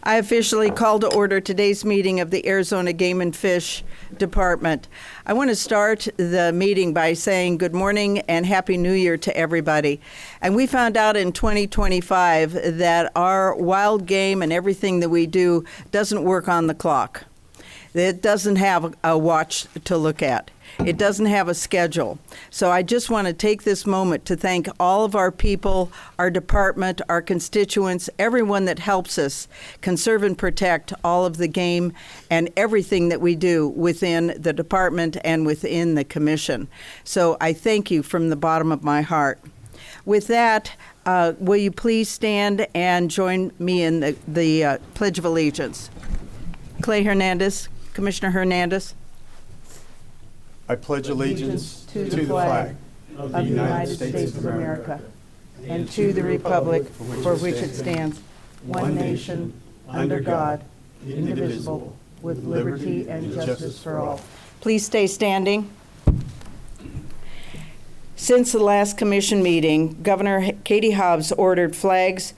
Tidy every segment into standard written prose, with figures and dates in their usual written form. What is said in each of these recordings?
I officially call to order today's meeting of the Arizona Game and Fish Department. I want to start the meeting by saying good morning and Happy New Year to everybody. And we found out in 2025 that our wild game and everything that we do doesn't work on the clock. It doesn't have a watch to look at. It doesn't have a schedule. So I just want to take this moment to thank all of our people, our department, our constituents, everyone that helps us conserve and protect all of the game and everything that we do within the department and within the commission. So I thank you from the bottom of my heart. With that, will you please stand and join me in the Pledge of Allegiance? Clay Hernandez, Commissioner Hernandez. I pledge allegiance to the flag of the United States of America and to the republic for which it stands, one nation, under God, indivisible, with liberty and justice for all. Please stay standing. Since the last commission meeting, Governor Katie Hobbs ordered flags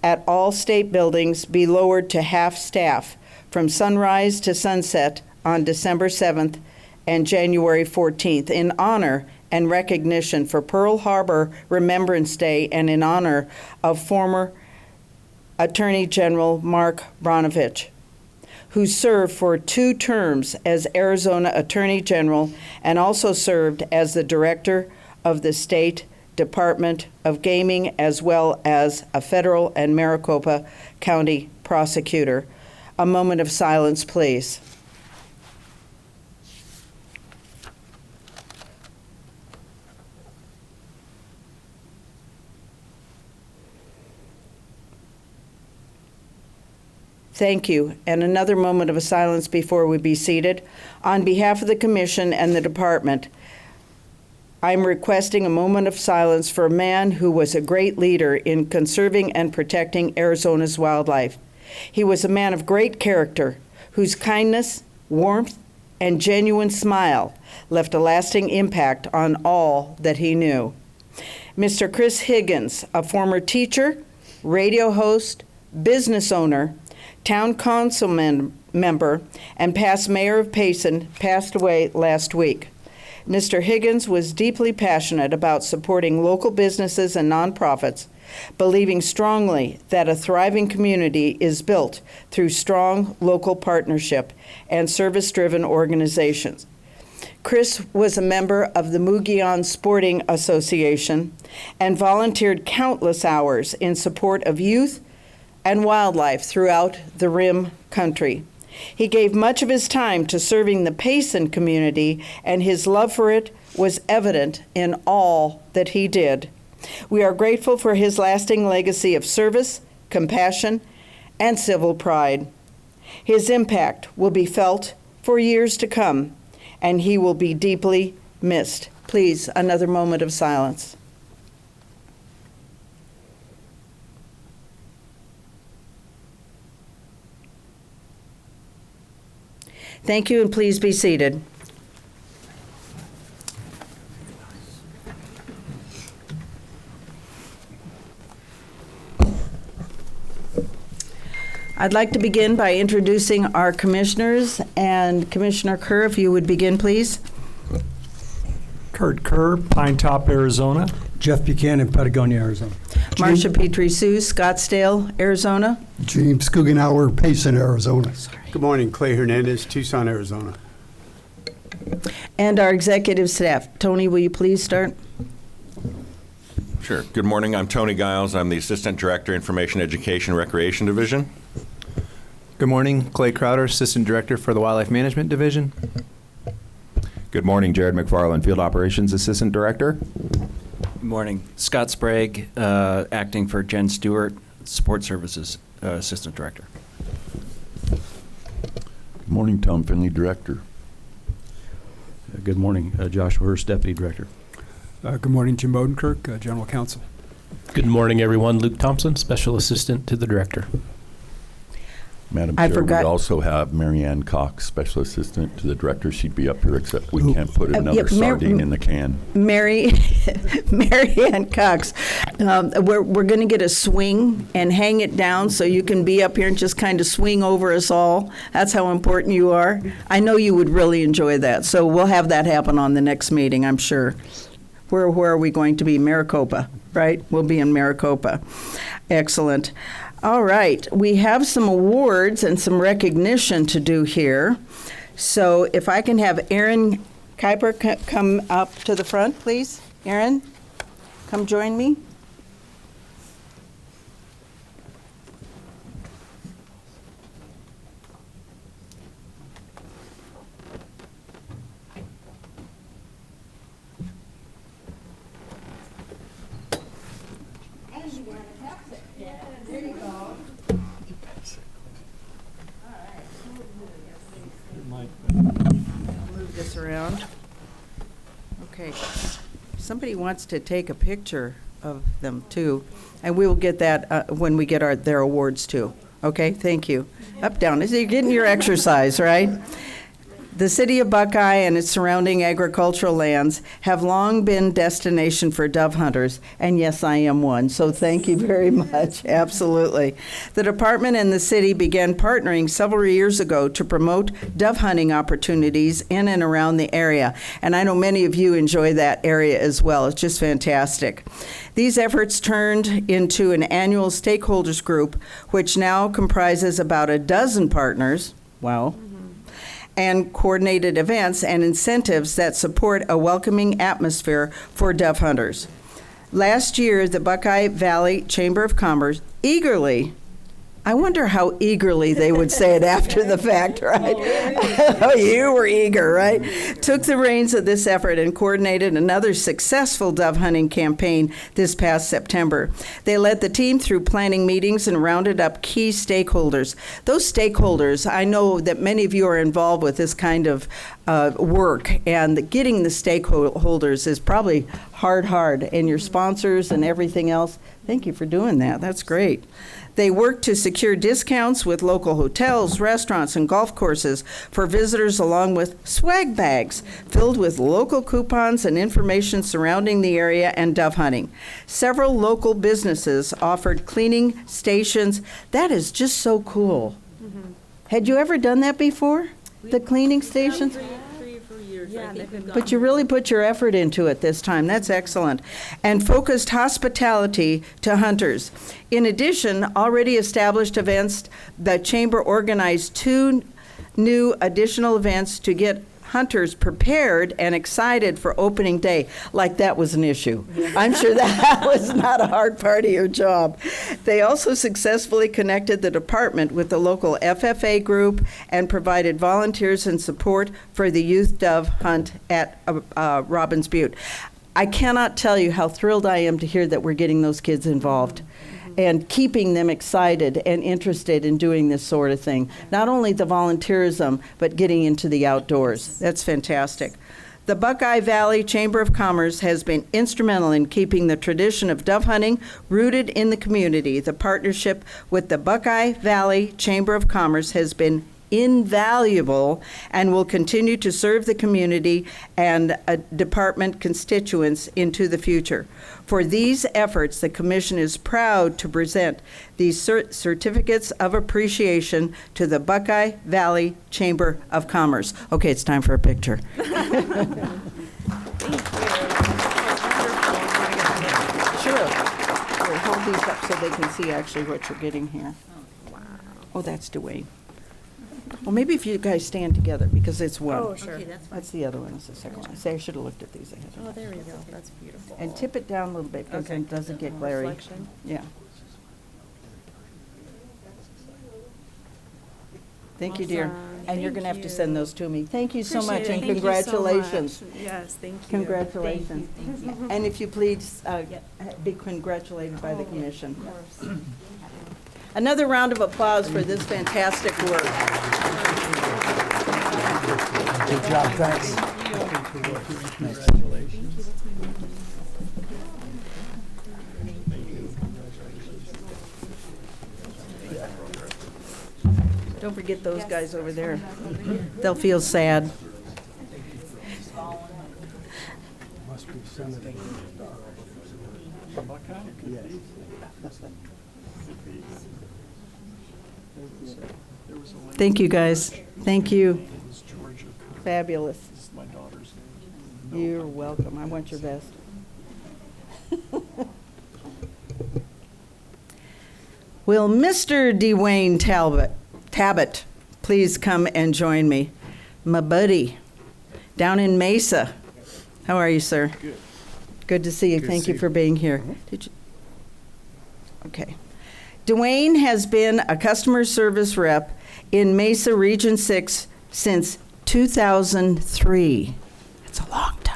at all state buildings be lowered to half staff from sunrise to sunset on December 7th and January 14th in honor and recognition for Pearl Harbor Remembrance Day and in honor of former Attorney General Mark Brnovich, who served for 2 terms as Arizona Attorney General and also served as the director of the State Department of Gaming as well as a federal and Maricopa County prosecutor. A moment of silence, please. Thank you. And another moment of silence before we be seated. On behalf of the Commission and the Department, I'm requesting a moment of silence for a man who was a great leader in conserving and protecting Arizona's wildlife. He was a man of great character, whose kindness, warmth, and genuine smile left a lasting impact on all that he knew. Mr. Chris Higgins, a former teacher, radio host, business owner, town council member, and past mayor of Payson, passed away last week. Mr. Higgins was deeply passionate about supporting local businesses and nonprofits, believing strongly that a thriving community is built through strong local partnership and service-driven organizations. Chris was a member of the Mugian Sporting Association and volunteered countless hours in support of youth and wildlife throughout the Rim country. He gave much of his time to serving the Payson community, and his love for it was evident in all that he did. We are grateful for his lasting legacy of service, compassion, and civil pride. His impact will be felt for years to come, and he will be deeply missed. Please, another moment of silence. Thank you, and please be seated. I'd like to begin by introducing our commissioners, and Commissioner Kerr, if you would begin, please. Kurt Kerr, Pine Top, Arizona. Jeff Buchanan, Patagonia, Arizona. Marcia Petrie-Sue, Scottsdale, Arizona. James Guggenauer, Payson, Arizona. Good morning, Clay Hernandez, Tucson, Arizona. And our executive staff. Tony, will you please start? Sure. Good morning. I'm Tony Giles. I'm the Assistant Director, Information Education Recreation Division. Good morning. Clay Crowder, Assistant Director for the Wildlife Management Division. Good morning. Jared McFarland, Field Operations Assistant Director. Good morning. Scott Sprague, acting for Jen Stewart, Support Services Assistant Director. Good morning. Tom Finley, Director. Good morning. Joshua Hurst, Deputy Director. Good morning. Jim Odenkirk, General Counsel. Good morning, everyone. Luke Thompson, Special Assistant to the Director. Madam I Chair, forgot- we also have Mary Ann Cox, Special Assistant to the Director. She'd be up here, except we can't put yeah, another sardine in the can. Mary Ann Cox, we're going to get a swing and hang it down so you can be up here and just kind of swing over us all. That's how important you are. I know you would really enjoy that. So we'll have that happen on the next meeting, I'm sure. Where are we going to be? Maricopa, right? We'll be in Maricopa. Excellent. All right. We have some awards and some recognition to do here. So if I can have Aaron Kuiper come up to the front, please. Aaron, come join me. Move this around. Okay. Somebody wants to take a picture of them too, and we will get that when we get their awards too. Okay, thank you. Up, down. So you're getting your exercise, right? The city of Buckeye and its surrounding agricultural lands have long been destination for dove hunters, and yes, I am one, so thank you very much. Absolutely. The department and the city began partnering several years ago to promote dove hunting opportunities in and around the area, and I know many of you enjoy that area as well. It's just fantastic. These efforts turned into an annual stakeholders group, which now comprises about a dozen partners. Wow. And coordinated events and incentives that support a welcoming atmosphere for dove hunters. Last year, the Buckeye Valley Chamber of Commerce eagerly, I wonder how eagerly they would say it after the fact, right? Oh, you were eager, right? Took the reins of this effort and coordinated another successful dove hunting campaign this past September. They led the team through planning meetings and rounded up key stakeholders. Those stakeholders, I know that many of you are involved with this kind of work, and getting the stakeholders is probably hard, and your sponsors and everything else. Thank you for doing that. That's great. They work to secure discounts with local hotels, restaurants, and golf courses for visitors, along with swag bags filled with local coupons and information surrounding the area and dove hunting. Several local businesses offered cleaning stations. That is just so cool. Mm-hmm. Had you ever done that before? The cleaning stations? But you really put your effort into it this time. That's excellent. And focused hospitality to hunters. In addition, already established events, the Chamber organized 2 new additional events to get hunters prepared and excited for opening day, like that was an issue. I'm sure that was not a hard part of your job. They also successfully connected the department with the local FFA group and provided volunteers and support for the youth dove hunt at Robbins Butte. I cannot tell you how thrilled I am to hear that we're getting those kids involved and keeping them excited and interested in doing this sort of thing. Not only the volunteerism, but getting into the outdoors. That's fantastic. The Buckeye Valley Chamber of Commerce has been instrumental in keeping the tradition of dove hunting rooted in the community. The partnership with the Buckeye Valley Chamber of Commerce has been invaluable and will continue to serve the community and department constituents into the future. For these efforts, the Commission is proud to present these certificates of appreciation to the Buckeye Valley Chamber of Commerce. Okay, it's time for a picture. Sure. Here, hold these up so they can see actually what you're getting here. Oh, that's Dwayne. Well, maybe if you guys stand together, because it's one. Oh, sure. Okay, that's the other one, is the second one. See, I should have looked at these ahead. Oh, there we go. That's beautiful. And tip it down a little bit, because it doesn't get glary. Reflection. Yeah. Thank you, dear. And you're going to have to send those to me. Thank you so much, and congratulations. Yes, thank you. Congratulations. Thank you. And if you please, be congratulated by the Commission. Another round of applause for this fantastic work. Good job, thanks. Don't forget those guys over there. They'll feel sad. Must be Senator. Thank you, guys. Thank you. Fabulous. You're welcome. I want your best. Will Mr. Dwayne Tabbitt please come and join me? My buddy down in Mesa. How are you, sir? Good. Good to see you. Thank you for being here. Did you? Okay. Dwayne has been a customer service rep in Mesa Region 6 since 2003. That's a long time.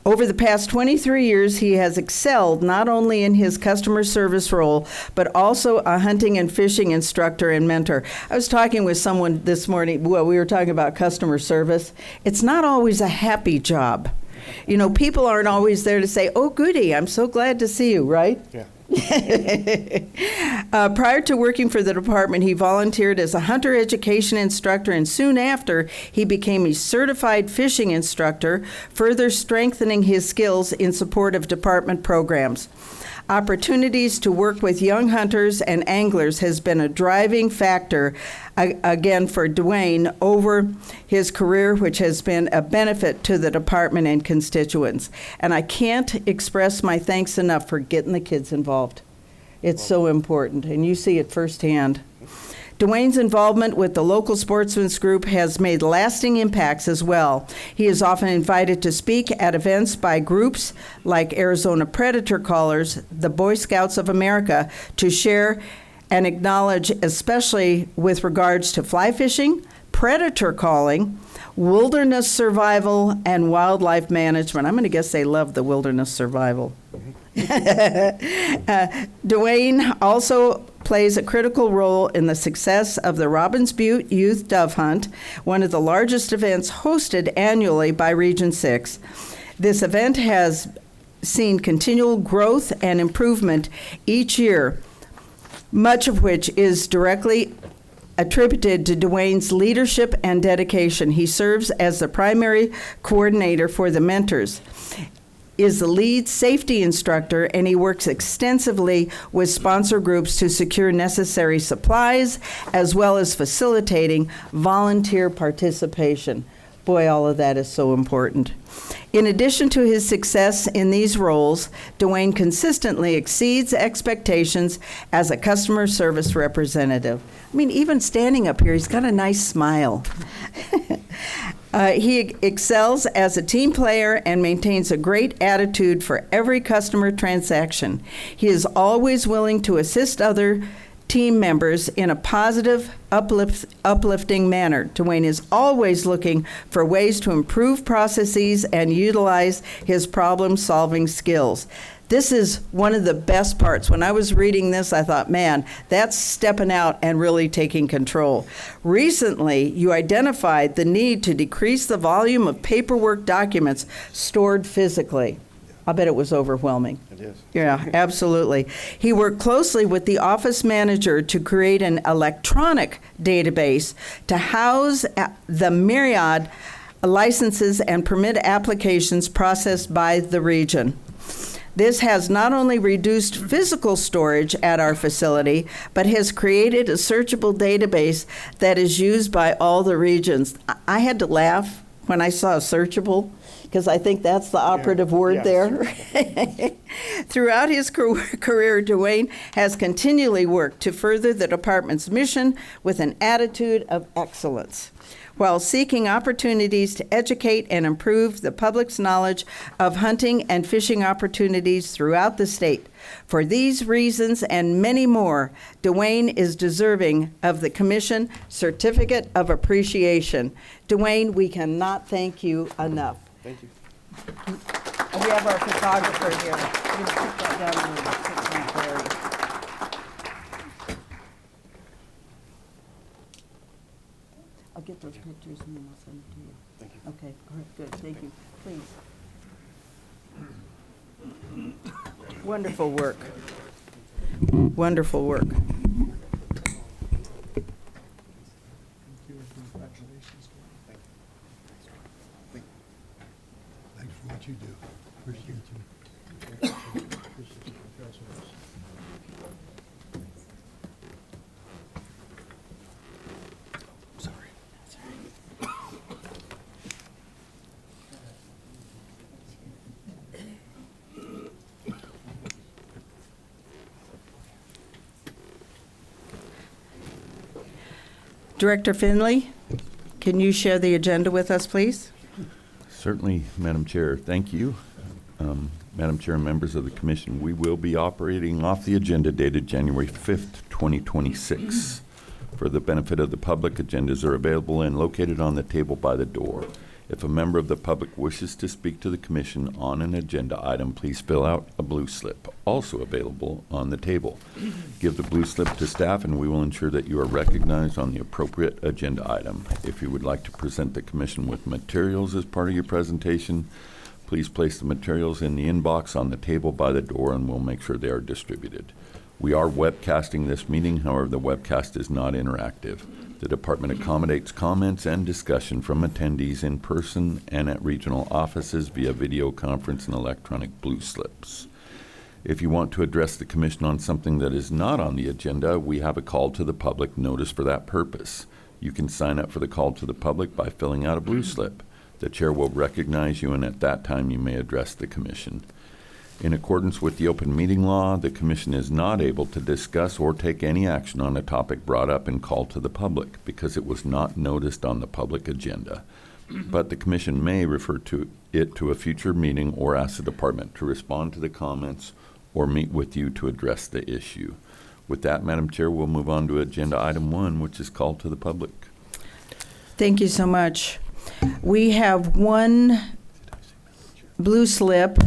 Over the past 23 years, he has excelled not only in his customer service role, but also a hunting and fishing instructor and mentor. I was talking with someone this morning, well, we were talking about customer service. It's not always a happy job. You know, people aren't always there to say, oh, goody, I'm so glad to see you, right? Yeah. Prior to working for the department, he volunteered as a hunter education instructor, and soon after, he became a certified fishing instructor, further strengthening his skills in support of department programs. Opportunities to work with young hunters and anglers has been a driving factor, again, for Dwayne over his career, which has been a benefit to the department and constituents. And I can't express my thanks enough for getting the kids involved. It's so important, and you see it firsthand. Dwayne's involvement with the local sportsman's group has made lasting impacts as well. He is often invited to speak at events by groups like Arizona Predator Callers, the Boy Scouts of America, to share and acknowledge, especially with regards to fly fishing, predator calling, wilderness survival, and wildlife management. I'm going to guess they love the wilderness survival. Dwayne also plays a critical role in the success of the Robbins Butte Youth Dove Hunt, one of the largest events hosted annually by Region 6. This event has seen continual growth and improvement each year, much of which is directly attributed to Dwayne's leadership and dedication. He serves as the primary coordinator for the mentors, is the lead safety instructor, and he works extensively with sponsor groups to secure necessary supplies, as well as facilitating volunteer participation. Boy, all of that is so important. In addition to his success in these roles, Dwayne consistently exceeds expectations as a customer service representative. I mean, even standing up here, he's got a nice smile. He excels as a team player and maintains a great attitude for every customer transaction. He is always willing to assist other team members in a positive, uplifting manner. Dwayne is always looking for ways to improve processes and utilize his problem-solving skills. This is one of the best parts. When I was reading this, I thought, man, that's stepping out and really taking control. Recently, you identified the need to decrease the volume of paperwork documents stored physically. I bet it was overwhelming. It is. Yeah, absolutely. He worked closely with the office manager to create an electronic database to house the myriad licenses and permit applications processed by the region. This has not only reduced physical storage at our facility, but has created a searchable database that is used by all the regions. I had to laugh when I saw searchable, because I think that's the operative word there. Throughout his career, Dwayne has continually worked to further the department's mission with an attitude of excellence, while seeking opportunities to educate and improve the public's knowledge of hunting and fishing opportunities throughout the state. For these reasons and many more, Dwayne is deserving of the Commission Certificate of Appreciation. Dwayne, we cannot thank you enough. Thank you. We have our photographer here. You can put that down on the picture area. I'll get those pictures and then I'll send them to you. Thank you. Okay, all right, good, thank you. Please. Wonderful work. Wonderful work. Director Finley, can you share the agenda with us, please? Certainly, Madam Chair. Thank you. Madam Chair and members of the Commission, we will be operating off the agenda dated January 5th, 2026. For the benefit of the public, agendas are available and located on the table by the door. If a member of the public wishes to speak to the Commission on an agenda item, please fill out a blue slip, also available on the table. Give the blue slip to staff and we will ensure that you are recognized on the appropriate agenda item. If you would like to present the Commission with materials as part of your presentation, please place the materials in the inbox on the table by the door and we'll make sure they are distributed. We are webcasting this meeting, however, the webcast is not interactive. The department accommodates comments and discussion from attendees in person and at regional offices via video conference and electronic blue slips. If you want to address the Commission on something that is not on the agenda, we have a call to the public notice for that purpose. You can sign up for the call to the public by filling out a blue slip. The chair will recognize you, and at that time you may address the Commission. In accordance with the open meeting law, the Commission is not able to discuss or take any action on a topic brought up and called to the public because it was not noticed on the public agenda. But the Commission may refer to it to a future meeting or ask the department to respond to the comments or meet with you to address the issue. With that, Madam Chair, we'll move on to agenda item 1, which is called to the public. Thank you so much. We have one blue slip,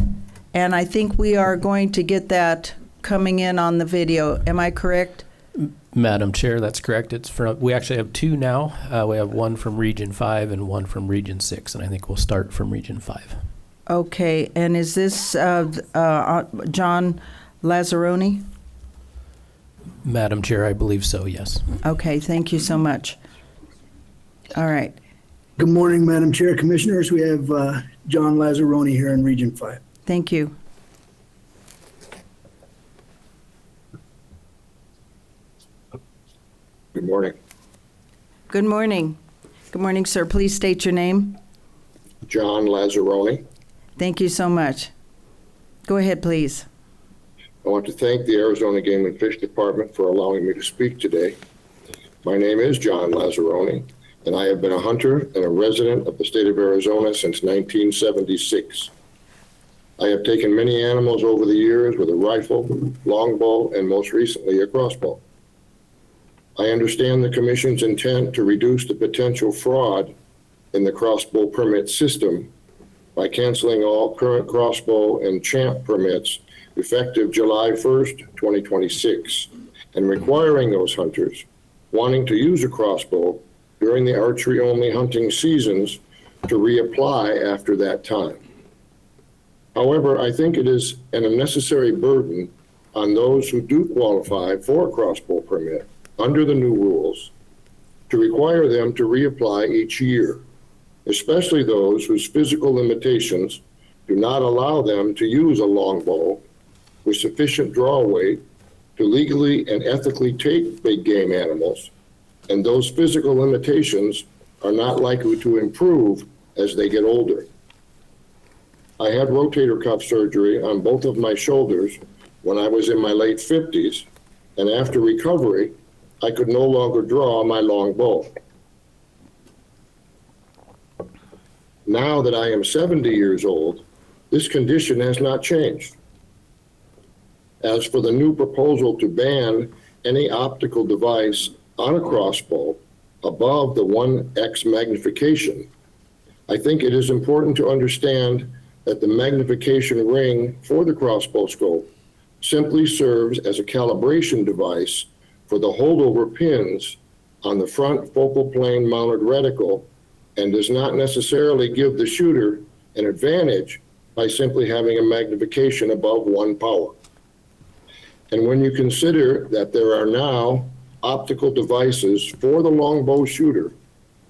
and I think we are going to get that coming in on the video. Am I correct? Madam Chair, that's correct. We actually have two now. We have one from Region 5 and one from Region 6, and I think we'll start from Region 5. Okay, and is this John Lazzaroni? Madam Chair, I believe so, yes. Okay, thank you so much. All right. Good morning, Madam Chair, Commissioners. We have John Lazzaroni here in Region 5. Thank you. Good morning. Good morning. Good morning, sir. Please state your name. John Lazzaroni. Thank you so much. Go ahead, please. I want to thank the Arizona Game and Fish Department for allowing me to speak today. My name is John Lazzaroni, and I have been a hunter and a resident of the state of Arizona since 1976. I have taken many animals over the years with a rifle, longbow, and most recently a crossbow. I understand the Commission's intent to reduce the potential fraud in the crossbow permit system by canceling all current crossbow and champ permits effective July 1st, 2026, and requiring those hunters wanting to use a crossbow during the archery-only hunting seasons to reapply after that time. However, I think it is an unnecessary burden on those who do qualify for a crossbow permit under the new rules to require them to reapply each year, especially those whose physical limitations do not allow them to use a longbow with sufficient draw weight to legally and ethically take big game animals, and those physical limitations are not likely to improve as they get older. I had rotator cuff surgery on both of my shoulders when I was in my late 50s, and after recovery, I could no longer draw my long bow. Now that I am 70 years old, this condition has not changed. As for the new proposal to ban any optical device on a crossbow above the 1x magnification, I think it is important to understand that the magnification ring for the crossbow scope simply serves as a calibration device for the holdover pins on the front focal plane mounted reticle and does not necessarily give the shooter an advantage by simply having a magnification above 1 power. And when you consider that there are now optical devices for the longbow shooter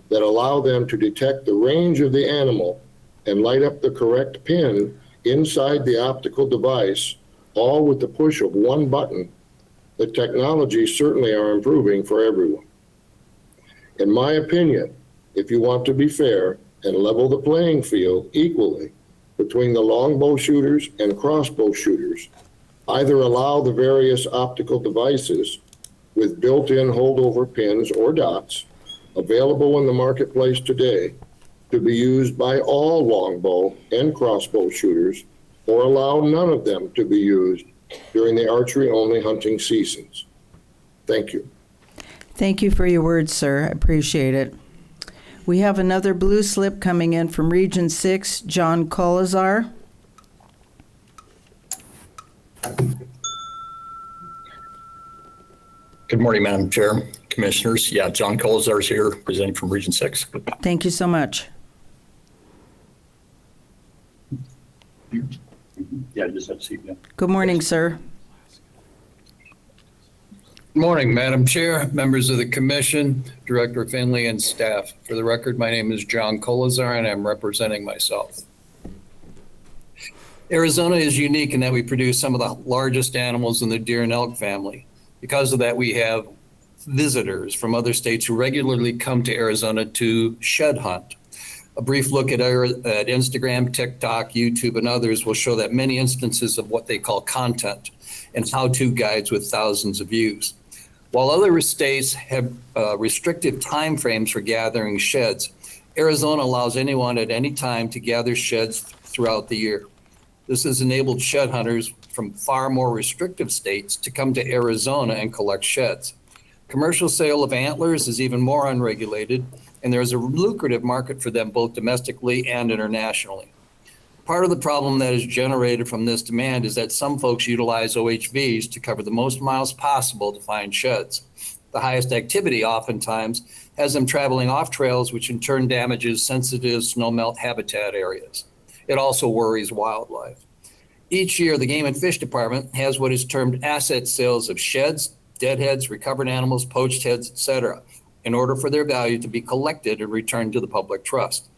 that allow them to detect the range of the animal and light up the correct pin inside the optical device, all with the push of one button, the technologies certainly are improving for everyone. In my opinion, if you want to be fair and level the playing field equally between the longbow shooters and crossbow shooters, either allow the various optical devices with built-in holdover pins or dots, available in the marketplace today to be used by all longbow and crossbow shooters, or allow none of them to be used during the archery-only hunting seasons. Thank you. Thank you for your words, sir. I appreciate it. We have another blue slip coming in from Region 6, John Colazar. Good morning, Madam Chair, Commissioners. Yeah, John Colazar is here, presenting from Region 6. Thank you so much. Yeah, just have a seat. Yeah. Good morning, sir. Good morning, Madam Chair, members of the Commission, Director Finley, and staff. For the record, my name is John Colazar, and I'm representing myself. Arizona is unique in that we produce some of the largest animals in the deer and elk family. Because of that, we have visitors from other states who regularly come to Arizona to shed hunt. A brief look at Instagram, TikTok, YouTube, and others will show that many instances of what they call content and how-to guides with thousands of views. While other states have restrictive timeframes for gathering sheds, Arizona allows anyone at any time to gather sheds throughout the year. This has enabled shed hunters from far more restrictive states to come to Arizona and collect sheds. Commercial sale of antlers is even more unregulated, and there is a lucrative market for them both domestically and internationally. Part of the problem that is generated from this demand is that some folks utilize OHVs to cover the most miles possible to find sheds. The highest activity oftentimes has them traveling off trails, which in turn damages sensitive snowmelt habitat areas. It also worries wildlife. Each year, the Game and Fish Department has what is termed asset sales of sheds, deadheads, recovered animals, poached heads, etc., in order for their value to be collected and returned to the public trust.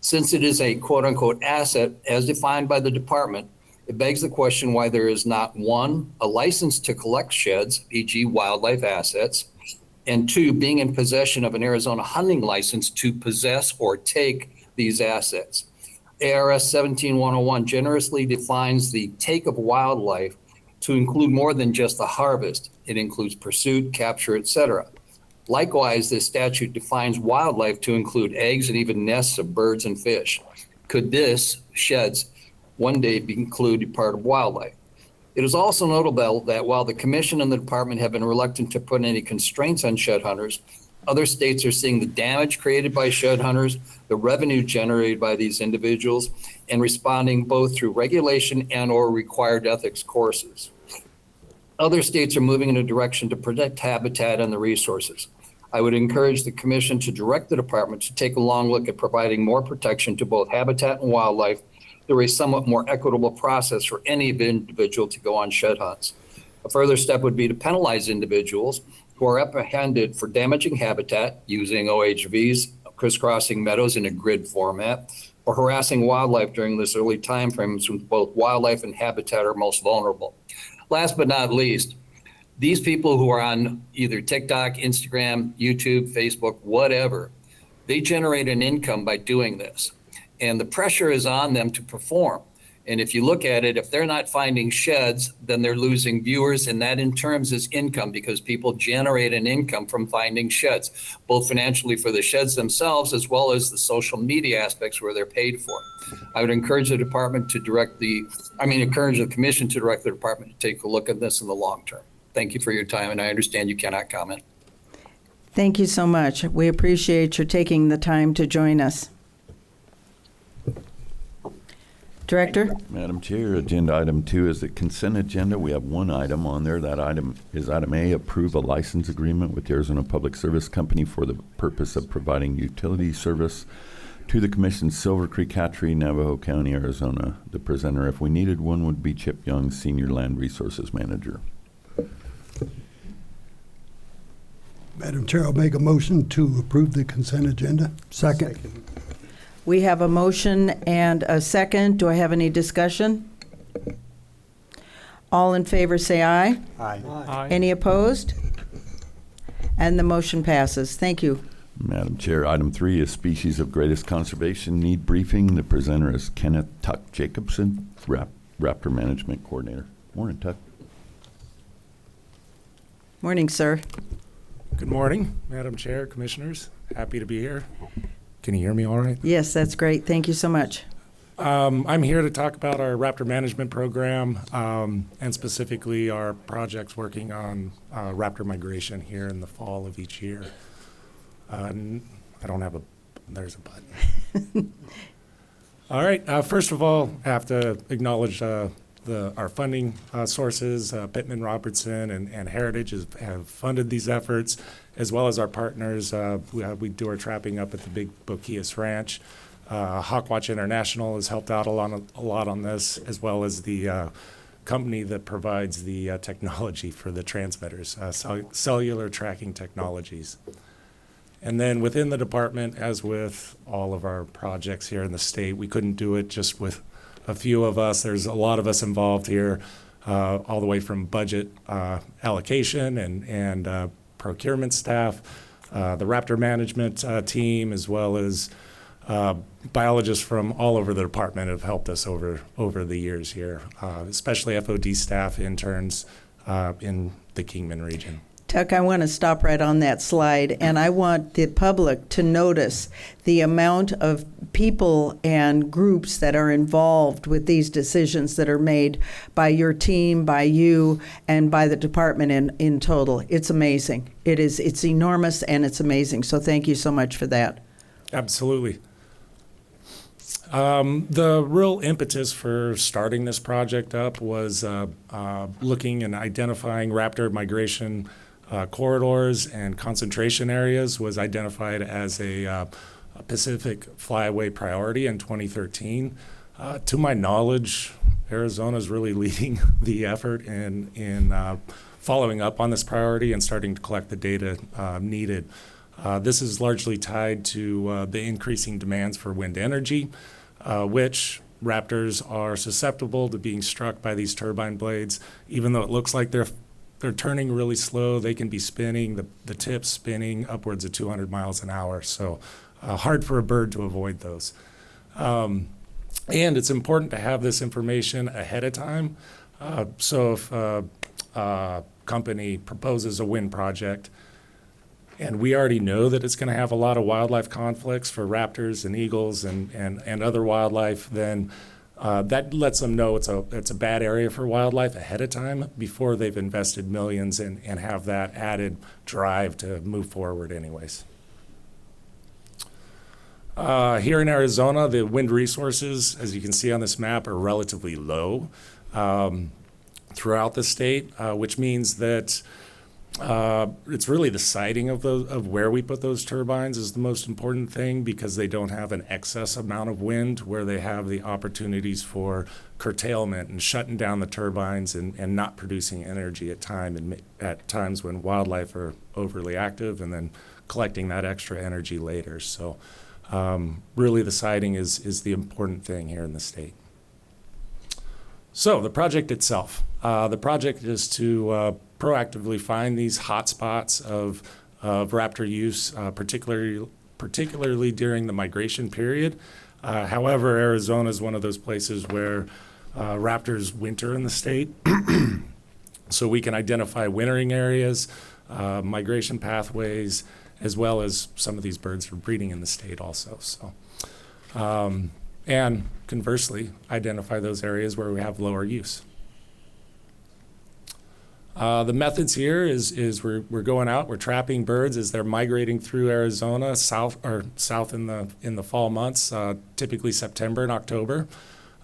Since it is a quote-unquote asset as defined by the department, it begs the question why there is not one, a license to collect sheds, e.g. wildlife assets, and two, being in possession of an Arizona hunting license to possess or take these assets. ARS 17101 generously defines the take of wildlife to include more than just the harvest. It includes pursuit, capture, etc. Likewise, this statute defines wildlife to include eggs and even nests of birds and fish. Could this, sheds, one day be included part of wildlife? It is also notable that while the Commission and the Department have been reluctant to put any constraints on shed hunters, other states are seeing the damage created by shed hunters, the revenue generated by these individuals, and responding both through regulation and or required ethics courses. Other states are moving in a direction to protect habitat and the resources. I would encourage the Commission to direct the Department to take a long look at providing more protection to both habitat and wildlife through a somewhat more equitable process for any individual to go on shed hunts. A further step would be to penalize individuals who are apprehended for damaging habitat using OHVs, crisscrossing meadows in a grid format, or harassing wildlife during this early time frame when both wildlife and habitat are most vulnerable. Last but not least, these people who are on either TikTok, Instagram, YouTube, Facebook, whatever, they generate an income by doing this. And the pressure is on them to perform. And if you look at it, if they're not finding sheds, then they're losing viewers, and that in terms is income because people generate an income from finding sheds, both financially for the sheds themselves as well as the social media aspects where they're paid for. I would encourage the department to encourage the Commission to direct the department to take a look at this in the long term. Thank you for your time, and I understand you cannot comment. Thank you so much. We appreciate your taking the time to join us. Director? Madam Chair, agenda item 2 is the consent agenda. We have one item on there. That item is item A, approve a license agreement with the Arizona Public Service Company for the purpose of providing utility service to the Commission's Silver Creek Hatchery, Navajo County, Arizona. The presenter, if we needed one, would be Chip Young, Senior Land Resources Manager. Madam Chair, I'll make a motion to approve the consent agenda. Second. We have a motion and a second. Do I have any discussion? All in favor say aye. Aye. Any opposed? And the motion passes. Thank you. Madam Chair, item 3 is species of greatest conservation need briefing. The presenter is Kenneth Tuck Jacobson, Raptor Management Coordinator. Morning, Tuck. Morning, sir. Good morning, Madam Chair, Commissioners. Happy to be here. Can you hear me all right? Yes, that's great. Thank you so much. I'm here to talk about our raptor management program and specifically our projects working on raptor migration here in the fall of each year. I don't have there's a button. All right, first of all, I have to acknowledge our funding sources. Pittman Robertson and Heritage have funded these efforts, as well as our partners. We do our trapping up at the Big Boquillas Ranch. Hawkwatch International has helped out a lot on this, as well as the company that provides the technology for the transmitters, cellular tracking technologies. And then within the department, as with all of our projects here in the state, we couldn't do it just with a few of us. There's a lot of us involved here, all the way from budget allocation and procurement staff, the raptor management team, as well as biologists from all over the department have helped us over the years here, especially FOD staff, interns in the Kingman region. Tuck, I want to stop right on that slide, and I want the public to notice the amount of people and groups that are involved with these decisions that are made by your team, by you, and by the department in total. It's amazing. It's enormous, and it's amazing. So thank you so much for that. Absolutely. The real impetus for starting this project up was looking and identifying raptor migration corridors and concentration areas was identified as a Pacific Flyway priority in 2013. To my knowledge, Arizona is really leading the effort in following up on this priority and starting to collect the data needed. This is largely tied to the increasing demands for wind energy, which raptors are susceptible to being struck by these turbine blades. Even though it looks like they're turning really slow, they can be spinning, the tips spinning upwards of 200 miles an hour. So hard for a bird to avoid those. And it's important to have this information ahead of time. So if a company proposes a wind project, and we already know that it's going to have a lot of wildlife conflicts for raptors and eagles and other wildlife, then that lets them know it's a bad area for wildlife ahead of time before they've invested millions and have that added drive to move forward anyways. Here in Arizona, the wind resources, as you can see on this map, are relatively low throughout the state, which means that it's really the siting of where we put those turbines is the most important thing, because they don't have an excess amount of wind where they have the opportunities for curtailment and shutting down the turbines and not producing energy at times when wildlife are overly active, and then collecting that extra energy later. So really the siting is the important thing here in the state. So the project itself. The project is to proactively find these hotspots of raptor use, particularly during the migration period. However, Arizona is one of those places where raptors winter in the state. So we can identify wintering areas, migration pathways, as well as some of these birds are breeding in the state also. So, and conversely, identify those areas where we have lower use. The methods here is we're going out, we're trapping birds as they're migrating through Arizona south in the fall months, typically September and October.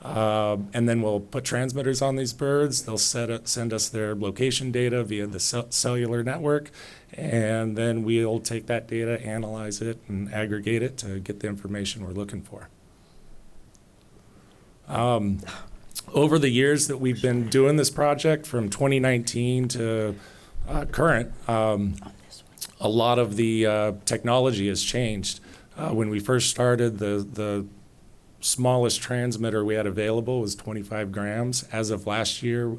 And then we'll put transmitters on these birds. They'll send us their location data via the cellular network, and then we'll take that data, analyze it, and aggregate it to get the information we're looking for. Over the years that we've been doing this project, from 2019 to current, a lot of the technology has changed. When we first started, the smallest transmitter we had available was 25 grams. As of last year,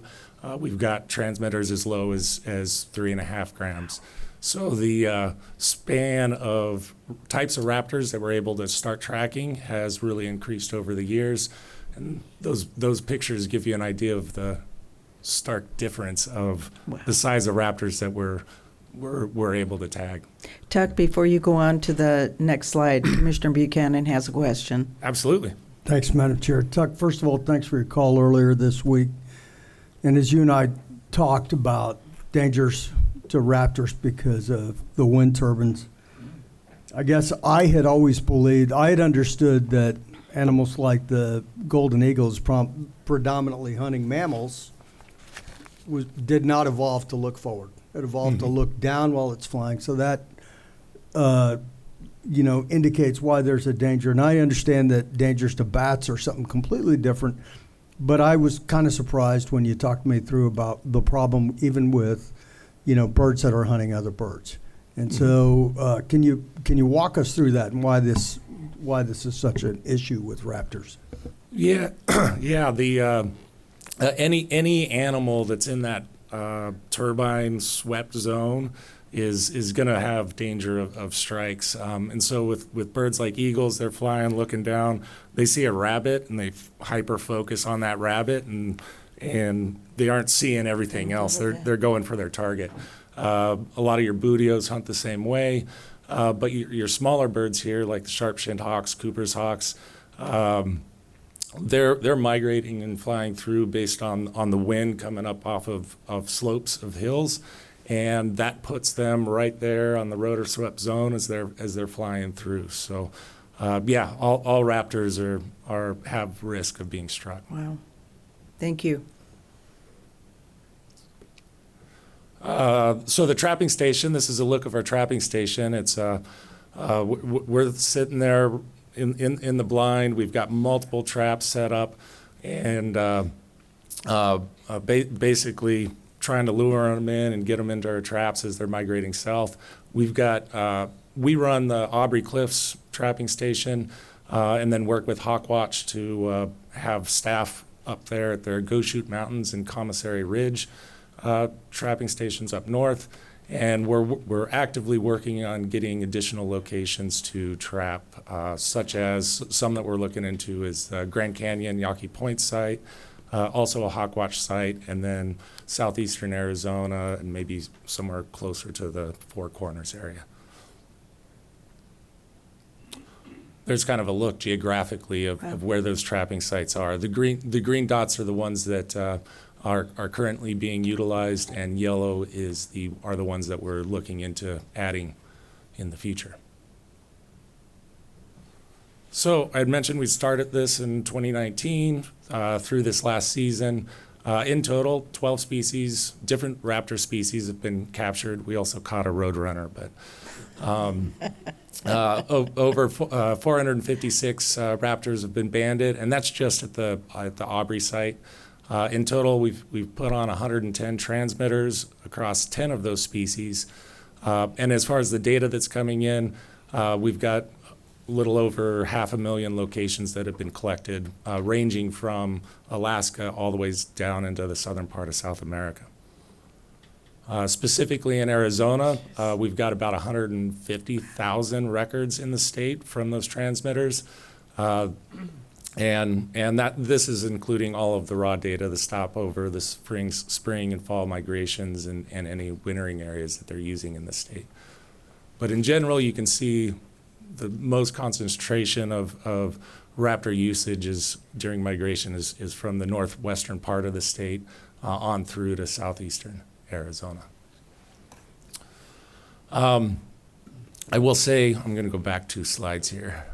we've got transmitters as low as 3.5 grams. So the span of types of raptors that we're able to start tracking has really increased over the years. And those pictures give you an idea of the stark difference of the size of raptors that we're we're able to tag. Tuck, before you go on to the next slide, Commissioner Buchanan has a question. Absolutely. Thanks, Madam Chair. Tuck, first of all, thanks for your call earlier this week. And as you and I talked about dangers to raptors because of the wind turbines, I guess I had always believed, I had understood that animals like the golden eagles, predominantly hunting mammals, did not evolve to look forward. It evolved to look down while it's flying. So that, indicates why there's a danger. And I understand that dangers to bats are something completely different. But I was kind of surprised when you talked me through about the problem even with, birds that are hunting other birds. And so can you walk us through that and why this is such an issue with raptors? Yeah, yeah. The any animal that's in that turbine swept zone is going to have danger of strikes. And so with birds like eagles, they're flying, looking down. They see a rabbit and they hyper focus on that rabbit, and they aren't seeing everything else. They're going for their target. A lot of your bootios hunt the same way, but your smaller birds here, like the sharp-shinned hawks, Cooper's hawks, they're migrating and flying through based on the wind coming up off of slopes of hills, and that puts them right there on the rotor swept zone as they're flying through. So, all raptors have risk of being struck. Wow, thank you. So the trapping station. This is a look of our trapping station. It's we're sitting there in the blind. We've got multiple traps set up, and basically trying to lure them in and get them into our traps as they're migrating south. We've got we run the Aubrey Cliffs trapping station, and then work with Hawkwatch to have staff up there at their Go Shoot Mountains and Commissary Ridge trapping stations up north. And we're actively working on getting additional locations to trap, such as some that we're looking into is the Grand Canyon Yawkey Point site, also a Hawkwatch site, and then southeastern Arizona and maybe somewhere closer to the Four Corners area. There's kind of a look geographically of where those trapping sites are. The green dots are the ones that are currently being utilized, and yellow are the ones that we're looking into adding in the future. So I'd mentioned we started this in 2019 through this last season. In total, 12 species, different raptor species have been captured. We also caught a roadrunner, but over 456 raptors have been banded, and that's just at the Aubrey site. In total, we've put on 110 transmitters across 10 of those species. And as far as the data that's coming in, we've got a little over 500,000 locations that have been collected, ranging from Alaska all the way down into the southern part of South America. Specifically in Arizona, we've got about 150,000 records in the state from those transmitters. And that this is including all of the raw data, the stopover, the spring and fall migrations, and any wintering areas that they're using in the state. But in general, you can see the most concentration of raptor usage during migration is from the northwestern part of the state on through to southeastern Arizona. I will say, I'm going to go back 2 slides here.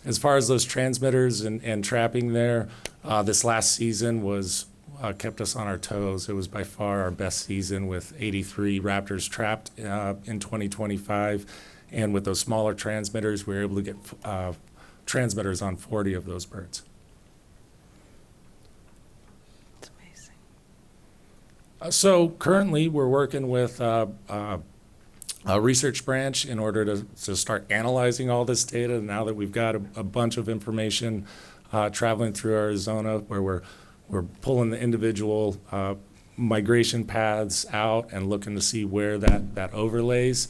As far as those transmitters and trapping there, this last season kept us on our toes. It was by far our best season with 83 raptors trapped in 2025. And with those smaller transmitters, we were able to get transmitters on 40 of those birds. That's amazing. So currently, we're working with a research branch in order to start analyzing all this data. Now that we've got a bunch of information traveling through Arizona, where we're pulling the individual migration paths out and looking to see where that overlays.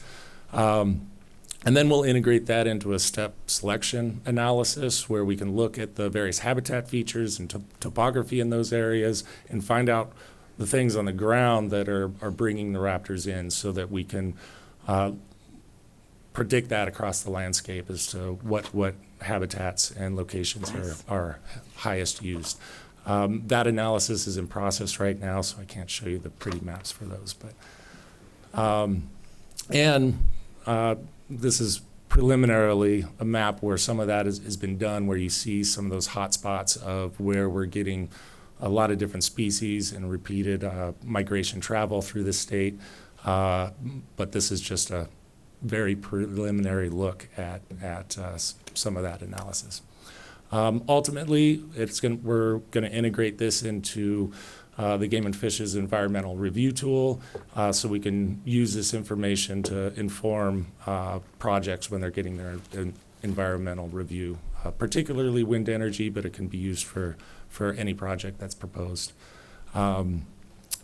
And then we'll integrate that into a step selection analysis where we can look at the various habitat features and topography in those areas and find out the things on the ground that are bringing the raptors in, so that we can predict that across the landscape as to what habitats and locations are highest used. That analysis is in process right now, so I can't show you the pretty maps for those. But this is preliminarily a map where some of that has been done, where you see some of those hot spots of where we're getting a lot of different species and repeated migration travel through the state. But this is just a very preliminary look at some of that analysis. Ultimately, we're going to integrate this into the Game and Fish's environmental review tool, so we can use this information to inform projects when they're getting their environmental review, particularly wind energy, but it can be used for any project that's proposed.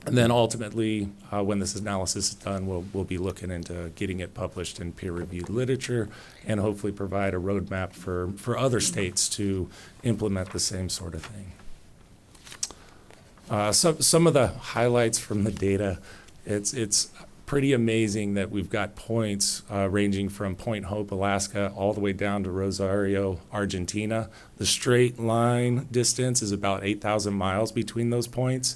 And then ultimately, when this analysis is done, we'll be looking into getting it published in peer-reviewed literature, and hopefully provide a roadmap for other states to implement the same sort of thing. Some of the highlights from the data, it's pretty amazing that we've got points ranging from Point Hope, Alaska, all the way down to Rosario, Argentina. The straight line distance is about 8,000 miles between those points.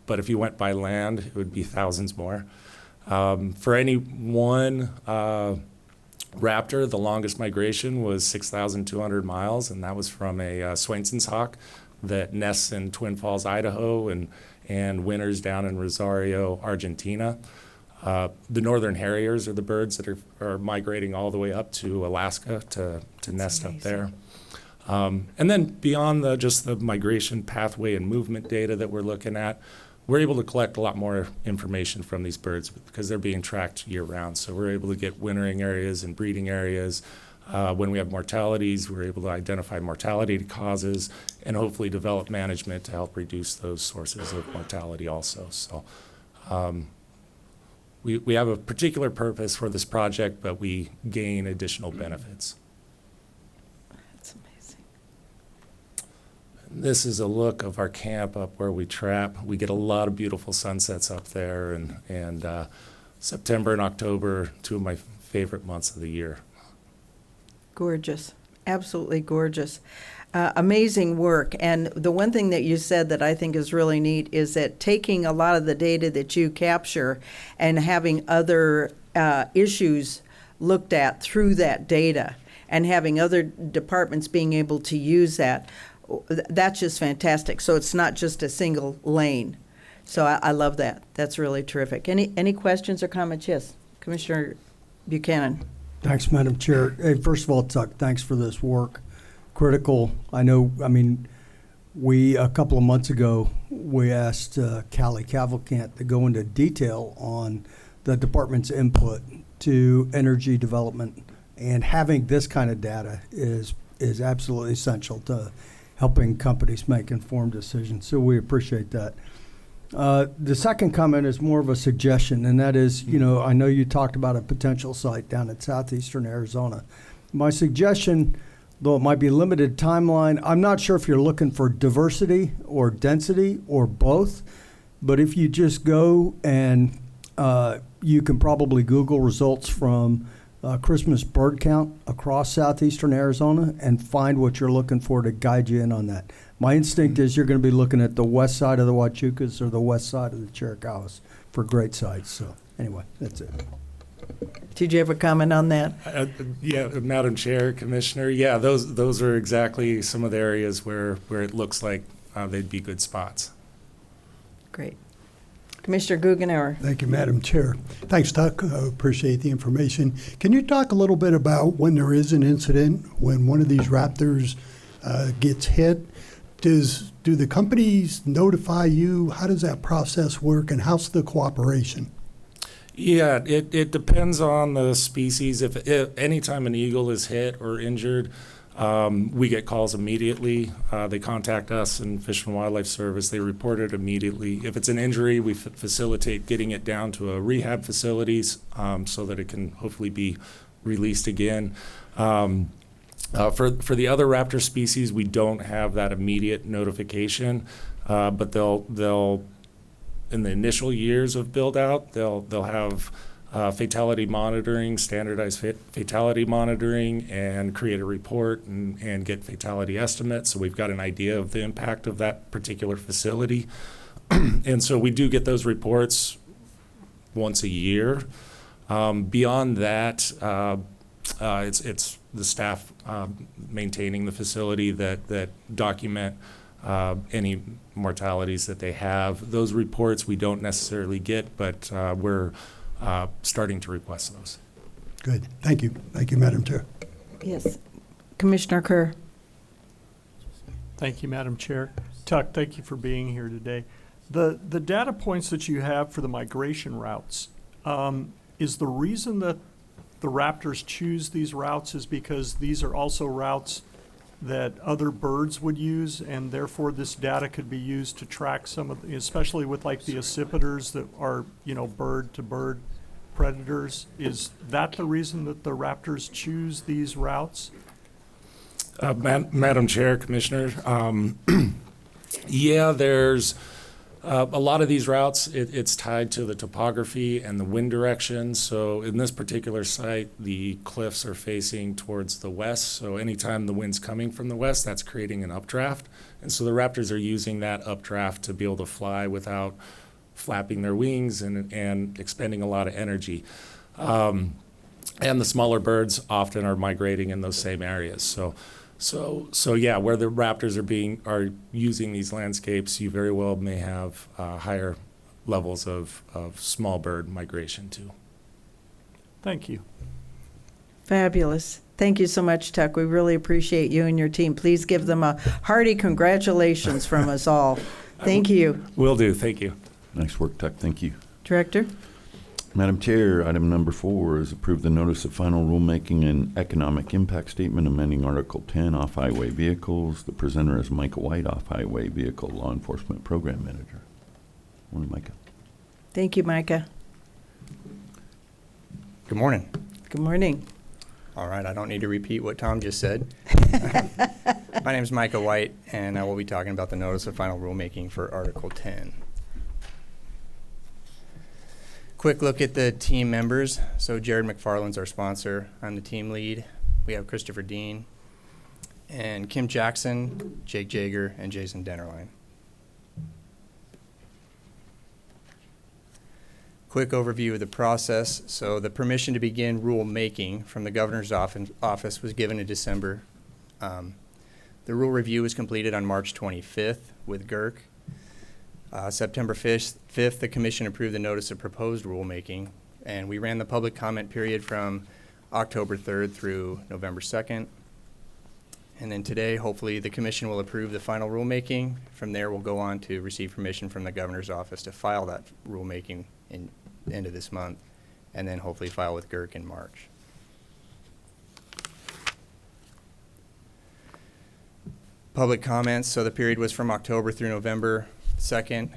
But if you went by land, it would be thousands more. For any one raptor, the longest migration was 6,200 miles, and that was from a Swainson's hawk that nests in Twin Falls, Idaho, and winters down in Rosario, Argentina. The northern harriers are the birds that are migrating all the way up to Alaska to nest up there. And then beyond just the migration pathway and movement data that we're looking at, we're able to collect a lot more information from these birds because they're being tracked year-round. So we're able to get wintering areas and breeding areas. When we have mortalities, we're able to identify mortality causes and hopefully develop management to help reduce those sources of mortality also. So we have a particular purpose for this project, but we gain additional benefits. That's amazing. This is a look of our camp up where we trap. We get a lot of beautiful sunsets up there, and September and October, two of my favorite months of the year. Gorgeous, absolutely gorgeous. Amazing work. And the one thing that you said that I think is really neat is that taking a lot of the data that you capture and having other issues looked at through that data and having other departments being able to use that, that's just fantastic. So it's not just a single lane. So I love that. That's really terrific. Any questions or comments? Yes, Commissioner Buchanan. Thanks, Madam Chair. Hey, first of all, Tuck, thanks for this work. Critical. We, a couple of months ago, we asked Callie Cavalcant to go into detail on the department's input to energy development, and having this kind of data is absolutely essential to helping companies make informed decisions. So we appreciate that. The second comment is more of a suggestion, and that is, I know you talked about a potential site down in southeastern Arizona. My suggestion, though it might be limited timeline, I'm not sure if you're looking for diversity or density or both, but if you just go and you can probably Google results from Christmas bird count across southeastern Arizona and find what you're looking for to guide you in on that. My instinct is you're going to be looking at the west side of the Huachucas or the west side of the Chiricahuas for great sites. So anyway, that's it. Did you have a comment on that? Yeah, Madam Chair, Commissioner. Yeah, those are exactly some of the areas where it looks like they'd be good spots. Great. Commissioner Guggenauer. Thank you, Madam Chair. Thanks, Tuck. I appreciate the information. Can you talk a little bit about when there is an incident, when one of these raptors gets hit? Do the companies notify you? How does that process work, and how's the cooperation? Yeah, it depends on the species. If anytime an eagle is hit or injured, we get calls immediately. They contact us in Fish and Wildlife Service. They report it immediately. If it's an injury, we facilitate getting it down to a rehab facilities so that it can hopefully be released again. For the other raptor species, we don't have that immediate notification, but they'll in the initial years of build out, they'll have fatality monitoring, standardized fatality monitoring, and create a report and get fatality estimates. So we've got an idea of the impact of that particular facility. And so we do get those reports once a year. Beyond that, it's the staff maintaining the facility that document any mortalities that they have. Those reports we don't necessarily get, but we're starting to request those. Good. Thank you. Thank you, Madam Chair. Yes. Commissioner Kerr. Thank you, Madam Chair. Tuck, thank you for being here today. The data points that you have for the migration routes, is the reason that the raptors choose these routes is because these are also routes that other birds would use, and therefore this data could be used to track some of, especially with like the accipiters that are, bird-to-bird predators. Is that the reason that the raptors choose these routes? Madam Chair, Commissioner, yeah, there's a lot of these routes, it's tied to the topography and the wind direction. So in this particular site, the cliffs are facing towards the west. So anytime the wind's coming from the west, that's creating an updraft. And so the raptors are using that updraft to be able to fly without flapping their wings and expending a lot of energy. And the smaller birds often are migrating in those same areas. So yeah, where the raptors are using these landscapes, you very well may have higher levels of small bird migration too. Thank you. Fabulous. Thank you so much, Tuck. We really appreciate you and your team. Please give them a hearty congratulations from us all. Thank you. Will do. Thank you. Nice work, Tuck. Thank you. Director? Madam Chair, item number 4 is approve the notice of final rulemaking and economic impact statement amending Article 10 off-highway vehicles. The presenter is Micah White, off-highway vehicle law enforcement program manager. Morning, Micah. Thank you, Micah. Good morning. Good morning. All right, I don't need to repeat what Tom just said. My name is Micah White, and I will be talking about the notice of final rulemaking for Article 10. Quick look at the team members. So Jared McFarland's our sponsor. I'm the team lead. We have Christopher Dean and Kim Jackson, Jake Jager, and Jason Dennerline. Quick overview of the process. So the permission to begin rulemaking from the governor's office was given in December. The rule review was completed on March 25th with G.R.R.C. September 5th, the commission approved the notice of proposed rulemaking, and we ran the public comment period from October 3rd through November 2nd. And then today, hopefully, the commission will approve the final rulemaking. From there, we'll go on to receive permission from the governor's office to file that rulemaking in the end of this month, and then hopefully file with G.R.R.C. in March. Public comments, so the period was from October through November 2nd.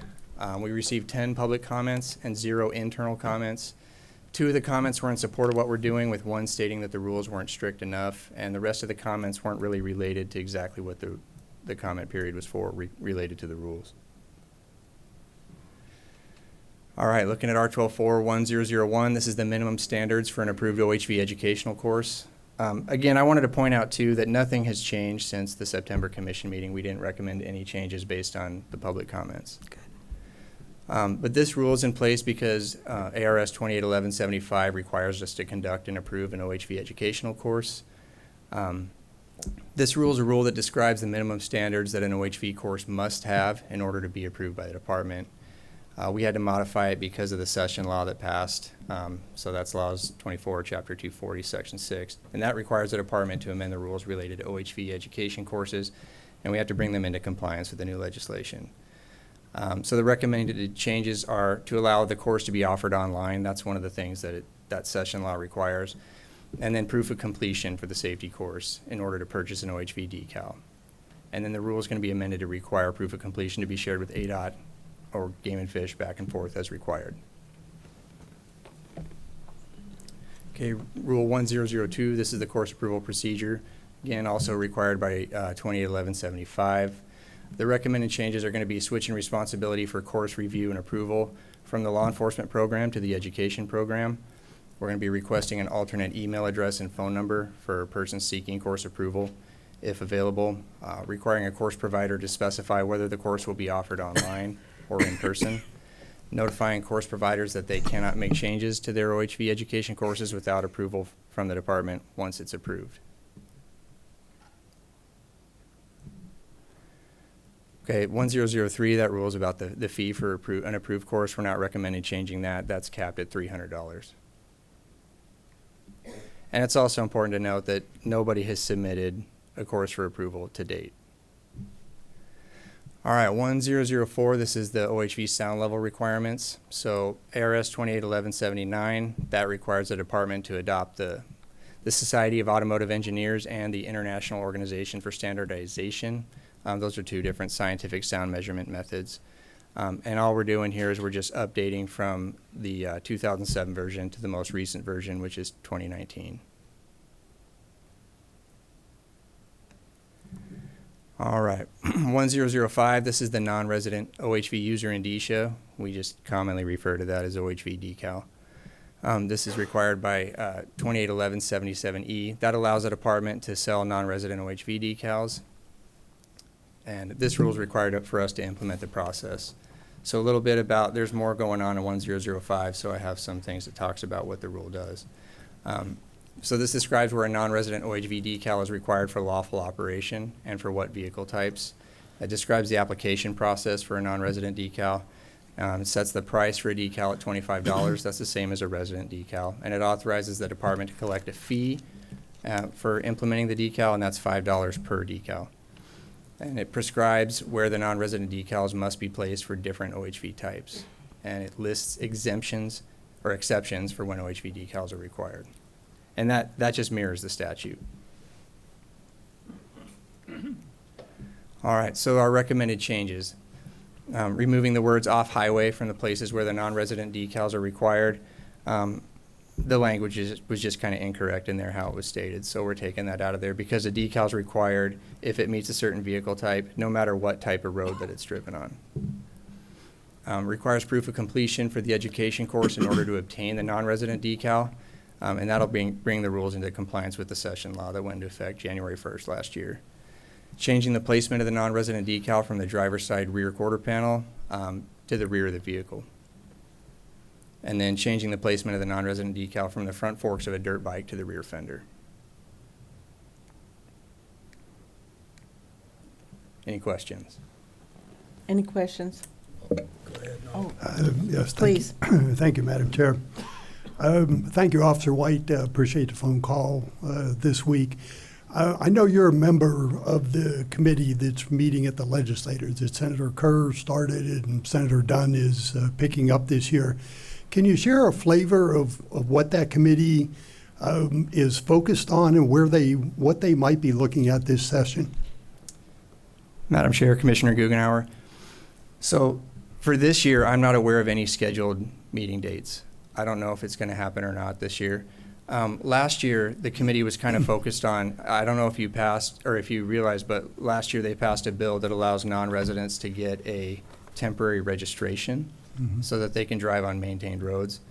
We received 10 public comments and 0 internal comments. 2 of the comments were in support of what we're doing, with 1 stating that the rules weren't strict enough, and the rest of the comments weren't really related to exactly what the comment period was for, related to the rules. All right, looking at R12.4.1001, this is the minimum standards for an approved OHV educational course. Again, I wanted to point out, too, that nothing has changed since the September commission meeting. We didn't recommend any changes based on the public comments. Good. But this rule is in place because ARS 281175 requires us to conduct and approve an OHV educational course. This rule is a rule that describes the minimum standards that an OHV course must have in order to be approved by the department. We had to modify it because of the session law that passed. So that's Laws 24, Chapter 240, Section 6. And that requires the department to amend the rules related to OHV education courses, and we have to bring them into compliance with the new legislation. So the recommended changes are to allow the course to be offered online. That's one of the things that that session law requires. And then proof of completion for the safety course in order to purchase an OHV decal. And then the rule is going to be amended to require proof of completion to be shared with ADOT or Game and Fish back and forth as required. Okay, Rule 1002, this is the course approval procedure. Again, also required by 281175. The recommended changes are going to be switching responsibility for course review and approval from the law enforcement program to the education program. We're going to be requesting an alternate email address and phone number for persons seeking course approval, if available, requiring a course provider to specify whether the course will be offered online or in person, notifying course providers that they cannot make changes to their OHV education courses without approval from the department once it's approved. Okay, 1003, that rule is about the fee for an approved course. We're not recommending changing that. That's capped at $300. And it's also important to note that nobody has submitted a course for approval to date. All right, 1004, this is the OHV sound level requirements. So ARS 281179, that requires the department to adopt the Society of Automotive Engineers and the International Organization for Standardization. Those are two different scientific sound measurement methods. And all we're doing here is we're just updating from the 2007 version to the most recent version, which is 2019. All right, 1005, this is the non-resident OHV user indicia. We just commonly refer to that as OHV decal. This is required by 281177E. That allows the department to sell non-resident OHV decals. And this rule is required for us to implement the process. So a little bit about, there's more going on in 1005, so I have some things that talks about what the rule does. So this describes where a non-resident OHV decal is required for lawful operation and for what vehicle types. It describes the application process for a non-resident decal. It sets the price for a decal at $25. That's the same as a resident decal. And it authorizes the department to collect a fee for implementing the decal, and that's $5 per decal. And it prescribes where the non-resident decals must be placed for different OHV types. And it lists exemptions or exceptions for when OHV decals are required. And that just mirrors the statute. All right, so our recommended changes. Removing the words off-highway from the places where the non-resident decals are required. The language was just kind of incorrect in there how it was stated, so we're taking that out of there because a decal is required if it meets a certain vehicle type, no matter what type of road that it's driven on. Requires proof of completion for the education course in order to obtain the non-resident decal, and that'll bring the rules into compliance with the session law that went into effect January 1st last year. Changing the placement of the non-resident decal from the driver's side rear quarter panel to the rear of the vehicle. And then changing the placement of the non-resident decal from the front forks of a dirt bike to the rear fender. Any questions? Any questions? Oh, Yes, please. Thank you, Madam Chair. Thank you, Officer White. Appreciate the phone call this week. I know you're a member of the committee that's meeting at the legislators that Senator Kerr started and Senator Dunn is picking up this year. Can you share a flavor of what that committee is focused on and what they might be looking at this session? Madam Chair, Commissioner Guggenauer. So for this year, I'm not aware of any scheduled meeting dates. I don't know if it's going to happen or not this year. Last year, the committee was kind of focused on, I don't know if you passed or if you realized, but last year they passed a bill that allows non-residents to get a temporary registration so that they can drive on maintained roads.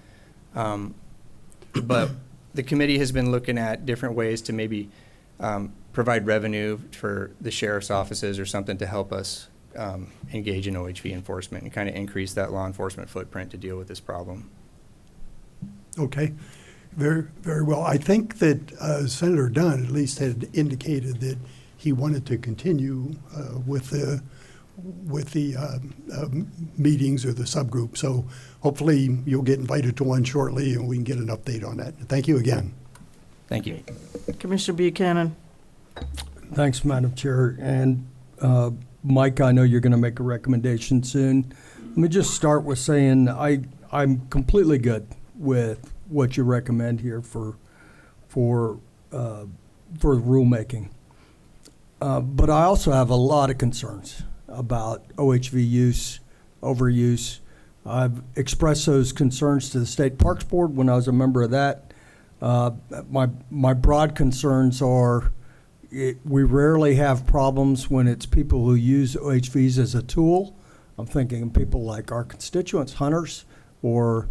But the committee has been looking at different ways to maybe provide revenue for the sheriff's offices or something to help us engage in OHV enforcement and kind of increase that law enforcement footprint to deal with this problem. Okay, very, very well. I think that Senator Dunn at least had indicated that he wanted to continue with the meetings or the subgroup. So hopefully you'll get invited to one shortly and we can get an update on that. Thank you again. Thank you. Commissioner Buchanan. Thanks, Madam Chair. And Mike, I know you're going to make a recommendation soon. Let me just start with saying I'm completely good with what you recommend here for rulemaking. But I also have a lot of concerns about OHV use, overuse. I've expressed those concerns to the State Parks Board when I was a member of that. My broad concerns are, we rarely have problems when it's people who use OHVs as a tool. I'm thinking of people like our constituents, hunters, or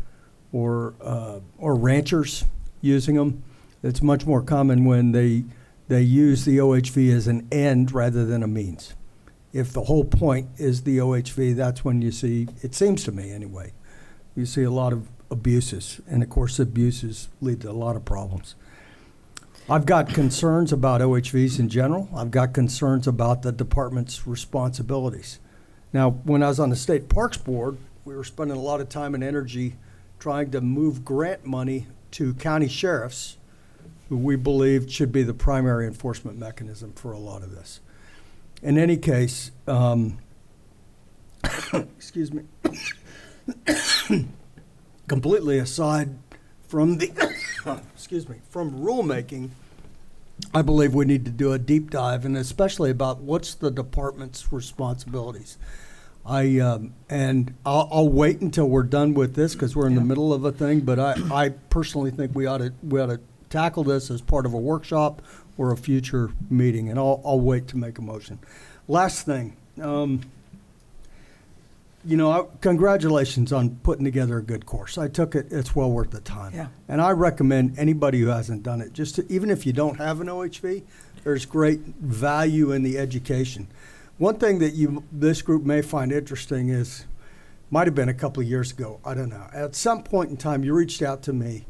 ranchers using them. It's much more common when they use the OHV as an end rather than a means. If the whole point is the OHV, that's when you see, it seems to me anyway, you see a lot of abuses. And of course, abuses lead to a lot of problems. I've got concerns about OHVs in general. I've got concerns about the department's responsibilities. Now, when I was on the State Parks Board, we were spending a lot of time and energy trying to move grant money to county sheriffs, who we believed should be the primary enforcement mechanism for a lot of this. In any case, excuse me, completely aside from the, excuse me, from rulemaking, I believe we need to do a deep dive, and especially about what's the department's responsibilities. And I'll wait until we're done with this because we're in the middle of a thing. But I personally think we ought to tackle this as part of a workshop or a future meeting, and I'll wait to make a motion. Last thing, congratulations on putting together a good course. I took it; it's well worth the time. Yeah. And I recommend anybody who hasn't done it, even if you don't have an OHV, there's great value in the education. One thing that this group may find interesting is, might have been a couple of years ago, I don't know. At some point in time, you reached out to me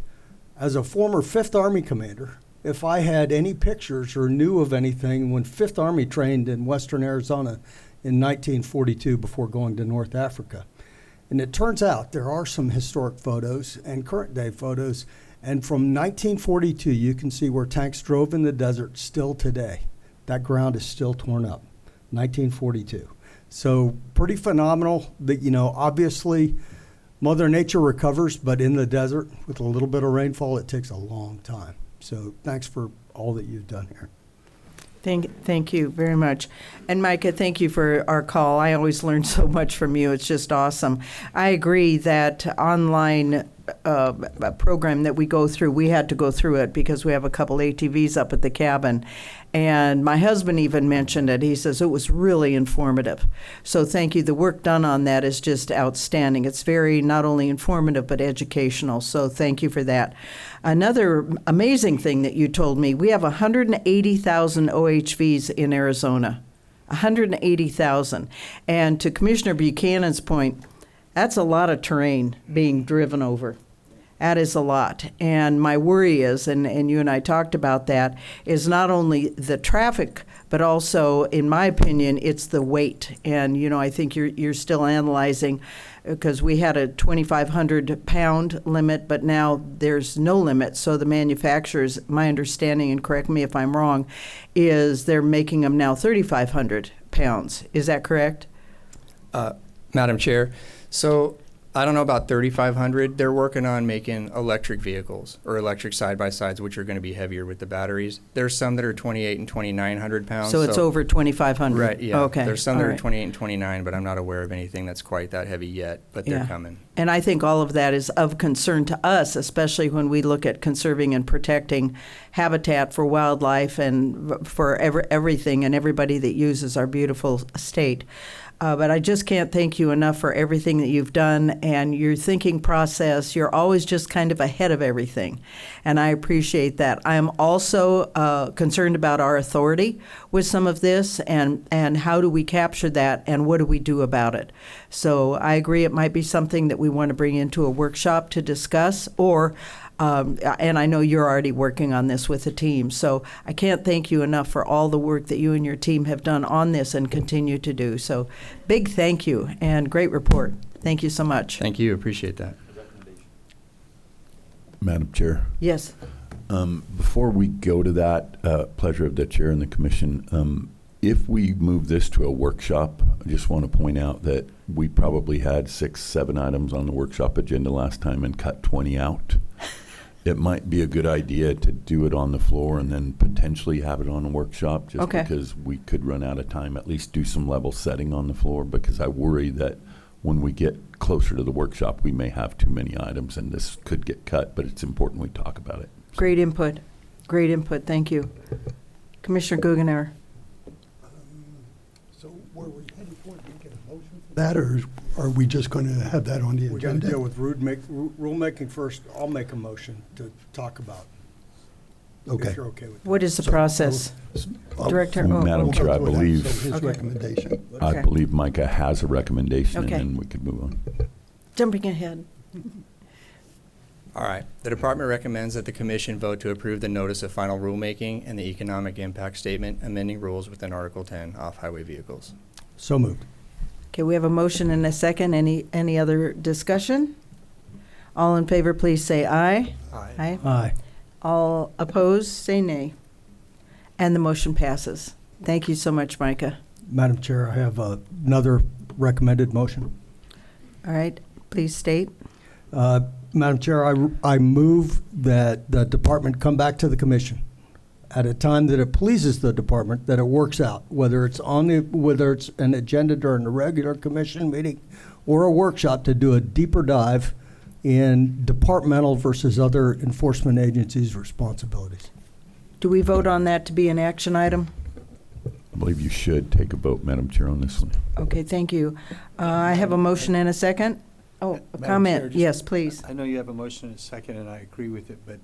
as a former 5th Army commander if I had any pictures or knew of anything when 5th Army trained in western Arizona in 1942 before going to North Africa. And it turns out there are some historic photos and current day photos. And from 1942, you can see where tanks drove in the desert still today. That ground is still torn up. 1942. So pretty phenomenal that, obviously Mother Nature recovers, but in the desert with a little bit of rainfall, it takes a long time. So thanks for all that you've done here. Thank you very much. And Micah, thank you for our call. I always learn so much from you. It's just awesome. I agree that online program that we go through, we had to go through it because we have a couple ATVs up at the cabin. And my husband even mentioned it. He says it was really informative. So thank you. The work done on that is just outstanding. It's very not only informative but educational. So thank you for that. Another amazing thing that you told me, we have 180,000 OHVs in Arizona. 180,000. And to Commissioner Buchanan's point, that's a lot of terrain being driven over. That is a lot. And my worry is, and you and I talked about that, is not only the traffic, but also, in my opinion, it's the weight. And, I think you're still analyzing, because we had a 2,500 pound limit, but now there's no limit. So the manufacturers, my understanding, and correct me if I'm wrong, is they're making them now 3,500 pounds. Is that correct? Madam Chair, so I don't know about 3,500. They're working on making electric vehicles or electric side-by-sides, which are going to be heavier with the batteries. There's some that are 2,800 and 2,900 pounds. So it's over 2,500. Right, yeah. Okay. There's some All that are right. 28 and 29, but I'm not aware of anything that's quite that heavy yet, but they're Yeah. coming. And I think all of that is of concern to us, especially when we look at conserving and protecting habitat for wildlife and for everything and everybody that uses our beautiful state. But I just can't thank you enough for everything that you've done and your thinking process. You're always just kind of ahead of everything, and I appreciate that. I am also concerned about our authority with some of this, and how do we capture that, and what do we do about it? So I agree it might be something that we want to bring into a workshop to discuss, or and I know you're already working on this with the team. So I can't thank you enough for all the work that you and your team have done on this and continue to do. So big thank you and great report. Thank you so much. Thank you. Appreciate that. Madam Chair. Yes. Before we go to that, pleasure of the chair and the commission, if we move this to a workshop, I just want to point out that we probably had 6, 7 items on the workshop agenda last time and cut 20 out. It might be a good idea to do it on the floor and then potentially have it on a workshop, just Okay. because we could run out of time. At least do some level setting on the floor, because I worry that when we get closer to the workshop, we may have too many items and this could get cut, but it's important we talk about it. Great input. Great input. Thank you. Commissioner Guggenauer. So were we heading for making a motion for that, or are we just going to have that on the We got to agenda? deal with rulemaking first. I'll make a motion to talk about. Okay. If you're okay with that. What is the process? Director? Madam Chair, I Go ahead. believe, So his Okay. recommendation. I Okay. believe Micah has a recommendation, and Okay. then we could move on. Jumping ahead. All right. The department recommends that the commission vote to approve the notice of final rulemaking and the economic impact statement amending rules within Article 10 off-highway vehicles. So moved. Okay, we have a motion and a second. Any other discussion? All in favor, please say aye. Aye. Aye. All opposed, say nay. And the motion passes. Thank you so much, Micah. Madam Chair, I have another recommended motion. All right, please state. Madam Chair, I move that the department come back to the commission at a time that it pleases the department, that it works out, whether it's an agenda during a regular commission meeting or a workshop, to do a deeper dive in departmental versus other enforcement agencies' responsibilities. Do we vote on that to be an action item? I believe you should take a vote, Madam Chair, on this one. Okay, thank you. I have a motion and a second. Oh, a Madam Chair, comment. just- Yes, please. I know you have a motion and a second, and I agree with it, but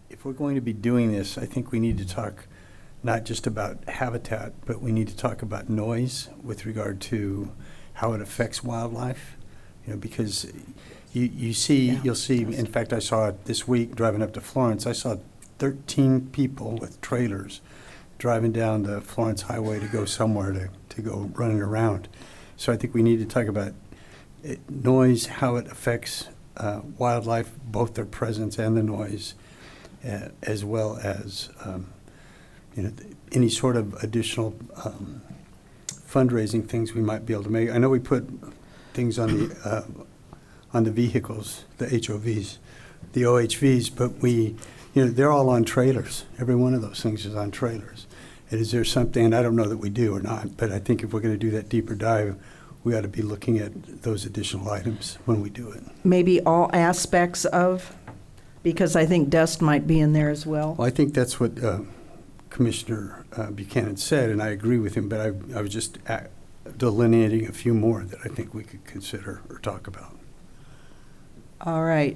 if we're going to be doing this, I think we need to talk not just about habitat, but we need to talk about noise with regard to how it affects wildlife. Because you'll see, in fact, I saw it this week driving up to Florence, I saw 13 people with trailers driving down the Florence Highway to go somewhere to go running around. So I think we need to talk about noise, how it affects wildlife, both their presence and the noise, as well as any sort of additional fundraising things we might be able to make. I know we put things on the vehicles, the HOVs, the OHVs, but they're all on trailers. Every one of those things is on trailers. And is there something, and I don't know that we do or not, but I think if we're going to do that deeper dive, we ought to be looking at those additional items when we do it. Maybe all aspects of, because I think dust might be in there as well. Well, I think that's what Commissioner Buchanan said, and I agree with him, but I was just delineating a few more that I think we could consider or talk about. All right.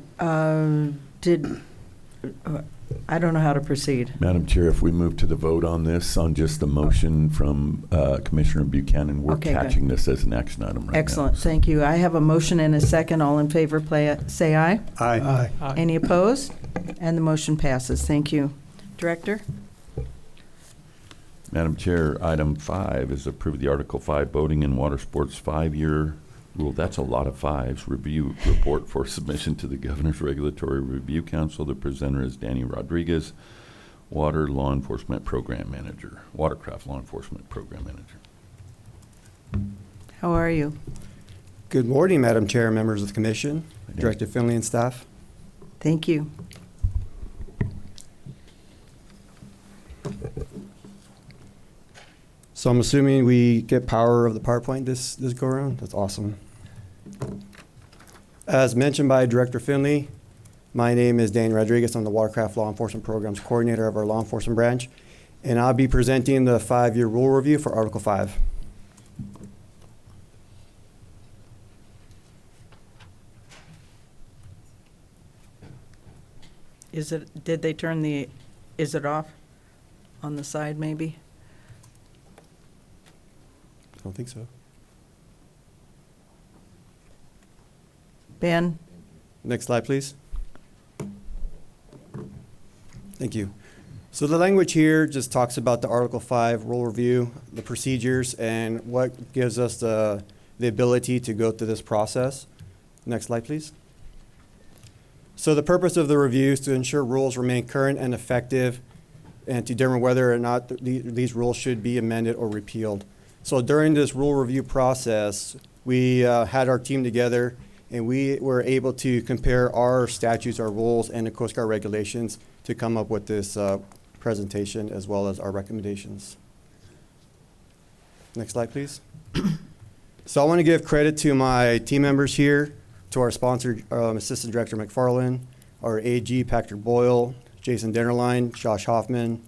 I don't know how to proceed. Madam Chair, if we move to the vote on this, on just the motion from Commissioner Buchanan, we're Okay, good. catching this as an action item right now. Excellent, thank you. I have a motion and a second. All in favor, say aye. Aye. Aye. Any opposed? And the motion passes. Thank you. Director? Madam Chair, item 5 is approve the Article 5 boating and water sports 5-year rule. That's a lot of fives. Review report for submission to the Governor's Regulatory Review Council. The presenter is Danny Rodriguez, Watercraft Law Enforcement Program Manager. How are you? Good morning, Madam Chair, members of the Commission, Director Finley and staff. Thank you. So I'm assuming we get power of the PowerPoint this go around. That's awesome. As mentioned by Director Finley, my name is Danny Rodriguez. I'm the Watercraft Law Enforcement Programs Coordinator of our law enforcement branch, and I'll be presenting the 5-year rule review for Article 5. Did they turn is it off on the side maybe? I don't think so. Ben? Next slide, please. Thank you. So the language here just talks about the Article 5 rule review, the procedures, and what gives us the ability to go through this process. Next slide, please. So the purpose of the review is to ensure rules remain current and effective and to determine whether or not these rules should be amended or repealed. So during this rule review process, we had our team together and we were able to compare our statutes, our rules, and the Coast Guard regulations to come up with this presentation as well as our recommendations. Next slide, please. So I want to give credit to my team members here, to our sponsor, Assistant Director McFarland, our AG, Patrick Boyle, Jason Dennerline, Josh Hoffman,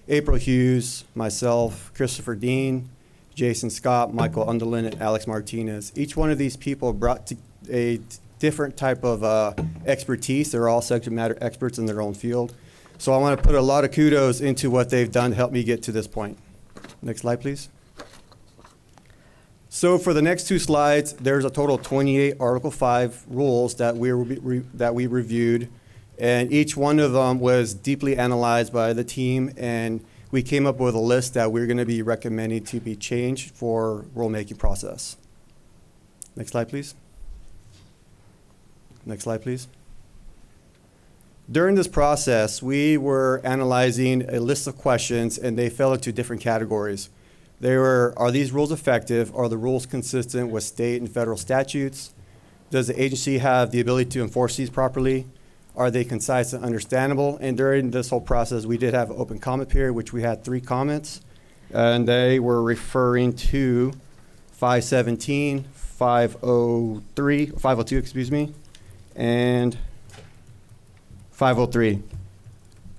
April Hughes, myself, Christopher Dean, Jason Scott, Michael Underlin, and Alex Martinez. Each one of these people brought to a different type of expertise. They're all subject matter experts in their own field. So I want to put a lot of kudos into what they've done to help me get to this point. Next slide, please. So for the next 2 slides, there's a total of 28 Article 5 rules that we reviewed, and each one of them was deeply analyzed by the team, and we came up with a list that we're going to be recommending to be changed for rulemaking process. Next slide, please. Next slide, please. During this process, we were analyzing a list of questions, and they fell into different categories. They were, are these rules effective? Are the rules consistent with state and federal statutes? Does the agency have the ability to enforce these properly? Are they concise and understandable? And during this whole process, we did have an open comment period, which we had 3 comments, and they were referring to 517, 502, excuse me, and 503.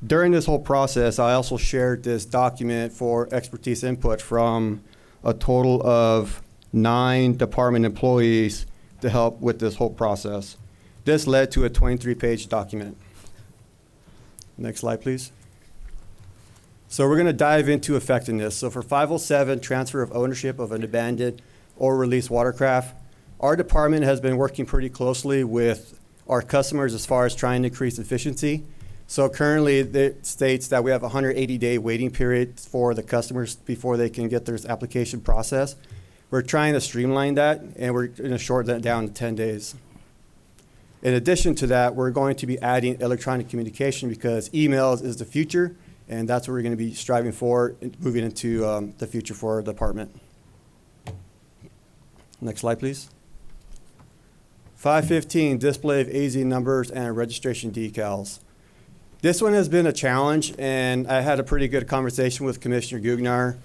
During this whole process, I also shared this document for expertise input from a total of 9 department employees to help with this whole process. This led to a 23-page document. Next slide, please. So we're going to dive into effectiveness. So for 507, transfer of ownership of an abandoned or released watercraft, our department has been working pretty closely with our customers as far as trying to increase efficiency. So currently it states that we have a 180-day waiting period for the customers before they can get their application processed. We're trying to streamline that, and we're going to shorten that down to 10 days. In addition to that, we're going to be adding electronic communication because emails is the future, and that's what we're going to be striving for, moving into the future for our department. Next slide, please. 515, display of AZ numbers and registration decals. This one has been a challenge, and I had a pretty good conversation with Commissioner Gugnar.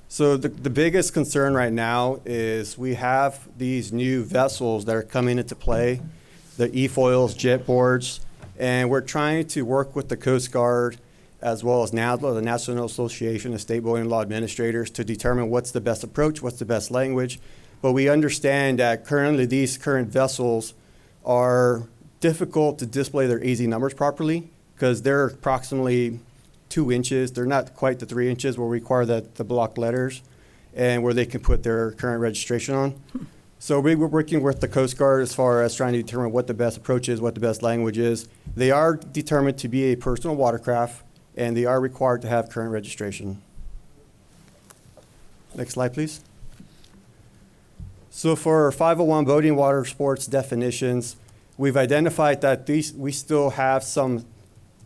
So the biggest concern right now is we have these new vessels that are coming into play, the e-foils, jet boards, and we're trying to work with the Coast Guard as well as NASLA, the National Association of State Boating Law Administrators, to determine what's the best approach, what's the best language. But we understand that currently these current vessels are difficult to display their AZ numbers properly because they're approximately 2 inches. They're not quite the 3 inches where we require the block letters and where they can put their current registration on. So we were working with the Coast Guard as far as trying to determine what the best approach is, what the best language is. They are determined to be a personal watercraft, and they are required to have current registration. Next slide, please. So for 501 boating water sports definitions, we've identified that we still have some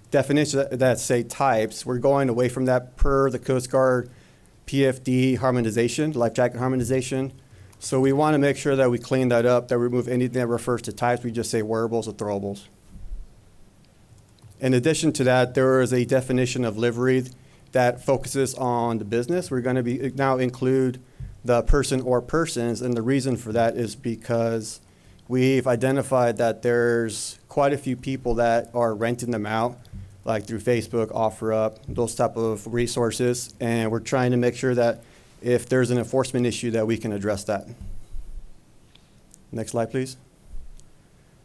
definitions that say types. We're going away from that per the Coast Guard PFD harmonization, life jacket harmonization. So we want to make sure that we clean that up, that we remove anything that refers to types. We just say wearables or throwables. In addition to that, there is a definition of livery that focuses on the business. We're going to be now include the person or persons, and the reason for that is because we've identified that there's quite a few people that are renting them out, like through Facebook, OfferUp, those type of resources, and we're trying to make sure that if there's an enforcement issue that we can address that. Next slide, please.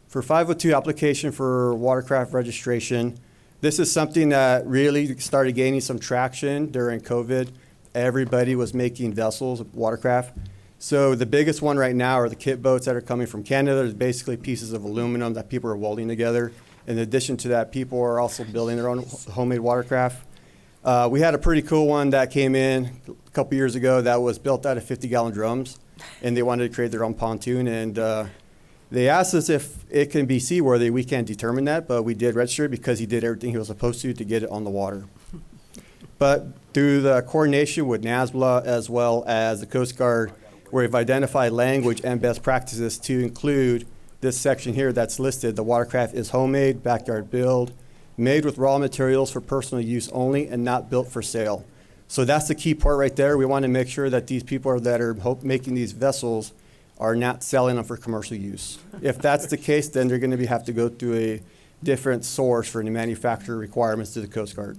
For 502 application for watercraft registration, this is something that really started gaining some traction during COVID. Everybody was making vessels, watercraft. So the biggest one right now are the kit boats that are coming from Canada. There's basically pieces of aluminum that people are welding together. In addition to that, people are also building their own homemade watercraft. We had a pretty cool one that came in a couple years ago that was built out of 50-gallon drums, and they wanted to create their own pontoon. And they asked us if it can be seaworthy. We can't determine that, but we did register it because he did everything he was supposed to get it on the water. But through the coordination with NASBLA as well as the Coast Guard, we've identified language and best practices to include this section here that's listed. The watercraft is homemade, backyard build, made with raw materials for personal use only, and not built for sale. So that's the key part right there. We want to make sure that these people that are making these vessels are not selling them for commercial use. If that's the case, then they're going to have to go through a different source for the manufacturer requirements to the Coast Guard.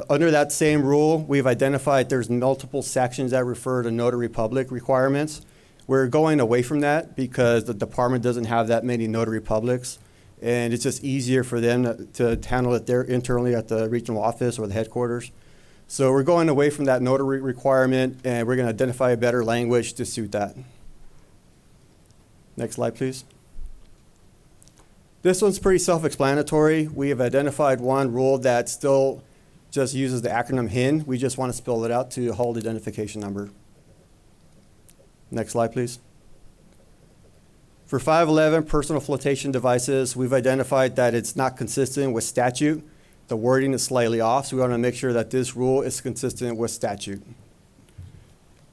Under that same rule, we've identified there's multiple sections that refer to notary public requirements. We're going away from that because the department doesn't have that many notary publics, and it's just easier for them to handle it there internally at the regional office or the headquarters. So we're going away from that notary requirement, and we're going to identify a better language to suit that. Next slide, please. This one's pretty self-explanatory. We have identified one rule that still just uses the acronym HIN. We just want to spell it out to hold identification number. Next slide, please. For 511 personal flotation devices, we've identified that it's not consistent with statute. The wording is slightly off, so we want to make sure that this rule is consistent with statute.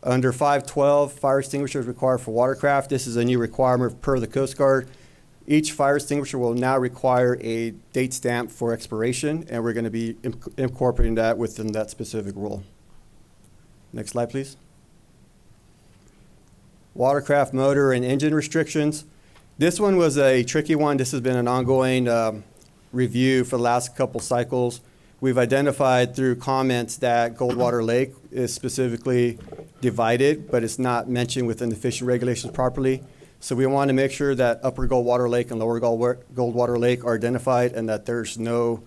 Under 512, fire extinguishers required for watercraft. This is a new requirement per the Coast Guard. Each fire extinguisher will now require a date stamp for expiration, and we're going to be incorporating that within that specific rule. Next slide, please. Watercraft motor and engine restrictions. This one was a tricky one. This has been an ongoing review for the last couple cycles. We've identified through comments that Goldwater Lake is specifically divided, but it's not mentioned within the fishing regulations properly. So we want to make sure that Upper Goldwater Lake and Lower Goldwater Lake are identified and that there's no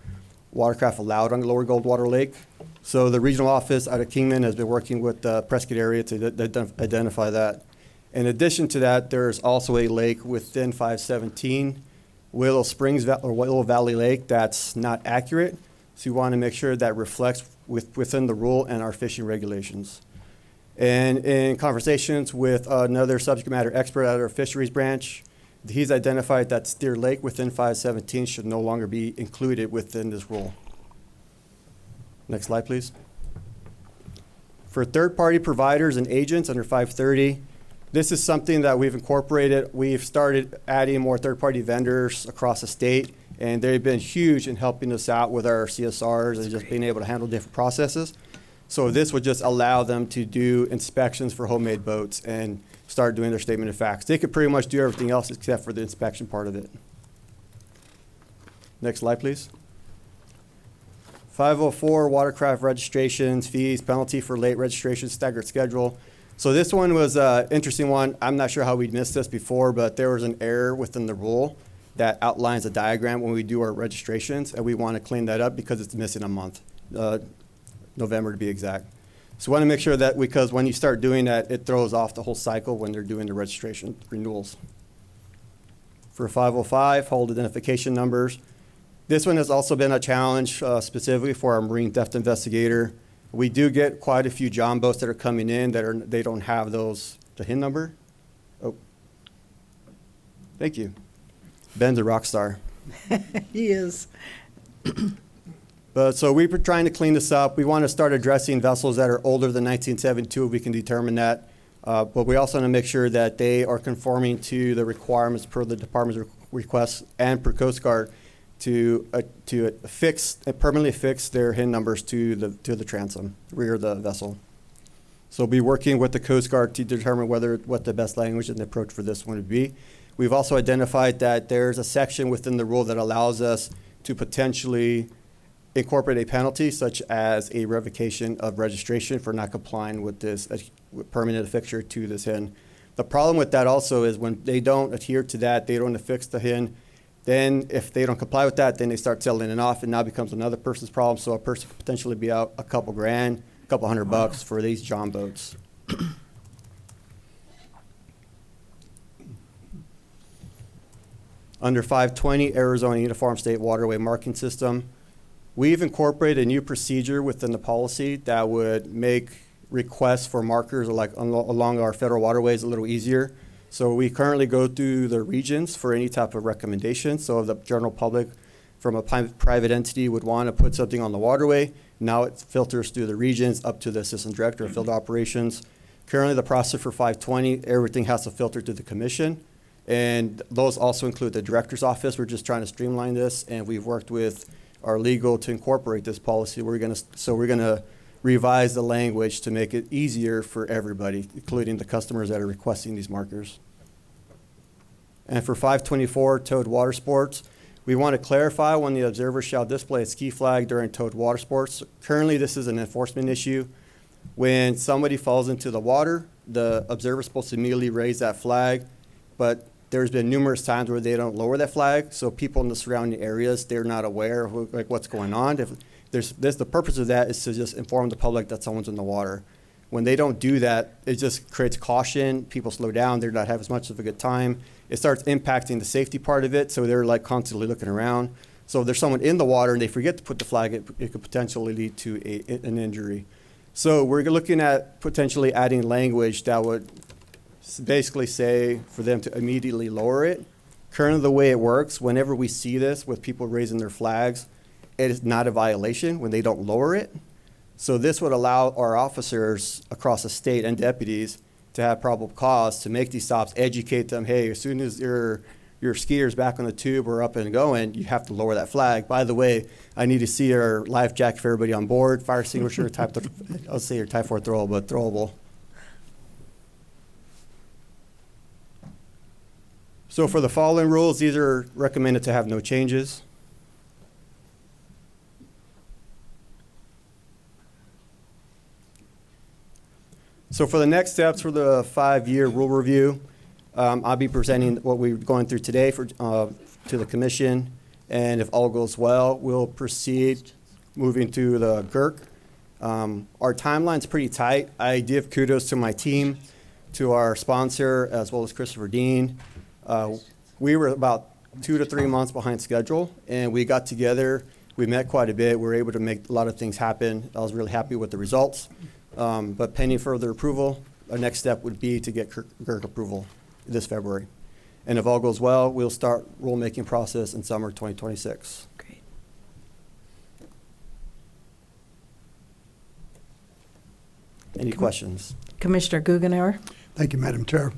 watercraft allowed on the Lower Goldwater Lake. So the regional office out of Kingman has been working with the Prescott area to identify that. In addition to that, there's also a lake within 517, Willow Springs or Willow Valley Lake, that's not accurate. So you want to make sure that reflects within the rule and our fishing regulations. And in conversations with another subject matter expert at our fisheries branch, he's identified that Steer Lake within 517 should no longer be included within this rule. Next slide, please. For third-party providers and agents under 530, this is something that we've incorporated. We've started adding more third-party vendors across the state, and they've been huge in helping us out with our CSRs and just being able to handle different processes. So this would just allow them to do inspections for homemade boats and start doing their statement of facts. They could pretty much do everything else except for the inspection part of it. Next slide, please. 504, watercraft registrations, fees, penalty for late registration, staggered schedule. So this one was an interesting one. I'm not sure how we'd missed this before, but there was an error within the rule that outlines a diagram when we do our registrations, and we want to clean that up because it's missing a month. November to be exact. So we want to make sure that because when you start doing that, it throws off the whole cycle when they're doing the registration renewals. For 505, hold identification numbers. This one has also been a challenge specifically for our marine theft investigator. We do get quite a few John boats that are coming in that they don't have the HIN number. Oh, thank you. Ben's a rock star. He is. So we've been trying to clean this up. We want to start addressing vessels that are older than 1972 if we can determine that. But we also want to make sure that they are conforming to the requirements per the department's request and per Coast Guard to permanently fix their HIN numbers to the transom, rear of the vessel. So we'll be working with the Coast Guard to determine what the best language and the approach for this one would be. We've also identified that there's a section within the rule that allows us to potentially incorporate a penalty such as a revocation of registration for not complying with this permanent affixture to this HIN. The problem with that also is when they don't adhere to that, they don't affix the HIN, then if they don't comply with that, then they start selling it off and now becomes another person's problem. So a person could potentially be out a couple grand, a couple $100 for these John boats. Under 520, Arizona Uniform State Waterway Marking System. We've incorporated a new procedure within the policy that would make requests for markers along our federal waterways a little easier. So we currently go through the regions for any type of recommendation. So if the general public from a private entity would want to put something on the waterway, now it filters through the regions up to the assistant director of field operations. Currently the process for 520, everything has to filter to the commission. And those also include the director's office. We're just trying to streamline this, and we've worked with our legal to incorporate this policy. We're gonna revise the language to make it easier for everybody, including the customers that are requesting these markers. And for 524, towed water sports, We want to clarify when the observer shall display a ski flag during towed water sports. Currently, this is an enforcement issue. When somebody falls into the water, the observer is supposed to immediately raise that flag, but there's been numerous times where they don't lower that flag, so people in the surrounding areas, they're not aware of like what's going on. The purpose of that is to just inform the public that someone's in the water. When they don't do that, it just creates caution. People slow down. They're not having as much of a good time. It starts impacting the safety part of it, so they're like constantly looking around. So if there's someone in the water and they forget to put the flag, it could potentially lead to an injury. So we're looking at potentially adding language that would basically say for them to immediately lower it. Currently, the way it works, whenever we see this with people raising their flags, it is not a violation when they don't lower it. So this would allow our officers across the state and deputies to have probable cause to make these stops, educate them, hey, as soon as your skier's back on the tube or up and going, you have to lower that flag. By the way, I need to see your life jacket for everybody on board, fire extinguisher, I'll say your Type 4 throwable, but throwable. So for the following rules, these are recommended to have no changes. So for the next steps for the 5-year rule review, I'll be presenting what we're going through today to the commission, and if all goes well, we'll proceed moving to the G.R.R.C. Our timeline's pretty tight. I give kudos to my team, to our sponsor, as well as Christopher Dean. We were about 2 to 3 months behind schedule, and we got together. We met quite a bit. We were able to make a lot of things happen. I was really happy with the results. But pending further approval, our next step would be to get G.R.R.C. approval this February. And if all goes well, we'll start rulemaking process in summer 2026. Great. Any questions? Commissioner Guggenauer? Thank you, Madam Chair.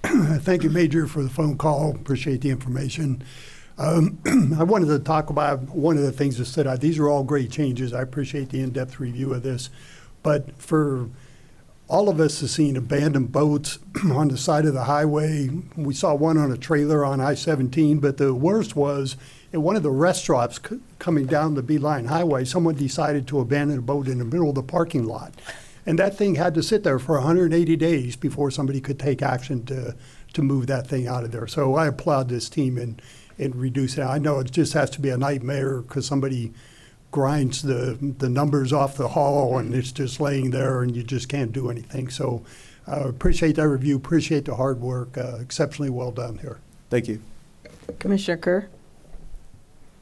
Thank you, Major, for the phone call. Appreciate the information. I wanted to talk about one of the things that stood out. These are all great changes. I appreciate the in-depth review of this. But for all of us have seen abandoned boats on the side of the highway. We saw one on a trailer on I-17, but the worst was at one of the rest stops coming down the Beeline Highway, someone decided to abandon a boat in the middle of the parking lot. And that thing had to sit there for 180 days before somebody could take action to move that thing out of there. So I applaud this team in reducing it. I know it just has to be a nightmare because somebody grinds the numbers off the haul and it's just laying there and you just can't do anything. So appreciate that review, appreciate the hard work, exceptionally well done here. Thank you. Commissioner Kerr?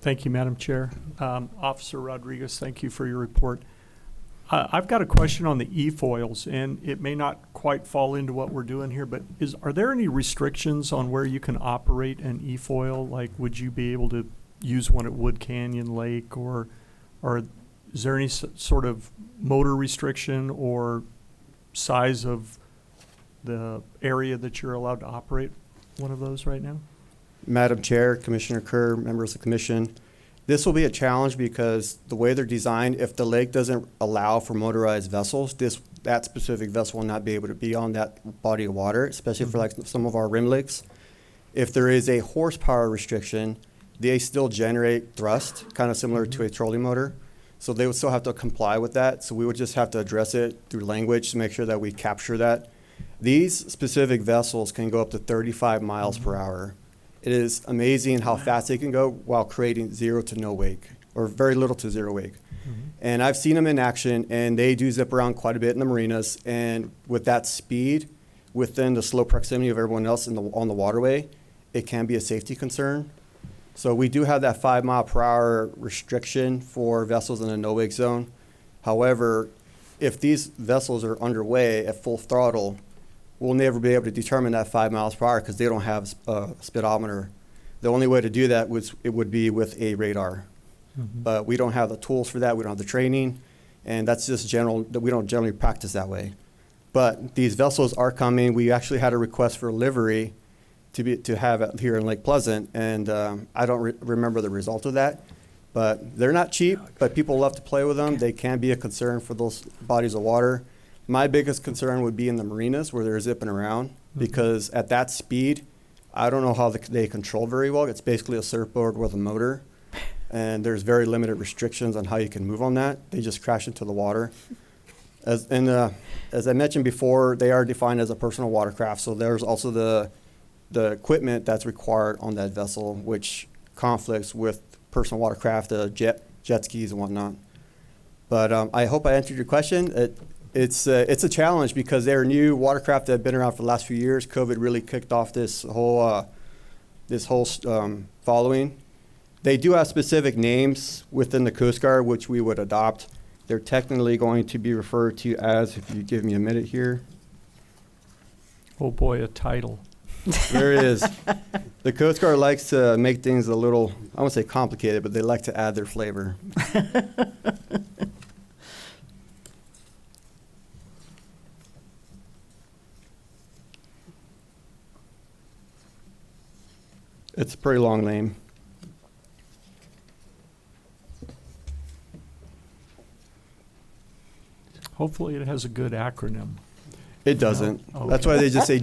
Thank you, Madam Chair. Officer Rodriguez, thank you for your report. I've got a question on the e-foils, and it may not quite fall into what we're doing here, but are there any restrictions on where you can operate an e-foil? Like, would you be able to use one at Wood Canyon Lake, or is there any sort of motor restriction or size of the area that you're allowed to operate one of those right now? Madam Chair, Commissioner Kerr, members of the commission, this will be a challenge because the way they're designed, if the lake doesn't allow for motorized vessels, that specific vessel will not be able to be on that body of water, especially for like some of our rim lakes. If there is a horsepower restriction, they still generate thrust, kind of similar to a trolling motor. So they would still have to comply with that. So we would just have to address it through language to make sure that we capture that. These specific vessels can go up to 35 miles per hour. It is amazing how fast they can go while creating zero to no wake, or very little to zero wake. And I've seen them in action, and they do zip around quite a bit in the marinas. And with that speed, within the slow proximity of everyone else on the waterway, it can be a safety concern. So we do have that 5 mile per hour restriction for vessels in a no wake zone. However, if these vessels are underway at full throttle, we'll never be able to determine that 5 miles per hour because they don't have a speedometer. The only way to do that would be with a radar. But we don't have the tools for that. We don't have the training, and that's just general. We don't generally practice that way. But these vessels are coming. We actually had a request for a livery to have it here in Lake Pleasant, and I don't remember the result of that. But they're not cheap, but people love to play with them. They can be a concern for those bodies of water. My biggest concern would be in the marinas where they're zipping around, because at that speed, I don't know how they control very well. It's basically a surfboard with a motor, and there's very limited restrictions on how you can move on that. They just crash into the water. As I mentioned before, they are defined as a personal watercraft, so there's also the equipment that's required on that vessel, which conflicts with personal watercraft, jet skis and whatnot. But I hope I answered your question. It's a challenge because they're new watercraft that have been around for the last few years. COVID really kicked off this whole following. They do have specific names within the Coast Guard, which we would adopt. They're technically going to be referred to as, if you give me a minute here. Oh boy, a title. There it is. The Coast Guard likes to make things a little, I won't say complicated, but they like to add their flavor. It's a pretty long name. Hopefully it has a good acronym. It doesn't. No? That's why they just say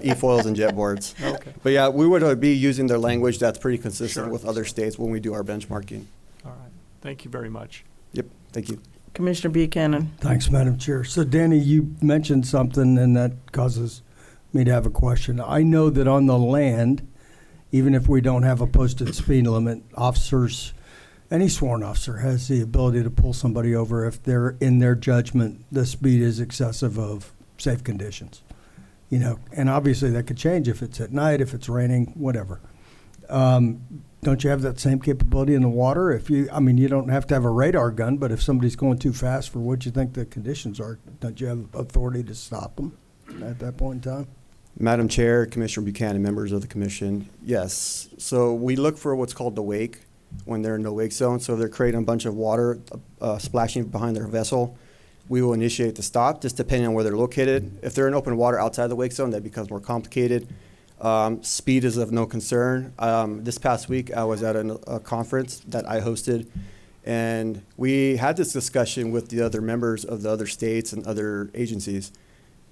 e-foils and jet boards. Okay. But yeah, we would be using their language that's pretty consistent Sure. with other states when we do our benchmarking. All right. Thank you very much. Yep, thank you. Commissioner Buchanan. Thanks, Madam Chair. So Danny, you mentioned something and that causes me to have a question. I know that on the land, even if we don't have a posted speed limit, officers, any sworn officer has the ability to pull somebody over if they're, in their judgment, the speed is excessive of safe conditions. You know, and obviously that could change if it's at night, if it's raining, whatever. Don't you have that same capability in the water? If you, I mean, you don't have to have a radar gun, but if somebody's going too fast for what you think the conditions are, don't you have authority to stop them at that point in time? Madam Chair, Commissioner Buchanan, members of the commission, yes. So we look for what's called the wake when they're in the wake zone. So if they're creating a bunch of water splashing behind their vessel, we will initiate the stop, just depending on where they're located. If they're in open water outside the wake zone, that becomes more complicated. Speed is of no concern. This past week, I was at a conference that I hosted, and we had this discussion with the other members of the other states and other agencies.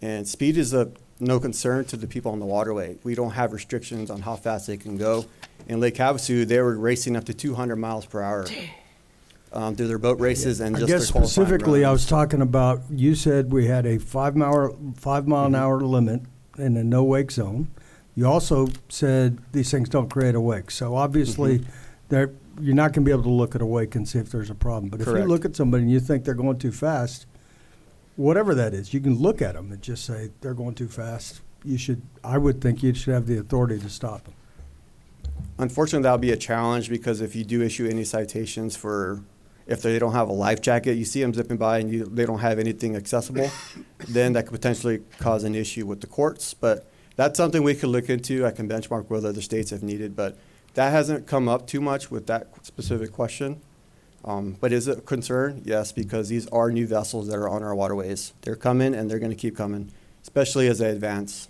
And speed is of no concern to the people on the waterway. We don't have restrictions on how fast they can go. In Lake Havasu, they were racing up to 200 miles per hour through their boat races and I just guess their qualifying specifically, I runs. was talking about, you said we had a 5 mile an hour limit in a no wake zone. You also said these things don't create a wake. So obviously, you're not going to be able to look at a wake and see if there's a problem. But if Correct. you look at somebody and you think they're going too fast, whatever that is, you can look at them and just say they're going too fast. I would think you should have the authority to stop them. Unfortunately, that'll be a challenge because if you do issue any citations for, if they don't have a life jacket, you see them zipping by and they don't have anything accessible, then that could potentially cause an issue with the courts. But that's something we could look into. I can benchmark with other states if needed, but that hasn't come up too much with that specific question. But is it a concern? Yes, because these are new vessels that are on our waterways. They're coming and they're going to keep coming, especially as they advance.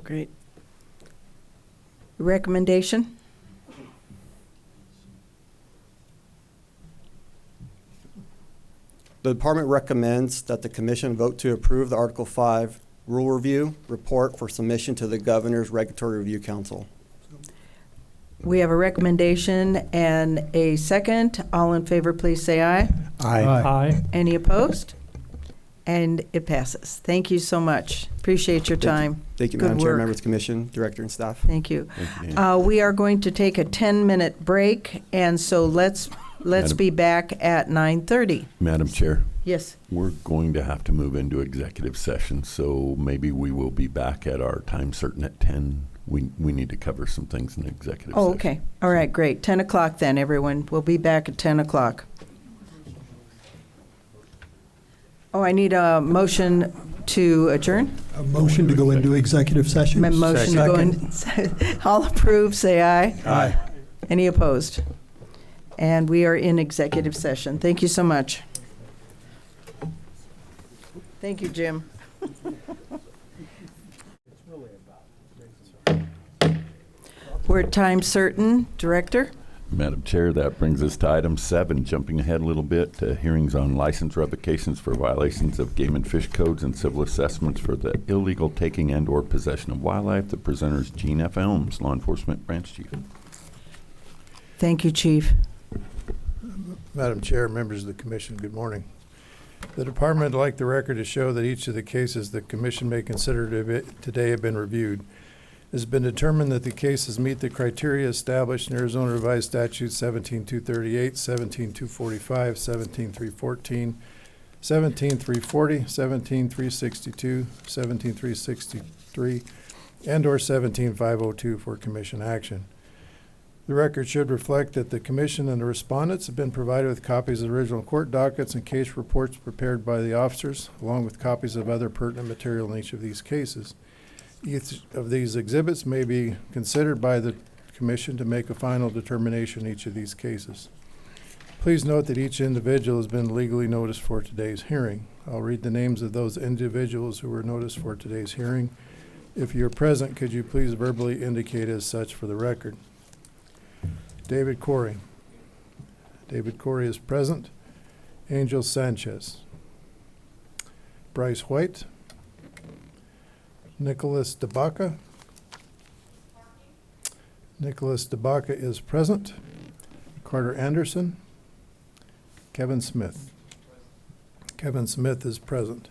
Great. Recommendation? The department recommends that the commission vote to approve the Article 5 rule review report for submission to the Governor's Regulatory Review Council. We have a recommendation and a second. All in favor, please say aye. Aye. Aye. Any opposed? And it passes. Thank you so much. Appreciate your time. Thank you, Good Madam Chair, work. members of the commission, director, and staff. Thank you. Thank you. We are going to take a 10-minute break, and so let's Madam- be back at 9:30. Madam Chair, Yes. we're going to have to move into executive session, so maybe we will be back at our time certain at 10. We need to cover some things in executive Oh, session. okay. All right, great. 10 o'clock then, everyone. We'll be back at 10 o'clock. Oh, I need a motion to adjourn? A motion to go into executive session. Motion to go in. All approved, say aye. Aye. Any opposed? And we are in executive session. Thank you so much. Thank you, Jim. We're at time certain. Director? Madam Chair, that brings us to item 7, jumping ahead a little bit, hearings on license revocations for violations of game and fish codes and civil assessments for the illegal taking and or possession of wildlife. The presenter is Gene F. Elms, Law Enforcement Branch Chief. Thank you, Chief. Madam Chair, members of the Commission, good morning. The Department would like the record to show that each of the cases the Commission may consider today have been reviewed. It has been determined that the cases meet the criteria established in Arizona Revised Statutes 17-238, 17-245, 17-314, 17-340, 17-362, 17-363, and or 17-502 for Commission action. The record should reflect that the Commission and the respondents have been provided with copies of the original court dockets and case reports prepared by the officers, along with copies of other pertinent material in each of these cases. Each of these exhibits may be considered by the Commission to make a final determination in each of these cases. Please note that each individual has been legally noticed for today's hearing. I'll read the names of those individuals who were noticed for today's hearing. If you're present, could you please verbally indicate as such for the record? David Corey. David Corey is present. Angel Sanchez. Bryce White. Nicholas DeBaca. Nicholas DeBaca is present. Carter Anderson. Kevin Smith. Kevin Smith is present.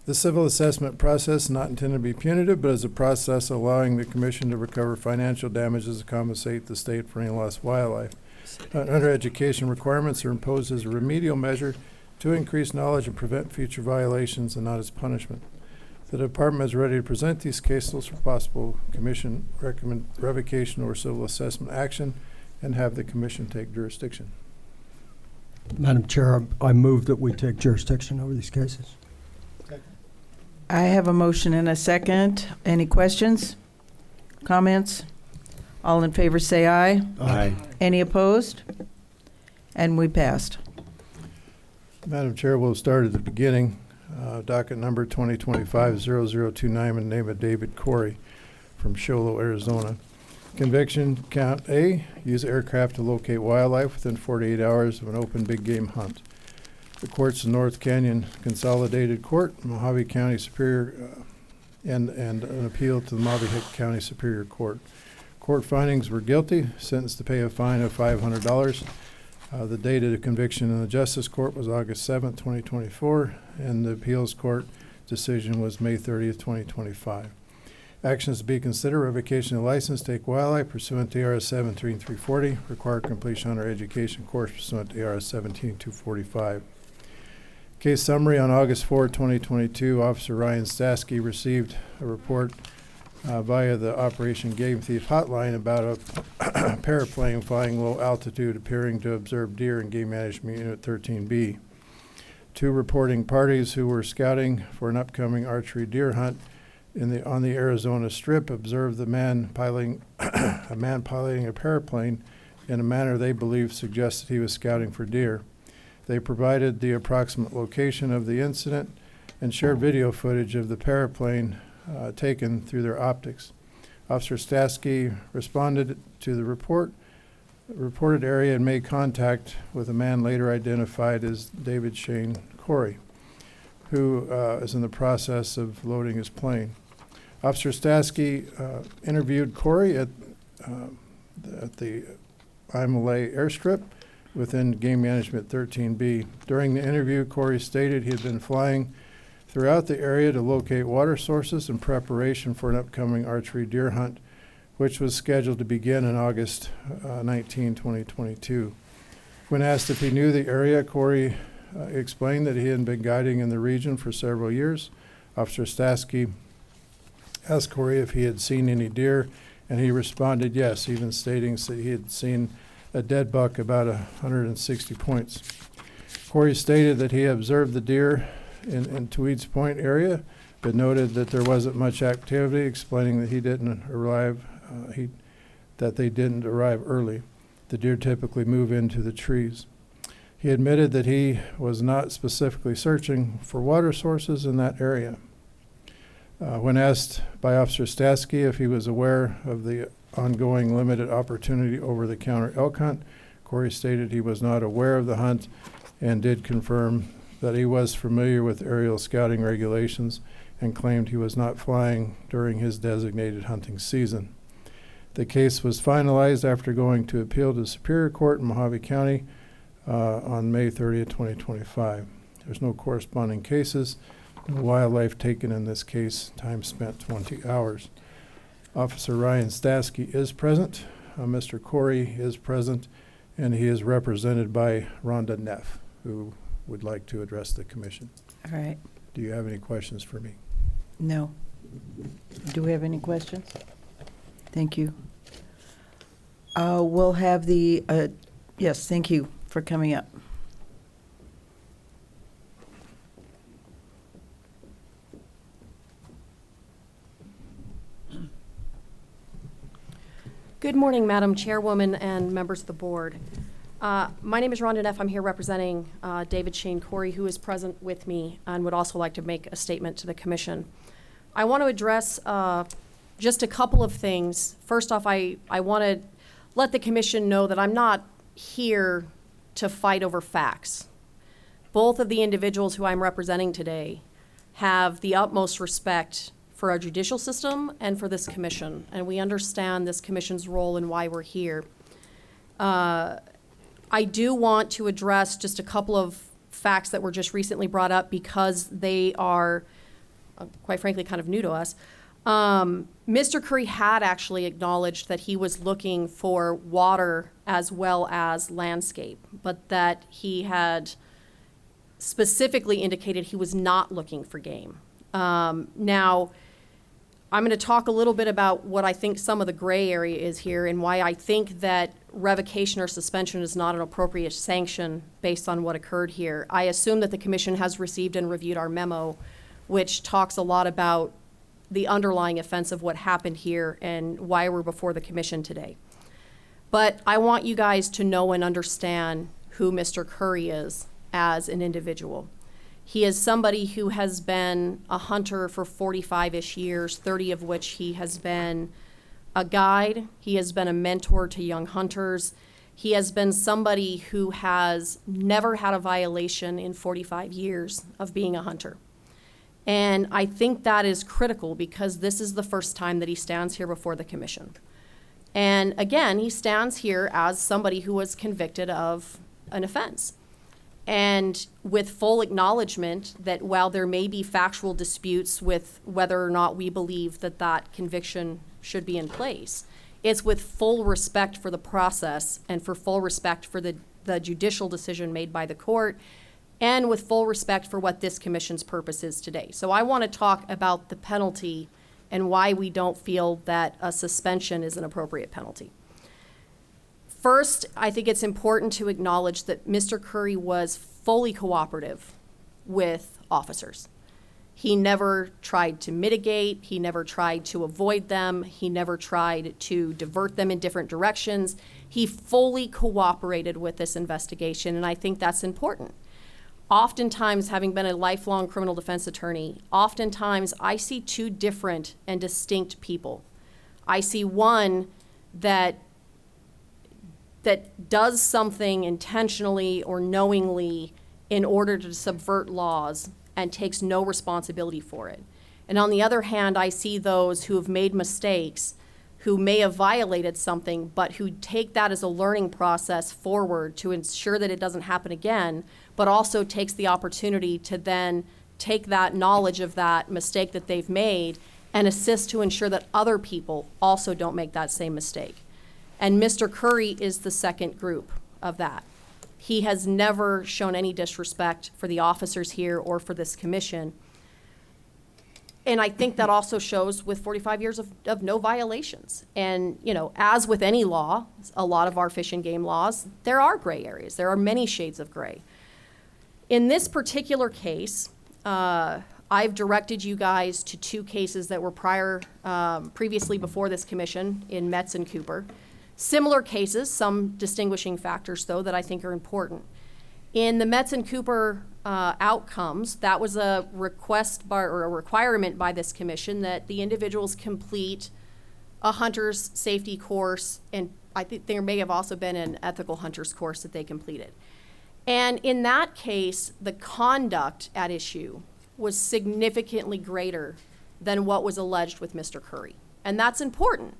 The civil assessment process is not intended to be punitive, but is a process allowing the Commission to recover financial damages to compensate the state for any lost wildlife. Under education, requirements are imposed as a remedial measure to increase knowledge and prevent future violations and not as punishment. The Department is ready to present these cases for possible Commission revocation or civil assessment action and have the Commission take jurisdiction. Madam Chair, I move that we take jurisdiction over these cases. I have a motion and a second. Any questions? Comments? All in favor say aye. Aye. Any opposed? And we passed. Madam Chair, we'll start at the beginning. Docket number 2025-0029 in the name of David Corey from Sholo, Arizona. Conviction count A, use aircraft to locate wildlife within 48 hours of an open big game hunt. The courts in North Canyon Consolidated Court, Mojave County Superior, and an appeal to the Mojave County Superior Court. Court findings were guilty, sentenced to pay a fine of $500. The date of the conviction in the Justice Court was August 7th, 2024, and the Appeals Court decision was May 30th, 2025. Actions to be considered: revocation of license to take wildlife pursuant to ARS 17340, required completion on our education course pursuant to ARS 17245. Case summary: on August 4, 2022, Officer Ryan Stasky received a report via the Operation Game Thief hotline about a paraplane flying low altitude appearing to observe deer in Game Management Unit 13B. Two reporting parties who were scouting for an upcoming archery deer hunt on the Arizona Strip observed a man piloting a paraplane in a manner they believed suggested he was scouting for deer. They provided the approximate location of the incident and shared video footage of the paraplane taken through their optics. Officer Stasky responded to the reported area and made contact with a man later identified as David Shane Corey, who is in the process of loading his plane. Officer Stasky interviewed Corey at the Imlay airstrip within Game Management 13B. During the interview, Corey stated he had been flying throughout the area to locate water sources in preparation for an upcoming archery deer hunt, which was scheduled to begin on August 19, 2022. When asked if he knew the area, Corey explained that he had been guiding in the region for several years. Officer Stasky asked Corey if he had seen any deer, and he responded yes, even stating that he had seen a dead buck about 160 points. Corey stated that he observed the deer in Tweeds Point area, but noted that there wasn't much activity, explaining that they didn't arrive early. The deer typically move into the trees. He admitted that he was not specifically searching for water sources in that area. When asked by Officer Stasky if he was aware of the ongoing limited opportunity over-the-counter elk hunt. Corey stated he was not aware of the hunt and did confirm that he was familiar with aerial scouting regulations and claimed he was not flying during his designated hunting season. The case was finalized after going to appeal to Superior Court in Mojave County on May 30th, 2025. There's no corresponding cases, no wildlife taken in this case, time spent 20 hours. Officer Ryan Stasky is present, Mr. Corey is present, and he is represented by Rhonda Neff, who would like to address the commission. All right. Do you have any questions for me? No. Do we have any questions? Thank you. We'll have the, yes, thank you for coming up. Good morning, Madam Chairwoman and members of the board. My name is Rhonda Neff. I'm here representing David Shane Corey, who is present with me and would also like to make a statement to the commission. I want to address just a couple of things. First off, I want to let the commission know that I'm not here to fight over facts. Both of the individuals who I'm representing today have the utmost respect for our judicial system and for this commission, and we understand this commission's role and why we're here. I do want to address just a couple of facts that were just recently brought up because they are, quite frankly, kind of new to us. Mr. Curry had actually acknowledged that he was looking for water as well as landscape, but that he had specifically indicated he was not looking for game. Now, I'm going to talk a little bit about what I think some of the gray area is here and why I think that revocation or suspension is not an appropriate sanction based on what occurred here. I assume that the commission has received and reviewed our memo, which talks a lot about the underlying offense of what happened here and why we're before the commission today. But I want you guys to know and understand who Mr. Curry is as an individual. He is somebody who has been a hunter for 45-ish years, 30 of which he has been a guide. He has been a mentor to young hunters. He has been somebody who has never had a violation in 45 years of being a hunter. And I think that is critical because this is the first time that he stands here before the commission. And again, he stands here as somebody who was convicted of an offense. And with full acknowledgement that while there may be factual disputes with whether or not we believe that that conviction should be in place, it's with full respect for the process and for full respect for the judicial decision made by the court and with full respect for what this commission's purpose is today. So I want to talk about the penalty and why we don't feel that a suspension is an appropriate penalty. First, I think it's important to acknowledge that Mr. Curry was fully cooperative with officers. He never tried to mitigate, he never tried to avoid them, he never tried to divert them in different directions. He fully cooperated with this investigation, and I think that's important. Oftentimes, having been a lifelong criminal defense attorney, oftentimes I see two different and distinct people. I see one that does something intentionally or knowingly in order to subvert laws and takes no responsibility for it. And on the other hand, I see those who have made mistakes, who may have violated something, but who take that as a learning process forward to ensure that it doesn't happen again, but also takes the opportunity to then take that knowledge of that mistake that they've made and assist to ensure that other people also don't make that same mistake. And Mr. Curry is the second group of that. He has never shown any disrespect for the officers here or for this commission. And I think that also shows with 45 years of no violations. And, you know, as with any law, a lot of our fish and game laws, there are gray areas. There are many shades of gray. In this particular case, I've directed you guys to two cases that were previously before this commission in Metz and Cooper. Similar cases, some distinguishing factors, though, that I think are important. In the Metz and Cooper outcomes, that was a request or a requirement by this commission that the individuals complete a hunter's safety course, and I think there may have also been an ethical hunter's course that they completed. And in that case, the conduct at issue was significantly greater than what was alleged with Mr. Curry. And that's important.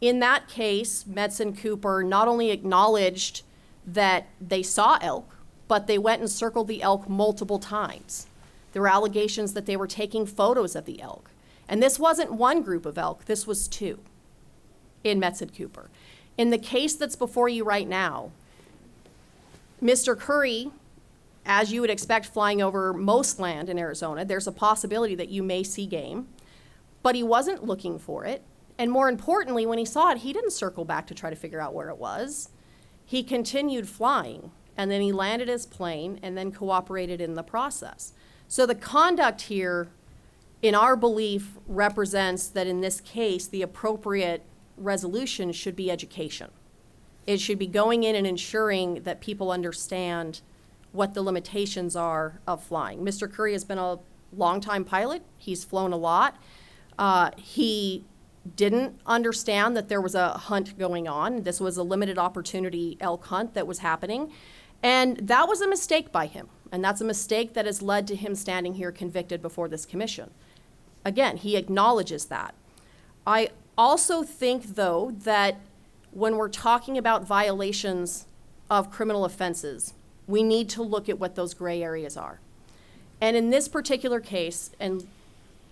In that case, Metz and Cooper not only acknowledged that they saw elk, but they went and circled the elk multiple times. There were allegations that they were taking photos of the elk. And this wasn't one group of elk, this was two in Metz and Cooper. In the case that's before you right now, Mr. Curry, as you would expect flying over most land in Arizona, there's a possibility that you may see game, but he wasn't looking for it. And more importantly, when he saw it, he didn't circle back to try to figure out where it was. He continued flying, and then he landed his plane and then cooperated in the process. So the conduct here, in our belief, represents that in this case, the appropriate resolution should be education. It should be going in and ensuring that people understand what the limitations are of flying. Mr. Curry has been a longtime pilot. He's flown a lot. He didn't understand that there was a hunt going on. This was a limited opportunity elk hunt that was happening. And that was a mistake by him. And that's a mistake that has led to him standing here convicted before this commission. Again, he acknowledges that. I also think, though, that when we're talking about violations of criminal offenses, we need to look at what those gray areas are. And in this particular case, and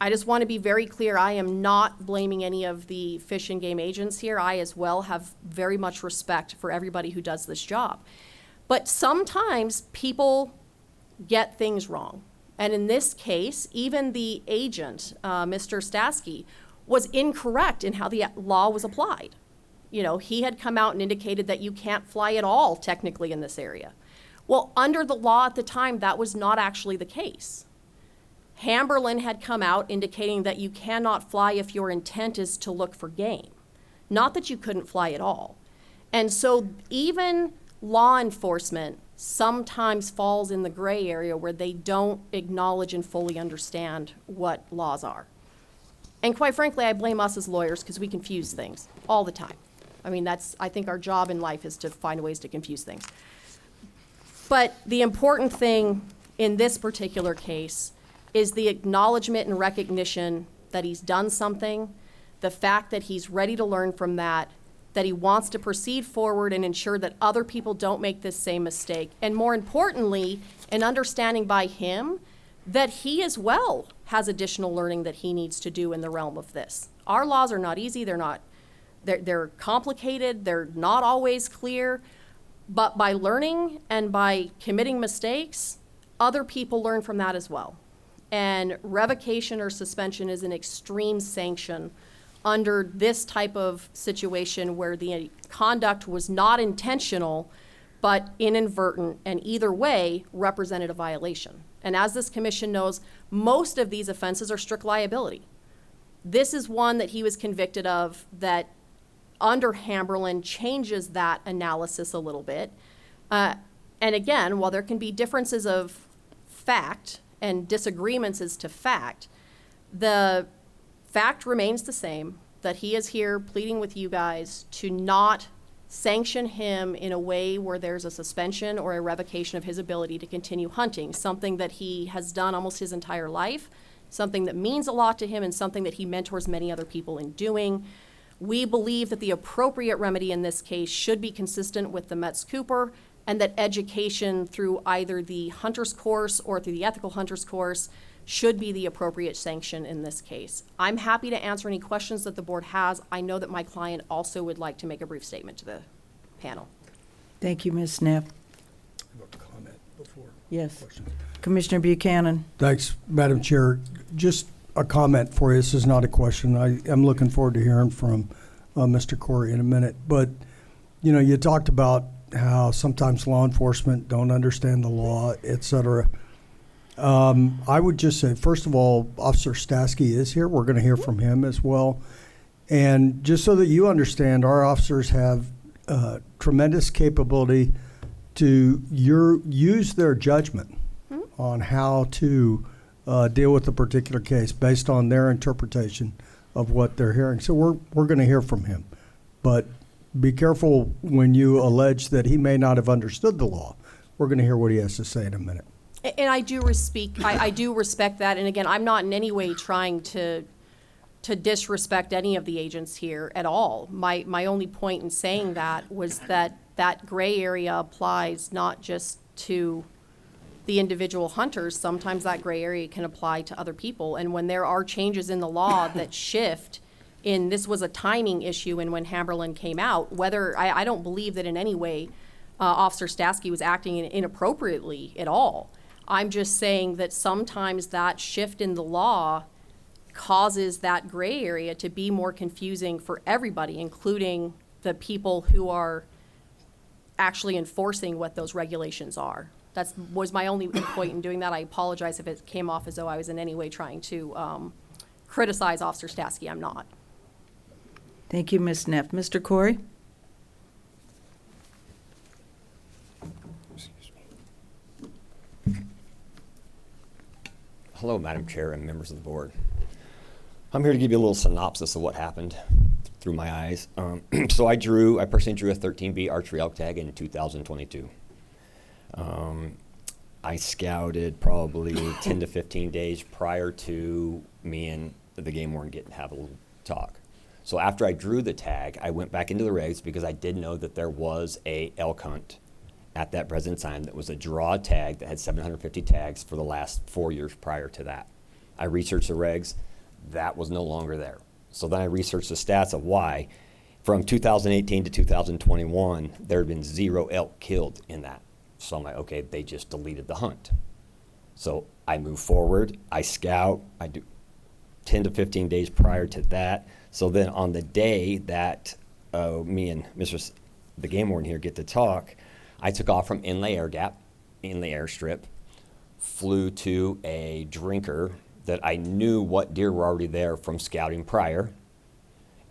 I just want to be very clear, I am not blaming any of the Fish and Game agents here. I as well have very much respect for everybody who does this job. But sometimes people get things wrong. And in this case, even the agent, Mr. Stasky, was incorrect in how the law was applied. You know, he had come out and indicated that you can't fly at all technically in this area. Well, under the law at the time, that was not actually the case. Hamberlin had come out indicating that you cannot fly if your intent is to look for game, not that you couldn't fly at all. And so even law enforcement sometimes falls in the gray area where they don't acknowledge and fully understand what laws are. And quite frankly, I blame us as lawyers because we confuse things all the time. I mean, I think our job in life is to find ways to confuse things. But the important thing in this particular case is the acknowledgement and recognition that he's done something, the fact that he's ready to learn from that he wants to proceed forward and ensure that other people don't make this same mistake. And more importantly, an understanding by him that he as well has additional learning that he needs to do in the realm of this. Our laws are not easy, they're complicated, they're not always clear, but by learning and by committing mistakes, other people learn from that as well. And revocation or suspension is an extreme sanction under this type of situation where the conduct was not intentional, but inadvertent, and either way represented a violation. And as this commission knows, most of these offenses are strict liability. This is one that he was convicted of that under Hamberlin changes that analysis a little bit. And again, while there can be differences of fact and disagreements as to fact, the fact remains the same, that he is here pleading with you guys to not sanction him in a way where there's a suspension or a revocation of his ability to continue hunting, something that he has done almost his entire life, something that means a lot to him, and something that he mentors many other people in doing. We believe that the appropriate remedy in this case should be consistent with the Metz Cooper, and that education through either the hunter's course or through the ethical hunter's course should be the appropriate sanction in this case. I'm happy to answer any questions that the board has. I know that my client also would like to make a brief statement to the panel. Thank you, Ms. Knapp. I have a comment before. Yes. Question. Commissioner Buchanan. Thanks, Madam Chair. Just a comment for you. This is not a question. I am looking forward to hearing from Mr. Corey in a minute. But, you know, you talked about how sometimes law enforcement don't understand the law, et cetera. I would just say, first of all, Officer Stasky is here. We're going to hear from him as well. And just so that you understand, our officers have tremendous capability to use their judgment on how to deal with a particular case based on their interpretation of what they're hearing. So we're going to hear from him. But be careful when you allege that he may not have understood the law. We're going to hear what he has to say in a minute. And I do respect that. And again, I'm not in any way trying to disrespect any of the agents here at all. My only point in saying that was that gray area applies not just to the individual hunters. Sometimes that gray area can apply to other people. And when there are changes in the law that shift, this was a timing issue, and when Hamberlin came out, I don't believe that in any way Officer Stasky was acting inappropriately at all. I'm just saying that sometimes that shift in the law causes that gray area to be more confusing for everybody, including the people who are actually enforcing what those regulations are. That was my only point in doing that. I apologize if it came off as though I was in any way trying to criticize Officer Stasky. I'm not. Thank you, Ms. Neff. Mr. Corey? Hello, Madam Chair and members of the board. I'm here to give you a little synopsis of what happened through my eyes. So I personally drew a 13B archery elk tag in 2022. I scouted probably 10 to 15 days prior to me and the game warden getting to have a little talk. So after I drew the tag, I went back into the regs because I did know that there was a elk hunt at that present time that was a draw tag that had 750 tags for the last 4 years prior to that. I researched the regs. That was no longer there. So then I researched the stats of why. From 2018 to 2021, there had been 0 elk killed in that. So I'm like, okay, they just deleted the hunt. So I move forward, I scout, I do 10 to 15 days prior to that. So then on the day that me and the game warden here get to talk, I took off from Inlay Air Gap, Inlay Airstrip, flew to a drinker that I knew what deer were already there from scouting prior.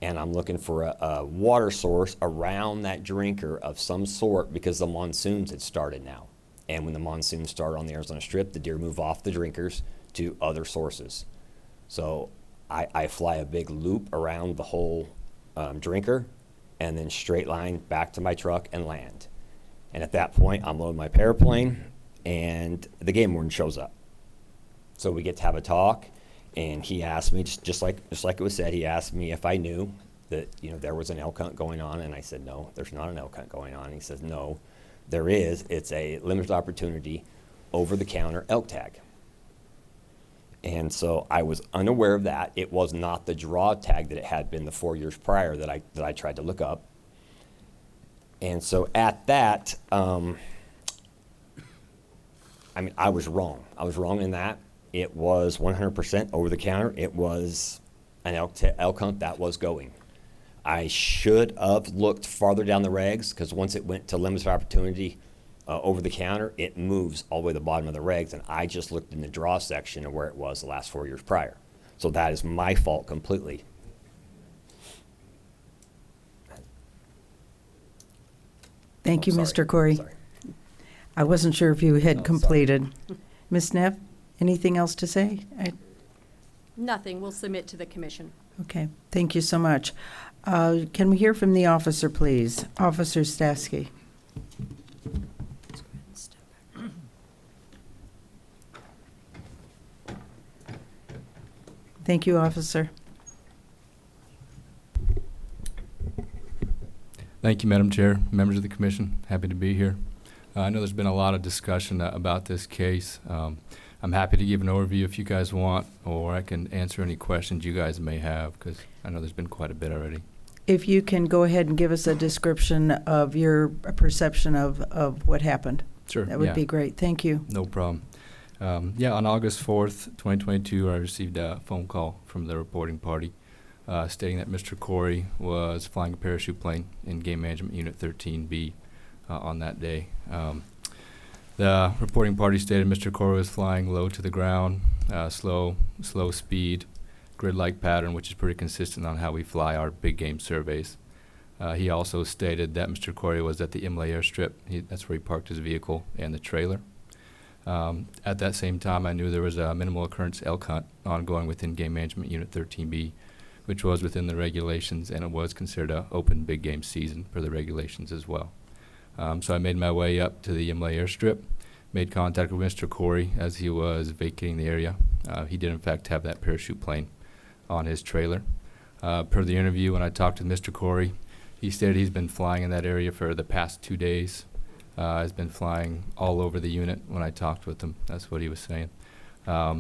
And I'm looking for a water source around that drinker of some sort because the monsoons had started now. And when the monsoons start on the Arizona Strip, the deer move off the drinkers to other sources. So I fly a big loop around the whole drinker and then straight line back to my truck and land. And at that point, I'm loading my paraplane and the game warden shows up. So we get to have a talk. And he asked me, just like it was said, he asked me if I knew that there was an elk hunt going on, and I said, no, there's not an elk hunt going on. And he says, no, there is. It's a limited opportunity over-the-counter elk tag. And so I was unaware of that. It was not the draw tag that it had been the 4 years prior that I tried to look up. And so at that, I was wrong. I was wrong in that. It was 100% over the counter. It was an elk hunt that was going. I should have looked farther down the regs because once it went to limited opportunity over the counter, it moves all the way to the bottom of the regs, and I just looked in the draw section of where it was the last 4 years prior. So that is my fault completely. Thank you, sorry. Mr. Corey. Sorry. I wasn't sure if you had completed. Ms. Neff, anything else to say? Nothing. We'll submit to the commission. Okay, thank you so much. Can we hear from the officer, please? Officer Stasky. Thank you, officer. Thank you, Madam Chair, members of the commission. Happy to be here. I know there's been a lot of discussion about this case. I'm happy to give an overview if you guys want, or I can answer any questions you guys may have, because I know there's been quite a bit already. If you can go ahead and give us a description of your perception of what happened. Sure. That would be great. Thank you. No problem. On August 4th, 2022, I received a phone call from the reporting party stating that Mr. Corey was flying a parachute plane in Game Management Unit 13B on that day. The reporting party stated Mr. Corey was flying low to the ground, slow speed, grid-like pattern, which is pretty consistent on how we fly our big game surveys. He also stated that Mr. Corey was at the Imlay Airstrip. That's where he parked his vehicle and the trailer. At that same time, I knew there was a minimal occurrence elk hunt ongoing within Game Management Unit 13B, which was within the regulations, and it was considered an open big game season per the regulations as well. So I made my way up to the Imlay airstrip, made contact with Mr. Corey as he was vacating the area. He did in fact have that parachute plane on his trailer. Per the interview, when I talked to Mr. Corey, he stated he's been flying in that area for the past 2 days. Has been flying all over the unit when I talked with him. That's what he was saying.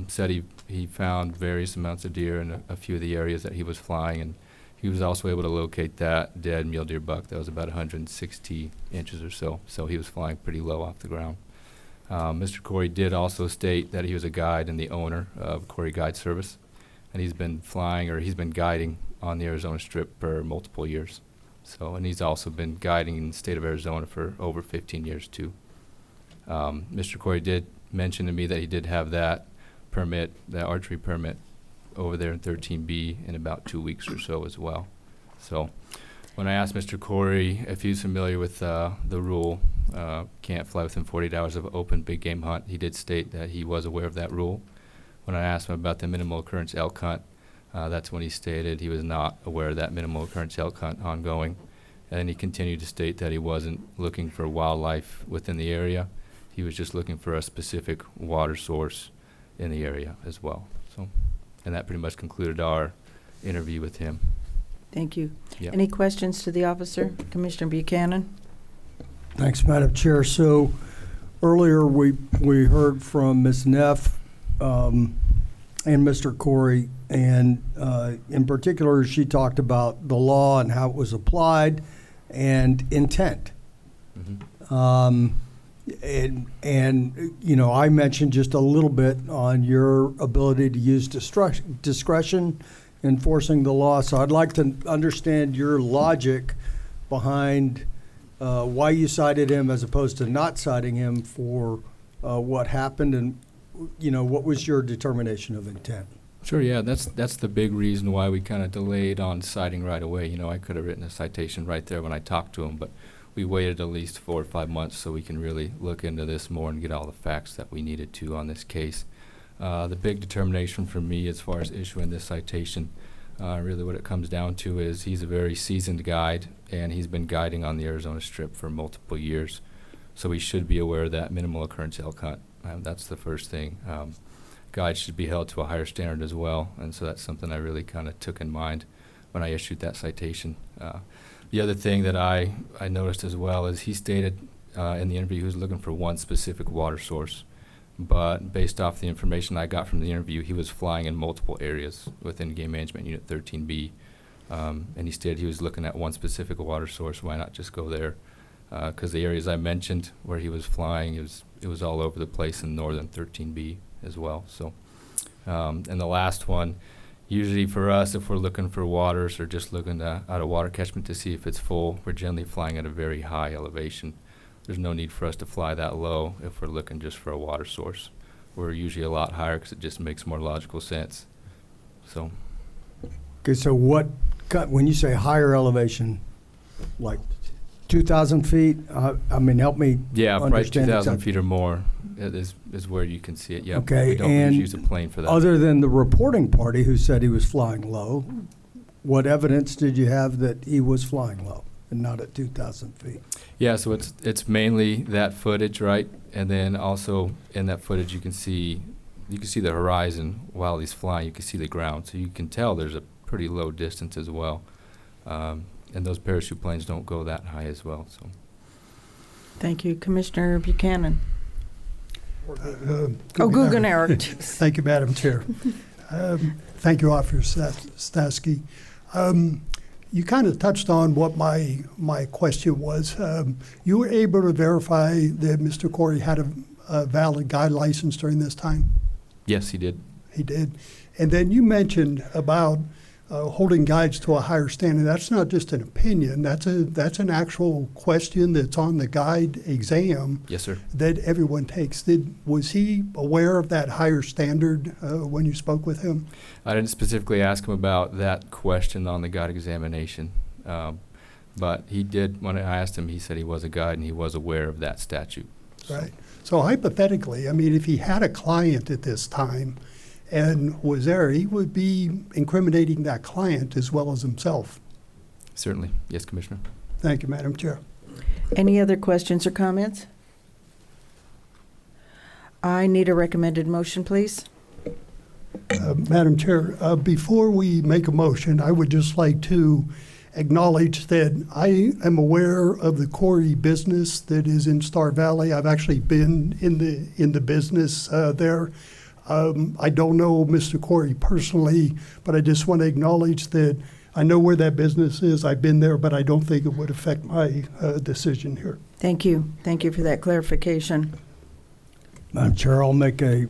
Said he found various amounts of deer in a few of the areas that he was flying, and he was also able to locate that dead mule deer buck that was about 160 inches or so. So he was flying pretty low off the ground. Mr. Corey did also state that he was a guide and the owner of Corey Guide Service, and he's been guiding on the Arizona Strip for multiple years. So, and he's also been guiding in the state of Arizona for over 15 years too. Mr. Corey did mention to me that he did have that permit, that archery permit, over there in 13B in about 2 weeks or so as well. So, when I asked Mr. Corey if he's familiar with the rule, can't fly within 48 hours of open big game hunt, he did state that he was aware of that rule. When I asked him about the minimal occurrence elk hunt, that's when he stated he was not aware of that minimal occurrence elk hunt ongoing. And he continued to state that he wasn't looking for wildlife within the area. He was just looking for a specific water source in the area as well. So, and that pretty much concluded our interview with him. Thank you. Yep. Any questions to the officer? Commissioner Buchanan? Thanks, Madam Chair. So earlier we heard from Ms. Neff and Mr. Corey, and in particular she talked about the law and how it was applied and intent. Mm-hmm. And you know, I mentioned just a little bit on your ability to use discretion enforcing the law. So I'd like to understand your logic behind why you cited him as opposed to not citing him for what happened, and you know, what was your determination of intent? Sure, yeah, that's the big reason why we kind of delayed on citing right away. You know, I could have written a citation right there when I talked to him, but we waited at least 4 or 5 months so we can really look into this more and get all the facts that we needed to on this case. The big determination for me as far as issuing this citation, really what it comes down to is he's a very seasoned guide, and he's been guiding on the Arizona Strip for multiple years. So we should be aware of that minimal occurrence elk hunt. That's the first thing. Guides should be held to a higher standard as well, and so that's something I really kind of took in mind when I issued that citation. The other thing that I noticed as well is he stated in the interview he was looking for one specific water source, but based off the information I got from the interview, he was flying in multiple areas within Game Management Unit 13B, and he stated he was looking at one specific water source. Why not just go there? Because the areas I mentioned where he was flying, it was all over the place in northern 13B as well. So, and the last one, usually for us, if we're looking for waters or just looking at a water catchment to see if it's full, we're generally flying at a very high elevation. There's no need for us to fly that low if we're looking just for a water source. We're usually a lot higher because it just makes more logical sense. So. Okay, so when you say higher elevation, like 2,000 feet? I mean, help me Yeah, probably understand 2,000 exactly. feet or more is where you can see it. Yeah, Okay, we don't and use a plane for that. other than the reporting party who said he was flying low, what evidence did you have that he was flying low and not at 2,000 feet? Yeah, so it's mainly that footage, right? And then also in that footage you can see the horizon while he's flying. You can see the ground, so you can tell there's a pretty low distance as well. And those parachute planes don't go that high as well. So. Thank you. Commissioner Buchanan. Guggenheim. Thank you, Madam Chair. Thank you, Officer Stasky. You kind of touched on what my question was. You were able to verify that Mr. Corey had a valid guide license during this time? Yes, he did. He did. And then you mentioned about holding guides to a higher standard. That's not just an opinion. That's an actual question that's on the guide exam. Yes, sir. That everyone takes. Was he aware of that higher standard when you spoke with him? I didn't specifically ask him about that question on the guide examination, but he did. When I asked him, he said he was a guide and he was aware of that statute. Right. So hypothetically, I mean, if he had a client at this time and was there, he would be incriminating that client as well as himself. Certainly. Yes, Commissioner. Thank you, Madam Chair. Any other questions or comments? I need a recommended motion, please. Madam Chair, before we make a motion, I would just like to acknowledge that I am aware of the Corey business that is in Star Valley. I've actually been in the business there. I don't know Mr. Corey personally, but I just want to acknowledge that I know where that business is. I've been there, but I don't think it would affect my decision here. Thank you. Thank you for that clarification. Madam Chair, I'll make a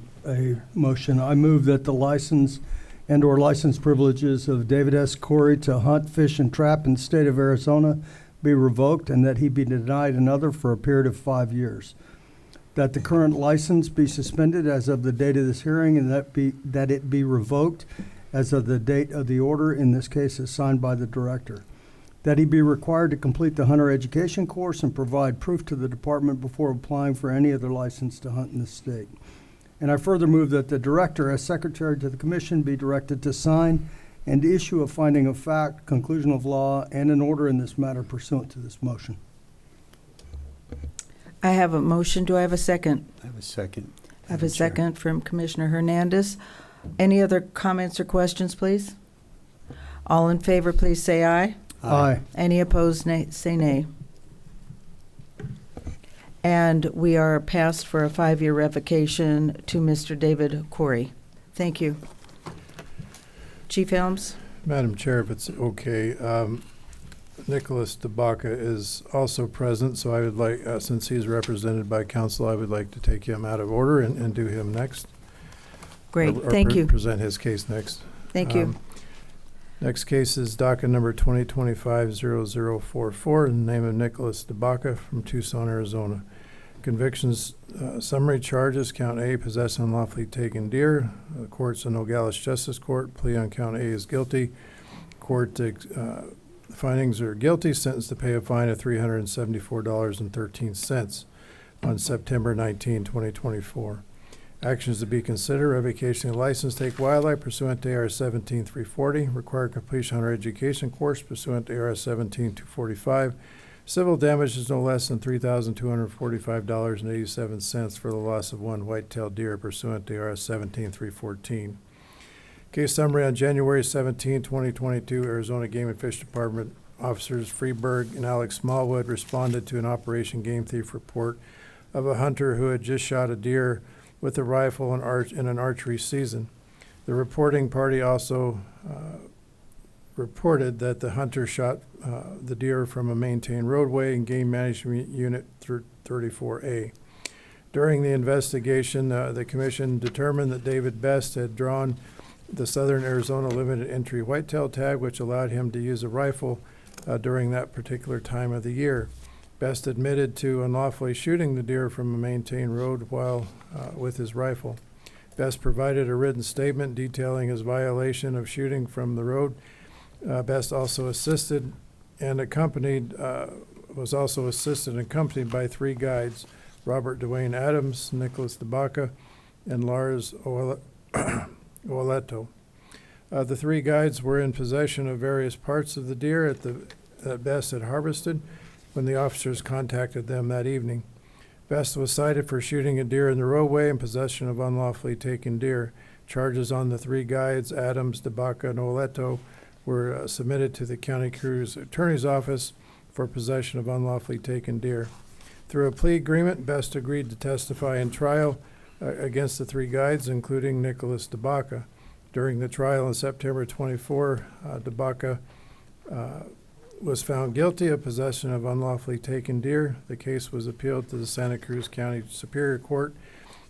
motion. I move that the license and/or license privileges of David S. Corey to hunt, fish, and trap in the state of Arizona be revoked, and that he be denied another for a period of 5 years. That the current license be suspended as of the date of this hearing, and that it be revoked as of the date of the order, in this case as signed by the director. That he be required to complete the hunter education course and provide proof to the department before applying for any other license to hunt in the state. And I further move that the director, as secretary to the commission, be directed to sign and issue a finding of fact, conclusion of law, and an order in this matter pursuant to this motion. I have a motion. Do I have a second? I have a second. I have a second from Commissioner Hernandez. Any other comments or questions, please? All in favor, please say aye. Aye. Any opposed, nay, say nay. And we are passed for a 5-year revocation to Mr. David Corey. Thank you. Chief Helms? Madam Chair, if it's okay, Nicholas DeBaca is also present, so I would like, since he's represented by counsel, I would like to take him out of order and do him next. Great, thank you. Present his case next. Thank you. Next case is docket number 2025-0044 in the name of Nicholas DeBaca from Tucson, Arizona. Convictions, summary charges, count A, possession unlawfully taken deer. The court's a Nogales Justice Court. Plea on count A is guilty. Court findings are guilty, sentenced to pay a fine of $374.13 on September 19, 2024. Actions to be considered: revocation of license, take wildlife pursuant to AR 17340, required completion of our education course pursuant to AR 17245, civil damages no less than $3,245.87 for the loss of one white-tailed deer pursuant to AR 17314. Case summary: on January 17, 2022, Arizona Game and Fish Department officers Freeberg and Alex Smallwood responded to an Operation Game Thief report of a hunter who had just shot a deer with a rifle in an archery season. The reporting party also reported that the hunter shot the deer from a maintained roadway in Game Management Unit 34A. During the investigation, the commission determined that David Best had drawn the Southern Arizona Limited Entry Whitetail Tag, which allowed him to use a rifle during that particular time of the year. Best admitted to unlawfully shooting the deer from a maintained road while with his rifle. Best provided a written statement detailing his violation of shooting from the road. Best also assisted and accompanied, was also assisted and accompanied by 3 guides: Robert Dwayne Adams, Nicholas DeBaca, and Lars Oaleto. The 3 guides were in possession of various parts of the deer that Best had harvested when the officers contacted them that evening. Best was cited for shooting a deer in the roadway and possession of unlawfully taken deer. Charges on the 3 guides, Adams, DeBaca, and Oaleto, were submitted to the County Cruise Attorney's Office for possession of unlawfully taken deer. Through a plea agreement, Best agreed to testify in trial against the 3 guides, including Nicholas DeBaca. During the trial on September 24, DeBaca was found guilty of possession of unlawfully taken deer. The case was appealed to the Santa Cruz County Superior Court,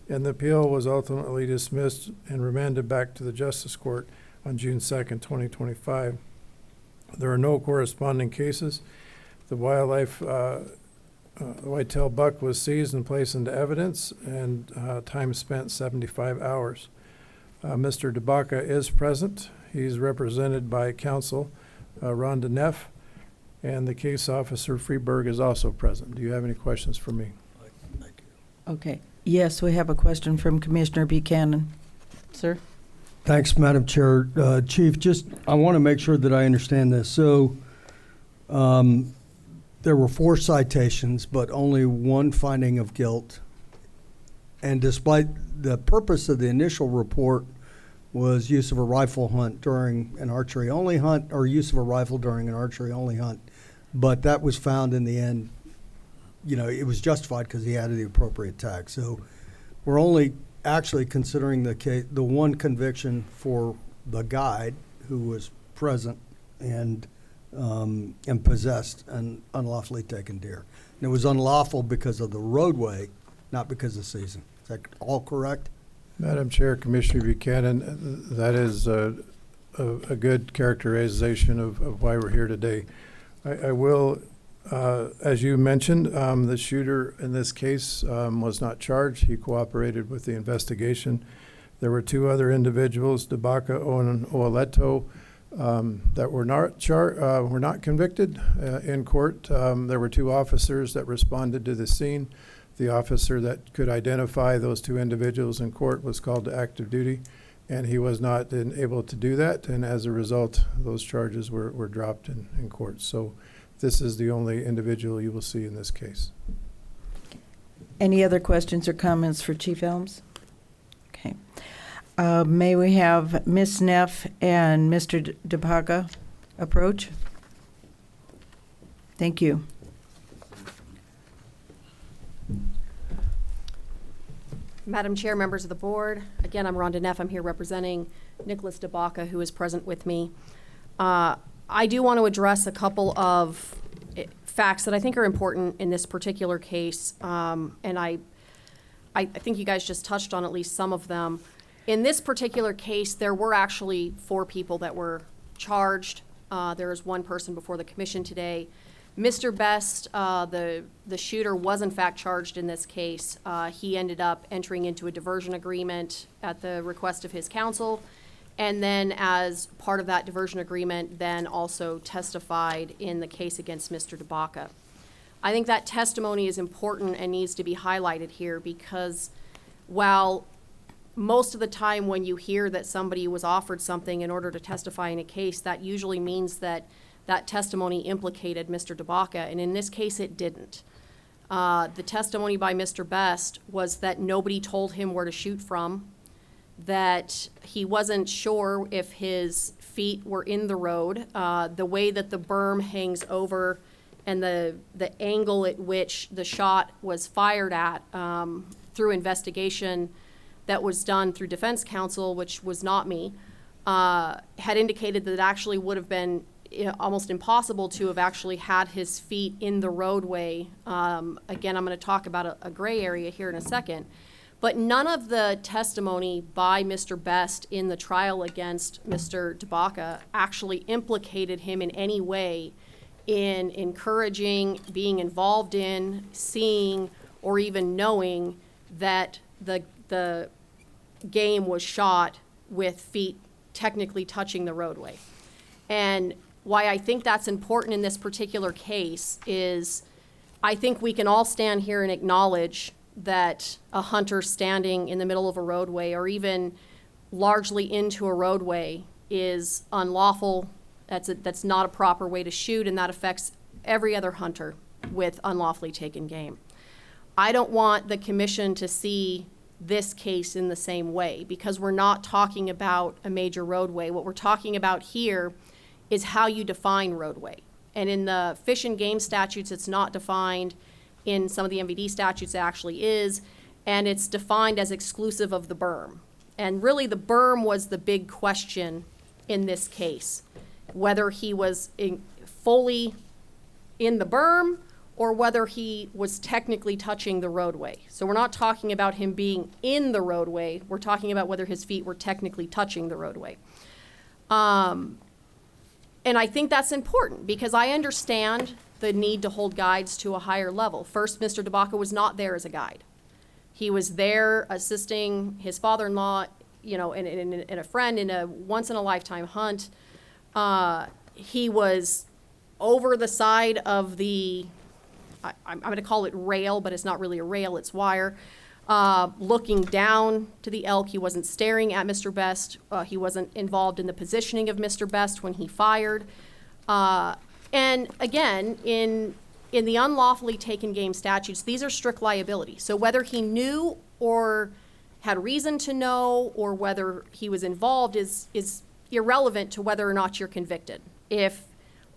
and the appeal was ultimately dismissed and remanded back to the Justice Court on June 2nd, 2025. There are no corresponding cases. The whitetail buck was seized and placed into evidence, and time spent 75 hours. Mr. DeBaca is present. He's represented by counsel Rhonda Neff, and the case officer Freeberg is also present. Do you have any questions for me? Okay. Yes, we have a question from Commissioner Buchanan. Sir? Thanks, Madam Chair. Chief, I want to make sure that I understand this. So there were 4 citations, but only 1 finding of guilt. And despite the purpose of the initial report was use of a rifle hunt during an archery-only hunt, or use of a rifle during an archery-only hunt, but that was found in the end, it was justified because he had the appropriate tag. So we're only actually considering the 1 conviction for the guide who was present and possessed an unlawfully taken deer. And it was unlawful because of the roadway, not because of season. Is that all correct? Madam Chair, Commissioner Buchanan, that is a good characterization of why we're here today. I will, as you mentioned, the shooter in this case was not charged. He cooperated with the investigation. There were 2 other individuals, DeBaca and Oaleto, that were not convicted in court. There were 2 officers that responded to the scene. The officer that could identify those 2 individuals in court was called to active duty, and he was not able to do that, and as a result, those charges were dropped in court. So this is the only individual you will see in this case. Any other questions or comments for Chief Elms? Okay. May we have Ms. Neff and Mr. DePaca approach? Thank you. Madam Chair, members of the board, again, I'm Rhonda Neff. I'm here representing Nicholas DeBaca, who is present with me. I do want to address a couple of facts that I think are important in this particular case, and I think you guys just touched on at least some of them. In this particular case, there were actually 4 people that were charged. There is 1 person before the commission today. Mr. Best, the shooter, was in fact charged in this case. He ended up entering into a diversion agreement at the request of his counsel, and then as part of that diversion agreement, then also testified in the case against Mr. DeBaca. I think that testimony is important and needs to be highlighted here because while most of the time when you hear that somebody was offered something in order to testify in a case, that usually means that that testimony implicated Mr. DeBaca, and in this case it didn't. The testimony by Mr. Best was that nobody told him where to shoot from, that he wasn't sure if his feet were in the road, the way that the berm hangs over and the angle at which the shot was fired at through investigation that was done through defense counsel, which was not me, had indicated that it actually would have been almost impossible to have actually had his feet in the roadway. Again, I'm going to talk about a gray area here in a second. But none of the testimony by Mr. Best in the trial against Mr. DeBaca actually implicated him in any way in encouraging, being involved in, seeing, or even knowing that the game was shot with feet technically touching the roadway. And why I think that's important in this particular case is I think we can all stand here and acknowledge that a hunter standing in the middle of a roadway or even largely into a roadway is unlawful. That's not a proper way to shoot, and that affects every other hunter with unlawfully taken game. I don't want the commission to see this case in the same way because we're not talking about a major roadway. What we're talking about here is how you define roadway. And in the fish and game statutes, it's not defined. In some of the MVD statutes, it actually is. And it's defined as exclusive of the berm. And really, the berm was the big question in this case, whether he was fully in the berm or whether he was technically touching the roadway. So we're not talking about him being in the roadway. We're talking about whether his feet were technically touching the roadway. And I think that's important because I understand the need to hold guides to a higher level. First, Mr. DeBaca was not there as a guide. He was there assisting his father-in-law, and a friend in a once-in-a-lifetime hunt. He was over the side of the, I'm going to call it rail, but it's not really a rail, it's wire, looking down to the elk. He wasn't staring at Mr. Best. He wasn't involved in the positioning of Mr. Best when he fired. And again, in the unlawfully taken game statutes, these are strict liability. So whether he knew or had reason to know or whether he was involved is irrelevant to whether or not you're convicted. If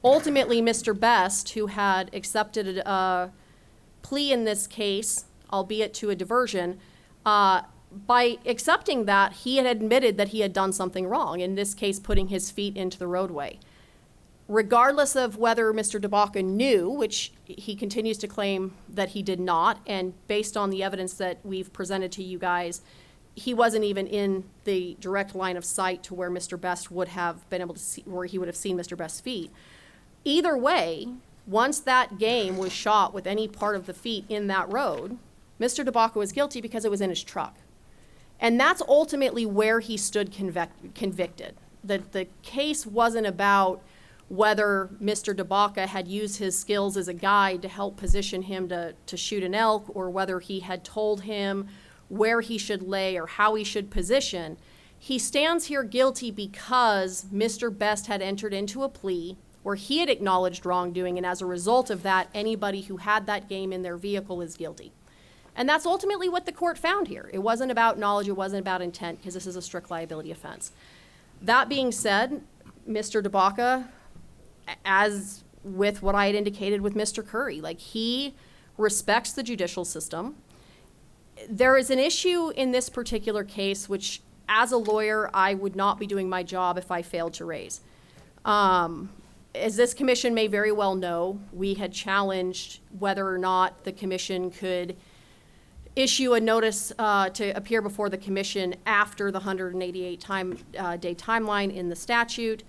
ultimately Mr. Best, who had accepted a plea in this case, albeit to a diversion, by accepting that, he had admitted that he had done something wrong, in this case putting his feet into the roadway. Regardless of whether Mr. DeBaca knew, which he continues to claim that he did not, and based on the evidence that we've presented to you guys, he wasn't even in the direct line of sight to where Mr. Best would have been able to see, where he would have seen Mr. Best's feet. Either way, once that game was shot with any part of the feet in that road, Mr. DeBaca was guilty because it was in his truck. And that's ultimately where he stood convicted. The case wasn't about whether Mr. DeBaca had used his skills as a guide to help position him to shoot an elk, or whether he had told him where he should lay or how he should position. He stands here guilty because Mr. Best had entered into a plea where he had acknowledged wrongdoing, and as a result of that, anybody who had that game in their vehicle is guilty. And that's ultimately what the court found here. It wasn't about knowledge, it wasn't about intent, because this is a strict liability offense. That being said, Mr. DeBaca, as with what I had indicated with Mr. Curry, like, he respects the judicial system. There is an issue in this particular case which, as a lawyer, I would not be doing my job if I failed to raise. As this commission may very well know, we had challenged whether or not the commission could issue a notice to appear before the commission after the 188 day timeline in the statute.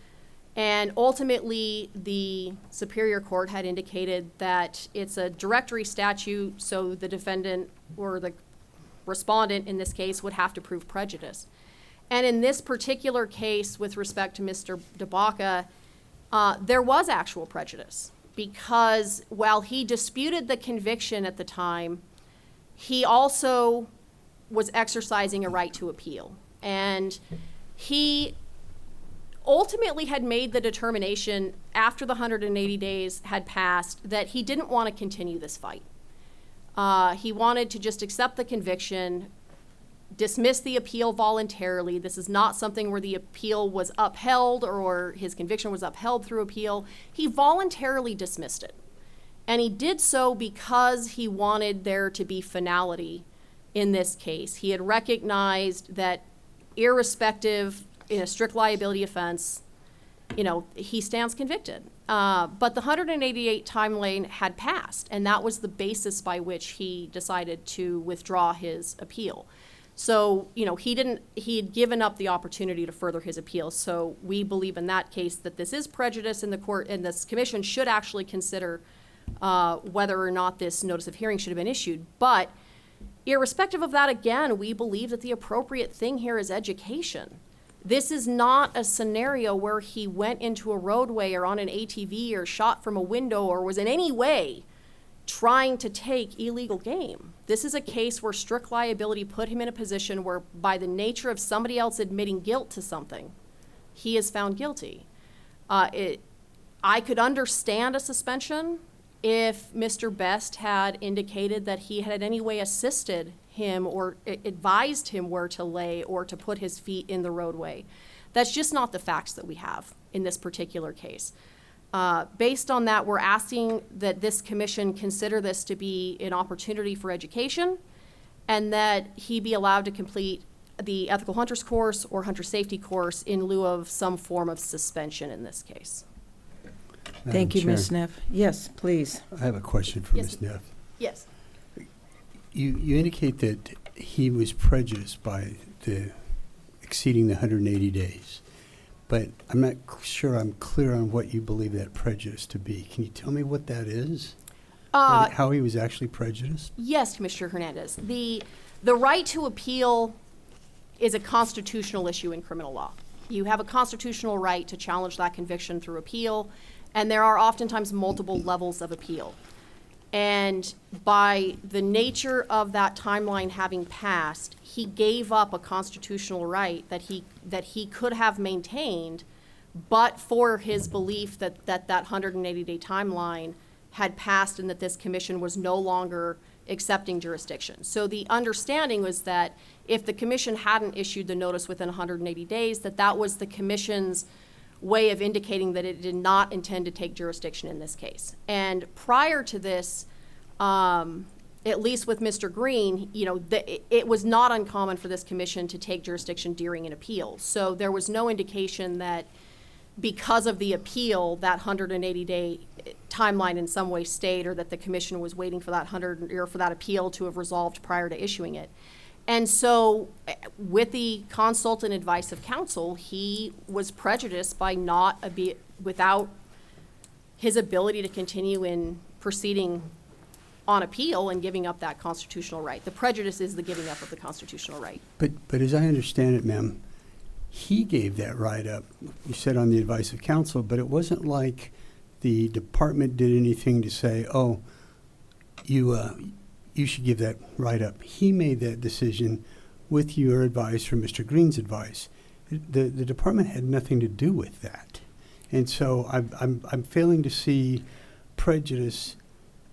And ultimately, the Superior Court had indicated that it's a directory statute, so the defendant or the respondent in this case would have to prove prejudice. And in this particular case, with respect to Mr. DeBaca, there was actual prejudice, because while he disputed the conviction at the time, he also was exercising a right to appeal. And he ultimately had made the determination after the 180 days had passed that he didn't want to continue this fight. He wanted to just accept the conviction, dismiss the appeal voluntarily. This is not something where the appeal was upheld or his conviction was upheld through appeal. He voluntarily dismissed it. And he did so because he wanted there to be finality in this case. He had recognized that irrespective in a strict liability offense, he stands convicted. But the 188 timeline had passed, and that was the basis by which he decided to withdraw his appeal. So, he had given up the opportunity to further his appeal. So we believe in that case that this is prejudice, in the court, and this commission should actually consider whether or not this notice of hearing should have been issued. But irrespective of that, again, we believe that the appropriate thing here is education. This is not a scenario where he went into a roadway or on an ATV or shot from a window or was in any way trying to take illegal game. This is a case where strict liability put him in a position where, by the nature of somebody else admitting guilt to something, he is found guilty. I could understand a suspension if Mr. Best had indicated that he had in any way assisted him or advised him where to lay or to put his feet in the roadway. That's just not the facts that we have in this particular case. Based on that, we're asking that this commission consider this to be an opportunity for education, and that he be allowed to complete the ethical hunters course or hunter safety course in lieu of some form of suspension in this case. Thank you, Ms. Neff. Yes, please. I have a question for Ms. Neff. Yes. You indicate that he was prejudiced by the exceeding the 180 days, but I'm not sure I'm clear on what you believe that prejudice to be. Can you tell me what that is? How he was actually prejudiced? Yes, Commissioner Hernandez. The right to appeal is a constitutional issue in criminal law. You have a constitutional right to challenge that conviction through appeal, and there are oftentimes multiple levels of appeal. And by the nature of that timeline having passed, he gave up a constitutional right that he could have maintained, but for his belief that 180-day timeline had passed and that this commission was no longer accepting jurisdiction. So the understanding was that if the commission hadn't issued the notice within 180 days, that was the commission's way of indicating that it did not intend to take jurisdiction in this case. And prior to this, at least with Mr. Green, it was not uncommon for this commission to take jurisdiction during an appeal. So there was no indication that because of the appeal, that 180-day timeline in some way stayed, or that the commission was waiting for that for that appeal to have resolved prior to issuing it. And so with the consultant advice of counsel, he was prejudiced by without his ability to continue in proceeding on appeal and giving up that constitutional right. The prejudice is the giving up of the constitutional right. But as I understand it, ma'am, he gave that right up, you said on the advice of counsel, but it wasn't like the department did anything to say, oh, you should give that right up. He made that decision with your advice from Mr. Green's advice. The department had nothing to do with that. And so I'm failing to see prejudice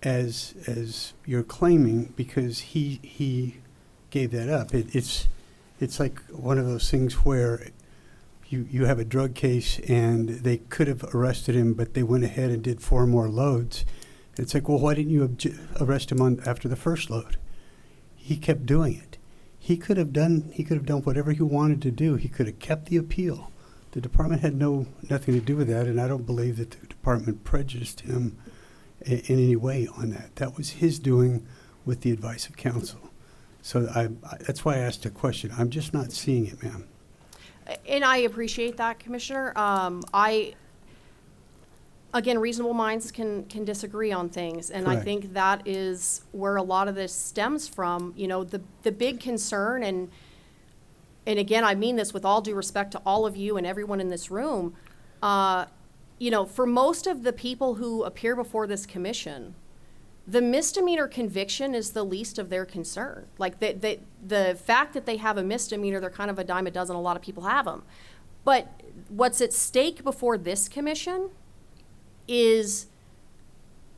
as you're claiming because he gave that up. It's like one of those things where you have a drug case and they could have arrested him, but they went ahead and did 4 more loads. It's like, well, why didn't you arrest him after the first load? He kept doing it. He could have done whatever he wanted to do. He could have kept the appeal. The department had nothing to do with that, and I don't believe that the department prejudiced him in any way on that. That was his doing with the advice of counsel. So that's why I asked a question. I'm just not seeing it, ma'am. And I appreciate that, Commissioner. Again, reasonable minds can disagree on things, and Correct. I think that is where a lot of this stems from. The big concern, and again, I mean this with all due respect to all of you and everyone in this room, for most of the people who appear before this commission, the misdemeanor conviction is the least of their concern. Like the fact that they have a misdemeanor, they're kind of a dime a dozen. A lot of people have them. But what's at stake before this commission is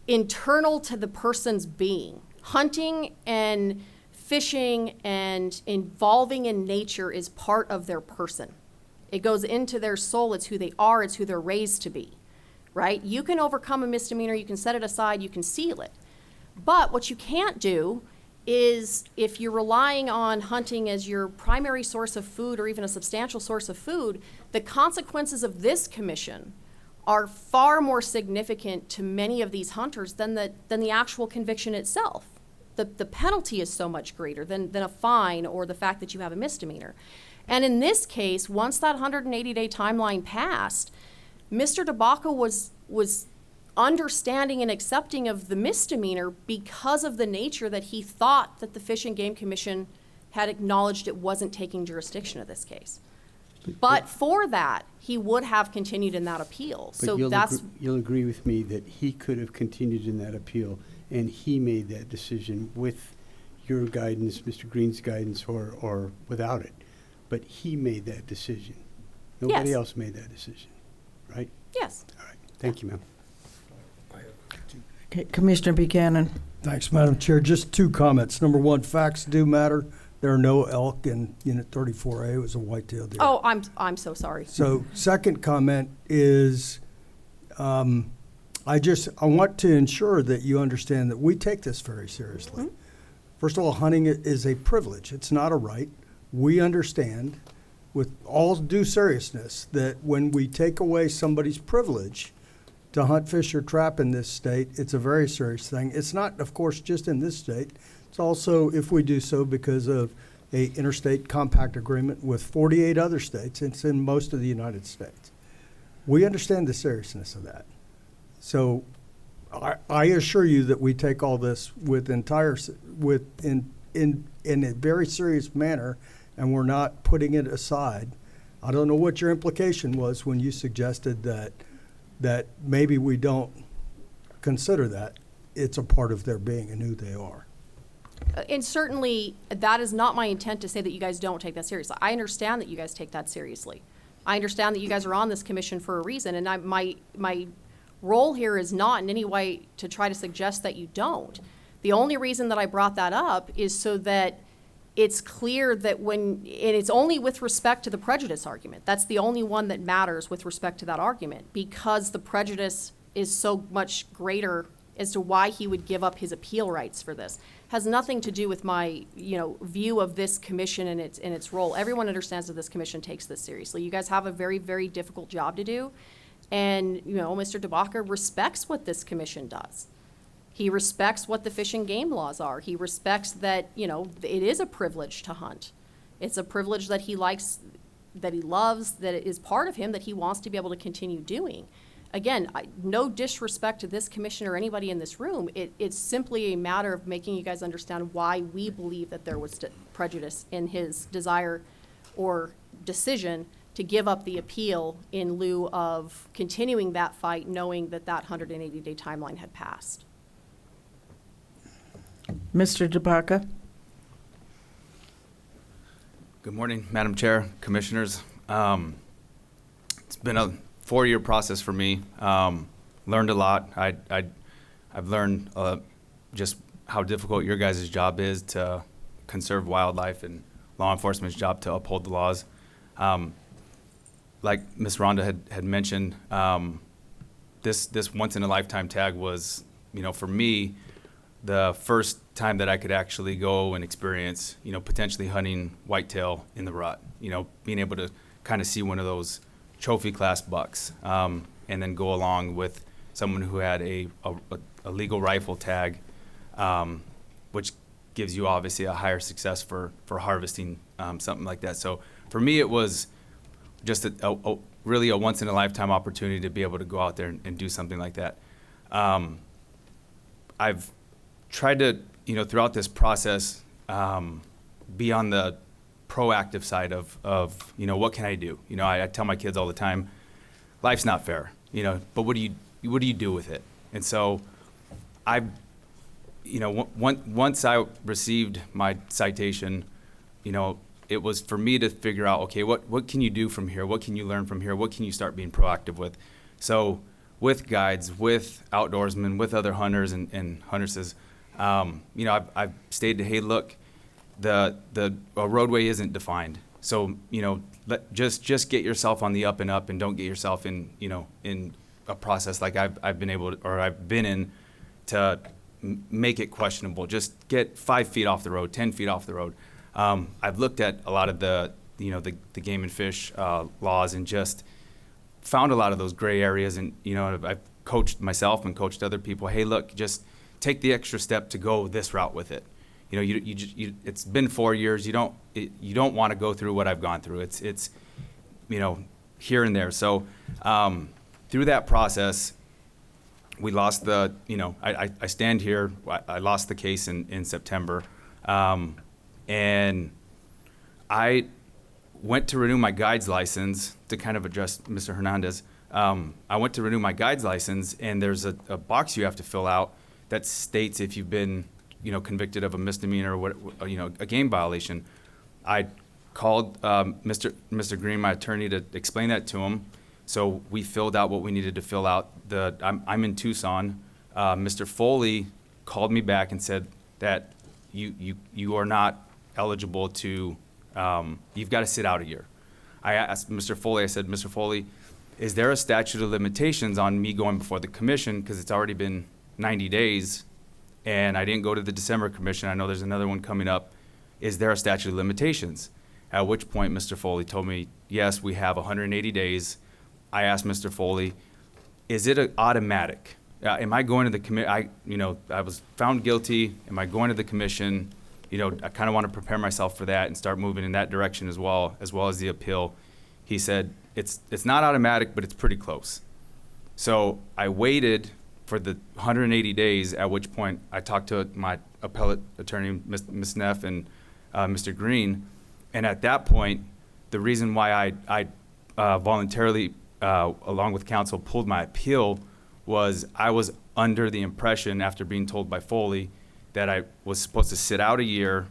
internal to the person's being. Hunting and fishing and involving in nature is part of their person. It goes into their soul. It's who they are. It's who they're raised to be, right? You can overcome a misdemeanor. You can set it aside. You can seal it. But what you can't do is, if you're relying on hunting as your primary source of food or even a substantial source of food, the consequences of this commission are far more significant to many of these hunters than the actual conviction itself. The penalty is so much greater than a fine or the fact that you have a misdemeanor. And in this case, once that 180-day timeline passed, Mr. DeBacco was understanding and accepting of the misdemeanor because of the nature that he thought that the Fish and Game Commission had acknowledged it wasn't taking jurisdiction of this case. But for that, he would have continued in that appeal. But you'll agree with me that he could have continued in that appeal, and he made that decision with your guidance, Mr. Green's guidance, or without it. But he made that decision. Nobody else made that decision, right? Yes. All right. Thank you, ma'am. Okay, Commissioner Buchanan. Thanks, Madam Chair. Just 2 comments. Number 1, facts do matter. There are no elk in Unit 34A. It was a white-tailed deer. Oh, I'm so sorry. So, second comment is, I want to ensure that you understand that we take this very seriously. Mm-hmm. First of all, hunting is a privilege. It's not a right. We understand, with all due seriousness, that when we take away somebody's privilege to hunt, fish, or trap in this state, it's a very serious thing. It's not, of course, just in this state. It's also, if we do so, because of a interstate compact agreement with 48 other states. It's in most of the United States. We understand the seriousness of that. So I assure you that we take all this in a very serious manner, and we're not putting it aside. I don't know what your implication was when you suggested that maybe we don't consider that. it's a part of their being and who they are. And certainly, that is not my intent to say that you guys don't take that seriously. I understand that you guys take that seriously. I understand that you guys are on this commission for a reason, and my role here is not in any way to try to suggest that you don't. The only reason that I brought that up is so that it's clear that and it's only with respect to the prejudice argument. That's the only one that matters with respect to that argument, because the prejudice is so much greater as to why he would give up his appeal rights for this. Has nothing to do with my, view of this commission and its role. Everyone understands that this commission takes this seriously. You guys have a very, very difficult job to do. And, Mr. DeBaca respects what this commission does. He respects what the fish and game laws are. He respects that, it is a privilege to hunt. It's a privilege that he likes, that he loves, that it is part of him, that he wants to be able to continue doing. Again, no disrespect to this commission or anybody in this room. It's simply a matter of making you guys understand why we believe that there was prejudice in his desire or decision to give up the appeal in lieu of continuing that fight, knowing that that 180-day timeline had passed. Mr. DeBaca? Good morning, Madam Chair, Commissioners. It's been a 4-year process for me. Learned a lot. I've learned just how difficult your guys' job is to conserve wildlife and law enforcement's job to uphold the laws. Like Ms. Rhonda had mentioned, this once-in-a-lifetime tag was, for me, the first time that I could actually go and experience, potentially hunting whitetail in the rut, being able to kind of see one of those trophy class bucks, and then go along with someone who had a legal rifle tag, which gives you obviously a higher success for harvesting something like that. So for me, it was just really a once in a lifetime opportunity to be able to go out there and do something like that. I've tried to, throughout this process, be on the proactive side of what can I do? I tell my kids all the time, life's not fair, but what do you do with it? And so once I received my citation, it was for me to figure out, okay, what can you do from here? What can you learn from here? What can you start being proactive with? So with guides, with outdoorsmen, with other hunters and huntresses, I've stated, hey, look, the roadway isn't defined. So, just get yourself on the up and up, and don't get yourself in a process like I've been in to make it questionable. Just get 5 feet off the road, 10 feet off the road. I've looked at a lot of the game and fish laws and just found a lot of those gray areas. And, I've coached myself and coached other people. Hey, look, just take the extra step to go this route with it. It's been 4 years. You don't want to go through what I've gone through. It's here and there. So through that process, we lost I stand here. I lost the case in September, and I went to renew my guide's license to kind of address Mr. Hernandez. I went to renew my guide's license, and there's a box you have to fill out that states if you've been convicted of a misdemeanor or a game violation. I called Mr. Green, my attorney, to explain that to him. So we filled out what we needed to fill out. I'm in Tucson. Mr. Foley called me back and said that you are not eligible to. You've got to sit out a year. I asked Mr. Foley. I said, Mr. Foley, is there a statute of limitations on me going before the commission, because it's already been 90 days, and I didn't go to the December commission. I know there's another one coming up. Is there a statute of limitations? At which point, Mr. Foley told me, yes, we have 180 days. I asked Mr. Foley, is it automatic? Am I going to the commission? I was found guilty. Am I going to the commission? I kind of want to prepare myself for that and start moving in that direction as well as the appeal. He said, it's not automatic, but it's pretty close. So I waited for the 180 days, at which point I talked to my appellate attorney, Ms. Neff, and Mr. Green. And at that point, the reason why I voluntarily, along with counsel, pulled my appeal was I was under the impression, after being told by Foley, that I was supposed to sit out a year,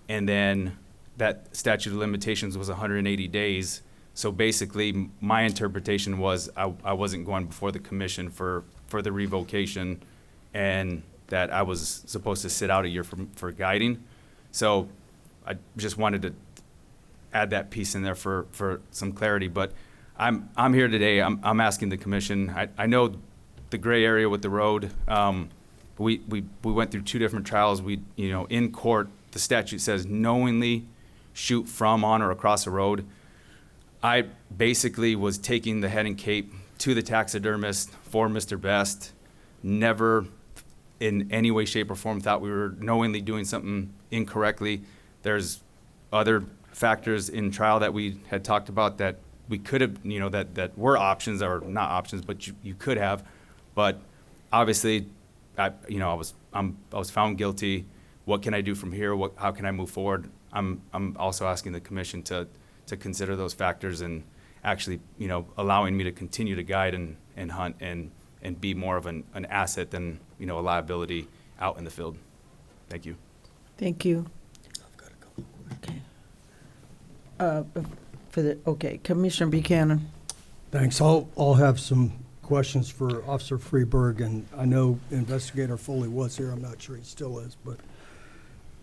and then that statute of limitations was 180 days. So basically, my interpretation was I wasn't going before the commission for the revocation, and that I was supposed to sit out a year for guiding. So I just wanted to add that piece in there for some clarity. But I'm here today. I'm asking the commission. I know the gray area with the road. We went through 2 different trials. In court, the statute says knowingly shoot from, on, or across a road. I basically was taking the head and cape to the taxidermist for Mr. Best. Never in any way, shape, or form thought we were knowingly doing something incorrectly. There's other factors in trial that we had talked about that we could have, that were options, or not options, but you could have. But obviously, I was found guilty. What can I do from here? How can I move forward? I'm also asking the commission to consider those factors and actually, allowing me to continue to guide and hunt and be more of an asset than, a liability out in the field. Thank you. Thank you. Okay. Commissioner Buchanan. Thanks. I'll have some questions for Officer Freeberg, and I know Investigator Foley was here. I'm not sure he still is, but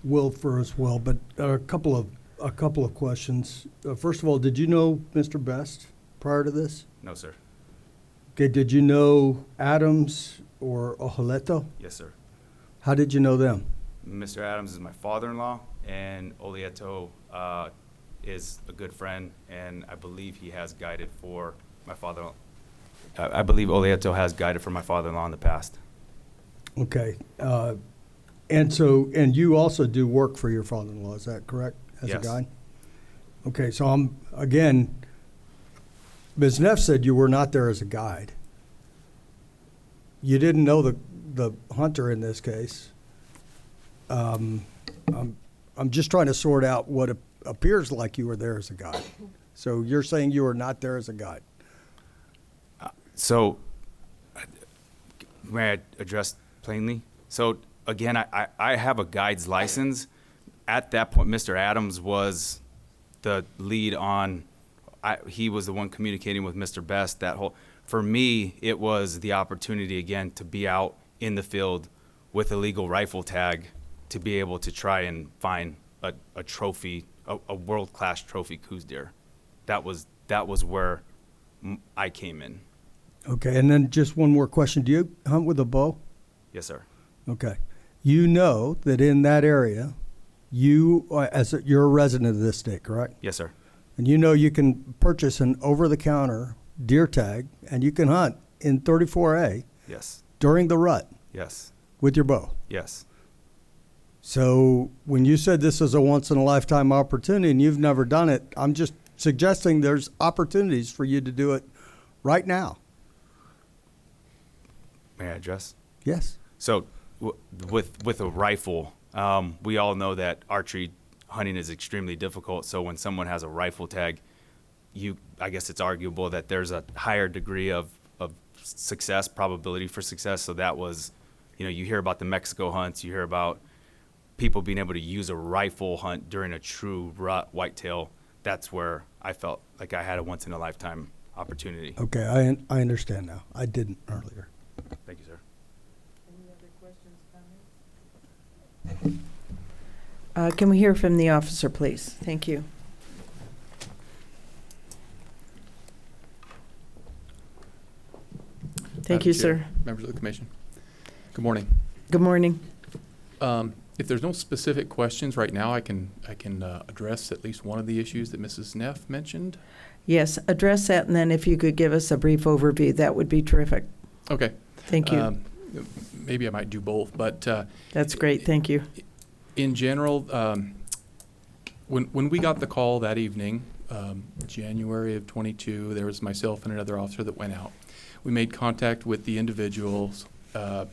will for as well. But a couple of questions. First of all, did you know Mr. Best prior to this? No, sir. Okay. Did you know Adams or Ojoleto? Yes, sir. How did you know them? Mr. Adams is my father-in-law, and Olieto is a good friend, and I believe he has guided for my father-in-law. I believe Olieto has guided for my father-in-law in the past. Okay. And you also do work for your father-in-law, is that correct? As Yes. a guide? Okay, so again, Ms. Neff said you were not there as a guide. You didn't know the hunter in this case. I'm just trying to sort out what appears like you were there as a guide. So you're saying you were not there as a guide? So, may I address plainly? So, again, I have a guide's license. At that point, Mr. Adams was the lead on, he was the one communicating with Mr. Best. For me, it was the opportunity, again, to be out in the field with a legal rifle tag to be able to try and find a trophy, a world-class trophy Coues deer. That was where I came in. Okay, and then just one more question. Do you hunt with a bow? Yes, sir. Okay. You know that in that area, you're a resident of this state, correct? Yes, sir. And you know you can purchase an over-the-counter deer tag, and you can hunt in 34A. Yes. During the rut. Yes. With your bow. Yes. So when you said this is a once-in-a-lifetime opportunity and you've never done it, I'm just suggesting there's opportunities for you to do it right now. May I address? Yes. So with a rifle, we all know that archery hunting is extremely difficult. So when someone has a rifle tag, I guess it's arguable that there's a higher degree of success, probability for success. So that was, you hear about the Mexico hunts, you hear about people being able to use a rifle hunt during a true rut whitetail. That's where I felt like I had a once-in-a-lifetime opportunity. Okay, I understand now. I didn't earlier. Thank you, sir. Any other questions, comments? Can we hear from the officer, please? Thank you. Thank you, sir. Members of the commission. Good morning. Good morning. If there's no specific questions right now, I can address at least one of the issues that Mrs. Neff mentioned. Yes, address that, and then if you could give us a brief overview, that would be terrific. Okay. Thank you. Maybe I might do both, but that's great. Thank you. In general, when we got the call that evening, January of 22, there was myself and another officer that went out. We made contact with the individuals. The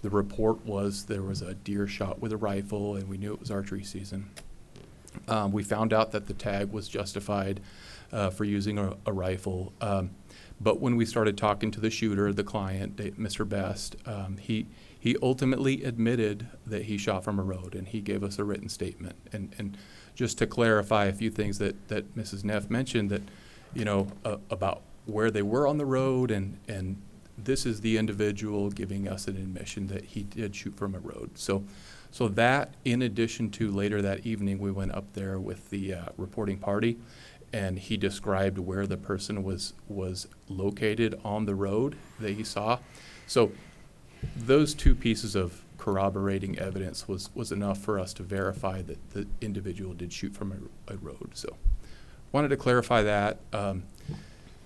report was there was a deer shot with a rifle, and we knew it was archery season. We found out that the tag was justified for using a rifle. But when we started talking to the shooter, the client, Mr. Best, he ultimately admitted that he shot from a road, and he gave us a written statement. And just to clarify a few things that Mrs. Neff mentioned, that, you know, about where they were on the road, and this is the individual giving us an admission that he did shoot from a road. So that, in addition to later that evening, we went up there with the reporting party, and he described where the person was located on the road that he saw. So those two pieces of corroborating evidence was enough for us to verify that the individual did shoot from a road. So wanted to clarify that.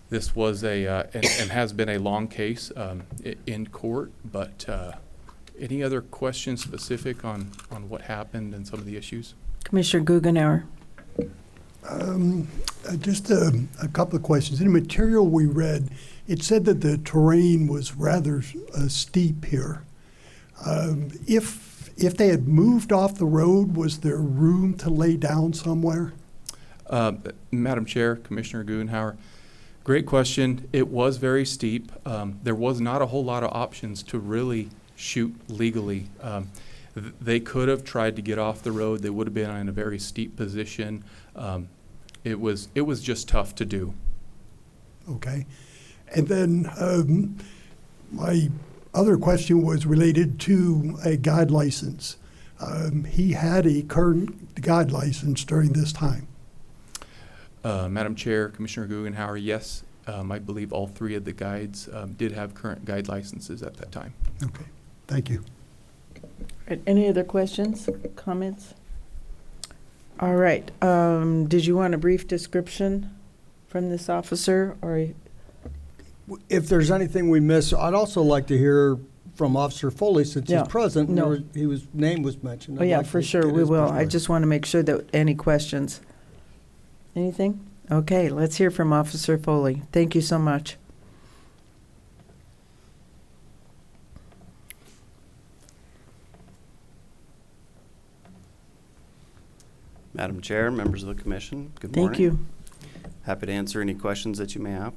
This was and has been a long case in court, but any other questions specific on what happened and some of the issues? Commissioner Guggenauer. Just a couple of questions. In the material we read, it said that the terrain was rather steep here. If they had moved off the road, was there room to lay down somewhere? Madam Chair, Commissioner Guggenauer, great question. It was very steep. There was not a whole lot of options to really shoot legally. They could have tried to get off the road. They would have been in a very steep position. It was just tough to do. Okay. And then my other question was related to a guide license. He had a current guide license during this time. Madam Chair, Commissioner Guggenauer, yes. I believe all three of the guides did have current guide licenses at that time. Okay. Thank you. Any other questions, comments? All right. Did you want a brief description from this officer, or? If there's anything we miss, I'd also like to hear from Officer Foley, since he's present. No. Name was mentioned. Oh, yeah, for sure, we will. I just want to make sure that any questions. Anything? Okay, let's hear from Officer Foley. Thank you so much. Madam Chair, members of the Commission, good morning. Thank you. Happy to answer any questions that you may have.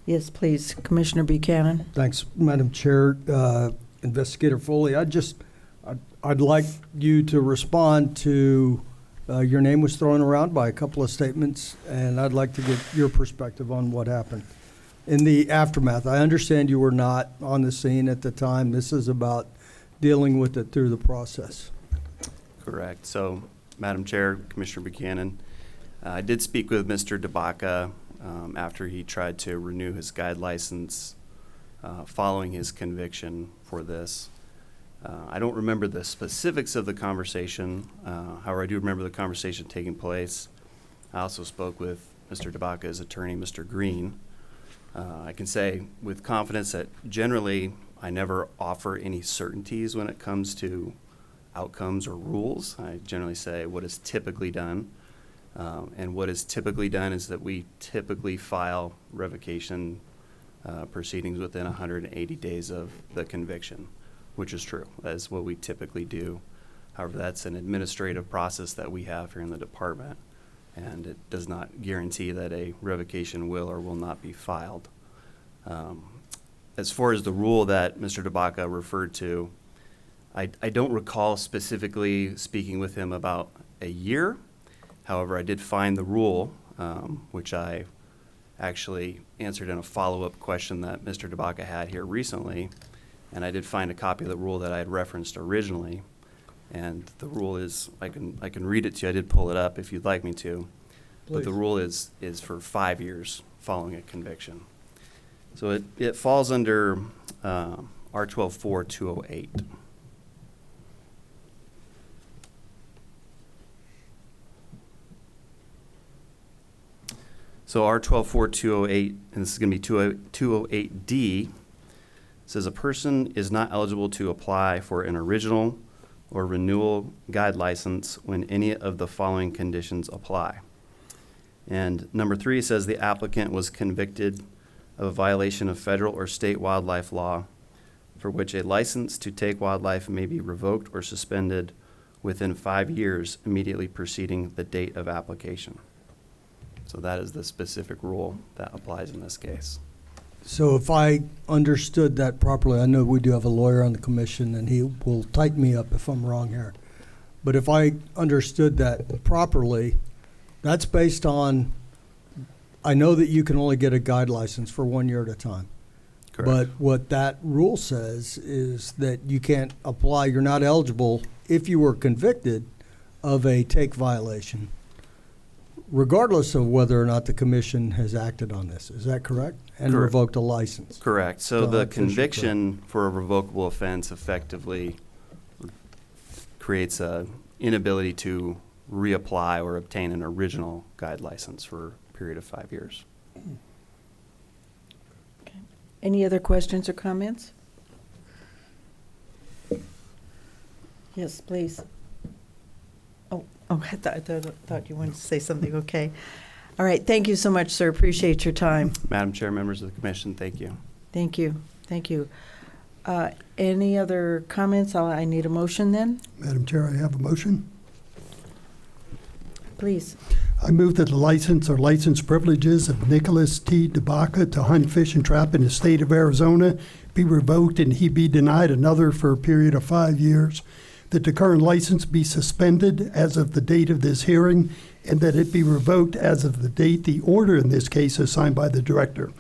Yes, please, Commissioner Buchanan. Thanks, Madam Chair. Investigator Foley, I'd like you to respond to your name was thrown around by a couple of statements, and I'd like to get your perspective on what happened in the aftermath. I understand you were not on the scene at the time. This is about dealing with it through the process. Correct. So, Madam Chair, Commissioner Buchanan, I did speak with Mr. DeBaca after he tried to renew his guide license following his conviction for this. I don't remember the specifics of the conversation. However, I do remember the conversation taking place. I also spoke with Mr. DeBaca's attorney, Mr. Green. I can say with confidence that generally I never offer any certainties when it comes to outcomes or rules. I generally say what is typically done. And what is typically done is that we typically file revocation proceedings within 180 days of the conviction, which is true. That is what we typically do. However, that's an administrative process that we have here in the department, and it does not guarantee that a revocation will or will not be filed. As far as the rule that Mr. DeBaca referred to, I don't recall specifically speaking with him about a year. However, I did find the rule, which I actually answered in a follow-up question that Mr. DeBaca had here recently. And I did find a copy of the rule that I had referenced originally. And the rule is, I can read it to you. I did pull it up if you'd like me to. Please. But the rule is for 5 years following a conviction. So it falls under R12-4-208. So R12-4-208, and this is going to be 208D, says a person is not eligible to apply for an original or renewal guide license when any of the following conditions apply. And number 3 says the applicant was convicted of a violation of federal or state wildlife law for which a license to take wildlife may be revoked or suspended within 5 years immediately preceding the date of application. So that is the specific rule that applies in this case. So if I understood that properly, I know we do have a lawyer on the commission, and he will tighten me up if I'm wrong here. But if I understood that properly, that's based on, I know that you can only get a guide license for 1 year at a time. Correct. But what that rule says is that you can't apply, you're not eligible if you were convicted of a take violation, regardless of whether or not the commission has acted on this. Is that correct? And Correct. revoked a license. Correct. So Don't the let Fisher conviction for a revocable offense effectively creates a inability to reapply or obtain an original guide license for a period of 5 years. Any other questions or comments? Yes, please. Oh, I thought you wanted to say something. Okay. All right. Thank you so much, sir. Appreciate your time. Madam Chair, members of the commission, thank you. Thank you. Thank you. Any other comments? I need a motion then. Madam Chair, I have a motion. Please. I move that the license or license privileges of Nicholas T. DeBaca to hunt, fish, and trap in the state of Arizona be revoked and he be denied another for a period of 5 years, that the current license be suspended as of the date of this hearing, and that it be revoked as of the date the order in this case is signed by the director,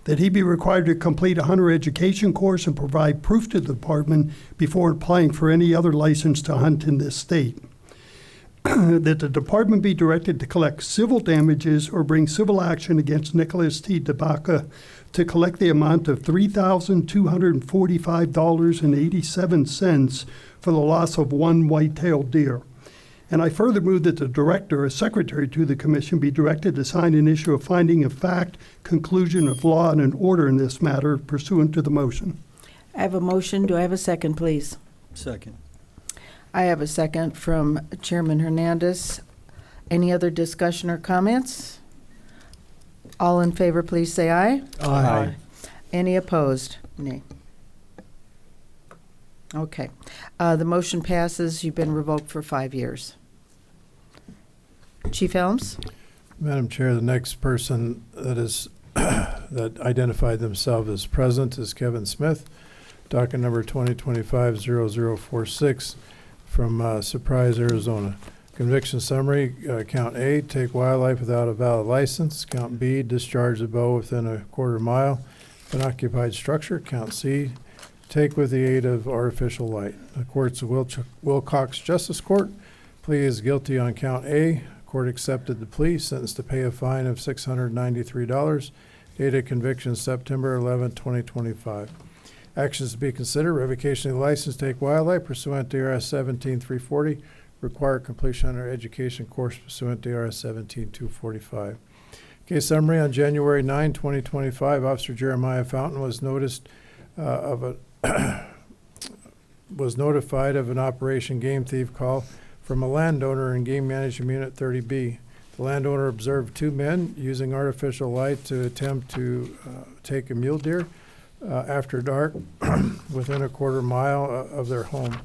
that he be required to complete a hunter education course and provide proof to the department before applying for any other license to hunt in this state, that the department be directed to collect civil damages or bring civil action against Nicholas T. DeBaca to collect the amount of $3,245.87 for the loss of one white-tailed deer. And I further move that the director, as secretary to the commission, be directed to sign and issue a finding of fact, conclusion of law, and an order in this matter pursuant to the motion. I have a motion. Do I have a second, please? Second. I have a second from Chairman Hernandez. Any other discussion or comments? All in favor, please say aye. Aye. Any opposed? Nay. Okay. The motion passes. You've been revoked for 5 years. Chief Helms? Madam Chair, the next person that is that identified themselves as present is Kevin Smith, docket number 2025-0046 from Surprise, Arizona. Conviction summary, count A, take wildlife without a valid license. Count B, discharge the bow within a quarter mile of an occupied structure. Count C, take with the aid of artificial light. The court's Wilcox Justice Court plea is guilty on count A. Court accepted the plea, sentenced to pay a fine of $693. Date of conviction September 11, 2025. Actions to be considered: revocation of the license to take wildlife pursuant to ARS 17340. Require completion of our education course pursuant to ARS 17245. Case summary: on January 9, 2025, Officer Jeremiah Fountain was notified of an Operation Game Thief call from a landowner in Game Management Unit 30B. The landowner observed two men using artificial light to attempt to take a mule deer after dark within a quarter mile of their home.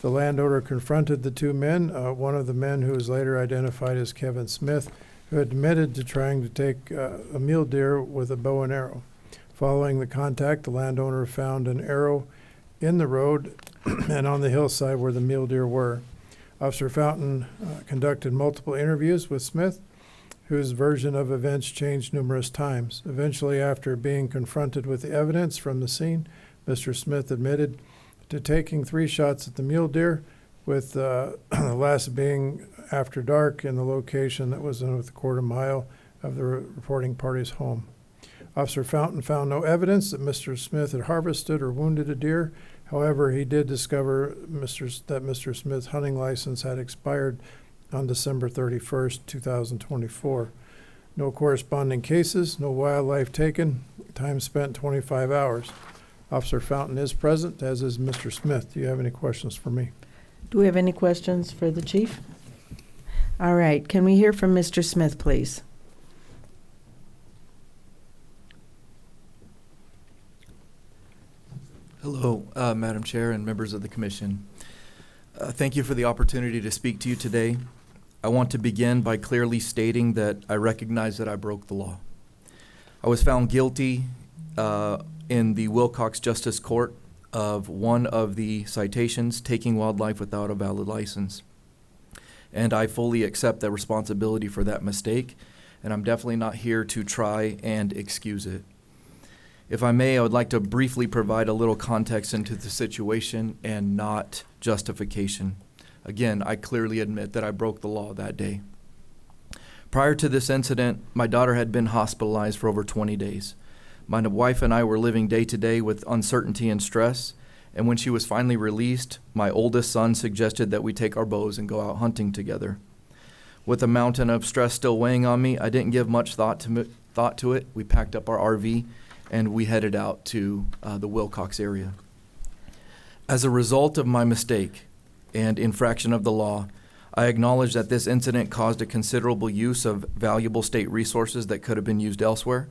The landowner confronted the two men, one of the men who was later identified as Kevin Smith, who admitted to trying to take a mule deer with a bow and arrow. Following the contact, the landowner found an arrow in the road and on the hillside where the mule deer were. Officer Fountain conducted multiple interviews with Smith, whose version of events changed numerous times. Eventually, after being confronted with the evidence from the scene, Mr. Smith admitted to taking 3 shots at the mule deer, with the last being after dark in the location that was within a quarter mile of the reporting party's home. Officer Fountain found no evidence that Mr. Smith had harvested or wounded a deer. However, he did discover that Mr. Smith's hunting license had expired on December 31st, 2024. No corresponding cases, no wildlife taken, time spent 25 hours. Officer Fountain is present, as is Mr. Smith. Do you have any questions for me? Do we have any questions for the chief? All right. Can we hear from Mr. Smith, please? Hello, Madam Chair and members of the Commission. Thank you for the opportunity to speak to you today. I want to begin by clearly stating that I recognize that I broke the law. I was found guilty in the Wilcox Justice Court of one of the citations, taking wildlife without a valid license. And I fully accept the responsibility for that mistake, and I'm definitely not here to try and excuse it. If I may, I would like to briefly provide a little context into the situation and not justification. Again, I clearly admit that I broke the law that day. Prior to this incident, my daughter had been hospitalized for over 20 days. My wife and I were living day to day with uncertainty and stress, and when she was finally released, my oldest son suggested that we take our bows and go out hunting together. With a mountain of stress still weighing on me, I didn't give much thought to it. We packed up our RV and we headed out to the Wilcox area. As a result of my mistake and infraction of the law, I acknowledge that this incident caused a considerable use of valuable state resources that could have been used elsewhere.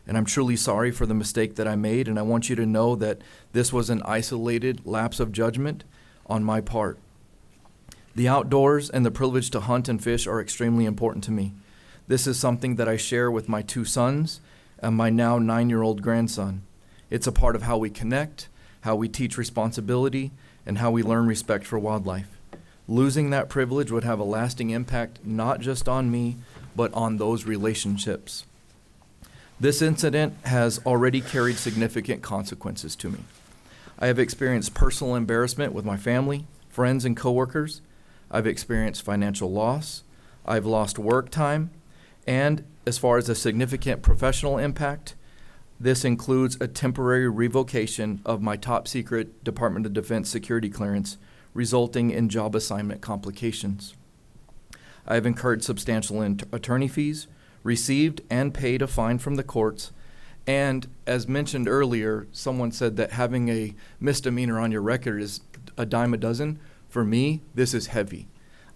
And I'm truly sorry for the mistake that I made, and I want you to know that this was an isolated lapse of judgment on my part. The outdoors and the privilege to hunt and fish are extremely important to me. This is something that I share with my 2 sons and my now 9-year-old grandson. It's a part of how we connect, how we teach responsibility, and how we learn respect for wildlife. Losing that privilege would have a lasting impact not just on me, but on those relationships. This incident has already carried significant consequences to me. I have experienced personal embarrassment with my family, friends, and coworkers. I've experienced financial loss. I've lost work time. And as far as a significant professional impact, this includes a temporary revocation of my top secret Department of Defense security clearance, resulting in job assignment complications. I have incurred substantial attorney fees, received and paid a fine from the courts, and as mentioned earlier, someone said that having a misdemeanor on your record is a dime a dozen. For me, this is heavy.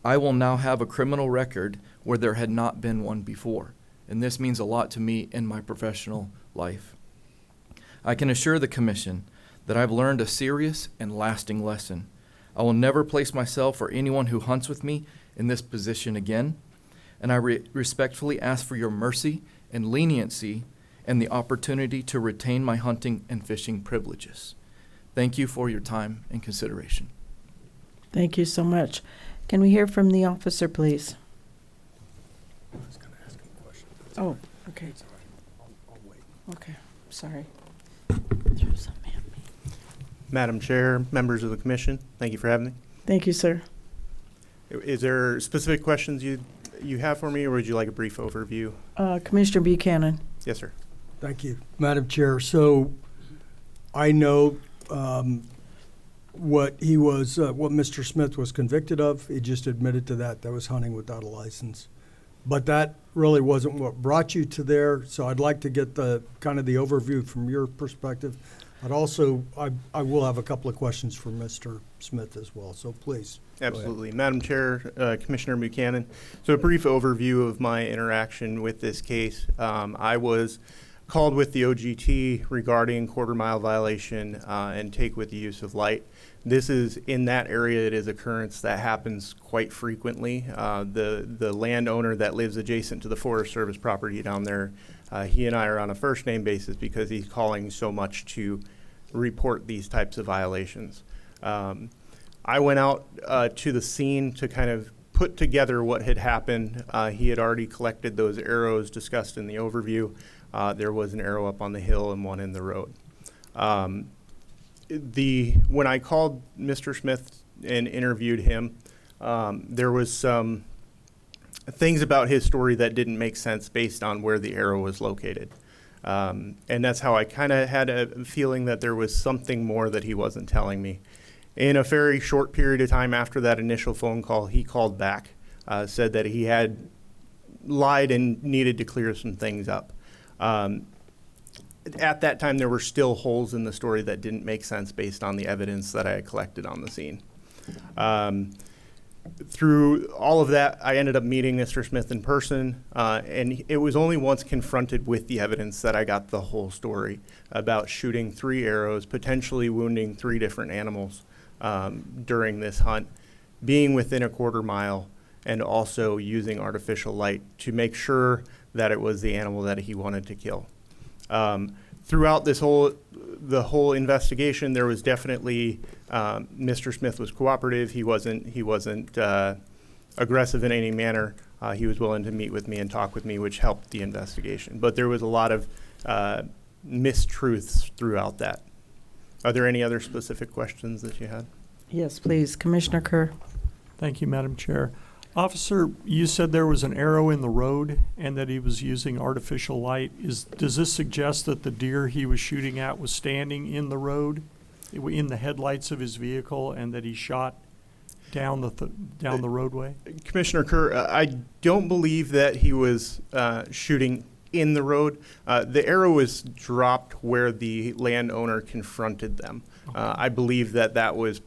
I will now have a criminal record where there had not been one before, and this means a lot to me in my professional life. I can assure the Commission that I've learned a serious and lasting lesson. I will never place myself or anyone who hunts with me in this position again, and I respectfully ask for your mercy and leniency and the opportunity to retain my hunting and fishing privileges. Thank you for your time and consideration. Thank you so much. Can we hear from the officer, please? I was going to ask him a question. Oh, okay. It's all right. I'll wait. Okay, sorry. Madam Chair, members of the Commission, thank you for having me. Thank you, sir. Is there specific questions you have for me, or would you like a brief overview? Commissioner Buchanan. Yes, sir. Thank you, Madam Chair. So I know what Mr. Smith was convicted of. He just admitted to that. That was hunting without a license. But that really wasn't what brought you to there. So I'd like to get the kind of the overview from your perspective. But also, I will have a couple of questions for Mr. Smith as well. So please. Absolutely. Madam Chair, Commissioner Buchanan. So a brief overview of my interaction with this case. I was called with the OGT regarding quarter-mile violation and take with the use of light. This is in that area. It is an occurrence that happens quite frequently. The landowner that lives adjacent to the Forest Service property down there, he and I are on a first name basis because he's calling so much to report these types of violations. I went out to the scene to kind of put together what had happened. He had already collected those arrows discussed in the overview. There was an arrow up on the hill and one in the road. When I called Mr. Smith and interviewed him, there was some things about his story that didn't make sense based on where the arrow was located. And that's how I kind of had a feeling that there was something more that he wasn't telling me. In a very short period of time after that initial phone call, he called back, said that he had lied and needed to clear some things up. At that time, there were still holes in the story that didn't make sense based on the evidence that I had collected on the scene. Through all of that, I ended up meeting Mr. Smith in person, and it was only once confronted with the evidence that I got the whole story about shooting 3 arrows, potentially wounding 3 different animals during this hunt, being within a quarter mile, and also using artificial light to make sure that it was the animal that he wanted to kill. Throughout the whole investigation, there was definitely Mr. Smith was cooperative. He wasn't aggressive in any manner. He was willing to meet with me and talk with me, which helped the investigation. But there was a lot of mistruths throughout that. Are there any other specific questions that you had? Yes, please. Commissioner Kerr. Thank you, Madam Chair. Officer, you said there was an arrow in the road and that he was using artificial light. Does this suggest that the deer he was shooting at was standing in the road, in the headlights of his vehicle, and that he shot down the roadway? Commissioner Kerr, I don't believe that he was shooting in the road. The arrow was dropped where the landowner confronted them. I believe that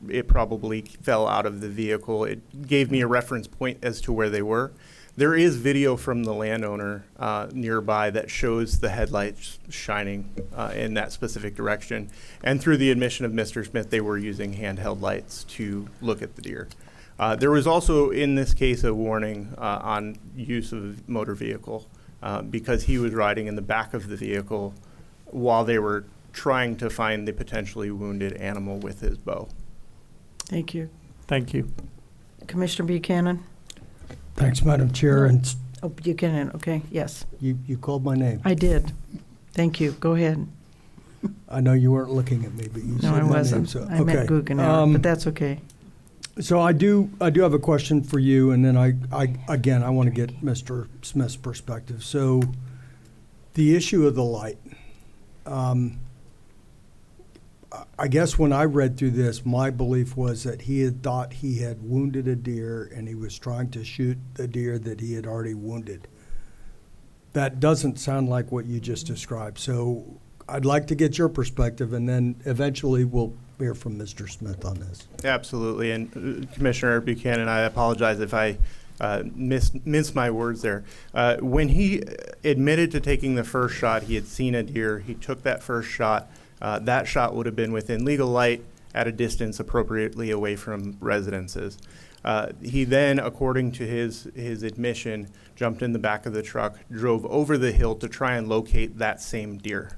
it probably fell out of the vehicle. It gave me a reference point as to where they were. There is video from the landowner nearby that shows the headlights shining in that specific direction. And through the admission of Mr. Smith, they were using handheld lights to look at the deer. There was also, in this case, a warning on use of motor vehicle because he was riding in the back of the vehicle while they were trying to find the potentially wounded animal with his bow. Thank you. Thank you. Commissioner Buchanan? Thanks, Madam Chair. And Oh, Buchanan, okay, yes. you called my name. I did. Thank you. Go ahead. I know you weren't looking at me, but you No, said I my wasn't. name. So, I meant Guggenauer, but that's okay. So I do have a question for you, and then I want to get Mr. Smith's perspective. So the issue of the light. I guess when I read through this, my belief was that he had thought he had wounded a deer and he was trying to shoot the deer that he had already wounded. That doesn't sound like what you just described. So I'd like to get your perspective, and then eventually we'll hear from Mr. Smith on this. Absolutely. And Commissioner Buchanan, I apologize if I minced my words there. When he admitted to taking the first shot, he had seen a deer. He took that first shot. That shot would have been within legal light at a distance appropriately away from residences. He then, according to his admission, jumped in the back of the truck, drove over the hill to try and locate that same deer.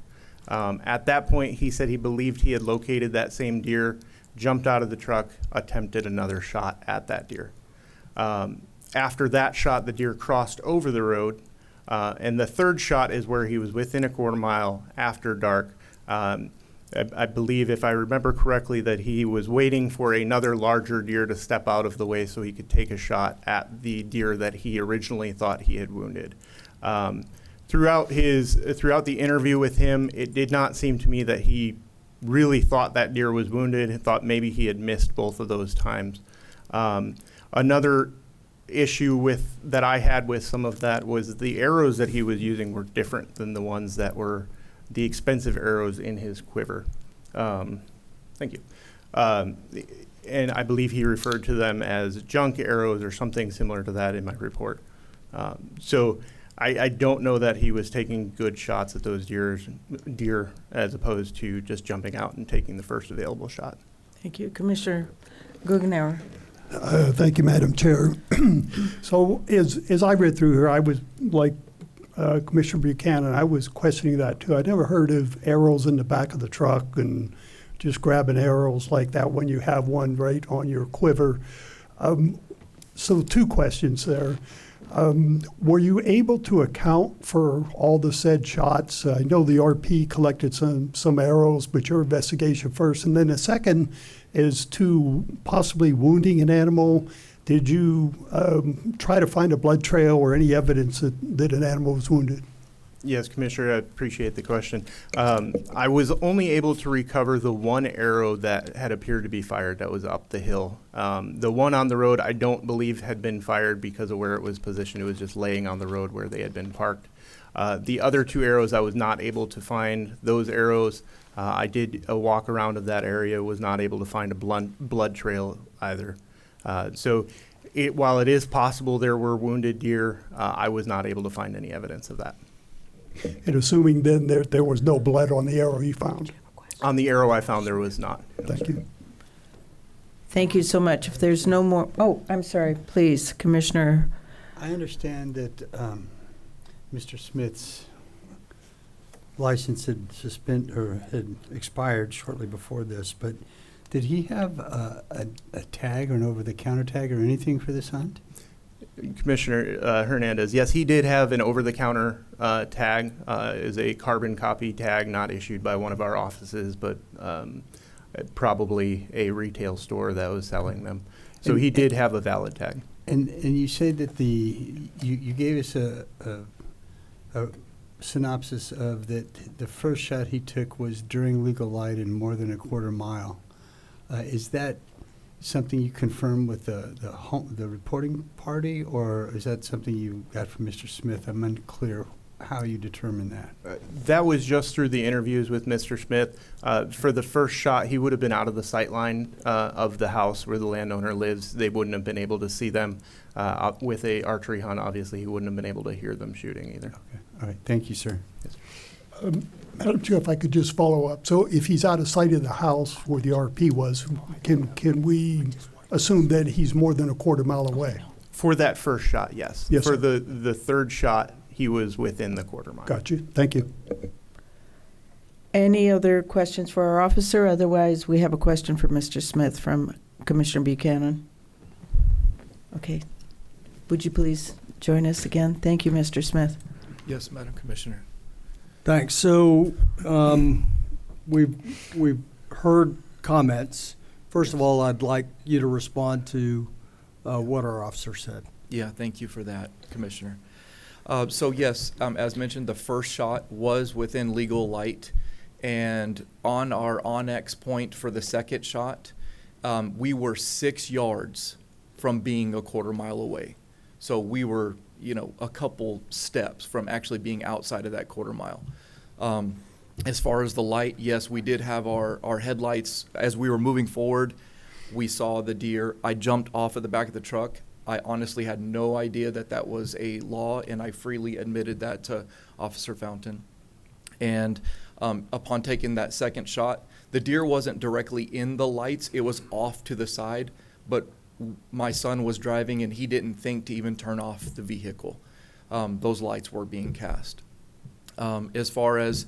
At that point, he said he believed he had located that same deer, jumped out of the truck, attempted another shot at that deer. After that shot, the deer crossed over the road, and the third shot is where he was within a quarter mile after dark. I believe, if I remember correctly, that he was waiting for another larger deer to step out of the way so he could take a shot at the deer that he originally thought he had wounded. Throughout the interview with him, it did not seem to me that he really thought that deer was wounded and thought maybe he had missed both of those times. Another issue that I had with some of that was the arrows that he was using were different than the ones that were the expensive arrows in his quiver. Thank you. And I believe he referred to them as junk arrows or something similar to that in my report. So I don't know that he was taking good shots at those deer as opposed to just jumping out and taking the first available shot. Thank you. Commissioner Guggenauer. Thank you, Madam Chair. So as I read through here, I was like Commissioner Buchanan, I was questioning that too. I never heard of arrows in the back of the truck and just grabbing arrows like that when you have one right on your quiver. So two questions there. Were you able to account for all the said shots? I know the RP collected some arrows, but your investigation first. And then the second is to possibly wounding an animal. Did you try to find a blood trail or any evidence that an animal was wounded? Yes, Commissioner, I appreciate the question. I was only able to recover the one arrow that had appeared to be fired that was up the hill. The one on the road I don't believe had been fired because of where it was positioned. It was just laying on the road where they had been parked. The other two arrows I was not able to find. Those arrows, I did a walk around of that area, was not able to find a blood trail either. So while it is possible there were wounded deer, I was not able to find any evidence of that. And assuming then there was no blood on the arrow you found? On the arrow I found there was not. Thank you. Thank you so much. If there's no more, oh, I'm sorry, please, Commissioner. I understand that Mr. Smith's license had expired shortly before this, but did he have a tag or an over-the-counter tag or anything for this hunt? Commissioner Hernandez, yes, he did have an over-the-counter tag. Is a carbon copy tag not issued by one of our offices, but probably a retail store that was selling them. So he did have a valid tag. And you said that you gave us a synopsis of that the first shot he took was during legal light and more than a quarter mile. Is that something you confirm with the reporting party, or is that something you got from Mr. Smith? I'm unclear how you determine that. That was just through the interviews with Mr. Smith. For the first shot, he would have been out of the sight line of the house where the landowner lives. They wouldn't have been able to see them. With a archery hunt, obviously, he wouldn't have been able to hear them shooting either. Okay. All right. Thank you, sir. Yes. Madam Chair, if I could just follow up. So if he's out of sight of the house where the RP was, can we assume that he's more than a quarter mile away? For that first shot, yes. Yes, For sir. the third shot, he was within the quarter mile. Got you. Thank you. Any other questions for our officer? Otherwise, we have a question for Mr. Smith from Commissioner Buchanan. Okay. Would you please join us again? Thank you, Mr. Smith. Yes, Madam Commissioner. Thanks. So we've heard comments. First of all, I'd like you to respond to what our officer said. Yeah, thank you for that, Commissioner. So yes, as mentioned, the first shot was within legal light, and on our on-X point for the second shot, we were 6 yards from being a quarter mile away. So we were, a couple steps from actually being outside of that quarter mile. As far as the light, yes, we did have our headlights. As we were moving forward, we saw the deer. I jumped off of the back of the truck. I honestly had no idea that was a law, and I freely admitted that to Officer Fountain. And upon taking that second shot, the deer wasn't directly in the lights. It was off to the side, but my son was driving, and he didn't think to even turn off the vehicle. Those lights were being cast. As far as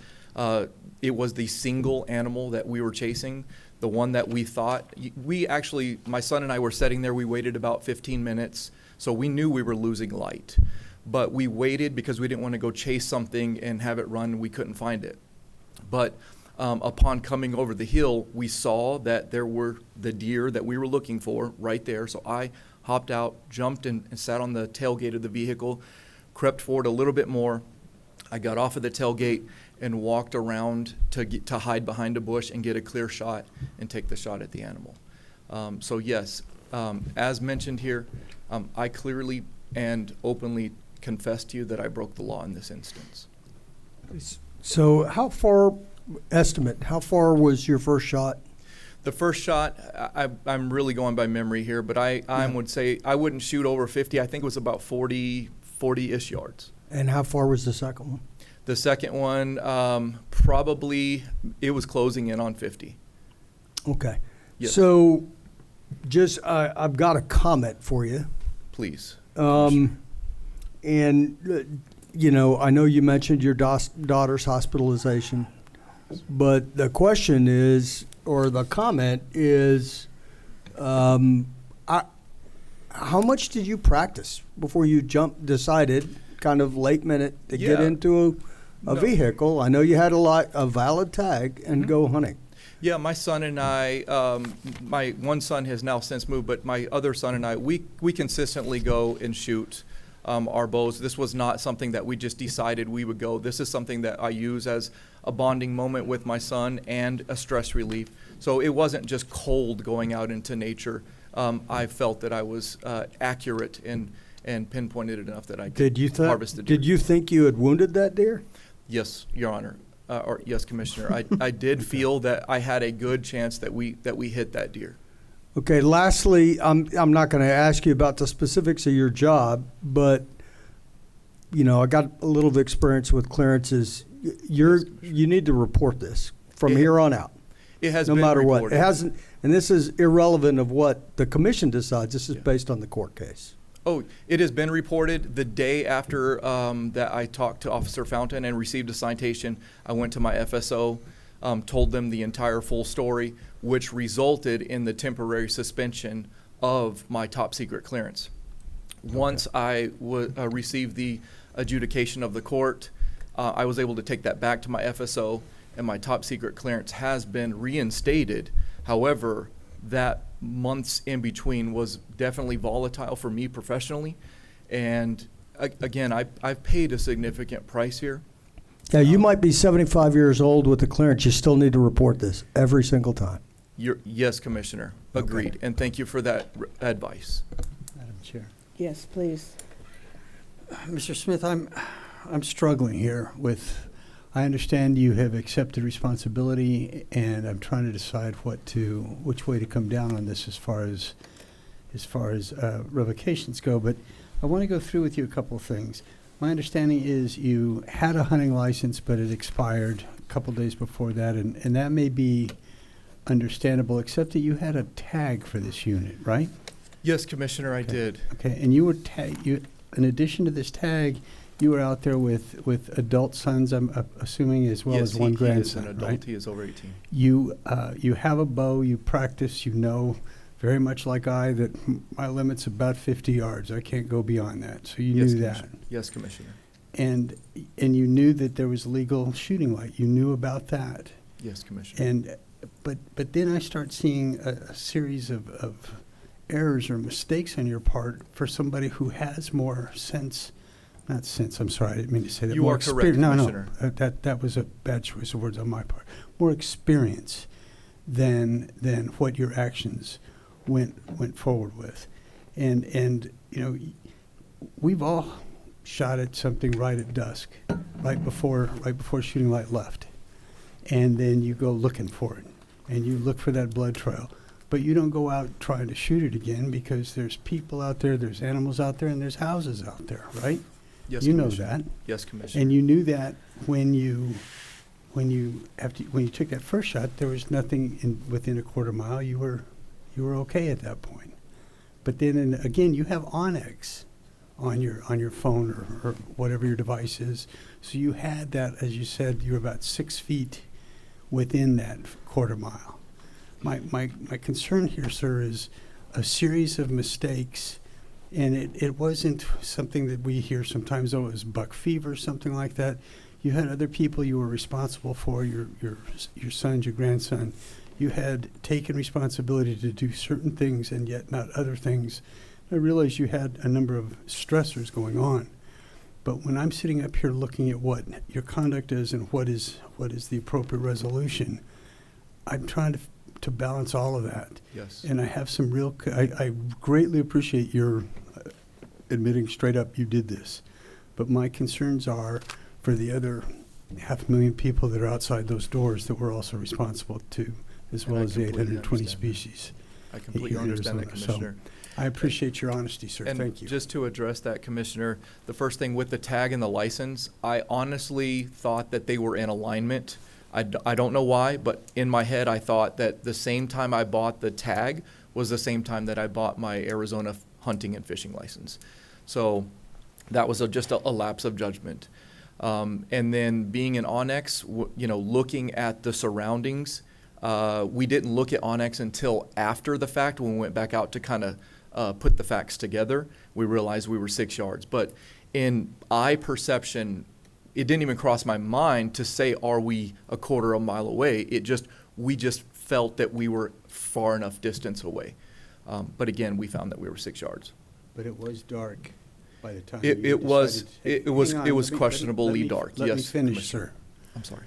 it was the single animal that we were chasing, the one that we thought, my son and I were sitting there, we waited about 15 minutes, so we knew we were losing light. But we waited because we didn't want to go chase something and have it run, we couldn't find it. But upon coming over the hill, we saw that there were the deer that we were looking for right there. So I hopped out, jumped and sat on the tailgate of the vehicle, crept forward a little bit more. I got off of the tailgate and walked around to hide behind a bush and get a clear shot and take the shot at the animal. So yes, as mentioned here, I clearly and openly confess to you that I broke the law in this instance. So how far was your first shot? The first shot, I'm really going by memory here, but I would say I wouldn't shoot over 50. I think it was about 40-ish yards. And how far was the second one? The second one, probably, it was closing in on 50. Okay. Yes. So I've got a comment for you. Please. And, I know you mentioned your daughter's hospitalization, but the question is, or the comment is, how much did you practice before you decided kind of late minute to get into a vehicle? I know you had a valid tag and go hunting. Yeah, my son and I, my one son has now since moved, but my other son and I, we consistently go and shoot our bows. This was not something that we just decided we would go. This is something that I use as a bonding moment with my son and a stress relief. So it wasn't just cold going out into nature. I felt that I was accurate and pinpointed it enough that I could harvest the deer. Did you think you had wounded that deer? Yes, Your Honor. Or yes, Commissioner. I did feel that I had a good chance that we hit that deer. Okay. Lastly, I'm not going to ask you about the specifics of your job, but I got a little of experience with clearances. You need to report this from here on out. It has no been matter what. reported. It hasn't, and this is irrelevant of what the commission decides. This is based on the court case. Oh, it has been reported. The day after that I talked to Officer Fountain and received a citation, I went to my FSO, told them the entire full story, which resulted in the temporary suspension of my top secret clearance. Once I received the adjudication of the court, I was able to take that back to my FSO, and my top secret clearance has been reinstated. However, that months in between was definitely volatile for me professionally. And again, I've paid a significant price here. Yeah, you might be 75 years old with the clearance. You still need to report this every single time. Yes, Commissioner. Agreed. Okay. And thank you for that advice. Madam Chair. Yes, please. Mr. Smith, I'm struggling here with, I understand you have accepted responsibility, and I'm trying to decide which way to come down on this as far as revocations go. But I want to go through with you a couple of things. My understanding is you had a hunting license, but it expired a couple days before that, and that may be understandable, except that you had a tag for this unit, right? Yes, Commissioner, I did. Okay, and you were in addition to this tag, you were out there with adult sons, I'm assuming, as well as one grandson, Yes, he is an adult. right? He is over 18. You have a bow, you practice, you know, very much like I, that my limit's about 50 yards. I can't go beyond that. So you Yes, knew that. Commissioner. Yes, Commissioner. And you knew that there was legal shooting light. You knew about that. Yes, Commissioner. And but then I start seeing a series of errors or mistakes on your part for somebody who has more sense. Not sense, I'm sorry, I didn't mean to say that. You More are correct, Commissioner. No, that was a bad choice of words on my part. More experience than what your actions went forward with. And you know, we've all shot at something right at dusk, right before shooting light left. And then you go looking for it, and you look for that blood trail. But you don't go out trying to shoot it again, because there's people out there, there's animals out there, and there's houses out there, right? Yes, you know Commissioner. that. Yes, Commissioner. And you knew that when you took that first shot, there was nothing within a quarter mile. You were okay at that point. But then again, you have Onyx on your phone or whatever your device is. So you had that, as you said, you were about 6 feet within that quarter mile. My concern here, sir, is a series of mistakes. And it wasn't something that we hear sometimes, oh, it was buck fever, something like that. You had other people you were responsible for, your sons, your grandson. You had taken responsibility to do certain things and yet not other things. I realized you had a number of stressors going on. But when I'm sitting up here looking at what your conduct is and what is the appropriate resolution, I'm trying to balance all of that. Yes. And I have some I greatly appreciate your admitting straight up you did this. But my concerns are for the other 500,000 people that are outside those doors that we're also responsible to, as well as the 820 species. I completely understand that, Commissioner. So I appreciate your honesty, sir. And thank you. Just to address that, Commissioner, the first thing with the tag and the license, I honestly thought that they were in alignment. I don't know why, but in my head, I thought that the same time I bought the tag was the same time that I bought my Arizona hunting and fishing license. So that was just a lapse of judgment. And then being in Onyx, looking at the surroundings, we didn't look at Onyx until after the fact when we went back out to kind of put the facts together. We realized we were 6 yards. But in eye perception, it didn't even cross my mind to say, are we a quarter of a mile away? We just felt that we were far enough distance away. But again, we found that we were 6 yards. But it was dark by the time It was questionably dark. Let Yes, me finish, Commissioner. sir. I'm sorry.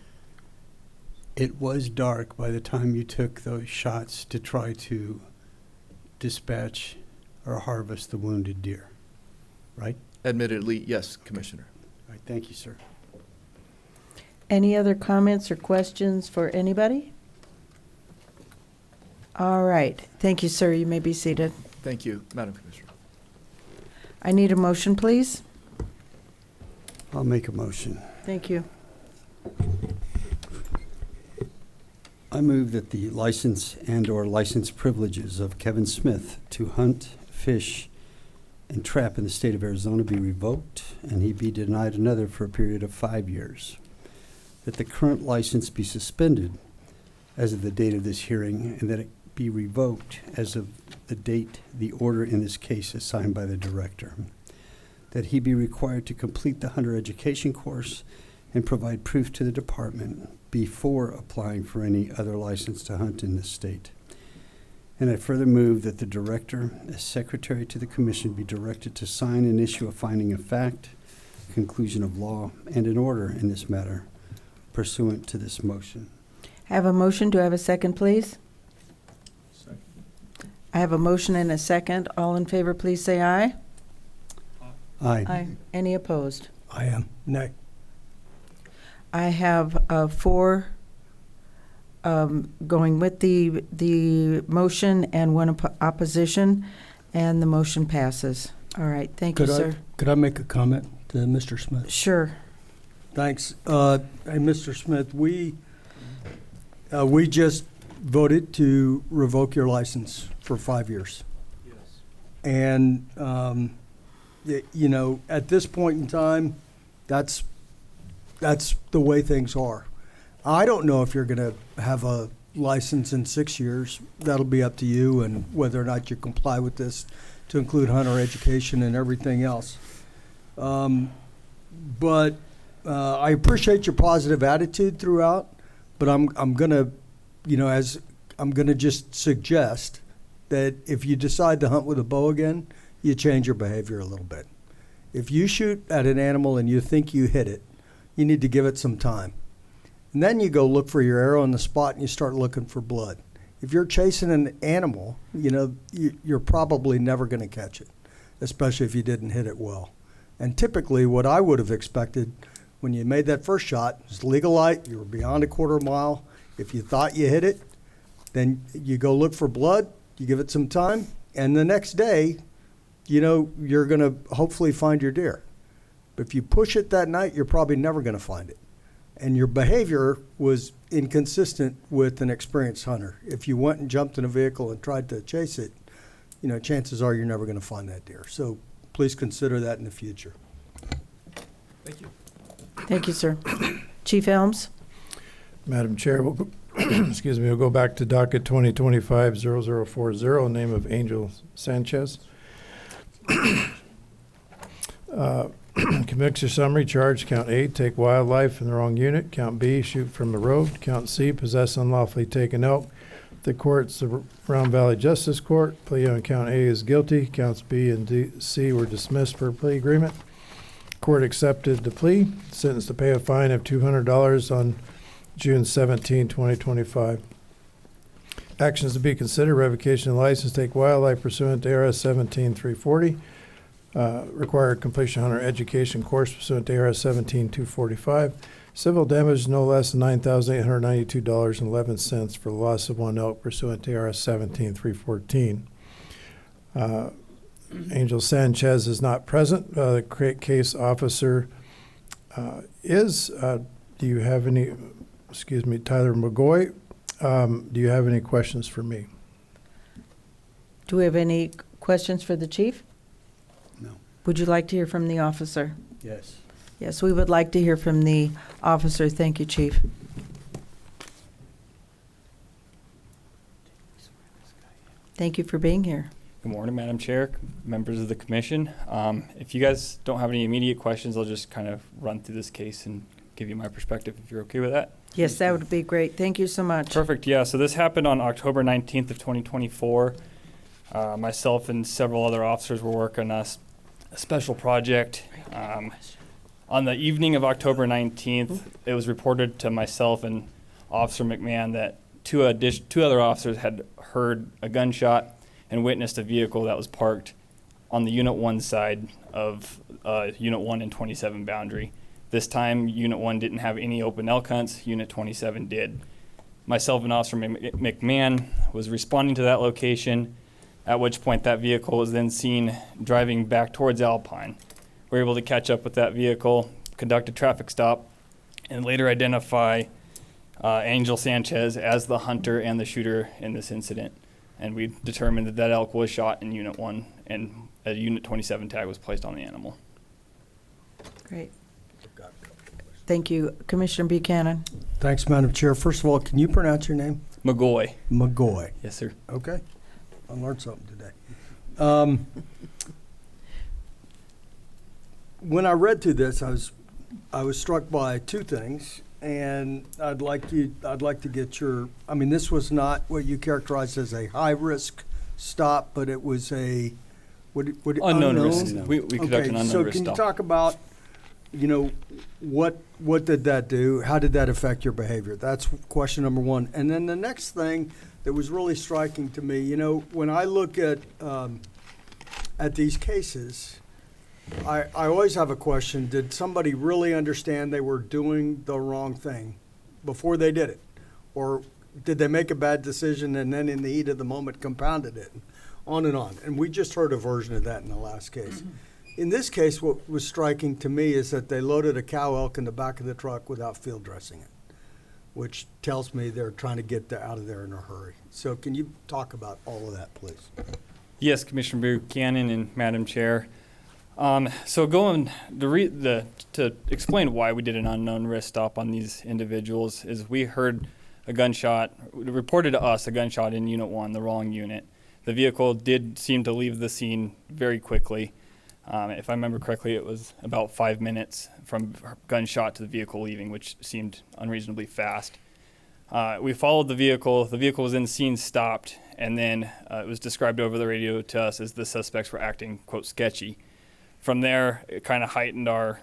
It was dark by the time you took those shots to try to dispatch or harvest the wounded deer, right? Admittedly, yes, Commissioner. All right, thank you, sir. Any other comments or questions for anybody? All right. Thank you, sir. You may be seated. Thank you, Madam Commissioner. I need a motion, please. I'll make a motion. Thank you. I move that the license and/or license privileges of Kevin Smith to hunt, fish, and trap in the state of Arizona be revoked, and he be denied another for a period of 5 years. That the current license be suspended as of the date of this hearing, and that it be revoked as of the date the order in this case is signed by the director. That he be required to complete the hunter education course and provide proof to the department before applying for any other license to hunt in this state. And I further move that the director, as secretary to the commission, be directed to sign and issue a finding of fact, conclusion of law, and an order in this matter pursuant to this motion. I have a motion. Do I have a second, please? Second. I have a motion and a second. All in favor, please say aye. Aye. Any opposed? I am. Nay. I have 4 going with the motion and 1 opposition, and the motion passes. All right, thank you, sir. Could I make a comment to Mr. Smith? Sure. Thanks. Hey, Mr. Smith, we just voted to revoke your license for 5 years. Yes. And, you know, at this point in time, that's the way things are. I don't know if you're going to have a license in 6 years. That'll be up to you and whether or not you comply with this to include hunter education and everything else. But I appreciate your positive attitude throughout, but I'm going to, you know, I'm going to just suggest that if you decide to hunt with a bow again, you change your behavior a little bit. If you shoot at an animal and you think you hit it, you need to give it some time. And then you go look for your arrow in the spot and you start looking for blood. If you're chasing an animal, you know, you're probably never going to catch it, especially if you didn't hit it well. And typically what I would have expected when you made that first shot is legal light, you were beyond a quarter mile. If you thought you hit it, then you go look for blood, you give it some time, and the next day, you know, you're going to hopefully find your deer. But if you push it that night, you're probably never going to find it. And your behavior was inconsistent with an experienced hunter. If you went and jumped in a vehicle and tried to chase it, you know, chances are you're never going to find that deer. So please consider that in the future. Thank you. Thank you, sir. Chief Helms? Madam Chair, we'll go, excuse me, we'll go back to docket 2025-0040, name of Angel Sanchez. Convicts or summary charge, count A, take wildlife in the wrong unit, count B, shoot from the road, count C, possess unlawfully taken elk. The court's the Round Valley Justice Court. Plea on count A is guilty. Counts B and C were dismissed per plea agreement. Court accepted the plea, sentenced to pay a fine of $200 on June 17, 2025. Actions to be considered: revocation of license, take wildlife pursuant to ARS 17340. Required completion hunter education course pursuant to ARS 17245. Civil damage no less than $9,892.11 for the loss of one elk pursuant to ARS 17314. Angel Sanchez is not present. The case officer is. Do you have any? Excuse me, Tyler McGoy. Do you have any questions for me? Do we have any questions for the chief? No. Would you like to hear from the officer? Yes. Yes, we would like to hear from the officer. Thank you, Chief. Thank you for being here. Good morning, Madam Chair, members of the commission. If you guys don't have any immediate questions, I'll just kind of run through this case and give you my perspective if you're okay with that. Yes, that would be great. Thank you so much. Perfect. Yeah, so this happened on October 19th of 2024. Myself and several other officers were working on a special project. On the evening of October 19th, it was reported to myself and Officer McMahon that two other officers had heard a gunshot and witnessed a vehicle that was parked on the Unit 1 side of Unit 1 and 27 boundary. This time, Unit 1 didn't have any open elk hunts. Unit 27 did. Myself and Officer McMahon was responding to that location, at which point that vehicle was then seen driving back towards Alpine. We were able to catch up with that vehicle, conduct a traffic stop, and later identify Angel Sanchez as the hunter and the shooter in this incident. And we determined that that elk was shot in Unit 1 and a Unit 27 tag was placed on the animal. Great. Thank you. Commissioner Buchanan. Thanks, Madam Chair. First of all, can you pronounce your name? McGoy. McGoy. Yes, sir. Okay. I learned something today. When I read through this, I was struck by two things, and I'd like to get your. I mean, this was not what you characterized as a high risk stop, but it was a unknown risk. We conduct an unknown so risk can stop. you talk about, what did that do? How did that affect your behavior? That's question number one. And then the next thing that was really striking to me, when I look at these cases, I always have a question: did somebody really understand they were doing the wrong thing before they did it, or did they make a bad decision and then in the heat of the moment compounded it? On and on. And we just heard a version of that in the last case. Mm-hmm. In this case, what was striking to me is that they loaded a cow elk in the back of the truck without field dressing it, which tells me they're trying to get out of there in a hurry. So can you talk about all of that, please? Yes, Commissioner Buchanan and Madam Chair. So going to explain why we did an unknown risk stop on these individuals is we heard a gunshot, reported to us a gunshot in Unit 1, the wrong unit. The vehicle did seem to leave the scene very quickly. If I remember correctly, it was about 5 minutes from gunshot to the vehicle leaving, which seemed unreasonably fast. We followed the vehicle. The vehicle was in the scene, stopped, and then it was described over the radio to us as the suspects were acting, quote, sketchy. From there, it kind of heightened our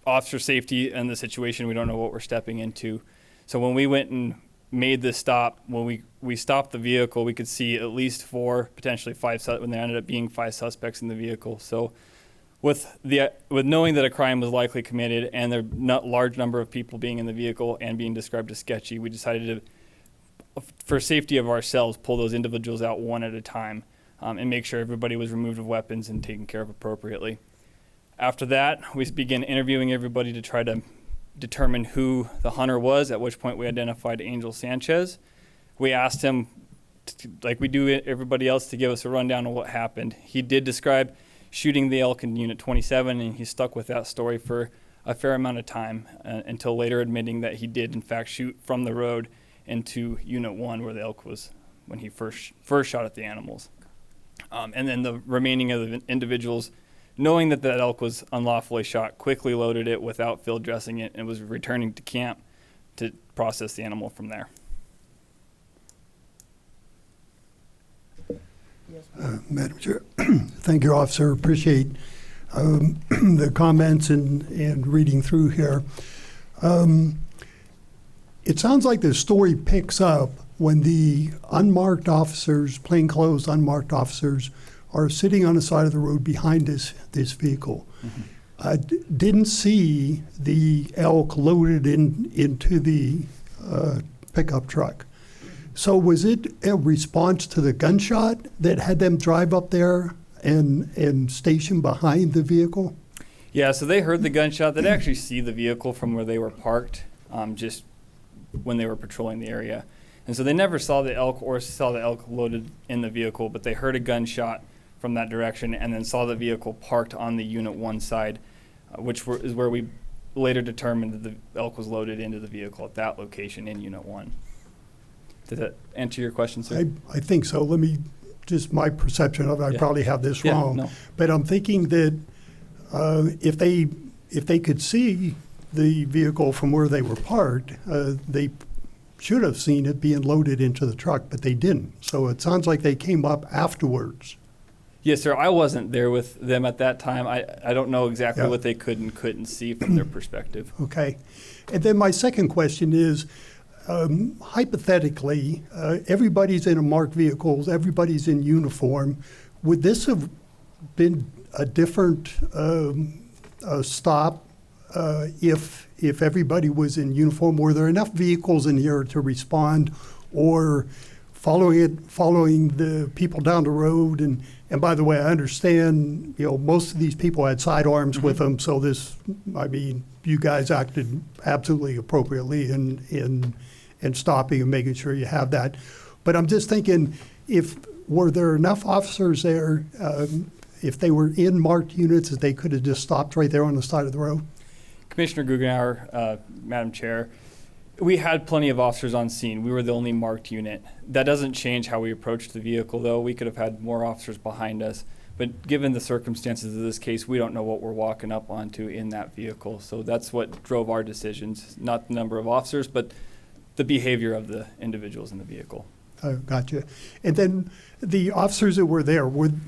officer safety in the situation. We don't know what we're stepping into. So when we went and made this stop, when we stopped the vehicle, we could see at least 4, potentially 5, when there ended up being 5 suspects in the vehicle. So with knowing that a crime was likely committed and there not large number of people being in the vehicle and being described as sketchy, we decided to, for safety of ourselves, pull those individuals out one at a time and make sure everybody was removed of weapons and taken care of appropriately. After that, we began interviewing everybody to try to determine who the hunter was, at which point we identified Angel Sanchez. We asked him, like we do everybody else, to give us a rundown of what happened. He did describe shooting the elk in Unit 27, and he stuck with that story for a fair amount of time until later admitting that he did, in fact, shoot from the road into Unit 1 where the elk was when he first shot at the animals. And then the remaining of the individuals, knowing that that elk was unlawfully shot, quickly loaded it without field dressing it and was returning to camp to process the animal from there. Madam Chair, thank you, officer. Appreciate the comments and reading through here. It sounds like the story picks up when the unmarked officers, plainclothes unmarked officers, are sitting on the side of the road behind this vehicle. Mm-hmm. I didn't see the elk loaded into the pickup truck. So was it a response to the gunshot that had them drive up there and station behind the vehicle? Yeah, so they heard the gunshot. They'd actually see the vehicle from where they were parked just when they were patrolling the area. And so they never saw the elk or saw the elk loaded in the vehicle, but they heard a gunshot from that direction and then saw the vehicle parked on the Unit 1 side, is where we later determined that the elk was loaded into the vehicle at that location in Unit 1. Did that answer your question, sir? I think so. Let me, just my perception of it, I probably have this wrong. No. But I'm thinking that if they could see the vehicle from where they were parked, they should have seen it being loaded into the truck, but they didn't. So it sounds like they came up afterwards. Yes, sir. I wasn't there with them at that time. I don't know exactly what they could and couldn't see from their perspective. Okay. And then my second question is, hypothetically, everybody's in a marked vehicle, everybody's in uniform. Would this have been a different stop if everybody was in uniform? Were there enough vehicles in here to respond, or following the people down the road. And by the way, I understand, most of these people had sidearms with them. So you guys acted absolutely appropriately in stopping and making sure you have that. But I'm just thinking, were there enough officers there, if they were in marked units, that they could have just stopped right there on the side of the road? Commissioner Guggenauer, Madam Chair, we had plenty of officers on scene. We were the only marked unit. That doesn't change how we approached the vehicle, though. We could have had more officers behind us. But given the circumstances of this case, we don't know what we're walking up onto in that vehicle. So that's what drove our decisions, not the number of officers, but the behavior of the individuals in the vehicle. Gotcha. And then the officers that were there, and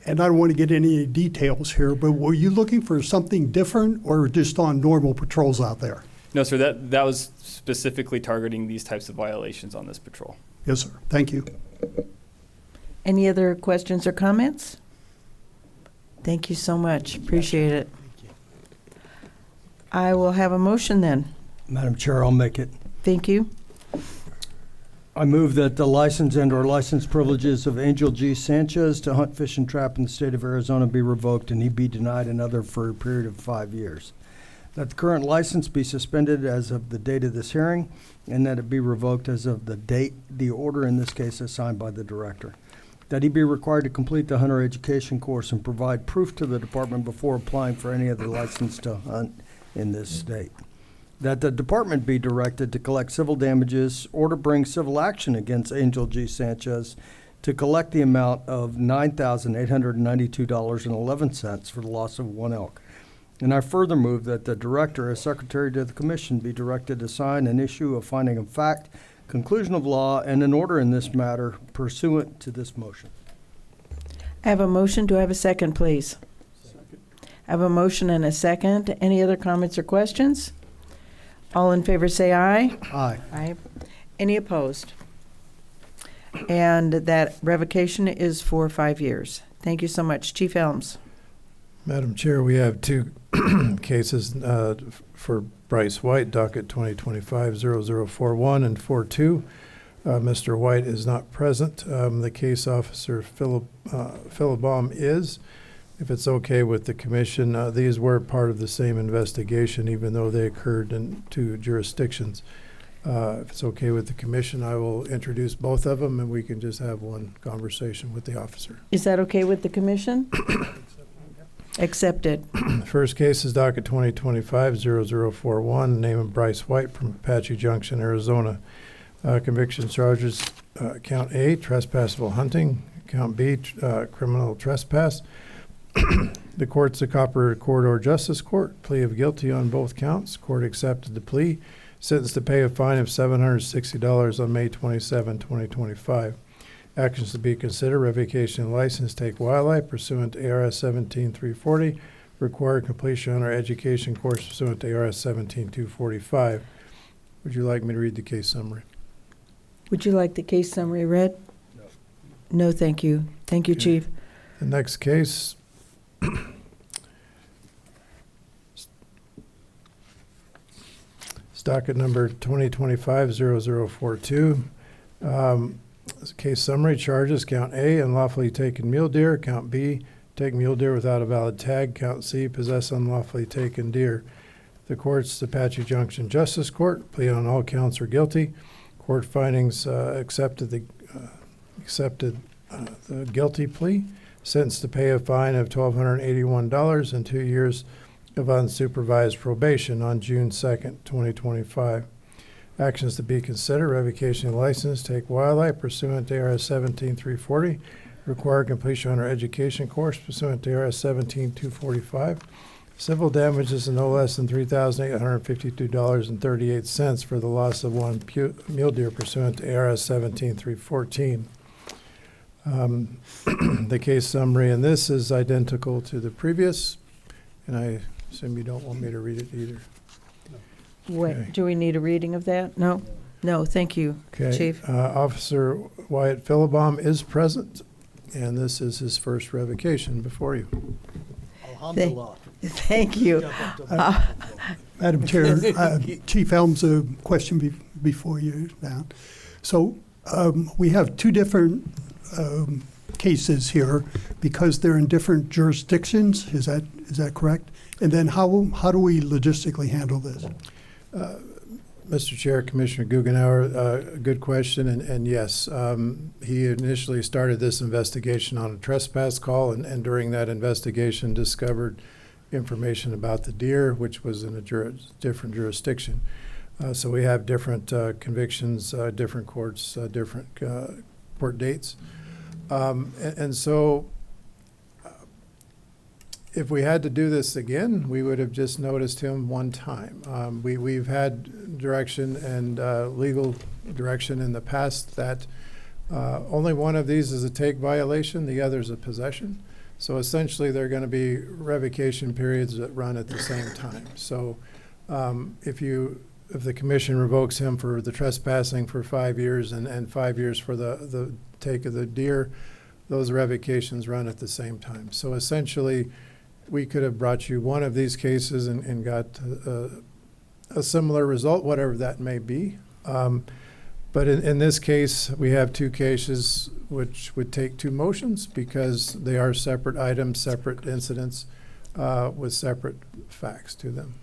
I don't want to get any details here, but were you looking for something different or just on normal patrols out there? No, sir, that was specifically targeting these types of violations on this patrol. Yes, sir. Thank you. Any other questions or comments? Thank you so much. Appreciate it. I will have a motion then. Madam Chair, I'll make it. Thank you. I move that the license and/or license privileges of Angel G. Sanchez to hunt, fish, and trap in the state of Arizona be revoked and he be denied another for a period of 5 years. That the current license be suspended as of the date of this hearing, and that it be revoked as of the date the order in this case is signed by the director. That he be required to complete the hunter education course and provide proof to the department before applying for any other license to hunt in this state. That the department be directed to collect civil damages or to bring civil action against Angel G. Sanchez to collect the amount of $9,892.11 for the loss of one elk. And I further move that the director, as secretary to the commission, be directed to sign and issue a finding of fact, conclusion of law, and an order in this matter pursuant to this motion. I have a motion. Do I have a second, please? Second. I have a motion and a second. Any other comments or questions? All in favor say aye. Aye. Aye. Any opposed? And that revocation is for 5 years. Thank you so much. Chief Elms. Madam Chair, we have two cases for Bryce White, docket 2025-0041 and 42. Mr. White is not present. The case officer, Philbaum, is. If it's okay with the commission, these were part of the same investigation, even though they occurred in two jurisdictions. If it's okay with the commission, I will introduce both of them, and we can just have one conversation with the officer. Is that okay with the commission? Accepted. The first case is docket 2025-0041, name of Bryce White from Apache Junction, Arizona. Conviction charges, count A, trespassable hunting, count B, criminal trespass. The court's the Cooperative Corridor Justice Court, plea of guilty on both counts. Court accepted the plea, sentenced to pay a fine of $760 on May 27, 2025. Actions to be considered: revocation license, take wildlife pursuant to ARS 17340, required completion on our education course pursuant to ARS 17245. Would you like me to read the case summary? Would you like the case summary read? No. No, thank you. Thank you, Chief. The next case is docket number 2025-0042. Case summary: charges, count A, unlawfully taken mule deer, count B, take mule deer without a valid tag, count C, possess unlawfully taken deer. The court's Apache Junction Justice Court, plea on all counts are guilty. Court findings accepted the guilty plea, sentenced to pay a fine of $1,281 and 2 years of unsupervised probation on June 2nd, 2025. Actions to be considered: revocation of license, take wildlife pursuant to ARS 17340, required completion on our education course pursuant to ARS 17245, civil damages of no less than $3,852.38 for the loss of one mule deer pursuant to ARS 17314. The case summary in this is identical to the previous, and I assume you don't want me to read it either. Wait, do we need a reading of that? No? No, thank you, Okay. Chief. Officer Wyatt Philbaum is present, and this is his first revocation before you. Thank you. Madam Chair, Chief Elms, a question before you now. So We have two different cases here because they're in different jurisdictions. Is that correct? And then how do we logistically handle this? Mr. Chair, Commissioner Guggenauer, good question, and yes, he initially started this investigation on a trespass call, and during that investigation discovered information about the deer, which was in a different jurisdiction. So we have different convictions, different courts, different court dates. And so if we had to do this again, we would have just noticed him one time. We've had direction and legal direction in the past that only one of these is a take violation, the other is a possession. So essentially, they're going to be revocation periods that run at the same time. So if the commission revokes him for the trespassing for 5 years and 5 years for the take of the deer, those revocations run at the same time. So essentially, we could have brought you one of these cases and got a similar result, whatever that may be. But in this case, we have two cases which would take two motions because they are separate items, separate incidents with separate facts to them.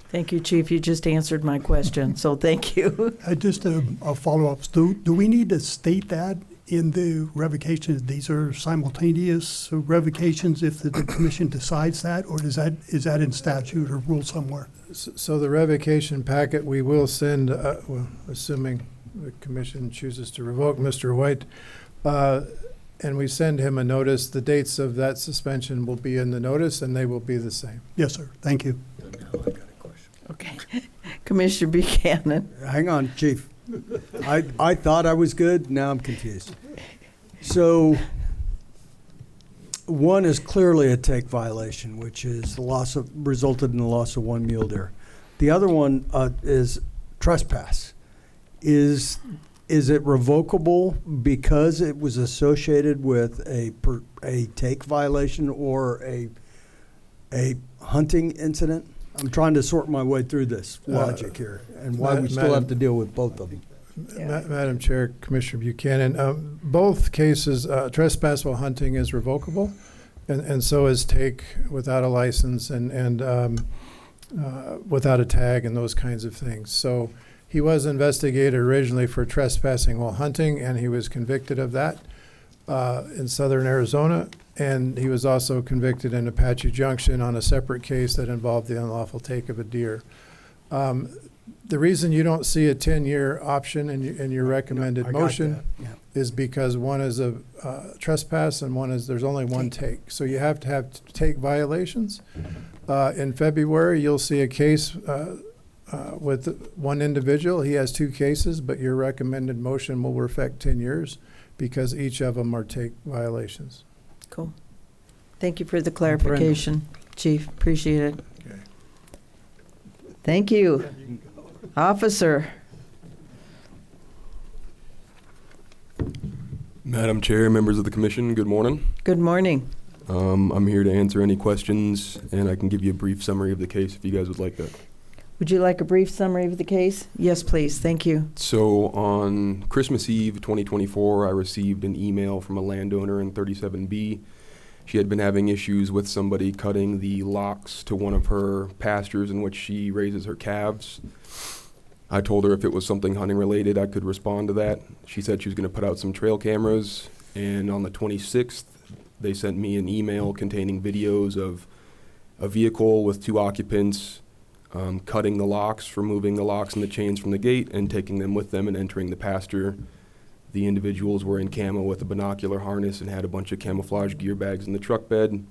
Thank you, Chief. You just answered my question, so thank you. Just a follow-up. Do we need to state that in the revocations? These are simultaneous revocations if the commission decides that, or is that in statute or rule somewhere? So the revocation packet we will send, well, assuming the commission chooses to revoke Mr. White, and we send him a notice, the dates of that suspension will be in the notice and they will be the same. Yes, sir. Thank you. Okay. Commissioner Buchanan. Hang on, Chief. I thought I was good. Now I'm confused. So one is clearly a take violation, which is resulted in the loss of one mule deer. The other one is trespass. Is it revocable because it was associated with a take violation or a hunting incident? I'm trying to sort my way through this logic here and why we still have to deal with both of them. Madam Chair, Commissioner Buchanan, both cases, trespass while hunting is revocable, and so is take without a license and without a tag and those kinds of things. So he was investigated originally for trespassing while hunting, and he was convicted of that in southern Arizona. And he was also convicted in Apache Junction on a separate case that involved the unlawful take of a deer. The reason you don't see a 10-year option in your recommended motion is because one is a trespass and there's only one take. So you have to have take violations. In February, you'll see a case with one individual. He has two cases, but your recommended motion will affect 10 years because each of them are take violations. Cool. Thank you for the clarification, Chief. Appreciate it. Okay. Thank you. Officer. Madam Chair, members of the commission, good morning. Good morning. I'm here to answer any questions, and I can give you a brief summary of the case if you guys would like that. Would you like a brief summary of the case? Yes, please. Thank you. So on Christmas Eve 2024, I received an email from a landowner in 37B. She had been having issues with somebody cutting the locks to one of her pastures in which she raises her calves. I told her if it was something hunting related, I could respond to that. She said she was going to put out some trail cameras, and on the 26th, they sent me an email containing videos of a vehicle with two occupants cutting the locks, removing the locks and the chains from the gate, and taking them with them and entering the pasture. The individuals were in camo with a binocular harness and had a bunch of camouflage gear bags in the truck bed.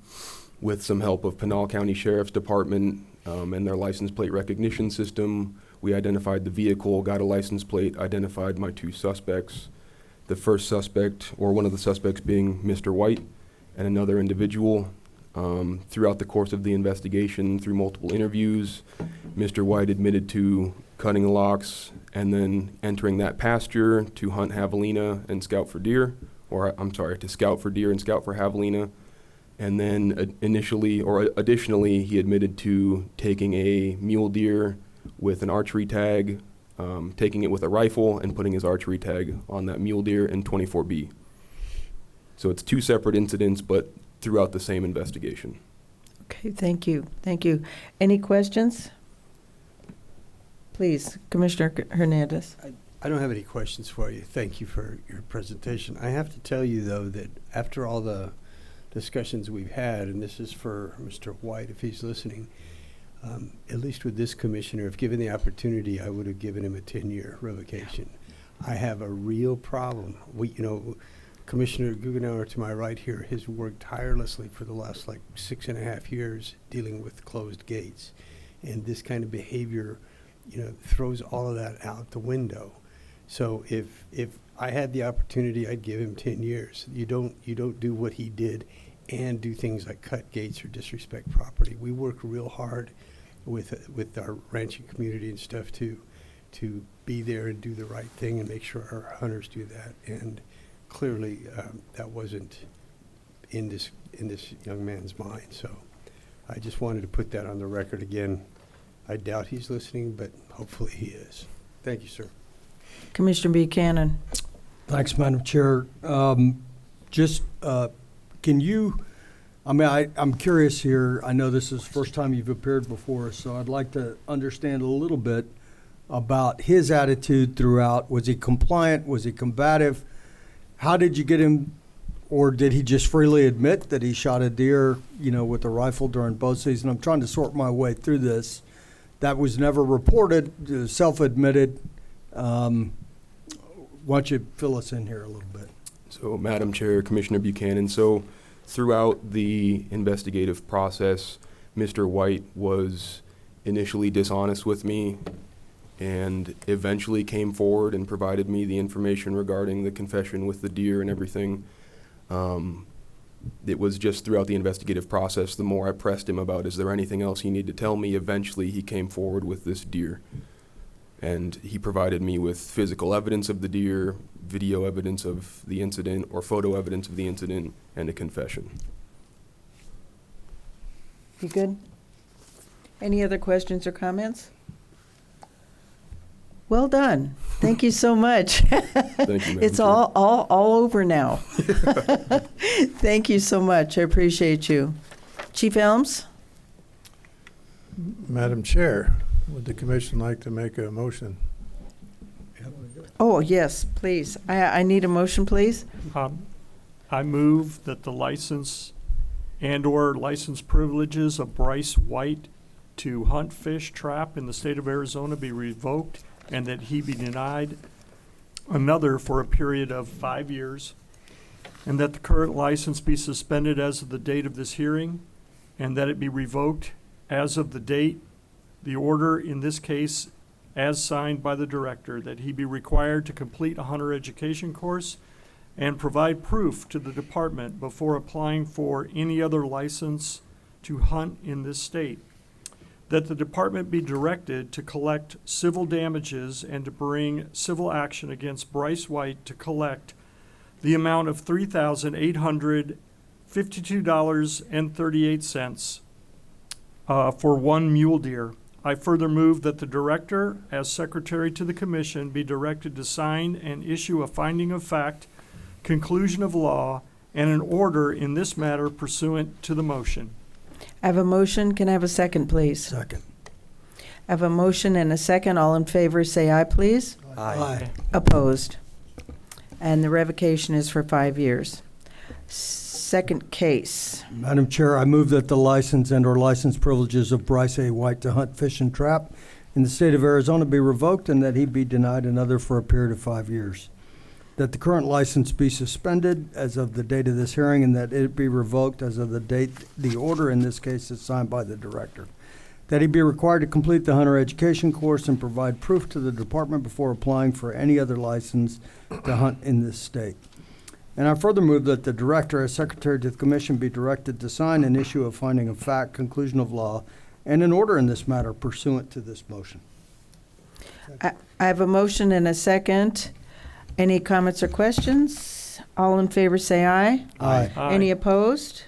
With some help of Pinal County Sheriff's Department and their license plate recognition system, we identified the vehicle, got a license plate, identified my two suspects. The first suspect, or one of the suspects, being Mr. White, and another individual. Throughout the course of the investigation, through multiple interviews, Mr. White admitted to cutting the locks and then entering that pasture to hunt javelina and scout for deer, to scout for deer and scout for javelina. And then additionally, he admitted to taking a mule deer with an archery tag taking it with a rifle and putting his archery tag on that mule deer in 24B. So it's two separate incidents, but throughout the same investigation. Okay, thank you. Thank you. Any questions? Please, Commissioner Hernandez. I don't have any questions for you. Thank you for your presentation. I have to tell you, though, that after all the discussions we've had, and this is for Mr. White if he's listening, at least with this commissioner, if given the opportunity, I would have given him a 10-year revocation. I have a real problem. Commissioner Guggenauer to my right here has worked tirelessly for the last 6.5 years dealing with closed gates. And this kind of behavior, throws all of that out the window. So if I had the opportunity, I'd give him 10 years. You don't do what he did and do things like cut gates or disrespect property. We work real hard with our ranching community and stuff to be there and do the right thing and make sure our hunters do that. And clearly, that wasn't in this young man's mind. So I just wanted to put that on the record again. I doubt he's listening, but hopefully he is. Thank you, sir. Commissioner Buchanan. Thanks, Madam Chair. Can you, I'm curious here. I know this is the first time you've appeared before us, so I'd like to understand a little bit about his attitude throughout. Was he compliant? Was he combative? How did you get him, or did he just freely admit that he shot a deer, with a rifle during bow season? I'm trying to sort my way through this. That was never reported, self-admitted. Why don't you fill us in here a little bit? So, Madam Chair, Commissioner Buchanan, so throughout the investigative process, Mr. White was initially dishonest with me and eventually came forward and provided me the information regarding the confession with the deer and everything. It was just throughout the investigative process, the more I pressed him about, is there anything else he needed to tell me, eventually he came forward with this deer. And he provided me with physical evidence of the deer, video evidence of the incident, or photo evidence of the incident, and a confession. You good? Any other questions or comments? Well done. Thank you so much. Thank you, Madam It's Chair. all over now. Thank you so much. I appreciate you. Chief Elms? Madam Chair, would the commission like to make a motion? Oh, yes, please. I need a motion, please. I move that the license and/or license privileges of Bryce White to hunt, fish, trap in the state of Arizona be revoked, and that he be denied another for a period of 5 years, and that the current license be suspended as of the date of this hearing, and that it be revoked as of the date, the order in this case as signed by the director, that he be required to complete a hunter education course and provide proof to the department before applying for any other license to hunt in this state. That the department be directed to collect civil damages and to bring civil action against Bryce White to collect the amount of $3,852.38 for one mule deer. I further move that the director, as secretary to the commission, be directed to sign and issue a finding of fact, conclusion of law, and an order in this matter pursuant to the motion. I have a motion. Can I have a second, please? Second. I have a motion and a second. All in favor, say aye, please. Aye. Opposed. And the revocation is for 5 years. Second case. Madam Chair, I move that the license and/or license privileges of Bryce A. White to hunt, fish, and trap in the state of Arizona be revoked, and that he be denied another for a period of 5 years. That the current license be suspended as of the date of this hearing, and that it be revoked as of the date the order in this case is signed by the director. That he be required to complete the hunter education course and provide proof to the department before applying for any other license to hunt in this state. And I further move that the director, as secretary to the commission, be directed to sign and issue a finding of fact, conclusion of law, and an order in this matter pursuant to this motion. I have a motion and a second. Any comments or questions? All in favor say aye. Aye. Aye. Any opposed?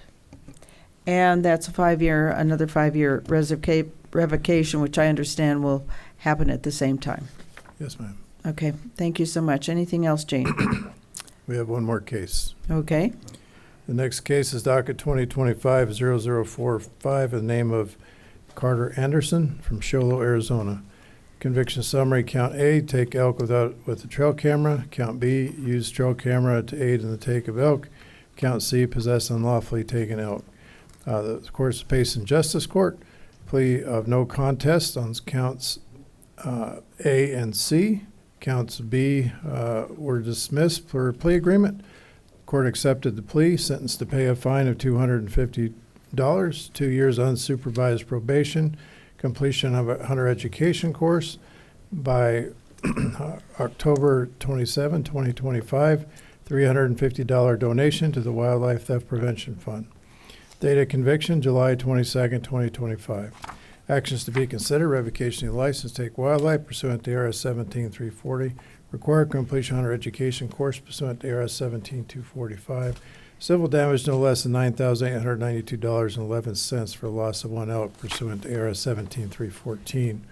And that's another 5 year revocation, which I understand will happen at the same time. Yes, ma'am. Okay, thank you so much. Anything else, Jane? We have one more case. Okay. The next case is docket 2025-0045 in the name of Carter Anderson from Show Low, Arizona. Conviction summary: count A, take elk with a trail camera. Count B, use trail camera to aid in the take of elk. Count C, possess unlawfully taken elk. The court is Payson Justice Court. Plea of no contest on counts A and C. Counts B were dismissed per plea agreement. Court accepted the plea, sentenced to pay a fine of $250, 2 years unsupervised probation, completion of a hunter education course by October 27, 2025, $350 donation to the Wildlife Theft Prevention Fund. Date of conviction, July 22nd, 2025. Actions to be considered: revocation of license, take wildlife pursuant to ARS 17340, required completion hunter education course pursuant to ARS 17245, civil damage no less than $9,892.11 for loss of one elk pursuant to ARS 17314.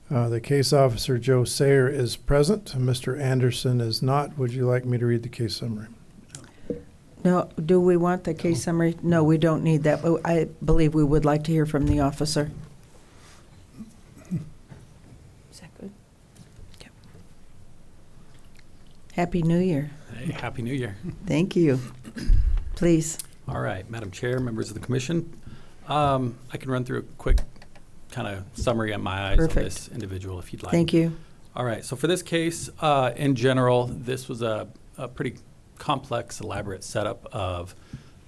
The case officer, Joe Sayer, is present. Mr. Anderson is not. Would you like me to read the case summary? No, do we want the case summary? No, we don't need that, but I believe we would like to hear from the officer. Is that good? Okay. Happy New Year. Hey, Happy New Year. Thank you. Please. All right, Madam Chair, members of the commission. I can run through a quick kind of summary on my eyes Perfect. of this individual if you'd like. Thank you. All right, so for this case, in general, this was a pretty complex, elaborate setup of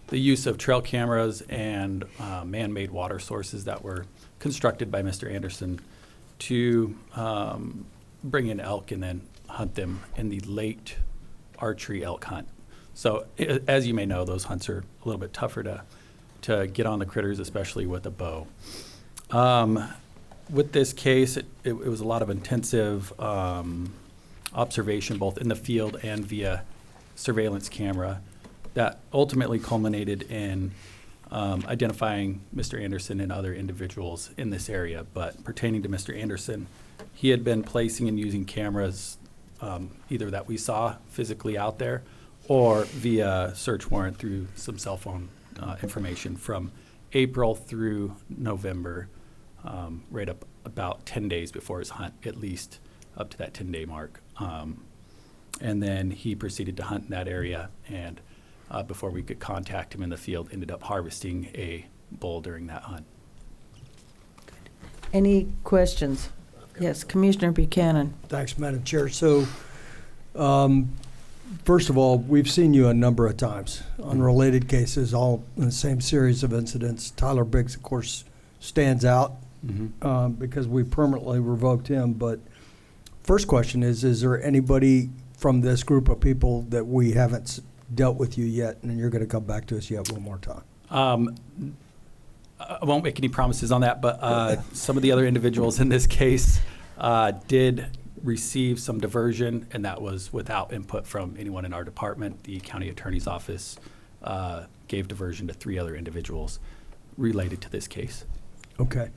the use of trail cameras and man-made water sources that were constructed by Mr. Anderson to bring in elk and then hunt them in the late archery elk hunt. So as you may know, those hunts are a little bit tougher to get on the critters, especially with a bow. With this case, it was a lot of intensive observation, both in the field and via surveillance camera, that ultimately culminated in identifying Mr. Anderson and other individuals in this area. But pertaining to Mr. Anderson, he had been placing and using cameras either that we saw physically out there or via search warrant through some cell phone information from April through November, right up about 10 days before his hunt, at least up to that 10-day mark. And then he proceeded to hunt in that area, and before we could contact him in the field, ended up harvesting a bull during that hunt. Any questions? Yes, Commissioner Buchanan. Thanks, Madam Chair. So, first of all, we've seen you a number of times on related cases, all in the same series of incidents. Tyler Biggs, of course, stands out because we permanently revoked him. But first question is there anybody from this group of people that we haven't dealt with you yet, and you're going to come back to us yet one more time? I won't make any promises on that, but some of the other individuals in this case did receive some diversion, and that was without input from anyone in our department. The county attorney's office gave diversion to 3 other individuals related to this case. Okay.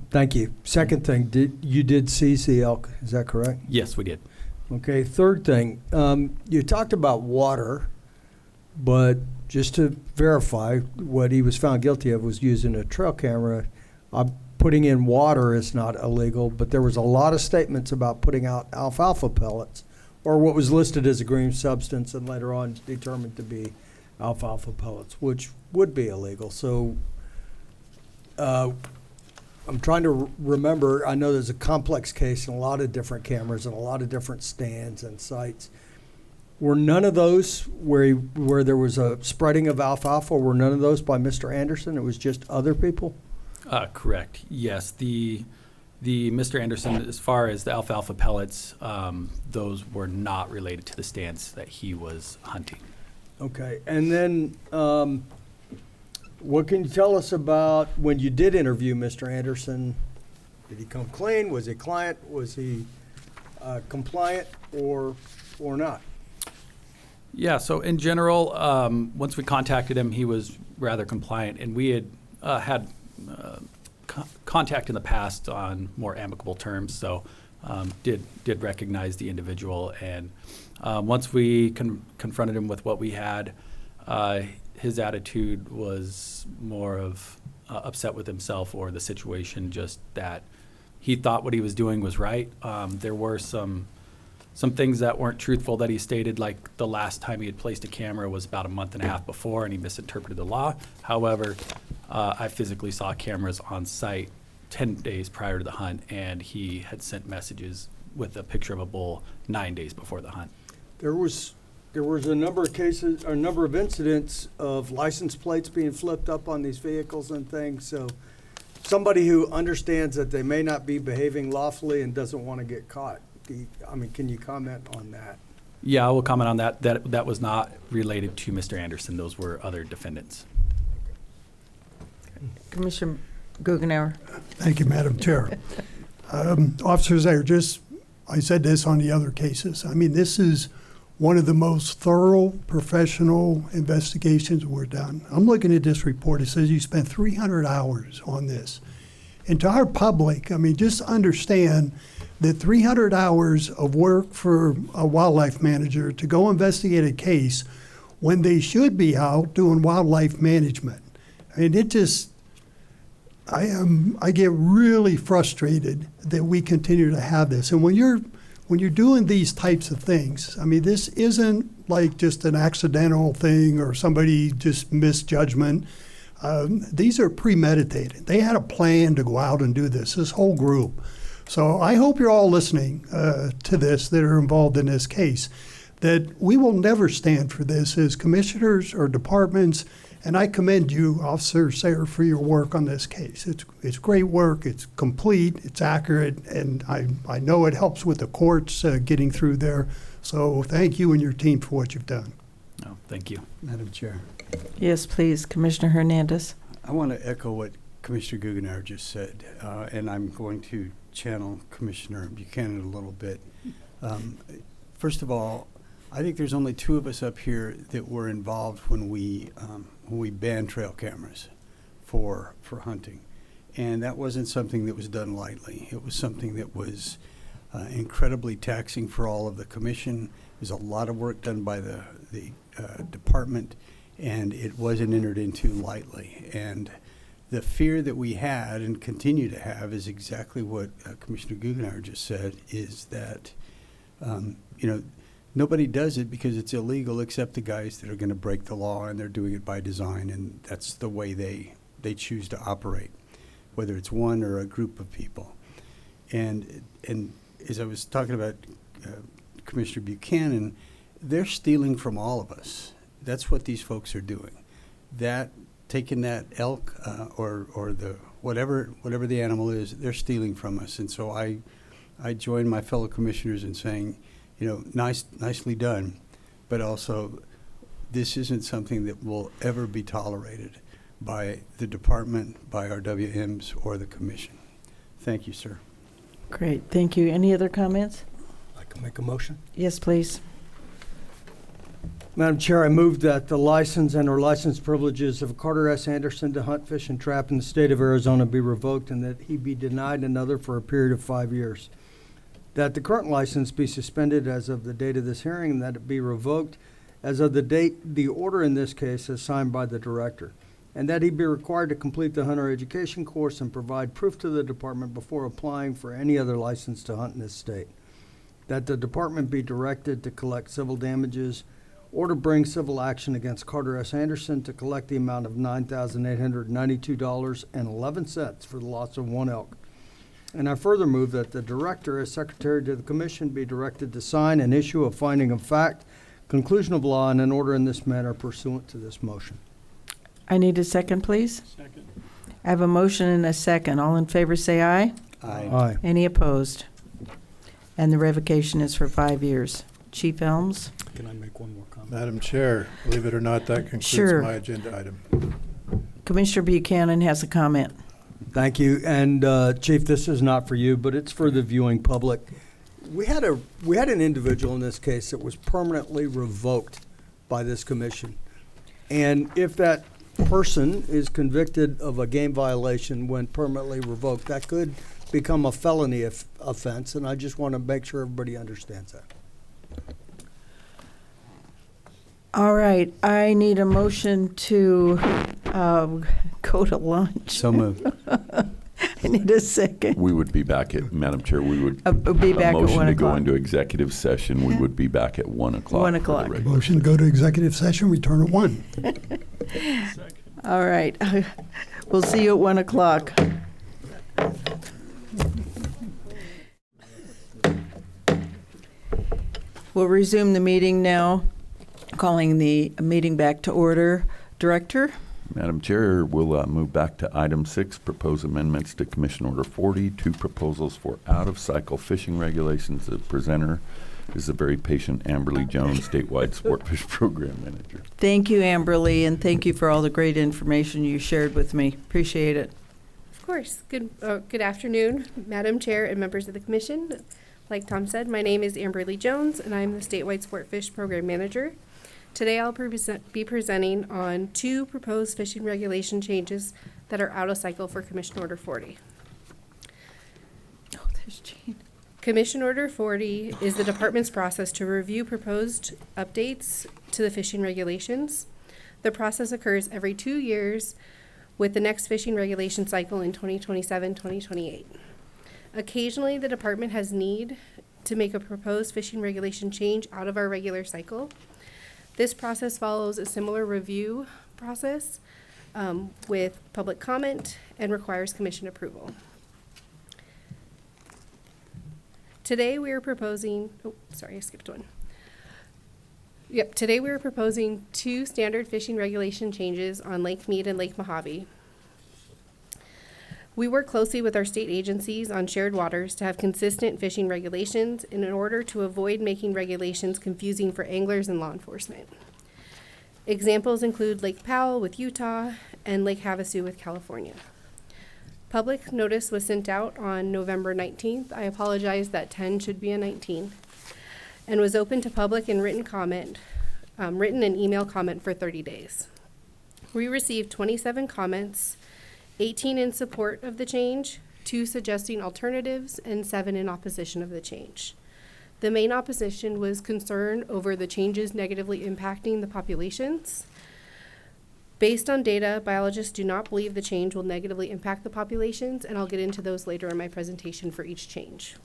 Thank you. Second thing, you did seize the elk, is that correct? Yes, we did. Okay, third thing, you talked about water, but just to verify, what he was found guilty of was using a trail camera. Putting in water is not illegal, but there was a lot of statements about putting out alfalfa pellets, or what was listed as a green substance and later on determined to be alfalfa pellets, which would be illegal. So I'm trying to remember, I know there's a complex case and a lot of different cameras and a lot of different stands and sites. Were none of those where there was a spreading of alfalfa, were none of those by Mr. Anderson? It was just other people? Correct. Yes. The Mr. Anderson, as far as the alfalfa pellets, those were not related to the stands that he was hunting. Okay. And then what can you tell us about when you did interview Mr. Anderson? Did he come clean? Was he compliant? Was he compliant or not? Yeah, so in general, once we contacted him, he was rather compliant, and we had had contact in the past on more amicable terms. So did recognize the individual. And once we confronted him with what we had, his attitude was more of upset with himself or the situation, just that he thought what he was doing was right. There were some things that weren't truthful that he stated, like the last time he had placed a camera was about a month and a half before, and he misinterpreted the law. However, I physically saw cameras on site 10 days prior to the hunt, and he had sent messages with a picture of a bull 9 days before the hunt. There was a number of cases, or a number of incidents of license plates being flipped up on these vehicles and things. So somebody who understands that they may not be behaving lawfully and doesn't want to get caught. Can you comment on that? Yeah, I will comment on that. That was not related to Mr. Anderson. Those were other defendants. Commissioner Guggenauer. Thank you, Madam Chair. Officers, I said this on the other cases. I mean, this is one of the most thorough, professional investigations we're done. I'm looking at this report. It says you spent 300 hours on this. And to our public, I mean, just understand that 300 hours of work for a wildlife manager to go investigate a case when they should be out doing wildlife management. I mean, I get really frustrated that we continue to have this. And when you're doing these types of things, I mean, this isn't like just an accidental thing or somebody just misjudgment. These are premeditated. They had a plan to go out and do this whole group. So I hope you're all listening to this that are involved in this case, that we will never stand for this as commissioners or departments. And I commend you, Officer Sayre, for your work on this case. It's great work. It's complete. It's accurate. And I know it helps with the courts getting through there. So thank you and your team for what you've done. Oh, thank you. Madam Chair. Yes, please. Commissioner Hernandez. I want to echo what Commissioner Guggenauer just said, and I'm going to channel Commissioner Buchanan a little bit. First of all, I think there's only two of us up here that were involved when we banned trail cameras for hunting, and that wasn't something that was done lightly. It was something that was incredibly taxing for all of the commission. There's a lot of work done by the department, and it wasn't entered into lightly. And the fear that we had and continue to have is exactly what Commissioner Guggenauer just said, is that, nobody does it because it's illegal except the guys that are going to break the law, and they're doing it by design, and that's the way they choose to operate, whether it's one or a group of people. And as I was talking about Commissioner Buchanan, they're stealing from all of us. That's what these folks are doing. Taking that elk or the whatever the animal is, they're stealing from us. And so I join my fellow commissioners in saying, nicely done, but also this isn't something that will ever be tolerated by the department, by our WMs, or the commission. Thank you, sir. Great, thank you. Any other comments? I can make a motion. Yes, please. Madam Chair, I move that the license and or license privileges of Carter S. Anderson to hunt, fish, and trap in the state of Arizona be revoked, and that he be denied another for a period of 5 years. That the current license be suspended as of the date of this hearing, and that it be revoked as of the date the order in this case is signed by the director, and that he be required to complete the hunter education course and provide proof to the department before applying for any other license to hunt in this state. That the department be directed to collect civil damages or to bring civil action against Carter S. Anderson to collect the amount of $9,892.11 for the loss of one elk. And I further move that the director, as secretary to the commission, be directed to sign and issue a finding of fact, conclusion of law, and an order in this matter pursuant to this motion. I need a second, please. Second. I have a motion and a second. All in favor say aye. Aye. Aye. Any opposed? And the revocation is for 5 years. Chief Elms? Can I make one more comment? Madam Chair, believe it or not, that concludes Sure. my agenda item. Commissioner Buchanan has a comment. Thank you. And Chief, this is not for you, but it's for the viewing public. We had an individual in this case that was permanently revoked by this commission. And if that person is convicted of a game violation when permanently revoked, that could become a felony offense, and I just want to make sure everybody understands that. All right, I need a motion to go to lunch. So moved. I need a second. We would be back at, Madam Chair, we would. Be back at 1 motion to go o'clock. into executive session, we would be back at 1 o'clock. 1 for the o'clock. regular Motion to go to executive session, return at 1. All right, we'll see you at 1 o'clock. We'll resume the meeting now, calling the meeting back to order. Director? Madam Chair, we'll move back to item 6, propose amendments to Commission Order 40, 2 proposals for out-of-cycle fishing regulations. The presenter is the very patient Amberly Jones, statewide Sportfish Program Manager. Thank you, Amberly, and thank you for all the great information you shared with me. Appreciate it. Of course. Good afternoon, Madam Chair and members of the Commission. Like Tom said, my name is Amberly Jones, and I'm the statewide Sportfish Program Manager. Today I'll be presenting on 2 proposed fishing regulation changes that are out of cycle for Commission Order 40. Oh, there's Gene. Commission Order 40 is the department's process to review proposed updates to the fishing regulations. The process occurs every 2 years with the next fishing regulation cycle in 2027-2028. Occasionally, the department has need to make a proposed fishing regulation change out of our regular cycle. This process follows a similar review process with public comment and requires commission approval. Today we are proposing, I skipped one. Today we are proposing 2 standard fishing regulation changes on Lake Mead and Lake Mojave. We work closely with our state agencies on shared waters to have consistent fishing regulations in order to avoid making regulations confusing for anglers and law enforcement. Examples include Lake Powell with Utah and Lake Havasu with California. Public notice was sent out on November 19th. I apologize, that 10 should be a 19. And was open to public and written comment, written and email comment for 30 days. We received 27 comments, 18 in support of the change, 2 suggesting alternatives, and 7 in opposition of the change. The main opposition was concern over the changes negatively impacting the populations. Based on data, biologists do not believe the change will negatively impact the populations, and I'll get into those later in my presentation for each change.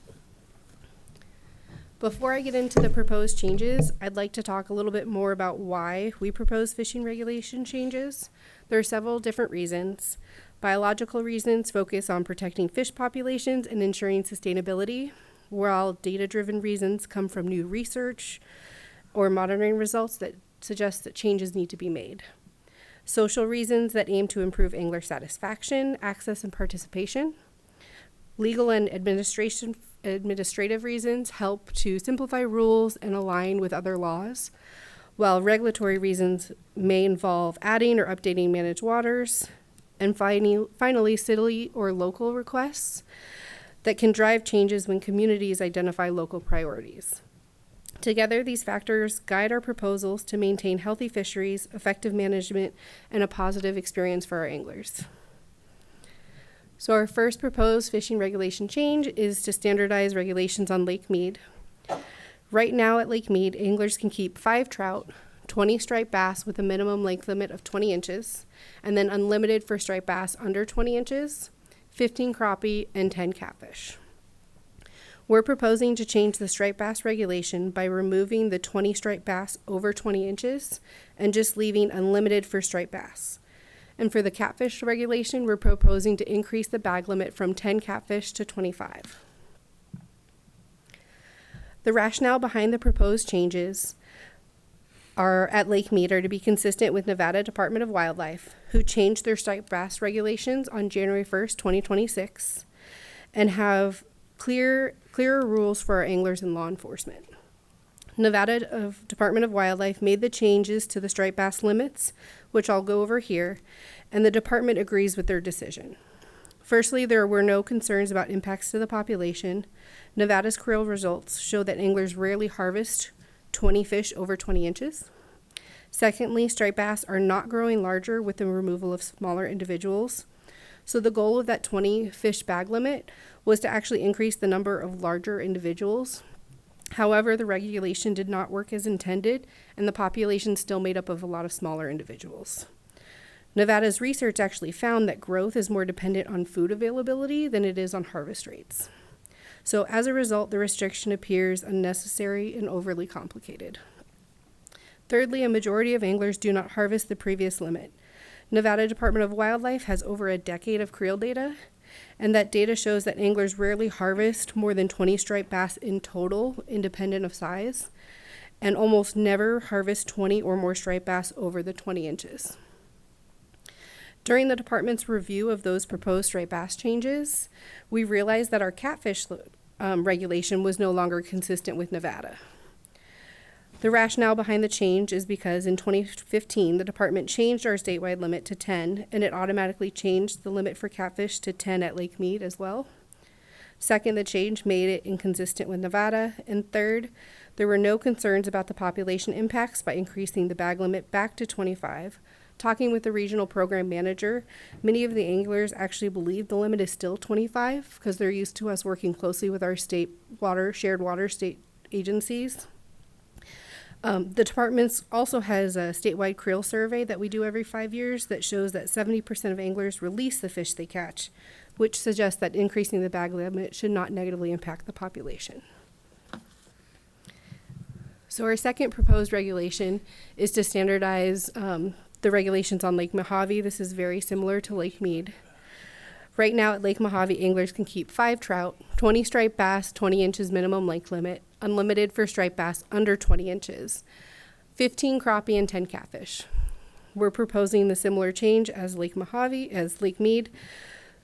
Before I get into the proposed changes, I'd like to talk a little bit more about why we propose fishing regulation changes. There are several different reasons. Biological reasons focus on protecting fish populations and ensuring sustainability, while data-driven reasons come from new research or monitoring results that suggest that changes need to be made. Social reasons that aim to improve angler satisfaction, access, and participation. Legal and administrative reasons help to simplify rules and align with other laws, while regulatory reasons may involve adding or updating managed waters. And finally, city or local requests that can drive changes when communities identify local priorities. Together, these factors guide our proposals to maintain healthy fisheries, effective management, and a positive experience for our anglers. So our first proposed fishing regulation change is to standardize regulations on Lake Mead. Right now at Lake Mead, anglers can keep 5 trout, 20 striped bass with a minimum length limit of 20 inches, and then unlimited for striped bass under 20 inches, 15 crappie, and 10 catfish. We're proposing to change the striped bass regulation by removing the 20 striped bass over 20 inches and just leaving unlimited for striped bass. And for the catfish regulation, we're proposing to increase the bag limit from 10 catfish to 25. The rationale behind the proposed changes are at Lake Mead are to be consistent with Nevada Department of Wildlife, who changed their striped bass regulations on January 1st, 2026, and have clearer rules for our anglers and law enforcement. Nevada Department of Wildlife made the changes to the striped bass limits, which I'll go over here, and the department agrees with their decision. Firstly, there were no concerns about impacts to the population. Nevada's creel results show that anglers rarely harvest 20 fish over 20 inches. Secondly, striped bass are not growing larger with the removal of smaller individuals. So the goal of that 20 fish bag limit was to actually increase the number of larger individuals. However, the regulation did not work as intended, and the population still made up of a lot of smaller individuals. Nevada's research actually found that growth is more dependent on food availability than it is on harvest rates. So as a result, the restriction appears unnecessary and overly complicated. Thirdly, a majority of anglers do not harvest the previous limit. Nevada Department of Wildlife has over a decade of creel data, and that data shows that anglers rarely harvest more than 20 striped bass in total, independent of size, and almost never harvest 20 or more striped bass over the 20 inches. During the department's review of those proposed striped bass changes, we realized that our catfish regulation was no longer consistent with Nevada. The rationale behind the change is because in 2015, the department changed our statewide limit to 10, and it automatically changed the limit for catfish to 10 at Lake Mead as well. Second, the change made it inconsistent with Nevada. And third, there were no concerns about the population impacts by increasing the bag limit back to 25. Talking with the regional program manager, many of the anglers actually believe the limit is still 25 because they're used to us working closely with our shared water state agencies. The department also has a statewide creel survey that we do every 5 years that shows that 70% of anglers release the fish they catch, which suggests that increasing the bag limit should not negatively impact the population. So our second proposed regulation is to standardize the regulations on Lake Mojave. This is very similar to Lake Mead. Right now at Lake Mojave, anglers can keep 5 trout, 20 striped bass, 20 inches minimum length limit, unlimited for striped bass under 20 inches, 15 crappie, and 10 catfish. We're proposing the similar change as Lake Mojave, as Lake Mead.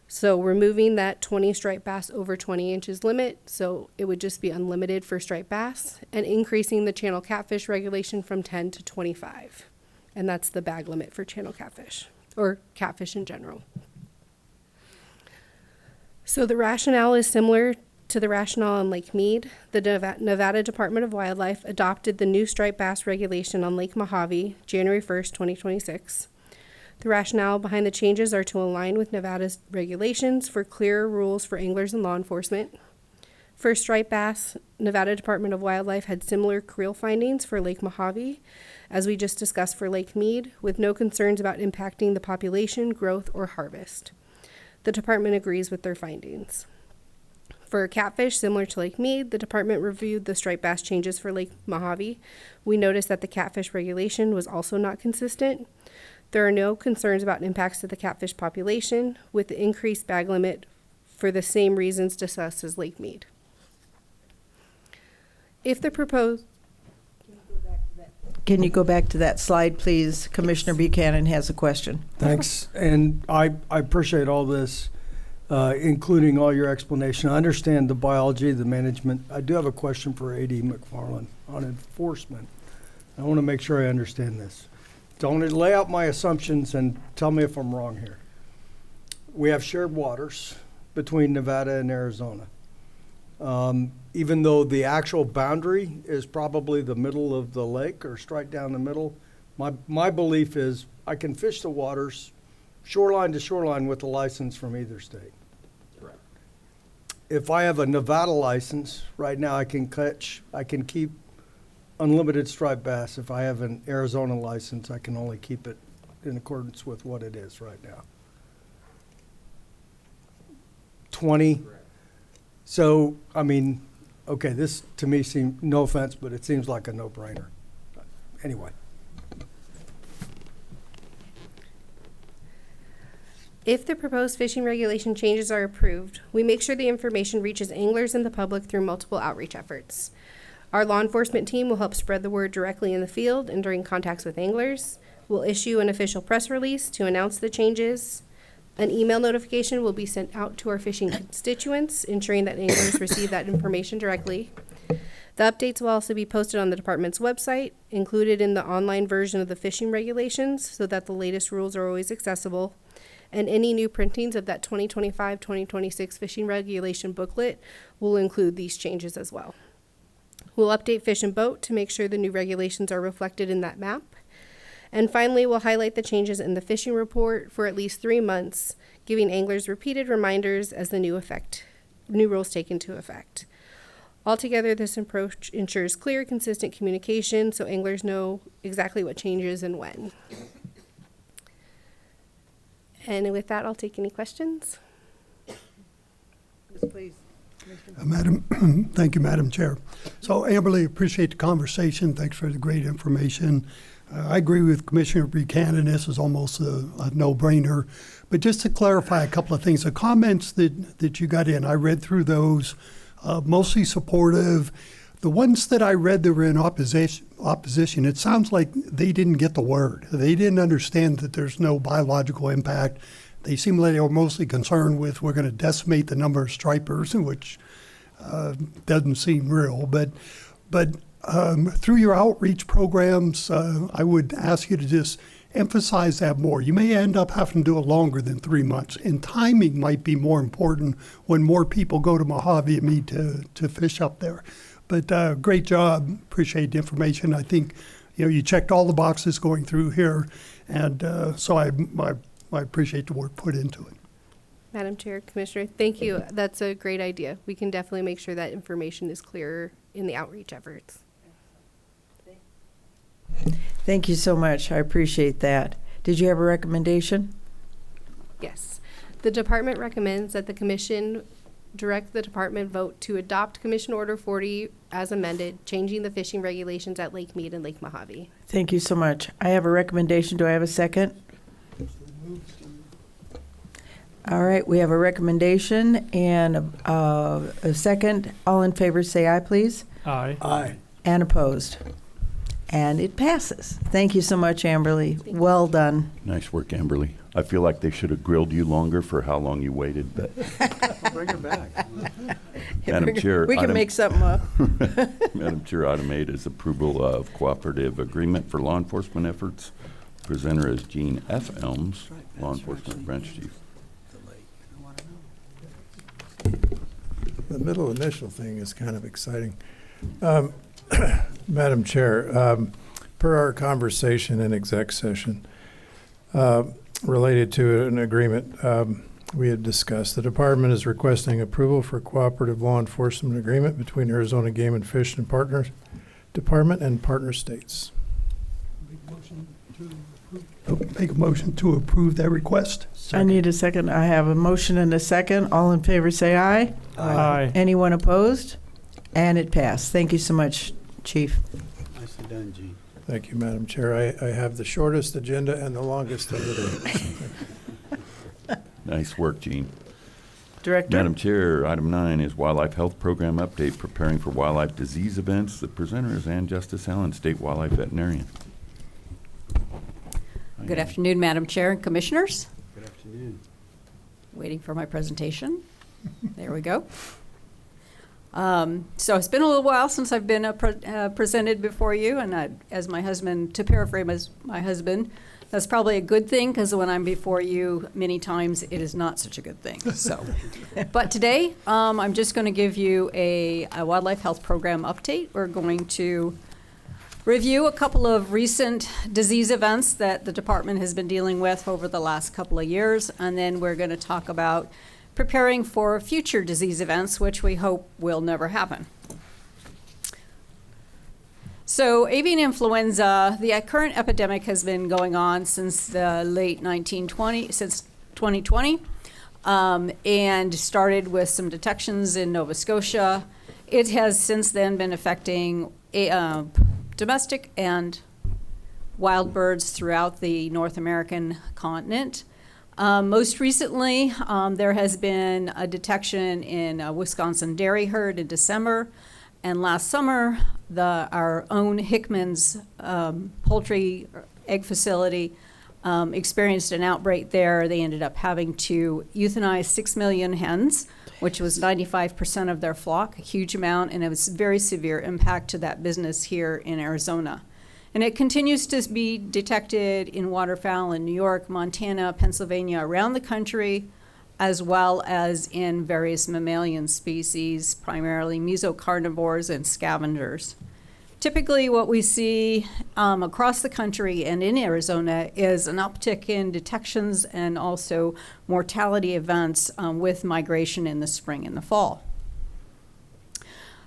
So removing that 20 striped bass over 20 inches limit, so it would just be unlimited for striped bass, and increasing the channel catfish regulation from 10 to 25. And that's the bag limit for channel catfish, or catfish in general. So the rationale is similar to the rationale on Lake Mead. The Nevada Department of Wildlife adopted the new striped bass regulation on Lake Mojave January 1st, 2026. The rationale behind the changes are to align with Nevada's regulations for clearer rules for anglers and law enforcement. For striped bass, Nevada Department of Wildlife had similar creel findings for Lake Mojave, as we just discussed for Lake Mead, with no concerns about impacting the population, growth, or harvest. The department agrees with their findings. For catfish, similar to Lake Mead, the department reviewed the striped bass changes for Lake Mojave. We noticed that the catfish regulation was also not consistent. There are no concerns about impacts to the catfish population, with the increased bag limit for the same reasons discussed as Lake Mead. If the proposed... Can you go back to that slide, please? Commissioner Buchanan has a question. Thanks. And I appreciate all this, including all your explanation. I understand the biology, the management. I do have a question for A.D. McFarland on enforcement. I want to make sure I understand this. Don't lay out my assumptions and tell me if I'm wrong here. We have shared waters between Nevada and Arizona. Even though the actual boundary is probably the middle of the lake or straight down the middle, my belief is I can fish the waters shoreline to shoreline with a license from either state. Correct. If I have a Nevada license, right now I can keep unlimited striped bass. If I have an Arizona license, I can only keep it in accordance with what it is right now. 20. Correct. So, I mean, okay, this to me seems, no offense, but it seems like a no-brainer. Anyway. If the proposed fishing regulation changes are approved, we make sure the information reaches anglers and the public through multiple outreach efforts. Our law enforcement team will help spread the word directly in the field and during contacts with anglers. We'll issue an official press release to announce the changes. An email notification will be sent out to our fishing constituents, ensuring that anglers receive that information directly. The updates will also be posted on the department's website, included in the online version of the fishing regulations, so that the latest rules are always accessible. And any new printings of that 2025-2026 fishing regulation booklet will include these changes as well. We'll update Fish and Boat to make sure the new regulations are reflected in that map. And finally, we'll highlight the changes in the fishing report for at least 3 months, giving anglers repeated reminders as the new rules take into effect. Altogether, this approach ensures clear, consistent communication so anglers know exactly what changes and when. And with that, I'll take any questions. Yes, please. Thank you, Madam Chair. So Amberly, appreciate the conversation. Thanks for the great information. I agree with Commissioner Buchanan. This is almost a no-brainer. But just to clarify a couple of things, the comments that you got in, I read through those, mostly supportive. The ones that I read that were in opposition, it sounds like they didn't get the word. They didn't understand that there's no biological impact. They seem like they were mostly concerned with we're going to decimate the number of stripers, which doesn't seem real. But through your outreach programs, I would ask you to just emphasize that more. You may end up having to do it longer than 3 months, and timing might be more important when more people go to Mojave and meet to fish up there. But great job. Appreciate the information. I think you checked all the boxes going through here, and so I appreciate the work put into it. Madam Chair, Commissioner, thank you. That's a great idea. We can definitely make sure that information is clearer in the outreach efforts. Thank you so much. I appreciate that. Did you have a recommendation? Yes. The department recommends that the commission direct the department vote to adopt Commission Order 40 as amended, changing the fishing regulations at Lake Mead and Lake Mojave. Thank you so much. I have a recommendation. Do I have a second? All right, we have a recommendation and a second. All in favor say aye, please. Aye. Aye. And opposed. And it passes. Thank you so much, Amberly. Well done. Nice work, Amberly. I feel like they should have grilled you longer for how long you waited, but Bring her back. Madam Chair, we can make something up. Madam Chair, item 8 is approval of cooperative agreement for law enforcement efforts. Presenter is Gene F. Elms, Law Enforcement Branch Chief. The middle initial thing is kind of exciting. Madam Chair, per our conversation in exec session related to an agreement we had discussed, the department is requesting approval for cooperative law enforcement agreement between Arizona Game and Fish and Partners Department and partner states. Make a motion to approve that request. I need a second. I have a motion and a second. All in favor say aye. Aye. Anyone opposed? And it passed. Thank you so much, Chief. Nicely done, Gene. Thank you, Madam Chair. I have the shortest agenda and the longest of the day. Nice work, Gene. Director? Madam Chair, item 9 is Wildlife Health Program Update, preparing for wildlife disease events. The presenter is Ann Justice Allen, State Wildlife Veterinarian. Good afternoon, Madam Chair and Commissioners. Good afternoon. Waiting for my presentation. There we go. So it's been a little while since I've been presented before you, and as my husband, to paraphrase my husband, that's probably a good thing, because when I'm before you many times, it is not such a good thing. So, but today, I'm just going to give you a wildlife health program update. We're going to review a couple of recent disease events that the department has been dealing with over the last couple of years, and then we're going to talk about preparing for future disease events, which we hope will never happen. So avian influenza, the current epidemic has been going on since the late 2020, and started with some detections in Nova Scotia. It has since then been affecting domestic and wild birds throughout the North American continent. Most recently, there has been a detection in a Wisconsin dairy herd in December, and last summer, our own Hickman's poultry egg facility experienced an outbreak there. They ended up having to euthanize 6 million hens, which was 95% of their flock, a huge amount, and it was a very severe impact to that business here in Arizona. And it continues to be detected in waterfowl in New York, Montana, Pennsylvania, around the country, as well as in various mammalian species, primarily mesocarnivores and scavengers. Typically, what we see across the country and in Arizona is an uptick in detections and also mortality events with migration in the spring and the fall.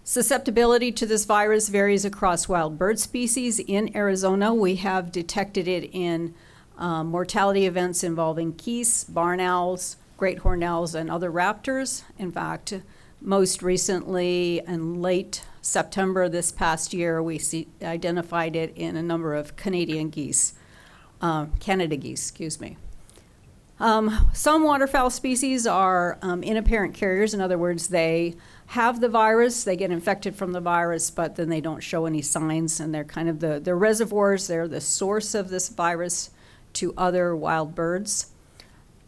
Susceptibility to this virus varies across wild bird species. In Arizona, we have detected it in mortality events involving geese, barn owls, great horned owls, and other raptors. In fact, most recently in late September this past year, we identified it in a number of Canada geese, excuse me. Some waterfowl species are inapparent carriers. In other words, they have the virus, they get infected from the virus, but then they don't show any signs, and they're kind of the reservoirs, they're the source of this virus to other wild birds.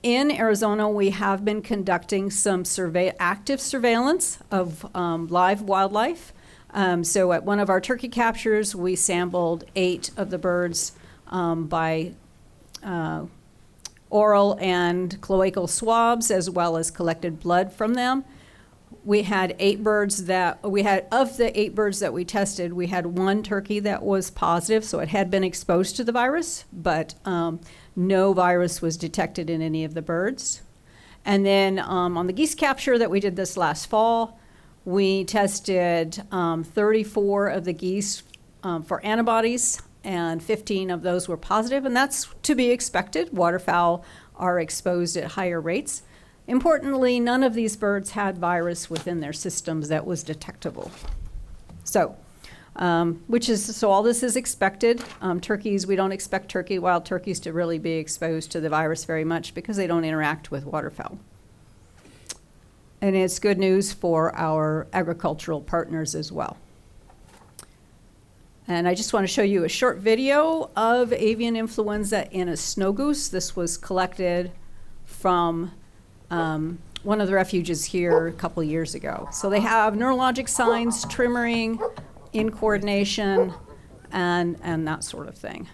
In Arizona, we have been conducting some active surveillance of live wildlife. So at one of our turkey captures, we sampled 8 of the birds by oral and cloacal swabs, as well as collected blood from them. We had 8 birds of the 8 birds that we tested, we had 1 turkey that was positive, so it had been exposed to the virus, but no virus was detected in any of the birds. And then on the geese capture that we did this last fall, we tested 34 of the geese for antibodies, and 15 of those were positive, and that's to be expected. Waterfowl are exposed at higher rates. Importantly, none of these birds had virus within their systems that was detectable. So, all this is expected. Turkeys, we don't expect wild turkeys to really be exposed to the virus very much because they don't interact with waterfowl. And it's good news for our agricultural partners as well. And I just want to show you a short video of avian influenza in a snow goose. This was collected from one of the refuges here a couple years ago. So they have neurologic signs, tremoring, incoordination, and that sort of thing.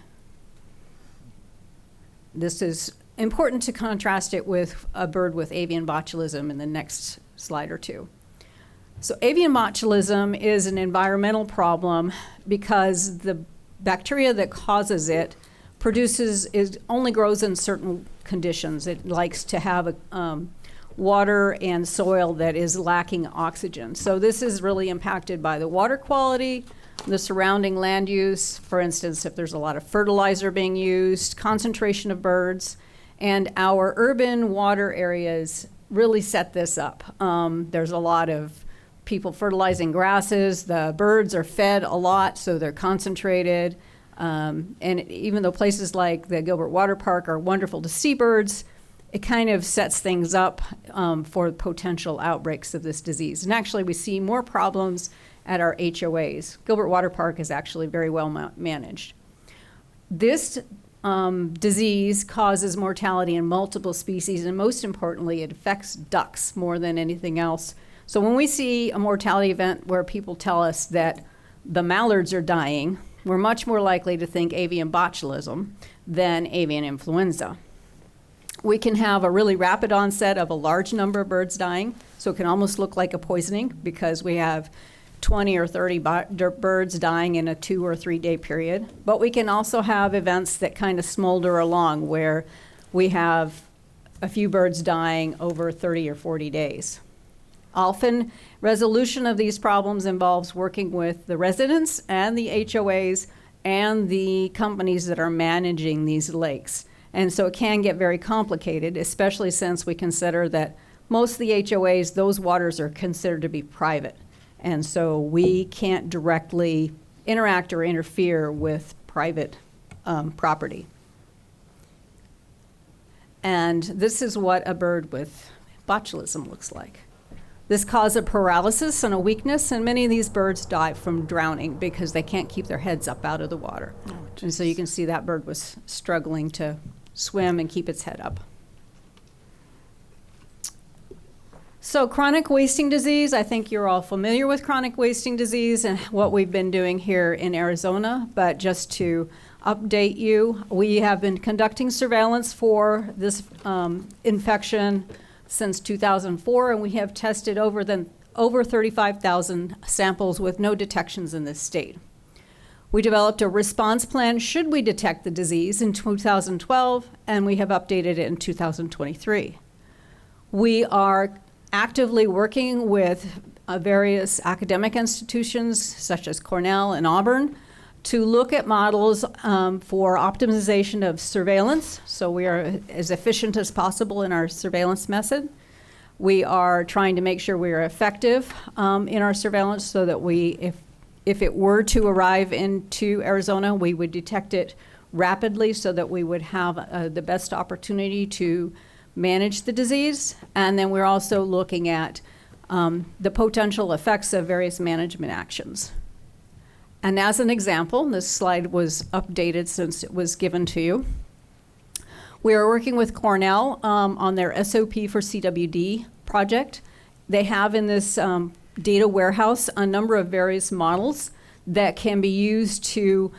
This is important to contrast it with a bird with avian botulism in the next slide or two. So avian botulism is an environmental problem because the bacteria that causes it only grows in certain conditions. It likes to have water and soil that is lacking oxygen. So this is really impacted by the water quality, the surrounding land use, for instance, if there's a lot of fertilizer being used, concentration of birds, and our urban water areas really set this up. There's a lot of people fertilizing grasses, the birds are fed a lot, so they're concentrated. And even though places like the Gilbert Water Park are wonderful to see birds, it kind of sets things up for potential outbreaks of this disease. And actually, we see more problems at our HOAs. Gilbert Water Park is actually very well managed. This disease causes mortality in multiple species, and most importantly, it affects ducks more than anything else. So when we see a mortality event where people tell us that the mallards are dying, we're much more likely to think avian botulism than avian influenza. We can have a really rapid onset of a large number of birds dying, so it can almost look like a poisoning because we have 20 or 30 birds dying in a 2 or 3 day period. But we can also have events that kind of smolder along where we have a few birds dying over 30 or 40 days. Often, resolution of these problems involves working with the residents and the HOAs and the companies that are managing these lakes. And so it can get very complicated, especially since we consider that most of the HOAs, those waters are considered to be private. And so we can't directly interact or interfere with private property. And this is what a bird with botulism looks like. This causes a paralysis and a weakness, and many of these birds die from drowning because they can't keep their heads up out of the water. And so you can see that bird was struggling to swim and keep its head up. So chronic wasting disease, I think you're all familiar with chronic wasting disease and what we've been doing here in Arizona, but just to update you, we have been conducting surveillance for this infection since 2004, and we have tested over 35,000 samples with no detections in this state. We developed a response plan should we detect the disease in 2012, and we have updated it in 2023. We are actively working with various academic institutions such as Cornell and Auburn to look at models for optimization of surveillance. So we are as efficient as possible in our surveillance method. We are trying to make sure we are effective in our surveillance so that if it were to arrive into Arizona, we would detect it rapidly so that we would have the best opportunity to manage the disease. And then we're also looking at the potential effects of various management actions. And as an example, this slide was updated since it was given to you. We are working with Cornell on their SOP for CWD project. They have in this data warehouse a number of various models that can be used to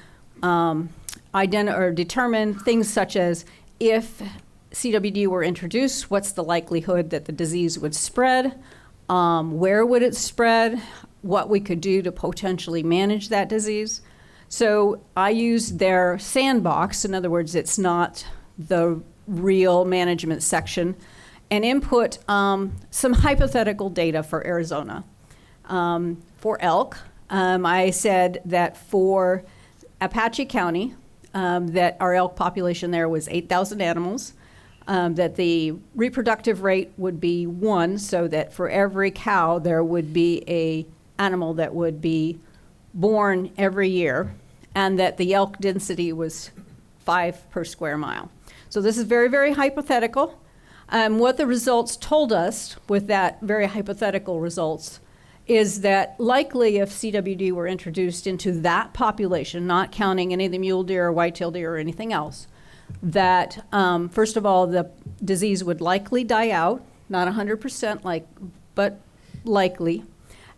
determine things such as if CWD were introduced, what's the likelihood that the disease would spread, where would it spread, what we could do to potentially manage that disease. So I used their sandbox, in other words, it's not the real management section, and input some hypothetical data for Arizona. For elk, I said that for Apache County, that our elk population there was 8,000 animals, that the reproductive rate would be 1, so that for every cow there would be a animal that would be born every year, and that the elk density was 5 per square mile. So this is very, very hypothetical. What the results told us with that very hypothetical results is that likely if CWD were introduced into that population, not counting any of the mule deer or whitetail deer or anything else, that first of all, the disease would likely die out, not 100% but likely,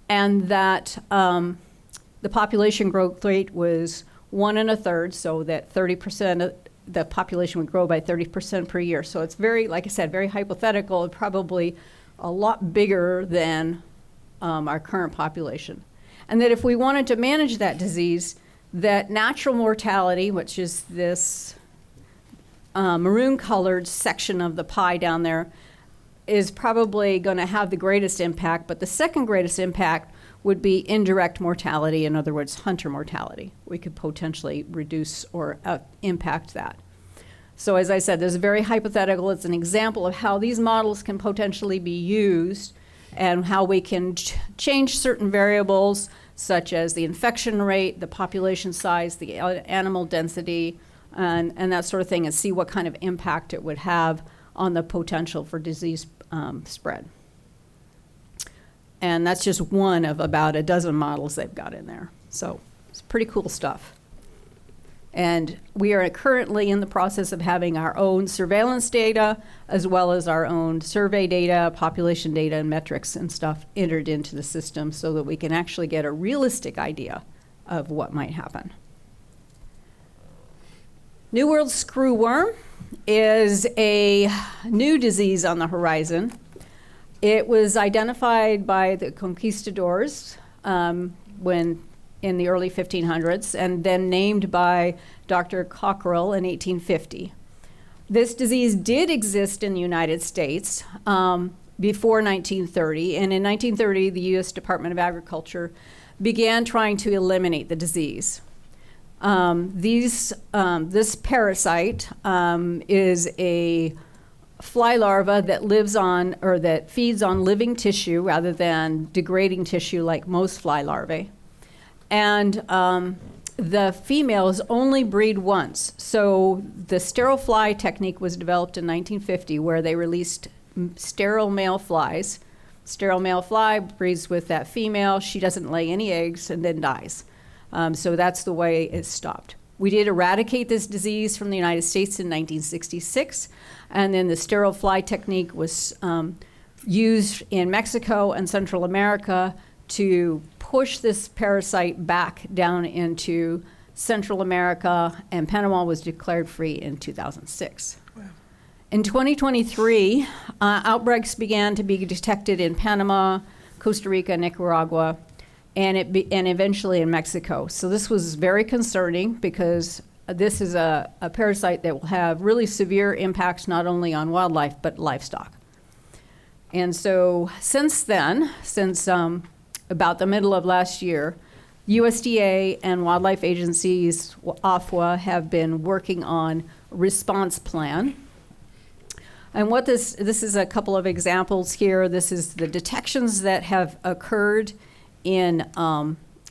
and that the population growth rate was 1 1/3, so that 30% of the population would grow by 30% per year. So it's very, like I said, very hypothetical, probably a lot bigger than our current population. And that if we wanted to manage that disease, that natural mortality, which is this maroon colored section of the pie down there, is probably going to have the greatest impact, but the second greatest impact would be indirect mortality, in other words, hunter mortality. We could potentially reduce or impact that. So as I said, this is very hypothetical. It's an example of how these models can potentially be used and how we can change certain variables such as the infection rate, the population size, the animal density, and that sort of thing, and see what kind of impact it would have on the potential for disease spread. And that's just one of about a dozen models they've got in there. So it's pretty cool stuff. And we are currently in the process of having our own surveillance data, as well as our own survey data, population data, and metrics and stuff entered into the system so that we can actually get a realistic idea of what might happen. New World screwworm is a new disease on the horizon. It was identified by the conquistadors when in the early 1500s, and then named by Dr. Cockrell in 1850. This disease did exist in the United States before 1930, and in 1930, the U.S. Department of Agriculture began trying to eliminate the disease. This parasite is a fly larva that lives on, or that feeds on living tissue rather than degrading tissue like most fly larvae. And the females only breed once. So the sterile fly technique was developed in 1950, where they released sterile male flies. Sterile male fly breeds with that female. She doesn't lay any eggs and then dies. So that's the way it stopped. We did eradicate this disease from the United States in 1966, and then the sterile fly technique was used in Mexico and Central America to push this parasite back down into Central America, and Panama was declared free in 2006. Wow. In 2023, outbreaks began to be detected in Panama, Costa Rica, Nicaragua, and eventually in Mexico. So this was very concerning because this is a parasite that will have really severe impacts not only on wildlife but livestock. And so since then, since about the middle of last year, USDA and wildlife agencies, AFWA, have been working on a response plan. And what this is a couple of examples here. This is the detections that have occurred in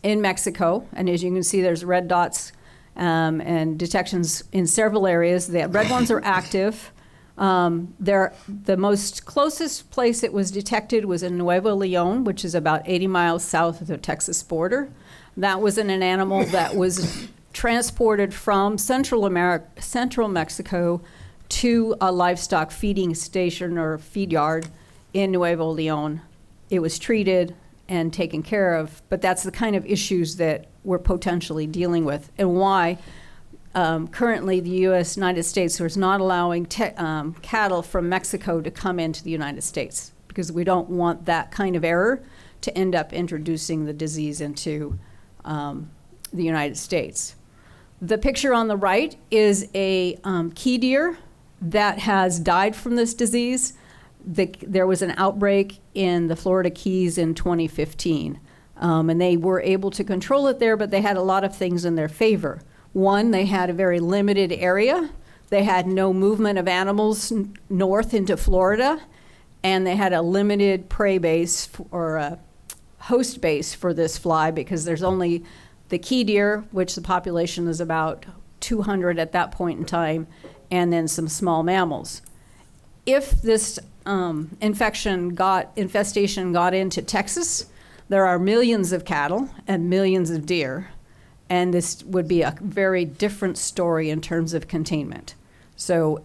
Mexico. And as you can see, there's red dots and detections in several areas. The red ones are active. The most closest place it was detected was in Nuevo Leon, which is about 80 miles south of the Texas border. That was in an animal that was transported from Central Mexico to a livestock feeding station or feed yard in Nuevo Leon. It was treated and taken care of, but that's the kind of issues that we're potentially dealing with, and why currently the United States is not allowing cattle from Mexico to come into the United States, because we don't want that kind of error to end up introducing the disease into the United States. The picture on the right is a key deer that has died from this disease. There was an outbreak in the Florida Keys in 2015, and they were able to control it there, but they had a lot of things in their favor. One, they had a very limited area. They had no movement of animals north into Florida, and they had a limited prey base or a host base for this fly, because there's only the key deer, which the population is about 200 at that point in time, and then some small mammals. If this infestation got into Texas, there are millions of cattle and millions of deer, and this would be a very different story in terms of containment. So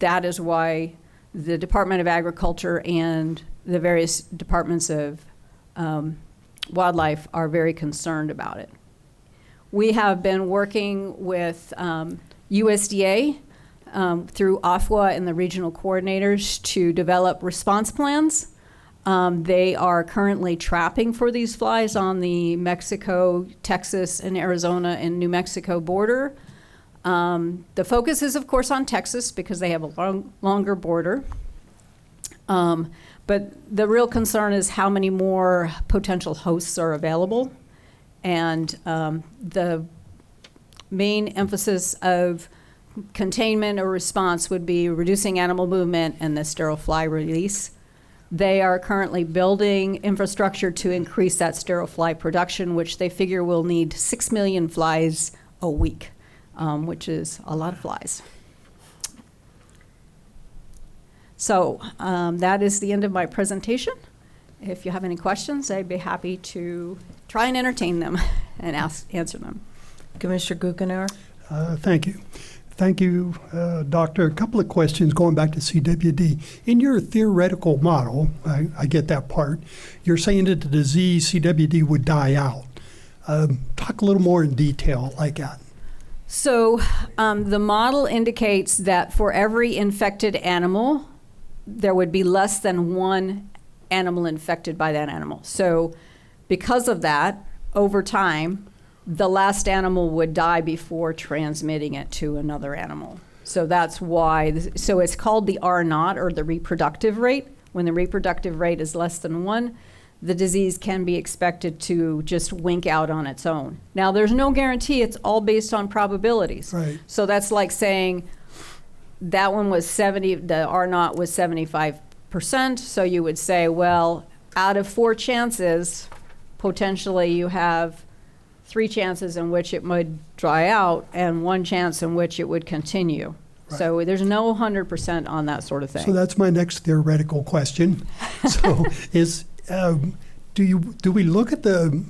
that is why the Department of Agriculture and the various departments of wildlife are very concerned about it. We have been working with USDA through AFWA and the regional coordinators to develop response plans. They are currently trapping for these flies on the Mexico, Texas, and Arizona and New Mexico border. The focus is, of course, on Texas because they have a longer border. But the real concern is how many more potential hosts are available. And the main emphasis of containment or response would be reducing animal movement and the sterile fly release. They are currently building infrastructure to increase that sterile fly production, which they figure will need 6 million flies a week, which is a lot of flies. So that is the end of my presentation. If you have any questions, I'd be happy to try and entertain them and answer them. Commissioner Guckenauer? Thank you. Thank you, Doctor. A couple of questions going back to CWD. In your theoretical model, I get that part, you're saying that the disease CWD would die out. Talk a little more in detail like that. So the model indicates that for every infected animal, there would be less than one animal infected by that animal. So because of that, over time, the last animal would die before transmitting it to another animal. So that's why, so it's called the R0, or the reproductive rate. When the reproductive rate is less than 1, the disease can be expected to just wink out on its own. Now, there's no guarantee. It's all based on probabilities. Right. So that's like saying that one was 70, the R0 was 75%. So you would say, well, out of 4 chances, potentially you have 3 chances in which it would dry out and 1 chance in which it would continue. Right. So there's no 100% on that sort of thing. So that's my next theoretical question. So do we look at the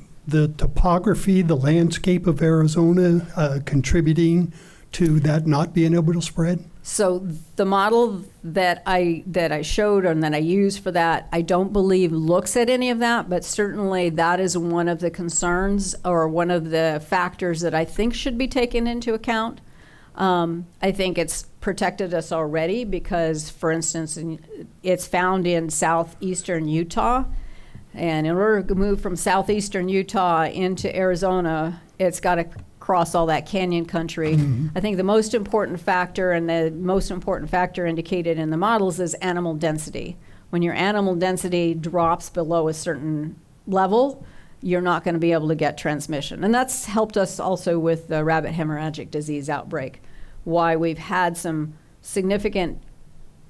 topography, the landscape of Arizona contributing to that not being able to spread? So the model that I showed and that I used for that, I don't believe looks at any of that, but certainly that is one of the concerns or one of the factors that I think should be taken into account. I think it's protected us already because, for instance, it's found in southeastern Utah, And in order to move from southeastern Utah into Arizona, it's got to cross all that canyon country. I think the most important factor, and the most important factor indicated in the models, is animal density. When your animal density drops below a certain level, you're not going to be able to get transmission. And that's helped us also with the rabbit hemorrhagic disease outbreak, why we've had some significant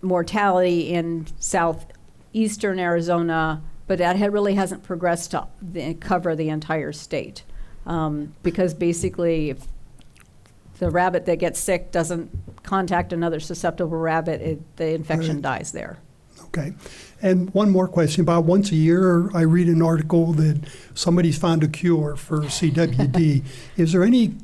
mortality in southeastern Arizona, but that really hasn't progressed to cover the entire state. Because basically, if the rabbit that gets sick doesn't contact another susceptible rabbit, the infection dies there. Okay. And one more question. About once a year, I read an article that somebody's found a cure for CWD. Is there any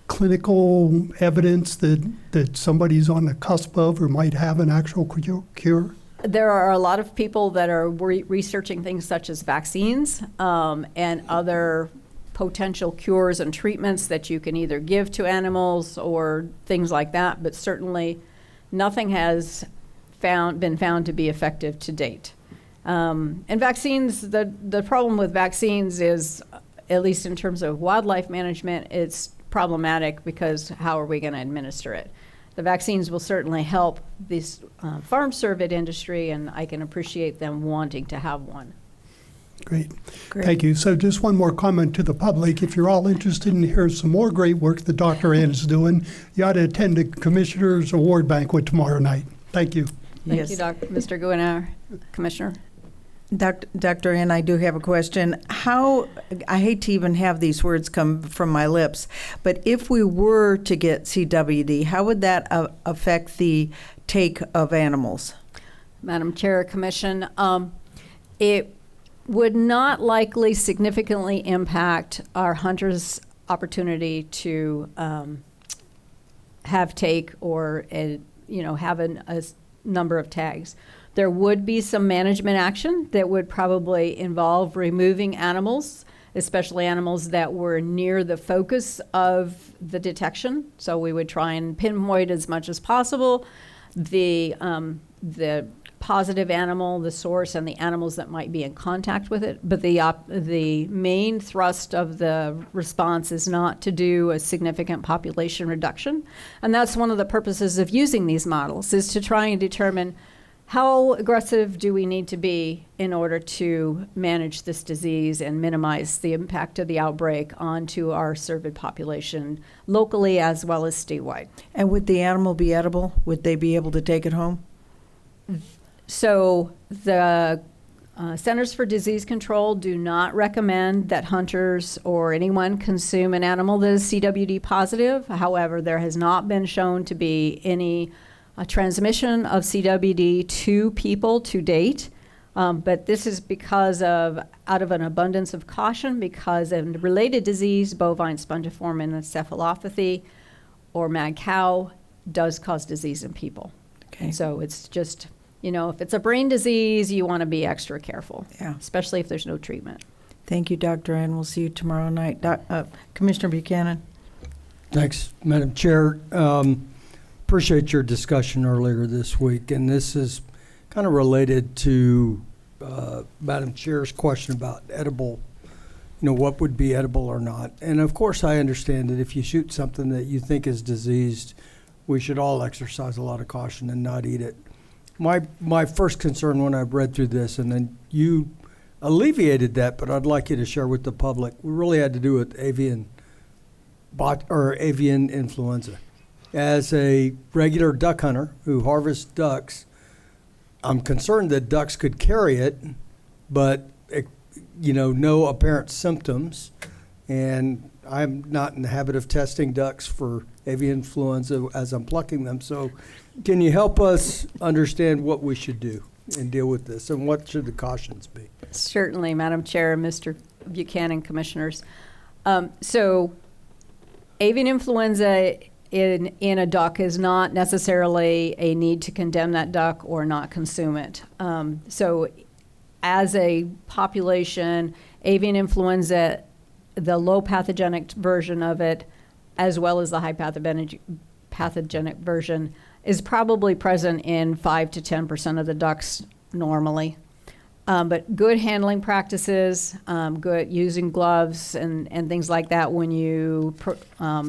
clinical evidence that somebody's on the cusp of or might have an actual cure? There are a lot of people that are researching things such as vaccines and other potential cures and treatments that you can either give to animals or things like that, but certainly nothing has been found to be effective to date. And vaccines, the problem with vaccines is, at least in terms of wildlife management, it's problematic because how are we going to administer it? The vaccines will certainly help this farm survey industry, and I can appreciate them wanting to have one. Great. Thank you. So just one more comment to the public. If you're all interested in hearing some more great work that Dr. Ann is doing, you ought to attend the Commissioner's Award Banquet tomorrow night. Thank you. Thank you, Mr. Guinar, Commissioner. Dr. Ann, I do have a question. I hate to even have these words come from my lips, but if we were to get CWD, how would that affect the take of animals? Madam Chair, Commission, it would not likely significantly impact our hunters' opportunity to have take or have a number of tags. There would be some management action that would probably involve removing animals, especially animals that were near the focus of the detection. So we would try and pinpoint as much as possible the positive animal, the source, and the animals that might be in contact with it. But the main thrust of the response is not to do a significant population reduction. And that's one of the purposes of using these models, is to try and determine how aggressive do we need to be in order to manage this disease and minimize the impact of the outbreak onto our surveyed population locally as well as statewide. And would the animal be edible? Would they be able to take it home? So the Centers for Disease Control do not recommend that hunters or anyone consume an animal that is CWD positive. However, there has not been shown to be any transmission of CWD to people to date. But this is because out of an abundance of caution, because of related disease, bovine spongiform encephalopathy or mad cow does cause disease in people. Okay. And so it's just, if it's a brain disease, you want to be extra careful, especially if there's no treatment. Thank you, Dr. Ann. We'll see you tomorrow night. Commissioner Buchanan. Thanks, Madam Chair. Appreciate your discussion earlier this week, and this is kind of related to Madam Chair's question about edible, what would be edible or not. And of course, I understand that if you shoot something that you think is diseased, we should all exercise a lot of caution and not eat it. My first concern when I read through this, and then you alleviated that, but I'd like you to share with the public, we really had to do with avian influenza. As a regular duck hunter who harvests ducks, I'm concerned that ducks could carry it, but no apparent symptoms. And I'm not in the habit of testing ducks for avian influenza as I'm plucking them. So can you help us understand what we should do and deal with this, and what should the cautions be? Certainly, Madam Chair, Mr. Buchanan, Commissioners. So avian influenza in a duck is not necessarily a need to condemn that duck or not consume it. So as a population, avian influenza, the low pathogenic version of it, as well as the high pathogenic version, is probably present in 5 to 10% of the ducks normally. But good handling practices, good using gloves and things like that when you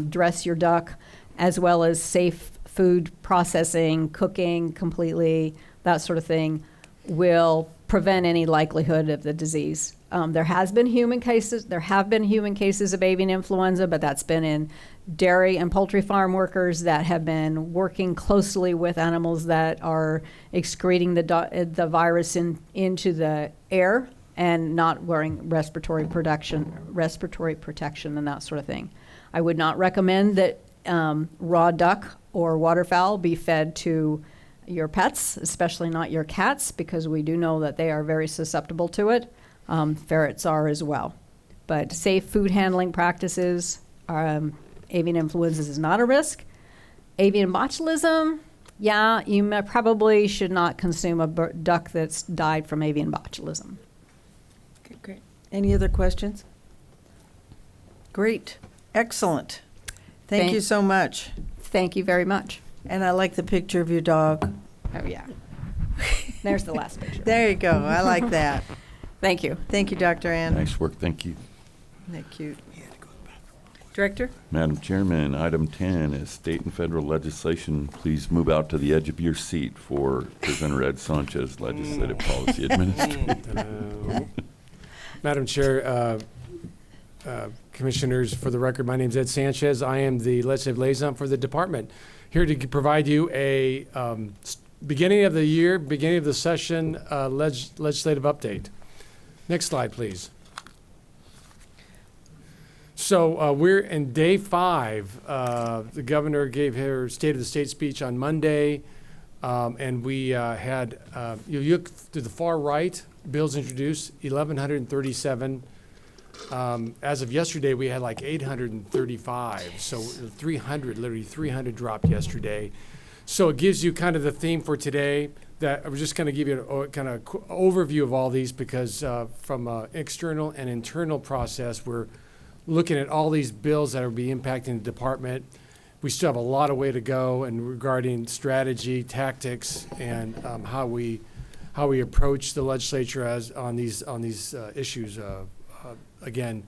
dress your duck, as well as safe food processing, cooking completely, that sort of thing, will prevent any likelihood of the disease. There have been human cases of avian influenza, but that's been in dairy and poultry farm workers that have been working closely with animals that are excreting the virus into the air and not wearing respiratory protection and that sort of thing. I would not recommend that raw duck or waterfowl be fed to your pets, especially not your cats, because we do know that they are very susceptible to it. Ferrets are as well. But safe food handling practices, avian influenza is not a risk. Avian botulism, yeah, you probably should not consume a duck that's died from avian botulism. Okay, great. Any other questions? Great. Excellent. Thank you so much. Thank you very much. And I like the picture of your dog. Oh, yeah. There's the last picture. There you go. I like that. Thank you. Thank you, Dr. Ann. Nice work, thank you. Isn't that cute? Director? Madam Chairman, item 10 is state and federal legislation. Please move out to the edge of your seat for Presenter Ed Sanchez, Legislative Policy Administrator. Madam Chair, Commissioners, for the record, my name is Ed Sanchez. I am the legislative liaison for the department. Here to provide you a beginning of the year, beginning of the session legislative update. Next slide, please. So we're in day 5. The governor gave her State of the State speech on Monday, and we had, you look to the far right, bills introduced, 1,137. As of yesterday, we had like 835, so 300, literally 300 dropped yesterday. So it gives you kind of the theme for today. That I was just going to give you a kind of overview of all these because from an external and internal process, we're looking at all these bills that will be impacting the department. We still have a lot of way to go and regarding strategy, tactics, and how we approach the legislature on these issues. Again,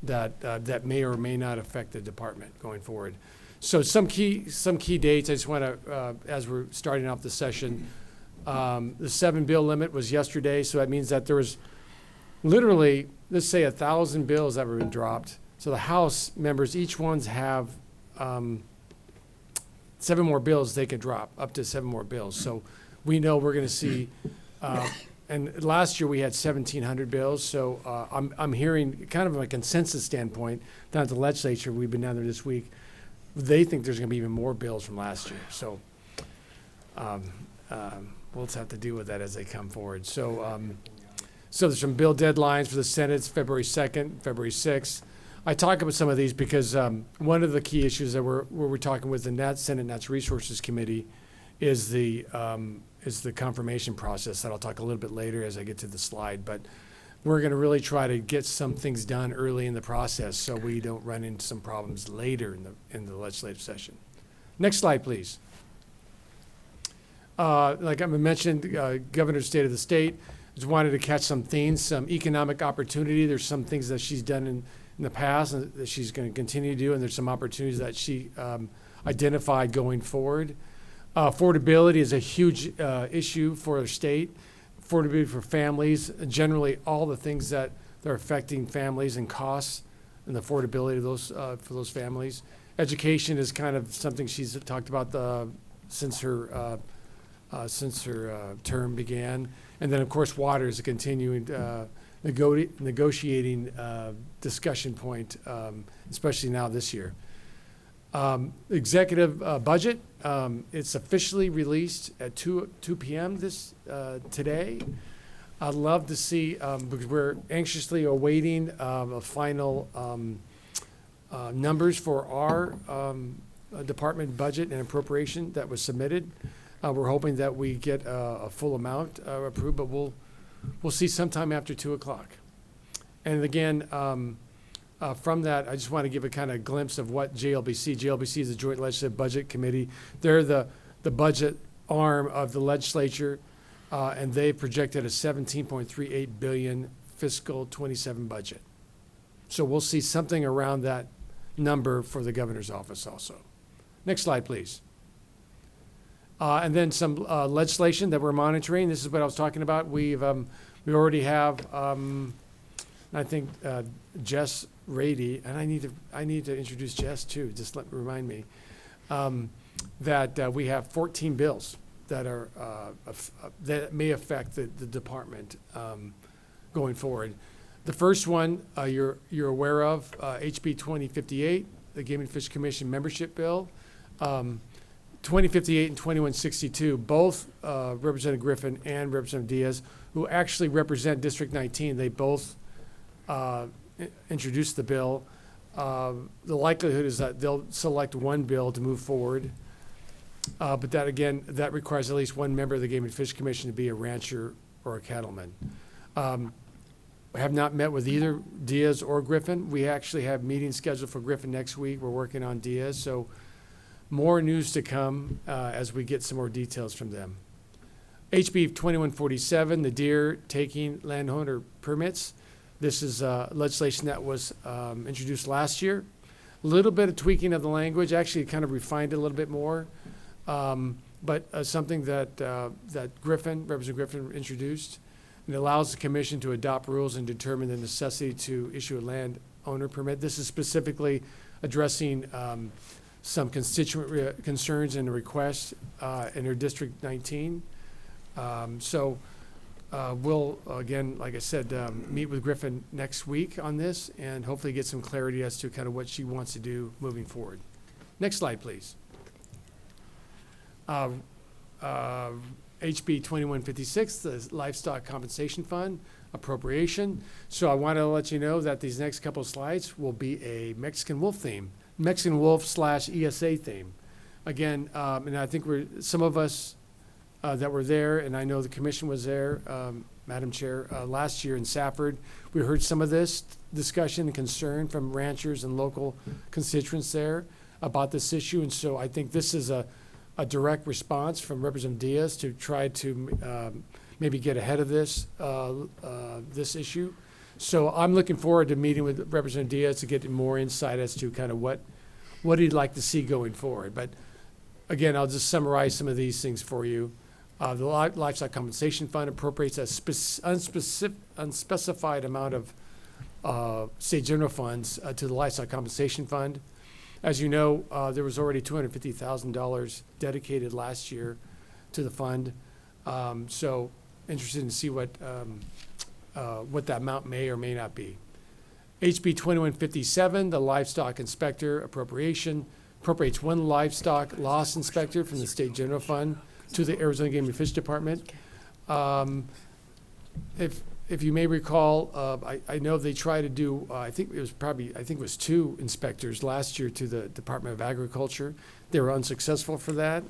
that may or may not affect the department going forward. So some key dates. I just want to, as we're starting off the session, the 7 bill limit was yesterday. So that means that there was literally, let's say, 1,000 bills that were dropped. So the House members, each ones have 7 more bills they can drop, up to 7 more bills. So we know we're going to see. And last year we had 1,700 bills, so I'm hearing kind of from a consensus standpoint down at the legislature. We've been down there this week. They think there's going to be even more bills from last year. So we'll just have to deal with that as they come forward. So so there's some bill deadlines for the Senate, February 2nd, February 6th. I talk about some of these because one of the key issues that we're talking with the Senate Natural Resources Committee is the confirmation process that I'll talk a little bit later as I get to the slide. But we're going to really try to get some things done early in the process so we don't run into some problems later in the legislative session. Next slide, please. Like I mentioned, Governor's State of the State just wanted to catch some themes, some economic opportunity. There's some things that she's done in the past and that she's going to continue to do, and there's some opportunities that she identified going forward. Affordability is a huge issue for our state. Affordability for families, generally all the things that are affecting families and costs and the affordability of those for those families. Education is kind of something she's talked about since her term began. And then, of course, water is a continuing negotiating discussion point, especially now this year. Executive budget, it's officially released at 2 p.m. Today. I'd love to see, because we're anxiously awaiting a final numbers for our department budget and appropriation that was submitted. We're hoping that we get a full amount approved, but we'll see sometime after 2 o'clock. And again, from that, I just want to give a kind of glimpse of what JLBC is the Joint Legislative Budget Committee. They're the budget arm of the legislature. and they projected a 17.38 billion fiscal 27 budget. So we'll see something around that number for the governor's office also. Next slide, please. And then some legislation that we're monitoring. This is what I was talking about. We already have, I think, Jess Rady, and I need to introduce Jess too. Just remind me that we have 14 bills that are that may affect the department going forward. The first one you're aware of, HB 2058, the Game and Fish Commission membership bill. 2058 and 2162, both Representative Griffin and Representative Diaz, who actually represent District 19, they both introduced the bill. The likelihood is that they'll select one bill to move forward. But that, again, that requires at least one member of the Game and Fish Commission to be a rancher or a cattleman. I have not met with either Diaz or Griffin. We actually have meetings scheduled for Griffin next week. We're working on Diaz, so more news to come as we get some more details from them. HB 2147, the deer taking landowner permits. This is legislation that was introduced last year. A little bit of tweaking of the language, actually kind of refined it a little bit more. But something that Representative Griffin introduced. And it allows the commission to adopt rules and determine the necessity to issue a landowner permit. This is specifically addressing some constituent concerns and requests in their District 19. We'll, again, like I said, meet with Griffin next week on this and hopefully get some clarity as to kind of what she wants to do moving forward. Next slide, please. HB 2156, the Livestock Compensation Fund appropriation. So I want to let you know that these next couple of slides will be a Mexican wolf theme, Mexican wolf / ESA theme. Again, and I think some of us that were there, and I know the commission was there, Madam Chair, last year in Safford. We heard some of this discussion and concern from ranchers and local constituents there about this issue. And so I think this is a direct response from Representative Diaz to try to maybe get ahead of this issue. So I'm looking forward to meeting with Representative Diaz to get more insight as to kind of what he'd like to see going forward. But again, I'll just summarize some of these things for you. The Livestock Compensation Fund appropriates a unspecified amount of state general funds to the Livestock Compensation Fund. As you know, there was already $250,000 dedicated last year to the fund. So interested to see what that amount may or may not be. HB 2157, the Livestock Inspector appropriation, appropriates one livestock loss inspector from the State General Fund to the Arizona Game and Fish Department. If you may recall, I know they tried to do, I think it was 2 inspectors last year to the Department of Agriculture. They were unsuccessful for that.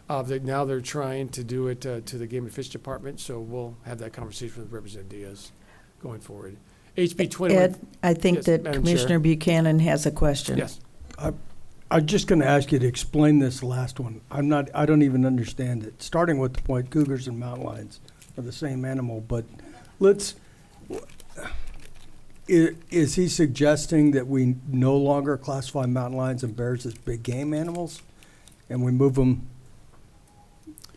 Now they're trying to do it to the Game and Fish Department, so we'll have that conversation with Representative Diaz going forward. HB 21. Ed, I think Yes, that Madam Commissioner Chair. Buchanan has a question. Yes. I'm just going to ask you to explain this last one. I don't even understand it. Starting with the point, cougars and mountain lions are the same animal, but is he suggesting that we no longer classify mountain lions and bears as big game animals, and we move them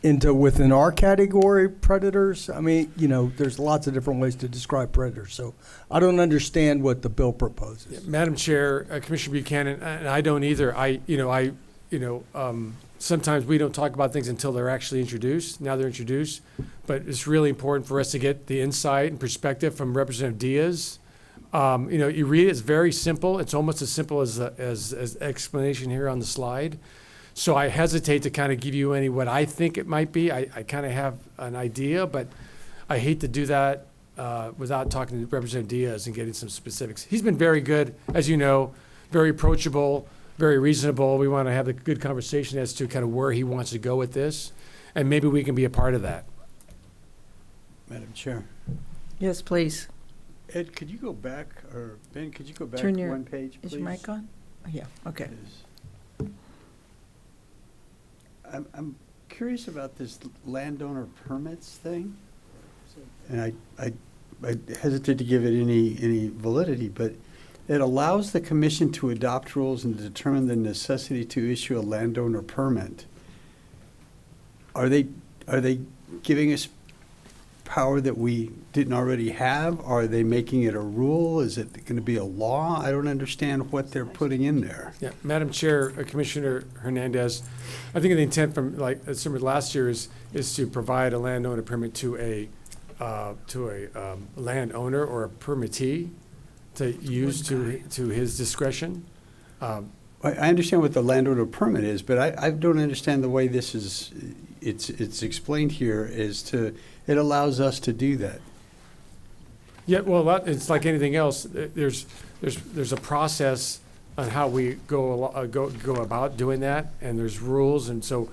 into within our category, predators? I mean, there's lots of different ways to describe predators, so I don't understand what the bill proposes. Madam Chair, Commissioner Buchanan, and I don't either. Sometimes we don't talk about things until they're actually introduced. Now they're introduced, but it's really important for us to get the insight and perspective from Representative Diaz. You read it; it's very simple. It's almost as simple as explanation here on the slide. So I hesitate to kind of give you what I think it might be. I kind of have an idea, but I hate to do that without talking to Representative Diaz and getting some specifics. He's been very good, as you know, very approachable, very reasonable. We want to have a good conversation as to kind of where he wants to go with this, and maybe we can be a part of that. Madam Chair. Yes, please. Ed, could you go back, or Ben, could you go back Turn your, one page, please? Is your mic on? Oh, yeah, okay. I'm curious about this landowner permits thing. And I hesitate to give it any validity, but it allows the commission to adopt rules and determine the necessity to issue a landowner permit. Are they giving us power that we didn't already have? Are they making it a rule? Is it going to be a law? I don't understand what they're putting in there. Yeah, Madam Chair, Commissioner Hernandez, I think the intent from similar to last year is to provide a landowner permit to a landowner or a permittee to use to his discretion. I understand what the landowner permit is, but I don't understand the way this is. It's explained here it allows us to do that. Yeah, well, it's like anything else. There's a process on how we go about doing that, and there's rules, and so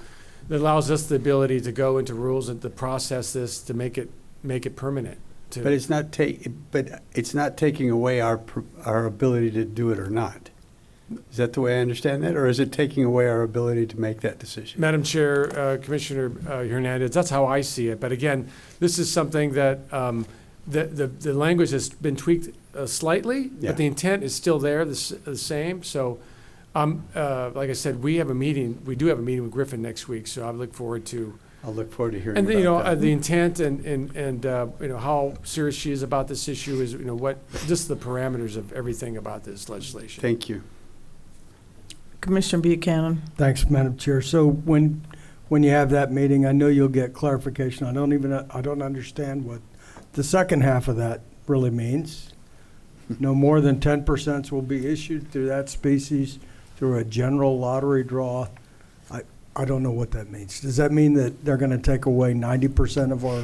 it allows us the ability to go into rules and to process this to make it permanent. But it's not taking away our ability to do it or not. Is that the way I understand that, or is it taking away our ability to make that decision? Madam Chair, Commissioner Hernandez, that's how I see it. But again, this is something that the language has been tweaked slightly, but the intent is still there, the same. So, like I said, we do have a meeting with Griffin next week, so I look forward to. I'll look forward to hearing. And about that. The intent and how serious she is about this issue is just the parameters of everything about this legislation. Thank you. Commissioner Buchanan. Thanks, Madam Chair. So when you have that meeting, I know you'll get clarification. I don't understand what the second half of that really means. No more than 10% will be issued through that species through a general lottery draw. I don't know what that means. Does that mean that they're going to take away 90% of our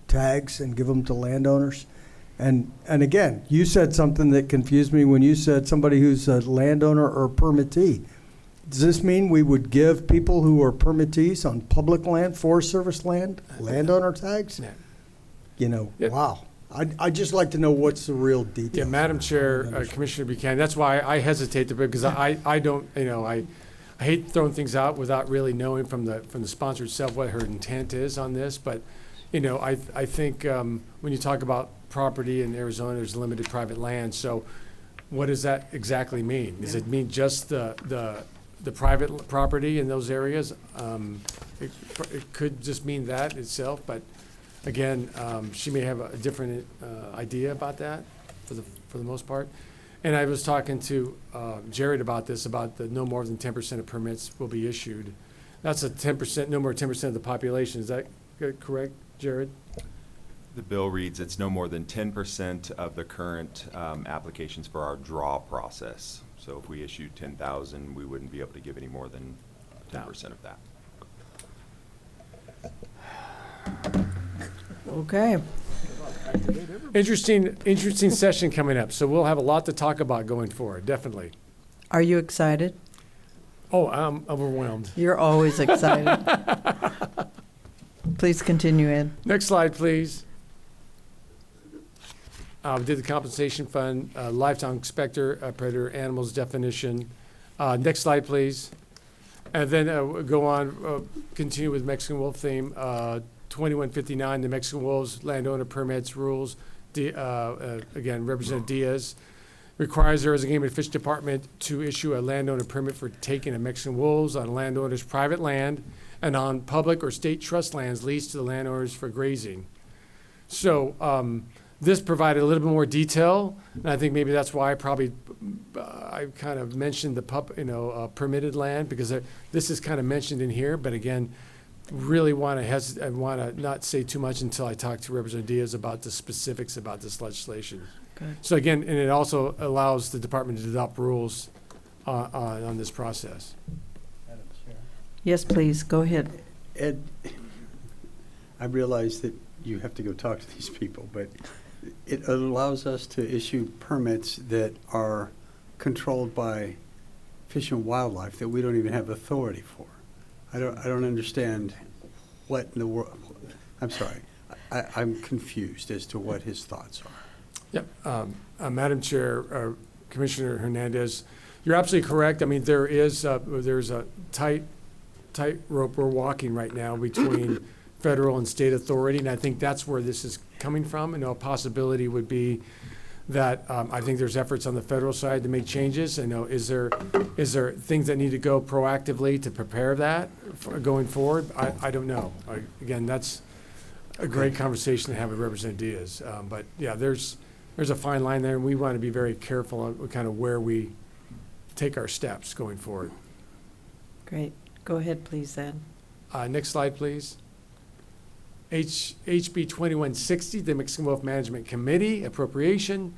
tags and give them to landowners? And again, you said something that confused me when you said somebody who's a landowner or permittee. Does this mean we would give people who are permittees on public land, Forest Service land, landowner tags? Wow. I'd just like to know what's the real detail. Yeah, Madam Chair, Commissioner Buchanan, that's why I hesitate to, because I don't, I hate throwing things out without really knowing from the sponsor itself what her intent is on this. But, I think when you talk about property in Arizona, there's limited private land. So what does that exactly mean? Does it mean just the private property in those areas? It could just mean that itself, but again, she may have a different idea about that for the most part. And I was talking to Jared about this, about the no more than 10% of permits will be issued. That's a 10%, no more than 10% of the population. Is that correct, Jared? The bill reads it's no more than 10% of the current applications for our draw process. So if we issued 10,000, we wouldn't be able to give any more than 10% of that. Okay. Interesting session coming up. So we'll have a lot to talk about going forward, definitely. Are you excited? Oh, I'm overwhelmed. You're always excited. Please continue, Ed. Next slide, please. We did the compensation fund, lifetime expector, predator animals definition. Next slide, please. And then go on, continue with Mexican wolf theme. 2159, the Mexican wolves landowner permits rules. Again, Representative Diaz requires the Arizona Game and Fish Department to issue a landowner permit for taking of Mexican wolves on landowner's private land and on public or state trust lands leased to the landowners for grazing. So this provided a little bit more detail, and I think maybe that's why I kind of mentioned the permitted land, because this is kind of mentioned in here. But again, really want to not say too much until I talk to Representative Diaz about the specifics about this legislation. Good. So again, and it also allows the department to adopt rules on this process. Yes, please, go ahead. Ed, I realize that you have to go talk to these people, but it allows us to issue permits that are controlled by Fish and Wildlife that we don't even have authority for. I don't understand what in the world. I'm sorry. I'm confused as to what his thoughts are. Yep. Madam Chair, Commissioner Hernandez, you're absolutely correct. I mean, there's a tight tightrope we're walking right now between federal and state authority, and I think that's where this is coming from. And a possibility would be that I think there's efforts on the federal side to make changes. I know, is there things that need to go proactively to prepare that going forward? I don't know. Again, that's a great conversation to have with Representative Diaz. But yeah, there's a fine line there, and we want to be very careful on kind of where we take our steps going forward. Great. Go ahead, please, Ed. Next slide, please. HB 2160, the Mexican Wolf Management Committee appropriation,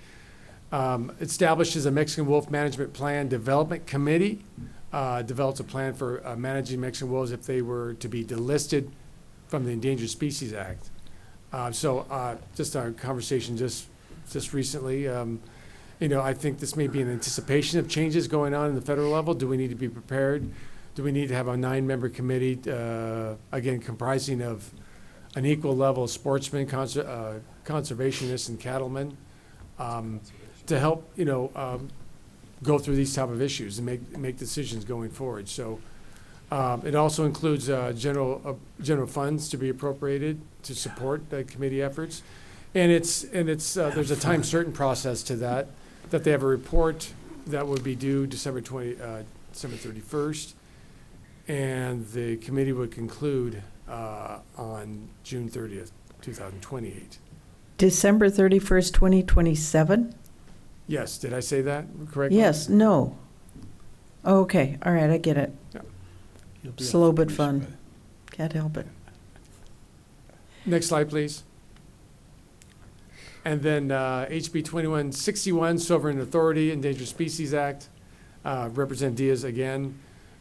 establishes a Mexican Wolf Management Plan Development Committee, develops a plan for managing Mexican wolves if they were to be delisted from the Endangered Species Act. Just our conversation just recently, I think this may be an anticipation of changes going on in the federal level. Do we need to be prepared? Do we need to have a 9-member committee, again, comprising of an equal level of sportsmen, conservationists, and cattlemen, to help, go through these type of issues and make decisions going forward. So it also includes general funds to be appropriated to support the committee efforts, and there's a time certain process to that they have a report that would be due December 31st, and the committee would conclude on June 30th, 2028. December 31st, 2027? Yes, did I say that correctly? Yes, no. Okay, all right, I get it. Yeah. Slow but fun. Can't help it. Next slide, please. And then HB 2161, Sovereign Authority, Endangered Species Act. Representative Diaz again.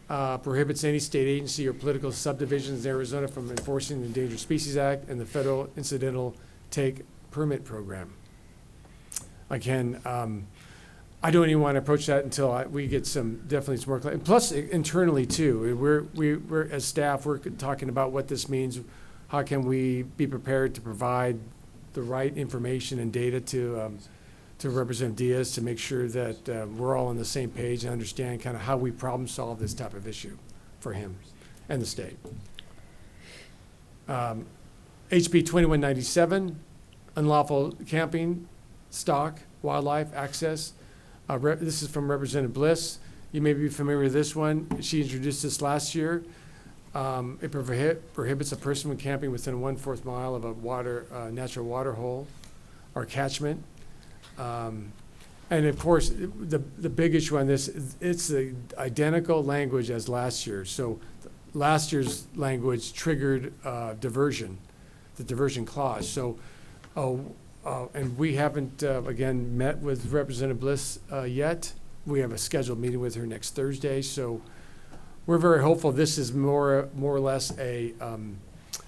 Prohibits any state agency or political subdivisions in Arizona from enforcing the Endangered Species Act and the Federal Incidental Take Permit Program. Again, I don't even want to approach that until we get definitely some more clarity. Plus, internally too, we're as staff, we're talking about what this means. How can we be prepared to provide the right information and data to Representative Diaz to make sure that we're all on the same page and understand kind of how we problem solve this type of issue for him and the state. HB 2197, unlawful camping, stock, wildlife, access. This is from Representative Bliss. You may be familiar with this one. She introduced this last year. It prohibits a person from camping within 1/4 mile of a natural water hole or catchment. And of course, the big issue on this, it's the identical language as last year. So last year's language triggered diversion, the diversion clause. So, and we haven't, again, met with Representative Bliss yet. We have a scheduled meeting with her next Thursday. So we're very hopeful this is more or less a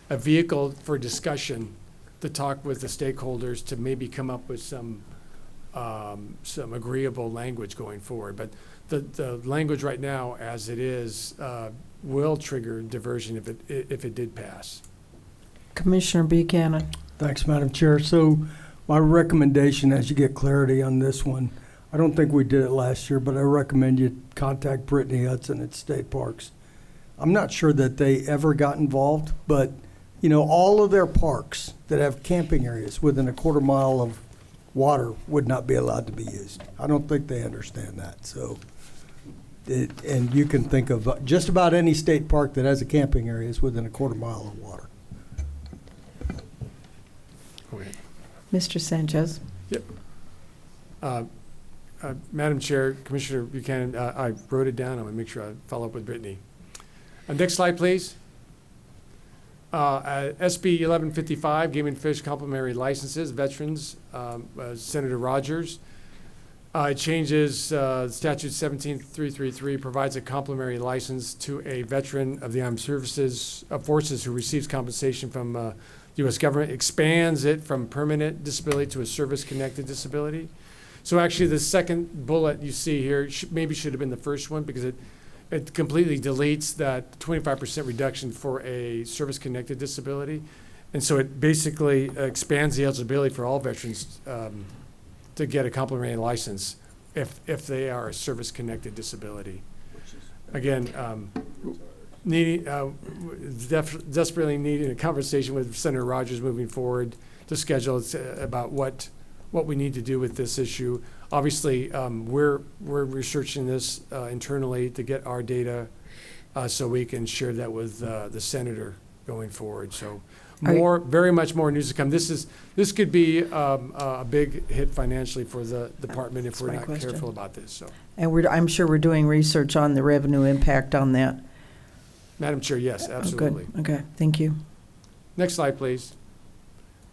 vehicle for discussion to talk with the stakeholders to maybe come up with some agreeable language going forward. But the language right now, as it is, will trigger diversion if it did pass. Commissioner Buchanan. Thanks, Madam Chair. So my recommendation, as you get clarity on this one, I don't think we did it last year, but I recommend you contact Brittany Hudson at State Parks. I'm not sure that they ever got involved, but all of their parks that have camping areas within 1/4 mile of water would not be allowed to be used. I don't think they understand that. So, and you can think of just about any state park that has a camping area is within 1/4 mile of water. Okay. Mr. Sanchez. Yep. Madam Chair, Commissioner Buchanan, I wrote it down. I'm going to make sure I follow up with Brittany. Next slide, please. SB 1155, Game and Fish Complimentary Licenses, Veterans, Senator Rogers. It changes Statute 17333, provides a complimentary license to a veteran of the armed forces who receives compensation from the U.S. government, expands it from permanent disability to a service-connected disability. So actually, the second bullet you see here maybe should have been the first one, because it completely deletes that 25% reduction for a service-connected disability. And so it basically expands the eligibility for all veterans to get a complimentary license if they are a service-connected disability. Again, desperately needing a conversation with Senator Rogers moving forward to schedule about what we need to do with this issue. Obviously, we're researching this internally to get our data so we can share that with the senator going forward. So very much more news to come. This could be a big hit financially for the department if we're not careful about this. So, And I'm sure we're doing research on the revenue impact on that. Madam Chair, yes, absolutely. Oh, good. Okay, thank you. Next slide, please.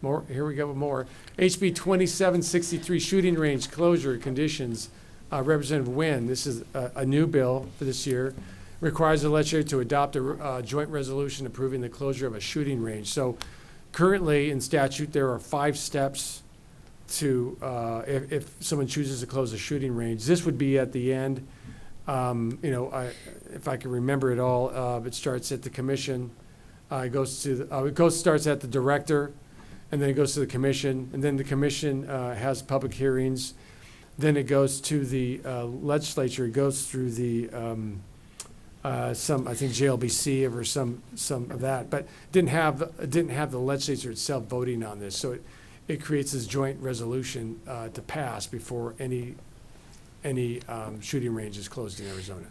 More. Here we go with more. HB 2763 shooting range closure conditions. Representative Nguyen, this is a new bill for this year. Requires the legislature to adopt a joint resolution approving the closure of a shooting range. So currently in statute, there are 5 steps to, if someone chooses to close a shooting range. This would be at the end. If I can remember it all, it starts at the commission. It starts at the director, and then it goes to the commission, and then the commission has public hearings. Then it goes to the legislature. It goes through the I think JLBC or some of that, but didn't have the legislature itself voting on this. So it creates this joint resolution to pass before any shooting range is closed in Arizona.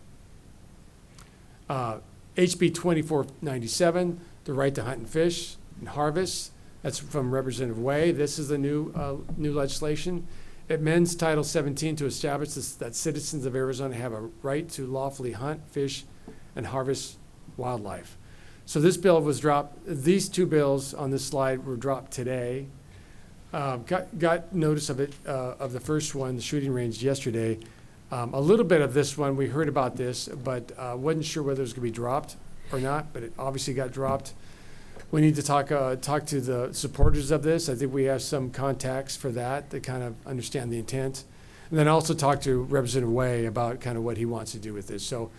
HB 2497, the right to hunt and fish and harvest. That's from Representative Way. This is the new legislation. It amends Title 17 to establish that citizens of Arizona have a right to lawfully hunt, fish, and harvest wildlife. So this bill was dropped. These 2 bills on this slide were dropped today. Got notice of it, of the first one, the shooting range, yesterday. A little bit of this one, we heard about this, but wasn't sure whether it was going to be dropped or not, but it obviously got dropped. We need to talk to the supporters of this. I think we have some contacts for that to kind of understand the intent. And then also talk to Representative Way about kind of what he wants to do with this. So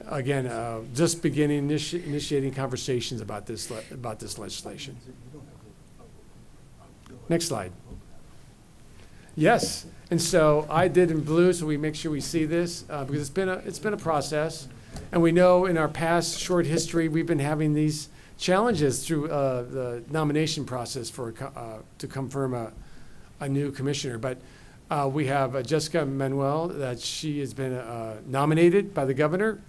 again, just beginning initiating conversations about this legislation. Next slide. Yes, and so I did in blue, so we make sure we see this because it's been a process, and we know in our past short history we've been having these challenges through the nomination process to confirm a new commissioner. But we have Jessica Manuel, that she has been nominated by the governor.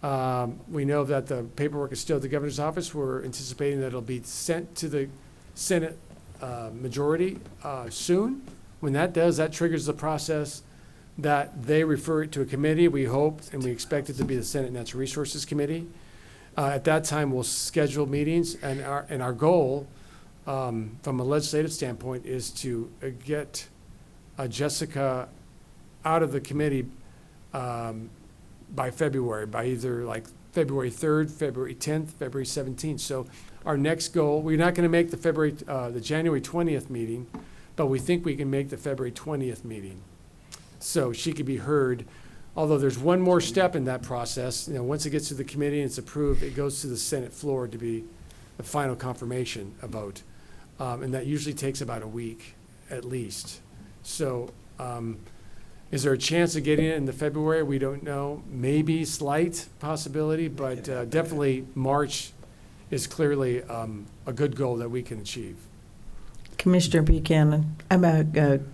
We know that the paperwork is still at the governor's office. We're anticipating that it'll be sent to the Senate majority soon. When that does, that triggers the process that they refer it to a committee. We hope and we expect it to be the Senate Natural Resources Committee. At that time, we'll schedule meetings, and our goal from a legislative standpoint is to get Jessica out of the committee by February, by either like February 3rd, February 10th, February 17th. So our next goal, we're not going to make the January 20th meeting, but we think we can make the February 20th meeting. So she could be heard, although there's one more step in that process. Once it gets to the committee and it's approved, it goes to the Senate floor to be the final confirmation vote. And that usually takes about a week at least. So is there a chance of getting it in the February? We don't know. Maybe slight possibility, but definitely March is clearly a good goal that we can achieve. Commissioner Buchanan,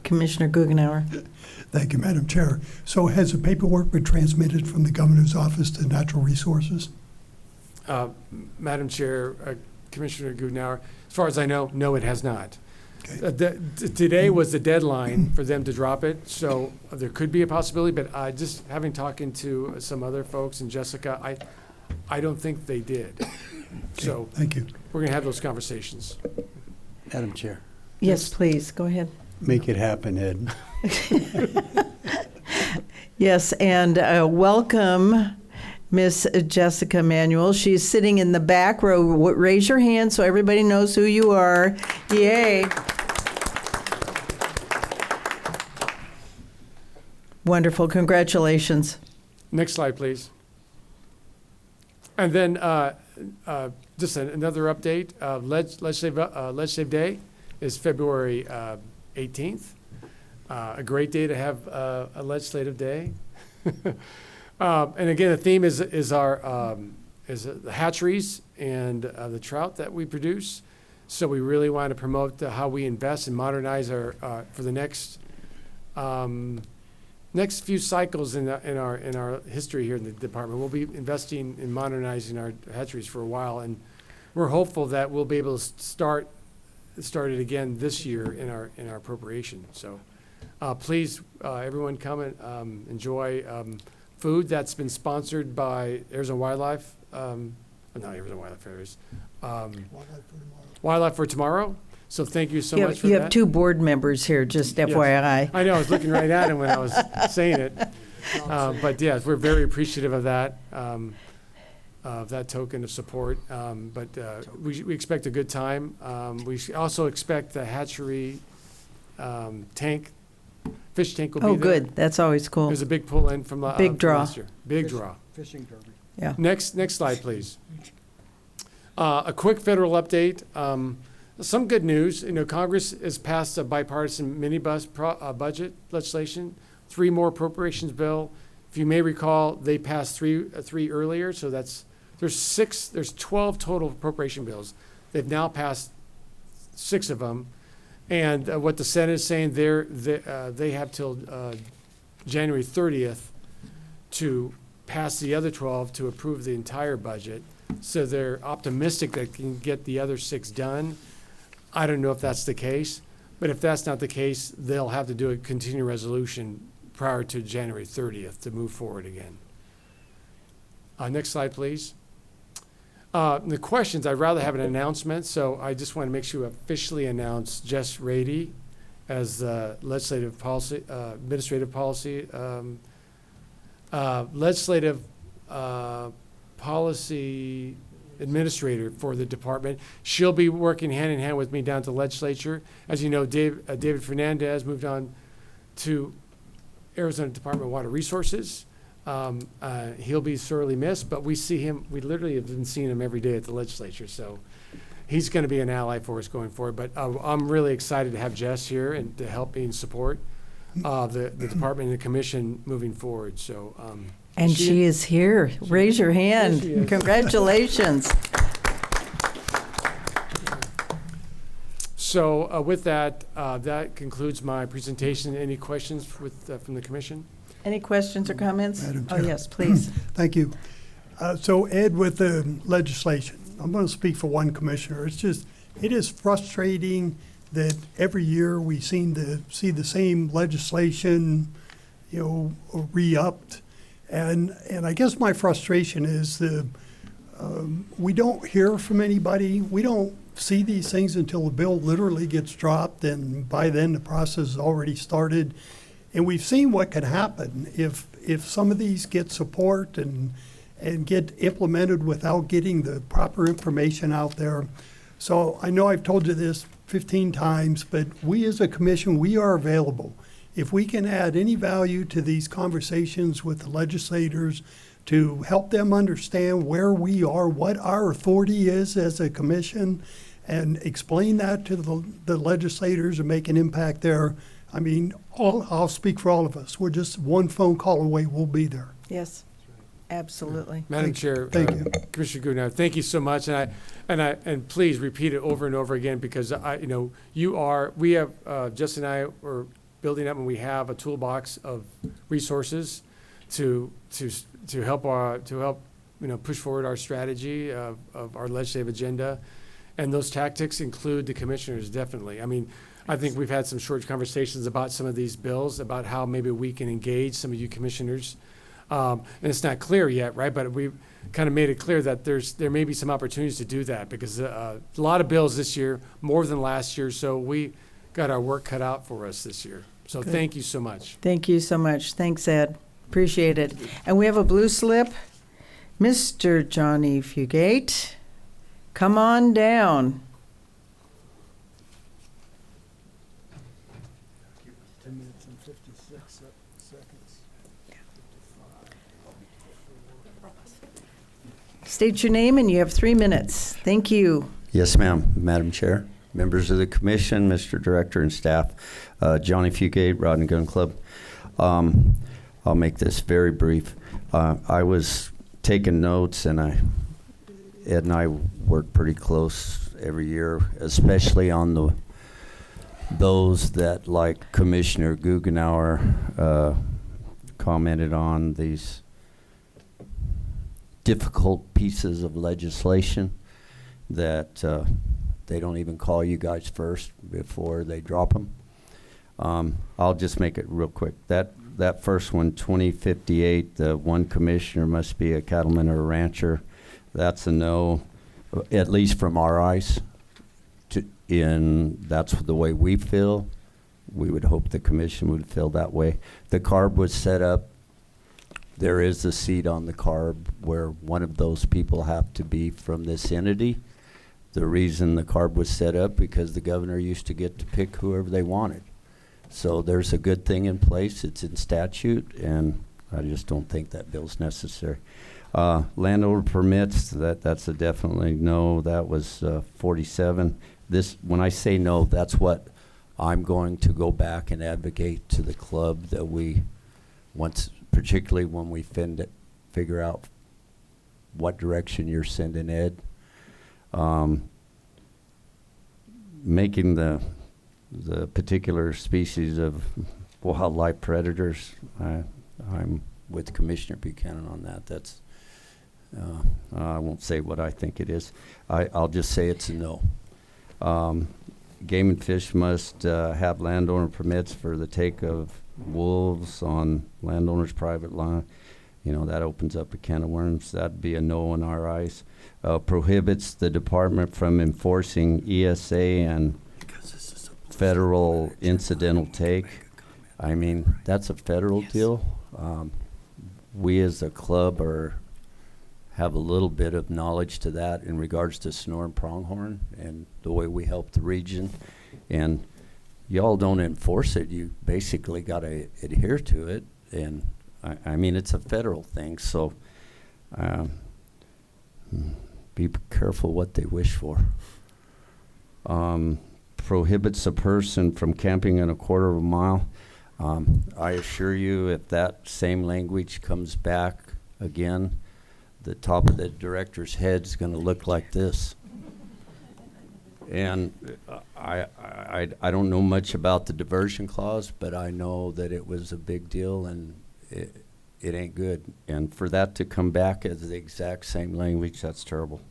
Commissioner Guggenauer. Thank you, Madam Chair. So has the paperwork been transmitted from the governor's office to Natural Resources? Madam Chair, Commissioner Guggenauer, as far as I know, no, it has not. Okay. Today was the deadline for them to drop it, so there could be a possibility, but just having talking to some other folks and Jessica, I don't think they did. Okay. So thank you. We're going to have those conversations. Madam Chair. Yes, please, go ahead. Make it happen, Ed. Yes, and welcome Miss Jessica Manuel. She's sitting in the back row. Raise your hand so everybody knows who you are. Yay. Wonderful. Congratulations. Next slide, please. And then just another update. Legislative Day is February 18th. A great day to have a legislative day. And again, the theme is our the hatcheries and the trout that we produce. So we really want to promote how we invest and modernize our for the next few cycles in our history here in the department. We'll be investing in modernizing our hatcheries for a while, and we're hopeful that we'll be able to start it again this year in our appropriation. So please, everyone, come and enjoy food that's been sponsored by Arizona Wildlife. Not Arizona Wildlife Areas. Wildlife for Tomorrow. So thank you so much for that. You have two board members here, just FYI. I know, I was looking right at him when I was saying it. But yes, we're very appreciative of that token of support. But we expect a good time. We also expect the hatchery fish tank will be there. Oh, good. That's always cool. There's a big pull in from big draw. last year. Big draw. Fishing derby. Yeah. Next slide, please. A quick federal update. Some good news. Congress has passed a bipartisan minibus budget legislation, 3 more appropriations bill. If you may recall, they passed three earlier. So there's 12 total appropriation bills. They've now passed 6 of them. And what the Senate is saying, they have till January 30th to pass the other 12 to approve the entire budget. So they're optimistic they can get the other 6 done. I don't know if that's the case, but if that's not the case, they'll have to do a continuing resolution prior to January 30th to move forward again. Next slide, please. The questions, I'd rather have an announcement, so I just want to make sure we officially announce Jess Rady as the legislative policy administrator for the department. She'll be working hand in hand with me down to the legislature. As you know, David Fernandez moved on to Arizona Department of Water Resources. He'll be sorely missed, but we literally have been seeing him every day at the legislature. So he's going to be an ally for us going forward. But I'm really excited to have Jess here and to help me and support the department and the commission moving forward. So. And she is here. Raise your hand. Congratulations. So with that, that concludes my presentation. Any questions from the commission? Any questions or comments? Madam Oh, Chair. yes, please. Thank you. So Ed, with the legislation, I'm going to speak for one commissioner. It is frustrating that every year we seem to see the same legislation, re-upped. And I guess my frustration is we don't hear from anybody. We don't see these things until the bill literally gets dropped, and by then the process has already started. And we've seen what can happen if some of these get support and get implemented without getting the proper information out there. So I know I've told you this 15 times, but we as a commission, we are available. If we can add any value to these conversations with the legislators to help them understand where we are, what our authority is as a commission, and explain that to the legislators and make an impact there, I mean, I'll speak for all of us. We're just one phone call away. We'll be there. Yes, absolutely. Madam Chair, Thank you. Commissioner Goodenow, thank you so much, and please repeat it over and over again, because we have Jess and I were building up, and we have a toolbox of resources to help push forward our strategy of our legislative agenda, and those tactics include the commissioners, definitely. I mean, I think we've had some short conversations about some of these bills, about how maybe we can engage some of you commissioners. And it's not clear yet, right? But we've kind of made it clear that there may be some opportunities to do that, because a lot of bills this year, more than last year, so we got our work cut out for us this year. So Good. Thank you so much. Thank you so much. Thanks, Ed. Appreciate it. And we have a blue slip. Mr. Johnny Fugate, come on down. State your name, and you have 3 minutes. Thank you. Yes, ma'am. Madam Chair, members of the commission, Mr. Director, and staff, Johnny Fugate, Rod and Gun Club. I'll make this very brief. I was taking notes, and Ed and I work pretty close every year, especially on those that, like Commissioner Guggenauer commented on, these difficult pieces of legislation that they don't even call you guys first before they drop them. I'll just make it real quick. That first one, 2058, the one commissioner must be a cattleman or a rancher. That's a no, at least from our eyes. That's the way we feel. We would hope the commission would feel that way. The CARB was set up. There is a seat on the CARB where one of those people have to be from this entity. The reason the CARB was set up because the governor used to get to pick whoever they wanted. So there's a good thing in place. It's in statute, and I just don't think that bill's necessary. Landowner permits, that's a definitely no. That was 47. When I say no, that's what I'm going to go back and advocate to the club that we, particularly when we figure out what direction you're sending Ed. Making the particular species of wildlife predators, I'm with Commissioner Buchanan on that. That's I won't say what I think it is. I'll just say it's a no. Game and Fish must have landowner permits for the take of wolves on landowners' private land. That opens up a can of worms. That'd be a no in our eyes. Prohibits the department from enforcing ESA and federal incidental take. I mean, that's a federal deal. We as a club have a little bit of knowledge to that in regards to snore and pronghorn and the way we help the region. And y'all don't enforce it. You basically got to adhere to it. And I mean, it's a federal thing. So be careful what they wish for. Prohibits a person from camping in a quarter of a mile. I assure you, if that same language comes back again, the top of the director's head is going to look like this. And I don't know much about the diversion clause, but I know that it was a big deal and it ain't good. And for that to come back as the exact same language, that's terrible.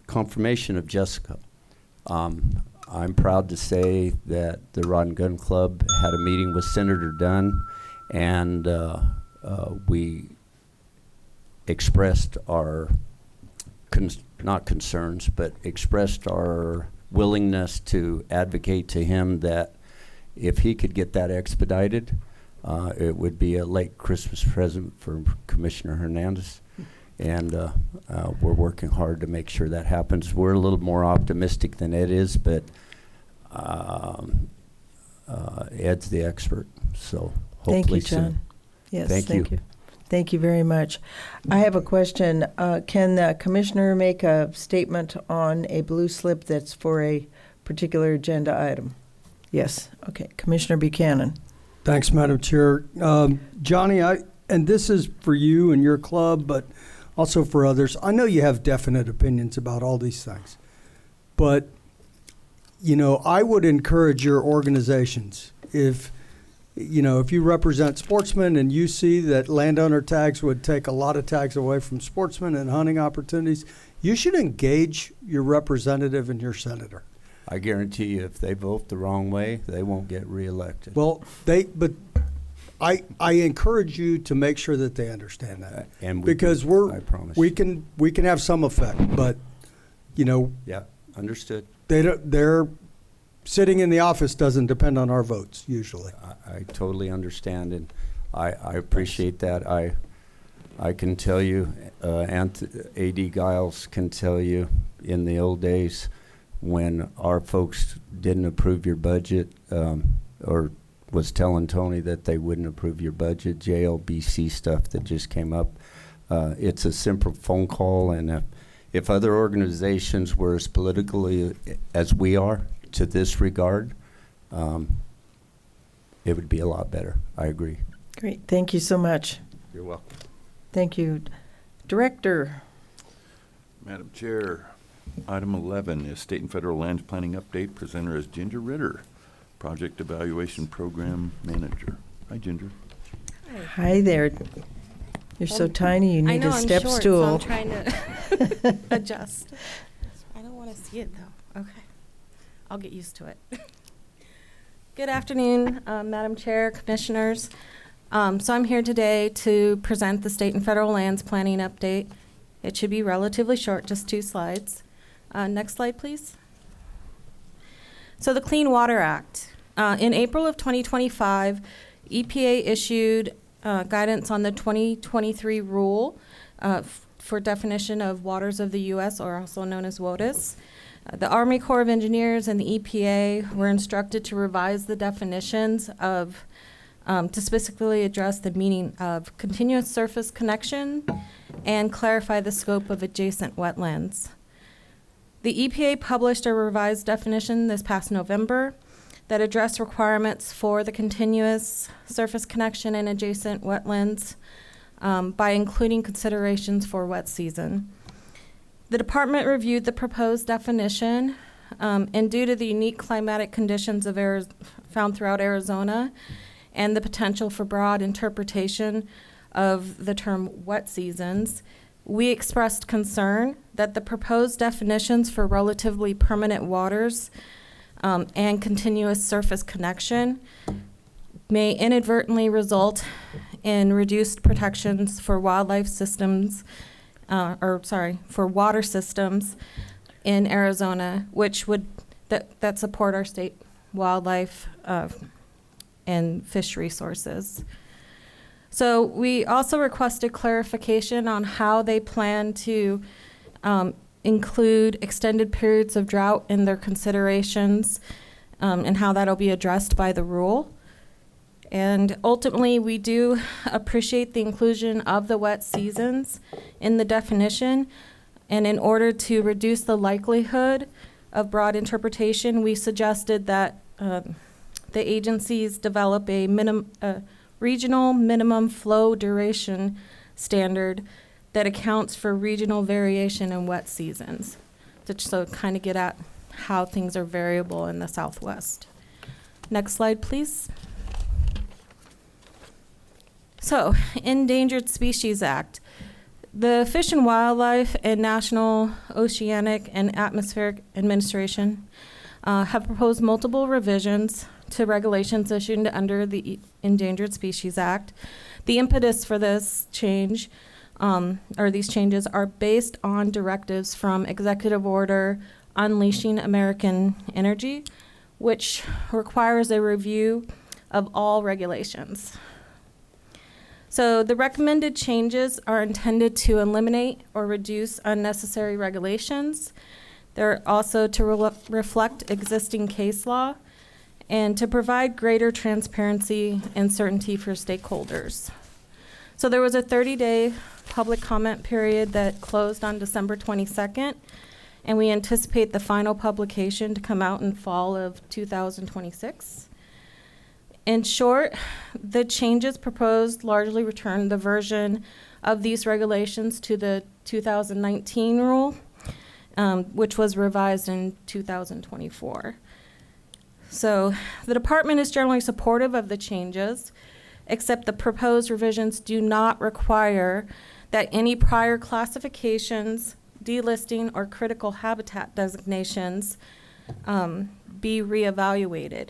Confirmation of Jessica. I'm proud to say that the Rod and Gun Club had a meeting with Senator Dunn, and we expressed our, not concerns, but expressed our willingness to advocate to him that if he could get that expedited, it would be a late Christmas present for Commissioner Hernandez. And we're working hard to make sure that happens. We're a little more optimistic than Ed is, but Ed's the expert, so hopefully soon. Thank you, John. Yes, thank you. Thank you very much. I have a question. Can the commissioner make a statement on a blue slip that's for a particular agenda item? Yes. Okay. Commissioner Buchanan. Thanks, Madam Chair. Johnny, and this is for you and your club, but also for others. I know you have definite opinions about all these things, but I would encourage your organizations, if you represent sportsmen and you see that landowner tags would take a lot of tags away from sportsmen and hunting opportunities, you should engage your representative and your senator. I guarantee you, if they vote the wrong way, they won't get reelected. Well, I encourage you to make sure that they understand that, and because I promise we can have some effect, but yeah, understood. They're sitting in the office doesn't depend on our votes usually. I totally understand, and I appreciate that. I can tell you, A.D. Giles can tell you, in the old days when our folks didn't approve your budget, or was telling Tony that they wouldn't approve your budget, JLBC stuff that just came up. It's a simple phone call, and if other organizations were as politically as we are to this regard, it would be a lot better. I agree. Great. Thank you so much. You're welcome. Thank you. Director. Madam Chair, item 11 is State and Federal Lands Planning Update. Presenter is Ginger Ritter, Project Evaluation Program Manager. Hi, Ginger. Hi there. You're so tiny, you need a step stool. So I'm trying to adjust. I don't want to see it though. Okay. I'll get used to it. Good afternoon, Madam Chair, Commissioners. So I'm here today to present the State and Federal Lands Planning Update. It should be relatively short, just 2 slides. Next slide, please. So the Clean Water Act. In April of 2025, EPA issued guidance on the 2023 rule for definition of waters of the U.S., or also known as WOTUS. The Army Corps of Engineers and the EPA were instructed to revise the definitions of to specifically address the meaning of continuous surface connection and clarify the scope of adjacent wetlands. The EPA published a revised definition this past November that addressed requirements for the continuous surface connection and adjacent wetlands by including considerations for wet season. The department reviewed the proposed definition, and due to the unique climatic conditions of found throughout Arizona and the potential for broad interpretation of the term wet seasons, we expressed concern that the proposed definitions for relatively permanent waters and continuous surface connection may inadvertently result in reduced protections for wildlife systems, for water systems in Arizona, which would that support our state wildlife and fish resources. So we also requested clarification on how they plan to include extended periods of drought in their considerations and how that'll be addressed by the rule. And ultimately, we do appreciate the inclusion of the wet seasons in the definition. And in order to reduce the likelihood of broad interpretation, we suggested that the agencies develop a regional minimum flow duration standard that accounts for regional variation in wet seasons, so kind of get at how things are variable in the Southwest. Next slide, please. So, Endangered Species Act. The Fish and Wildlife and National Oceanic and Atmospheric Administration have proposed multiple revisions to regulations issued under the Endangered Species Act. The impetus for this change, or these changes, are based on directives from Executive Order Unleashing American Energy, which requires a review of all regulations. So the recommended changes are intended to eliminate or reduce unnecessary regulations. They're also to reflect existing case law and to provide greater transparency and certainty for stakeholders. So there was a 30-day public comment period that closed on December 22nd, and we anticipate the final publication to come out in fall of 2026. In short, the changes proposed largely return the version of these regulations to the 2019 rule, which was revised in 2024. So the department is generally supportive of the changes, except the proposed revisions do not require that any prior classifications, delisting, or critical habitat designations be reevaluated.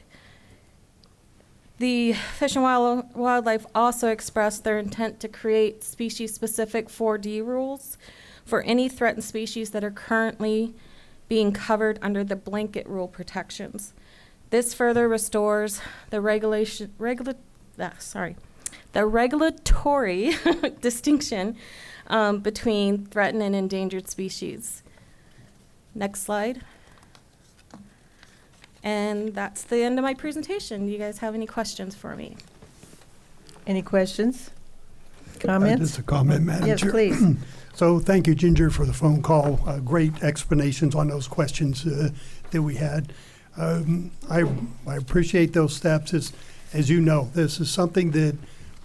The Fish and Wildlife also expressed their intent to create species-specific 4D rules for any threatened species that are currently being covered under the blanket rule protections. This further restores the regulatory distinction between threatened and endangered species. Next slide. And that's the end of my presentation. Do you guys have any questions for me? Any questions? Comments? Just a comment, Madam Chair. Yes, please. So thank you, Ginger, for the phone call. Great explanations on those questions that we had. I appreciate those steps. As you know, this is something that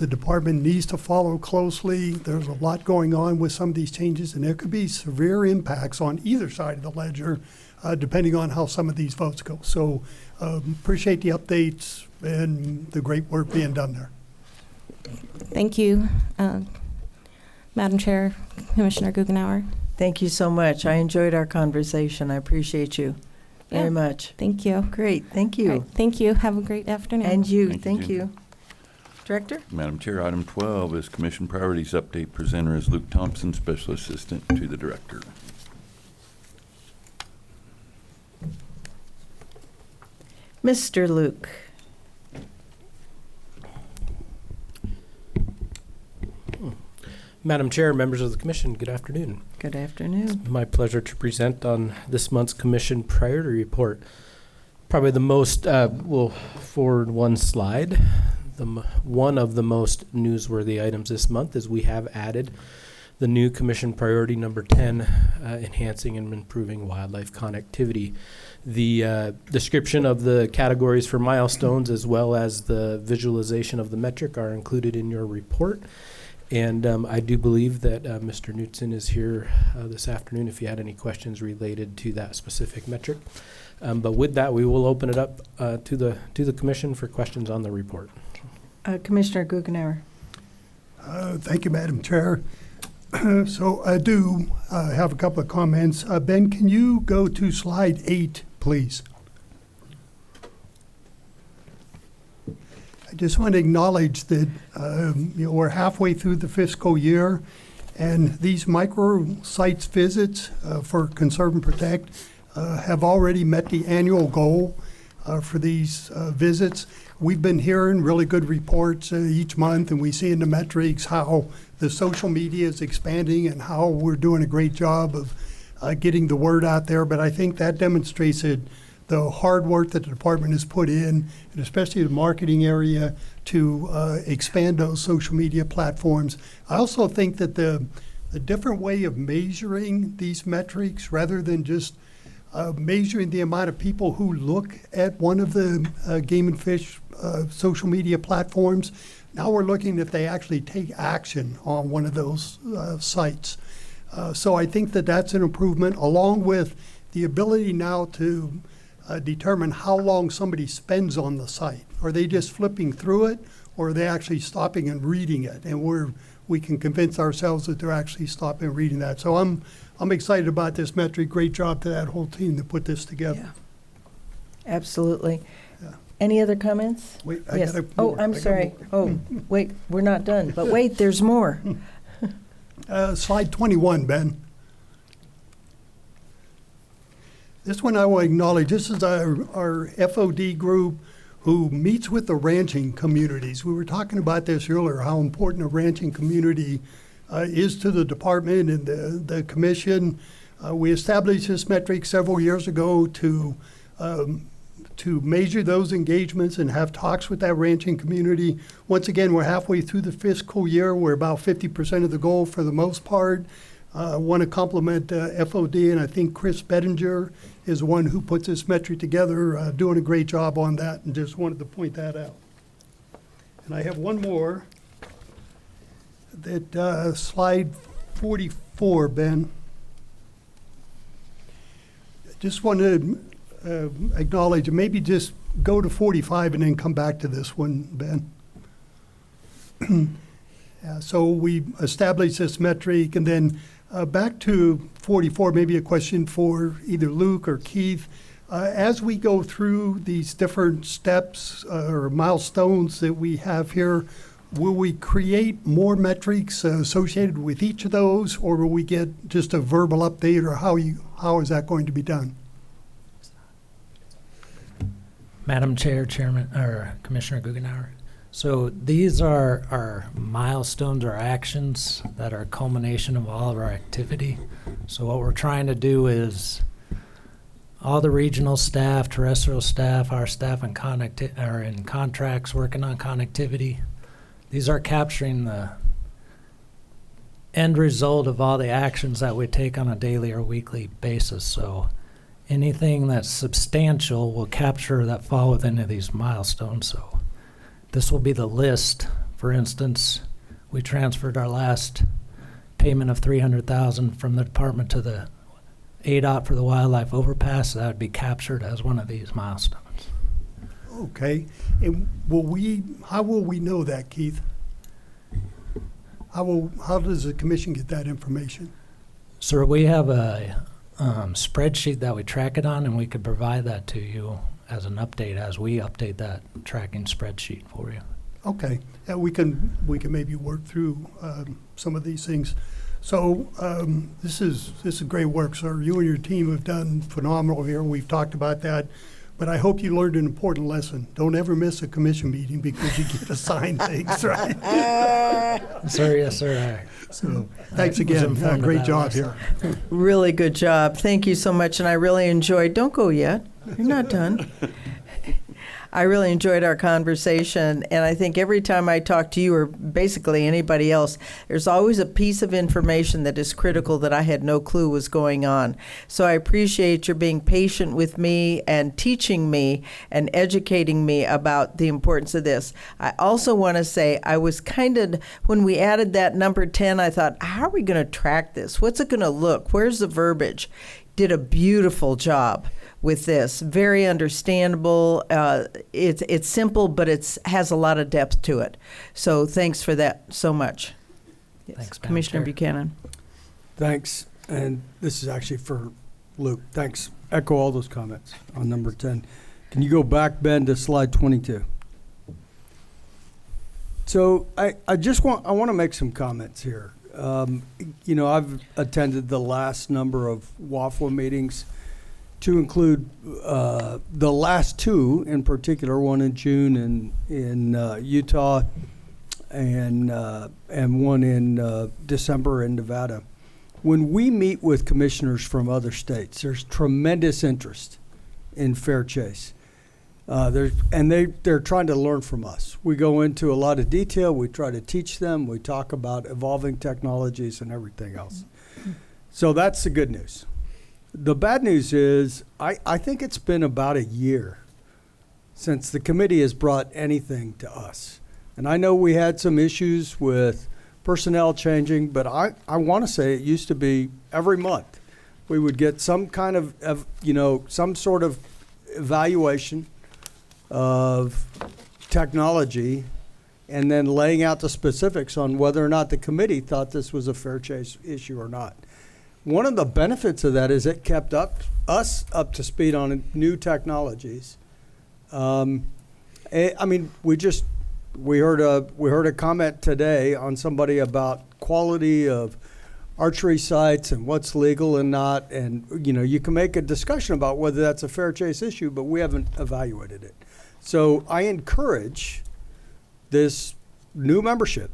the department needs to follow closely. There's a lot going on with some of these changes, and there could be severe impacts on either side of the ledger, depending on how some of these votes go. So appreciate the updates and the great work being done there. Thank you, Madam Chair, Commissioner Guggenauer. Thank you so much. I enjoyed our conversation. I appreciate you very much. Thank you. Great. Thank you. All right, thank you. Have a great afternoon. And you. Thank you, Thank you. Director? Madam Chair, item 12 is Commission Priorities Update. Presenter is Luke Thompson, Special Assistant to the Director. Mr. Luke. Madam Chair, members of the Commission, good afternoon. Good afternoon. My pleasure to present on this month's Commission Priority Report. Probably the most, we'll forward one slide. One of the most newsworthy items this month is we have added the new Commission Priority number 10, enhancing and improving wildlife connectivity. The description of the categories for milestones as well as the visualization of the metric are included in your report. And I do believe that Mr. Knutson is here this afternoon if you had any questions related to that specific metric. But with that, we will open it up to the Commission for questions on the report. Commissioner Guggenauer. Thank you, Madam Chair. So I do have a couple of comments. Ben, can you go to slide 8, please? I just want to acknowledge that we're halfway through the fiscal year, and these micro-sites visits for Conserve and Protect have already met the annual goal for these visits. We've been hearing really good reports each month, and we see in the metrics how the social media is expanding and how we're doing a great job of getting the word out there. But I think that demonstrates it, the hard work that the department has put in, and especially the marketing area, to expand those social media platforms. I also think that the different way of measuring these metrics, rather than just measuring the amount of people who look at one of the Game and Fish social media platforms, now we're looking if they actually take action on one of those sites. So I think that that's an improvement, along with the ability now to determine how long somebody spends on the site. Are they just flipping through it, or are they actually stopping and reading it? And we can convince ourselves that they're actually stopping and reading that. So I'm excited about this metric. Great job to that whole team that put this together. Yeah. Absolutely. Yeah. Any other comments? Wait, yes. I'm sorry. Oh, wait, we're not done. But wait, there's more. Slide 21, Ben. This one I will acknowledge. This is our FOD group who meets with the ranching communities. We were talking about this earlier, how important a ranching community is to the department and the commission. We established this metric several years ago to measure those engagements and have talks with that ranching community. Once again, we're halfway through the fiscal year. We're about 50% of the goal for the most part. I want to compliment FOD, and I think Chris Bettinger is the one who puts this metric together, doing a great job on that, and just wanted to point that out. And I have one more, that slide 44, Ben. Just want to acknowledge, and maybe just go to 45 and then come back to this one, Ben. So we established this metric, and then back to 44, maybe a question for either Luke or Keith. As we go through these different steps or milestones that we have here, will we create more metrics associated with each of those, or will we get just a verbal update, or how is that going to be done? Madam Chair, Chairman, or Commissioner Guggenauer. So these are our milestones or actions that are a culmination of all of our activity. So what we're trying to do is all the regional staff, terrestrial staff, our staff are in contracts working on connectivity. These are capturing the end result of all the actions that we take on a daily or weekly basis. So anything that's substantial will capture that fall within these milestones. So this will be the list For instance, we transferred our last payment of $300,000 from the department to the ADOT for the wildlife overpass. That would be captured as one of these milestones. Okay, and how will we know that, Keith? How does the commission get that information? Sir, we have a spreadsheet that we track it on, and we could provide that to you as an update as we update that tracking spreadsheet for you. Okay, yeah, we can maybe work through some of these things. So this is great work, sir. You and your team have done phenomenal here. We've talked about that, but I hope you learned an important lesson. Don't ever miss a commission meeting because you get assigned things, right? Sir, yes, sir. So thanks again. Great job here. Really good job. Thank you so much, and I really enjoyed. Don't go yet. You're not done. I really enjoyed our conversation, and I think every time I talk to you or basically anybody else, there's always a piece of information that is critical that I had no clue was going on. So I appreciate your being patient with me and teaching me and educating me about the importance of this. I also want to say I was when we added that number 10, I thought, how are we going to track this? What's it going to look? Where's the verbiage? Did a beautiful job with this. Very understandable. It's simple, but it has a lot of depth to it. So thanks for that so much. Yes. Thanks, Madam Commissioner Chair. Buchanan. Thanks. And this is actually for Luke. Thanks. Echo all those comments on number 10. Can you go back, Ben, to slide 22? So I want to make some comments here. I've attended the last number of WAFWA meetings, to include the last two in particular, one in June in Utah and one in December in Nevada. When we meet with commissioners from other states, there's tremendous interest in fair chase. They're trying to learn from us. We go into a lot of detail. We try to teach them. We talk about evolving technologies and everything else. So that's the good news. The bad news is I think it's been about a year since the committee has brought anything to us. And I know we had some issues with personnel changing, but I want to say it used to be every month we would get some kind of some sort of evaluation of technology and then laying out the specifics on whether or not the committee thought this was a fair chase issue or not. One of the benefits of that is it kept us up to speed on new technologies. We heard a comment today on somebody about quality of archery sites and what's legal and not, and you can make a discussion about whether that's a fair chase issue, but we haven't evaluated it. So I encourage this new membership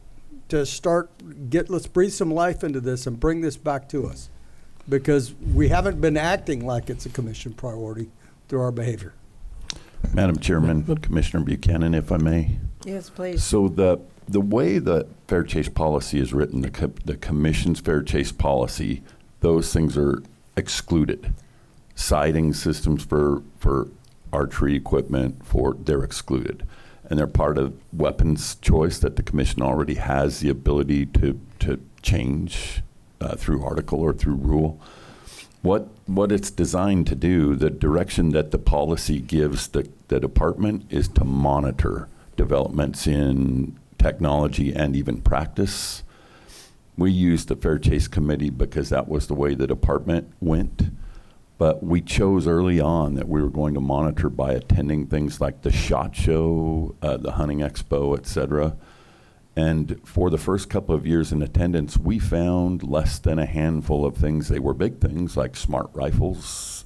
to let's breathe some life into this and bring this back to us, because we haven't been acting like it's a commission priority through our behavior. Madam Chairman, Commissioner Buchanan, if I may. Yes, please. So the way the fair chase policy is written, the commission's fair chase policy, those things are excluded. Sighting systems for archery equipment, they're excluded. And they're part of weapons choice that the commission already has the ability to change through article or through rule. What it's designed to do, the direction that the policy gives the department, is to monitor developments in technology and even practice. We used the Fair Chase Committee because that was the way the department went. But we chose early on that we were going to monitor by attending things like the SHOT Show, the Hunting Expo, et cetera. And for the first couple of years in attendance, we found less than a handful of things. They were big things like smart rifles,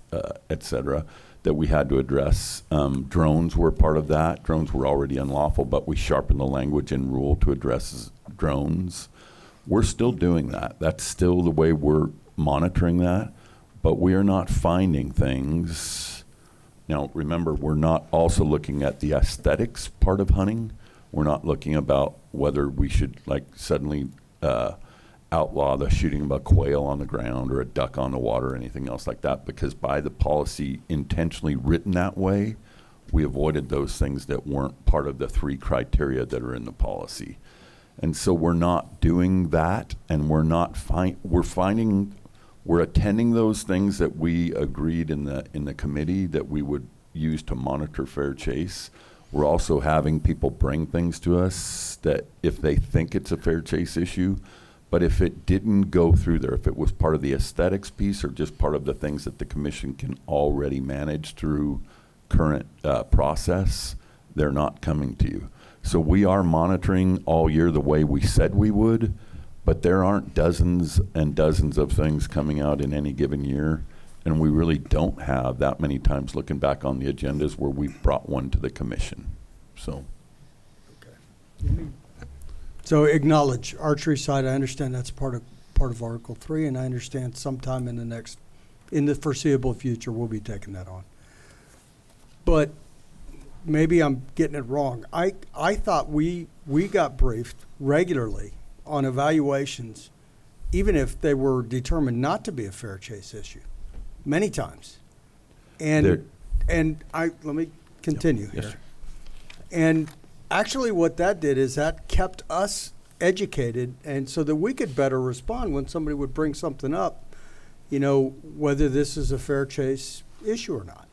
et cetera, that we had to address. Drones were part of that. Drones were already unlawful, but we sharpened the language and rule to address drones. We're still doing that. That's still the way we're monitoring that. But we are not finding things. Now, remember, we're not also looking at the aesthetics part of hunting. We're not looking about whether we should suddenly outlaw the shooting of a quail on the ground or a duck on the water or anything else like that, because by the policy intentionally written that way, we avoided those things that weren't part of the 3 criteria that are in the policy. And so we're not doing that, and we're attending those things that we agreed in the committee that we would use to monitor fair chase. We're also having people bring things to us that if they think it's a fair chase issue, but if it didn't go through there, if it was part of the aesthetics piece or just part of the things that the commission can already manage through current process, they're not coming to you. So we are monitoring all year the way we said we would, but there aren't dozens and dozens of things coming out in any given year. And we really don't have that many times looking back on the agendas where we've brought one to the commission. So. So acknowledge archery side. I understand that's part of Article 3, and I understand sometime in the foreseeable future we'll be taking that on. But maybe I'm getting it wrong. I thought we got briefed regularly on evaluations, even if they were determined not to be a fair chase issue, many times. And let me continue here. Yes, and actually what that did is that kept us educated, and so that we could better respond when somebody would bring something up, whether this is a fair chase issue or not.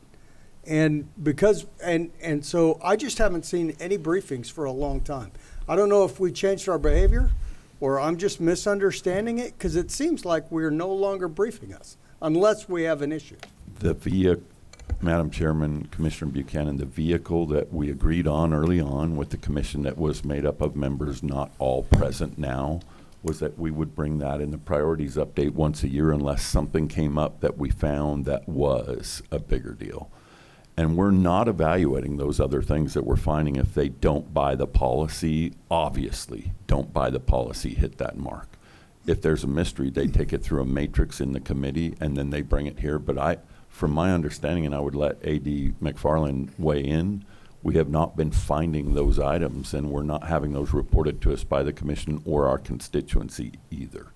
And because and so I just haven't seen any briefings for a long time. I don't know if we changed our behavior or I'm just misunderstanding it, because it seems like we're no longer briefing us unless we have an issue. Madam Chairman, Commissioner Buchanan, the vehicle that we agreed on early on with the commission that was made up of members not all present now was that we would bring that in the priorities update once a year unless something came up that we found that was a bigger deal. And we're not evaluating those other things that we're finding if they don't buy the policy, obviously don't buy the policy, hit that mark. If there's a mystery, they take it through a matrix in the committee and then they bring it here. But from my understanding, and I would let A.D. McFarland weigh in, we have not been finding those items and we're not having those reported to us by the commission or our constituency either.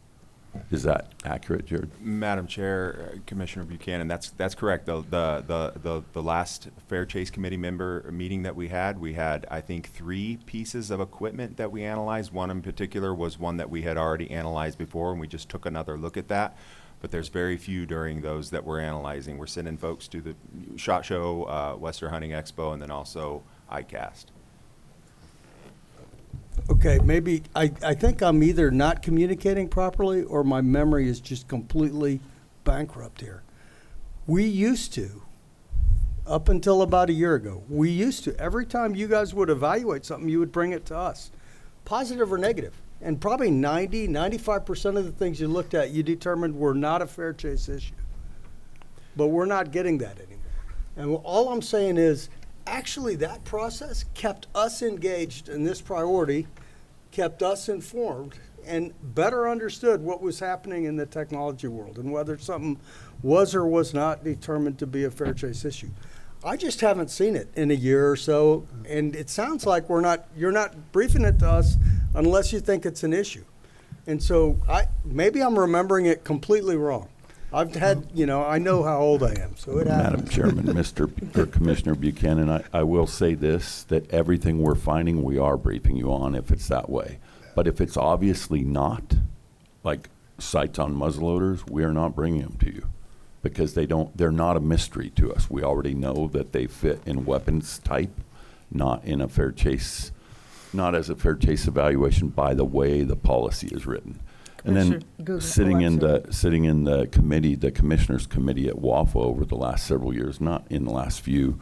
Is that accurate, Jared? Madam Chair, Commissioner Buchanan, that's correct. The last Fair Chase Committee member meeting that we had, I think, 3 pieces of equipment that we analyzed. One in particular was one that we had already analyzed before, and we just took another look at that. But there's very few during those that we're analyzing. We're sending folks to the SHOT Show, Western Hunting Expo, and then also ICAST. Okay, maybe I think I'm either not communicating properly or my memory is just completely bankrupt here. We used to, up until about a year ago, every time you guys would evaluate something, you would bring it to us, positive or negative. And probably 95% of the things you looked at, you determined were not a fair chase issue. But we're not getting that anymore. And all I'm saying is, actually, that process kept us engaged in this priority, kept us informed, and better understood what was happening in the technology world and whether something was or was not determined to be a fair chase issue. I just haven't seen it in a year or so, and it sounds like you're not briefing it to us unless you think it's an issue. And so maybe I'm remembering it completely wrong. I've had, I know how old I am, so it happens. Madam Chairman, Commissioner Buchanan, I will say this, that everything we're finding, we are briefing you on if it's that way. But if it's obviously not, like sights on muzzleloaders, we are not bringing them to you because they're not a mystery to us. We already know that they fit in weapons type, not in a fair chase, not as a fair chase evaluation by the way the policy is written. And then sitting in the committee, the commissioners committee at WAFA over the last several years, not in the last few,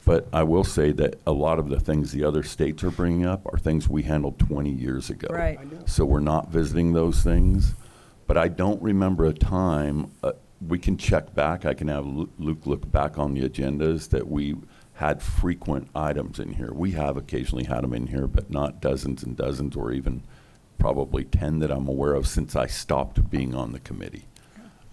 but I will say that a lot of the things the other states are bringing up are things we handled 20 years ago. Right. So we're not visiting those things. But I don't remember a time, we can check back, I can have Luke look back on the agendas that we had frequent items in here. We have occasionally had them in here, but not dozens and dozens or even probably 10 that I'm aware of since I stopped being on the committee.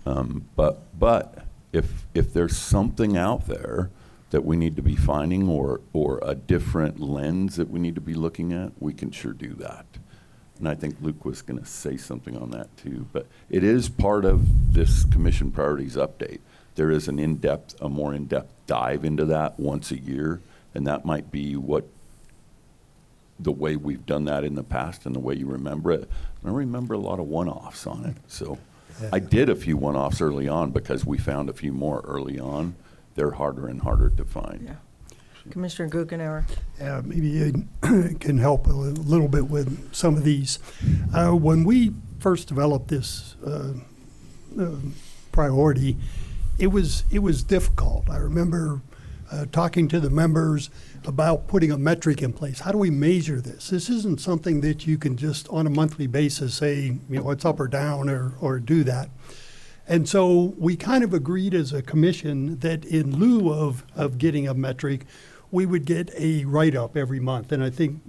But if there's something out there that we need to be finding or a different lens that we need to be looking at, we can sure do that. And I think Luke was going to say something on that too. But it is part of this commission priorities update. There is a more in-depth dive into that once a year And that might be the way we've done that in the past and the way you remember it. I remember a lot of one-offs on it. So I did a few one-offs early on because we found a few more early on. They're harder and harder to find. Yeah. Commissioner Guggenauer. Maybe you can help a little bit with some of these. When we first developed this priority, it was difficult. I remember talking to the members about putting a metric in place. How do we measure this? This isn't something that you can just on a monthly basis say, it's up or down or do that. And so we kind of agreed as a commission that in lieu of getting a metric, we would get a write-up every month. And I think,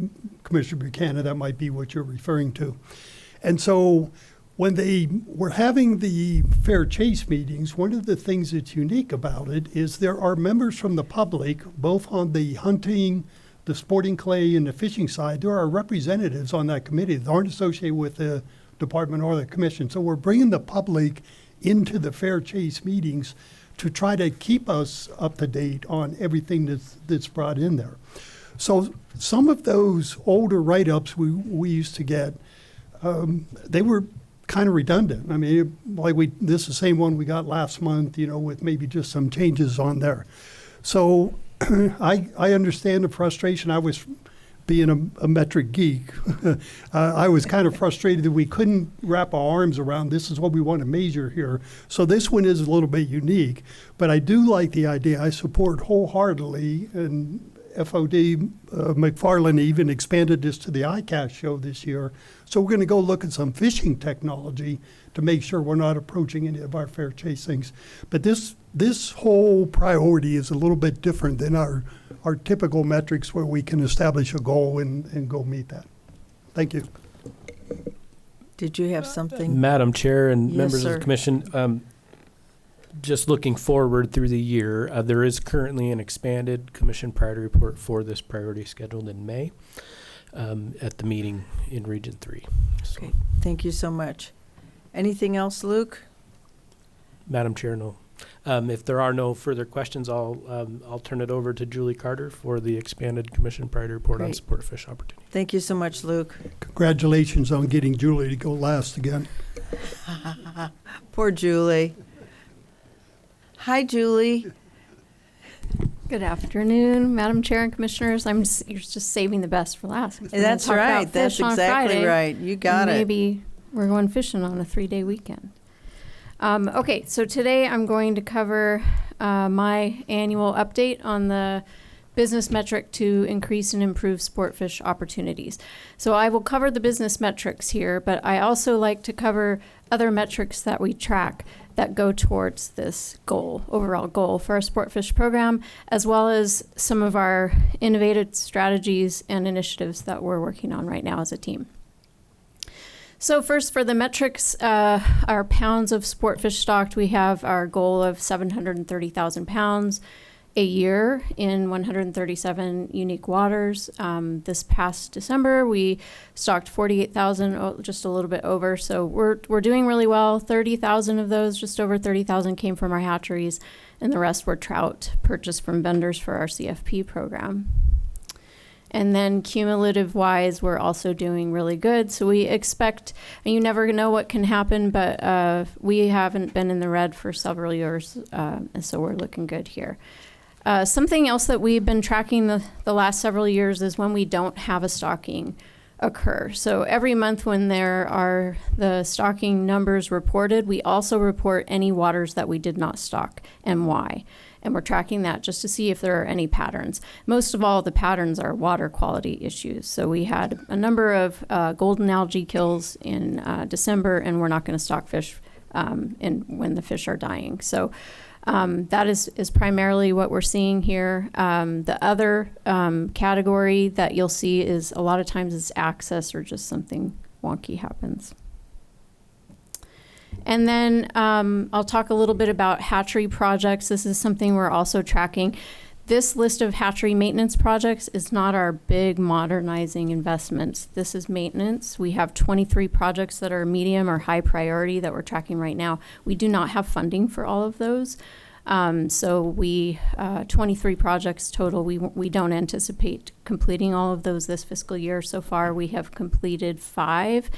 Commissioner Buchanan, that might be what you're referring to. And so when they were having the Fair Chase meetings, one of the things that's unique about it is there are members from the public, both on the hunting, the sporting clay, and the fishing side. There are representatives on that committee that aren't associated with the department or the commission. So we're bringing the public into the Fair Chase meetings to try to keep us up to date on everything that's brought in there. So some of those older write-ups we used to get, they were kind of redundant. I mean, this is the same one we got last month, with maybe just some changes on there. So I understand the frustration. I was being a metric geek. I was kind of frustrated that we couldn't wrap our arms around this is what we want to measure here. So this one is a little bit unique, but I do like the idea. I support wholeheartedly, and FOD McFarland even expanded this to the ICAST show this year. So we're going to go look at some fishing technology to make sure we're not approaching any of our Fair Chase things. But this whole priority is a little bit different than our typical metrics where we can establish a goal and go meet that. Thank you. Did you have something? Madam Chair and Yes, members sir. of the commission, just looking forward through the year, there is currently an expanded commission priority report for this priority scheduled in May at the meeting in Region 3. So, Okay, thank you so much. Anything else, Luke? Madam Chair, no. If there are no further questions, I'll turn it over to Julie Carter for the expanded commission priority report on Great. sport fish opportunity. Thank you so much, Luke. Congratulations on getting Julie to go last again. Poor Julie. Hi, Julie. Good afternoon, Madam Chair and Commissioners. You're just saving the best for last. We're gonna That's talk about right. That's fish on exactly Friday, right. You got and it. Maybe we're going fishing on a 3-day weekend. Okay, so today I'm going to cover my annual update on the business metric to increase and improve sport fish opportunities. So I will cover the business metrics here, but I also like to cover other metrics that we track that go towards this goal, overall goal for our sport fish program, as well as some of our innovative strategies and initiatives that we're working on right now as a team. So first, for the metrics, our pounds of sport fish stocked, we have our goal of 730,000 pounds a year in 137 unique waters. This past December, we stocked 48,000, just a little bit over. So we're doing really well. 30,000 of those, just over 30,000, came from our hatcheries, and the rest were trout purchased from vendors for our CFP program. And then cumulative-wise, we're also doing really good. So we expect, and you never know what can happen, but we haven't been in the red for several years, and so we're looking good here. Something else that we've been tracking the last several years is when we don't have a stocking occur. So every month when there are the stocking numbers reported, we also report any waters that we did not stock and why. And we're tracking that just to see if there are any patterns. Most of all, the patterns are water quality issues. So we had a number of golden algae kills in December, and we're not going to stock fish when the fish are dying. So that is primarily what we're seeing here. The other category that you'll see is a lot of times it's access or just something wonky happens. And then I'll talk a little bit about hatchery projects. This is something we're also tracking. This list of hatchery maintenance projects is not our big modernizing investments. This is maintenance. We have 23 projects that are medium or high priority that we're tracking right now. We do not have funding for all of those. So we, 23 projects total. We don't anticipate completing all of those this fiscal year. So far, we have completed 5,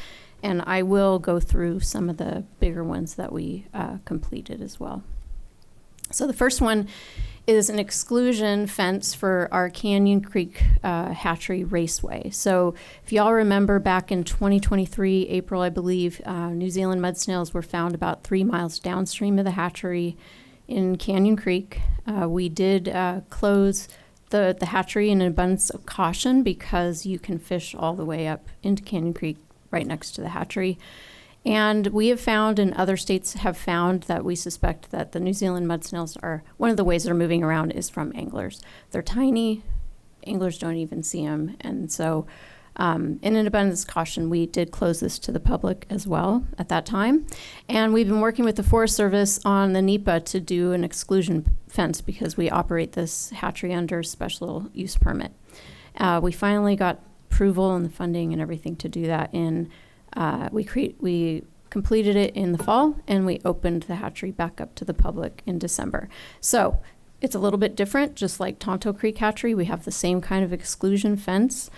and I will go through some of the bigger ones that we completed as well. So the first one is an exclusion fence for our Canyon Creek Hatchery Raceway. So if y'all remember back in 2023, April, I believe, New Zealand mud snails were found about 3 miles downstream of the hatchery in Canyon Creek. We did close the hatchery in an abundance of caution because you can fish all the way up into Canyon Creek right next to the hatchery. And we have found, and other states have found, that we suspect that the New Zealand mud snails are, one of the ways they're moving around is from anglers. They're tiny, anglers don't even see them. And so in an abundance of caution, we did close this to the public as well at that time. And we've been working with the Forest Service on the NEPA to do an exclusion fence because we operate this hatchery under special use permit. We finally got approval and the funding and everything to do that in we completed it in the fall, and we opened the hatchery back up to the public in December. So it's a little bit different, just like Tonto Creek Hatchery. We have the same kind of exclusion fence,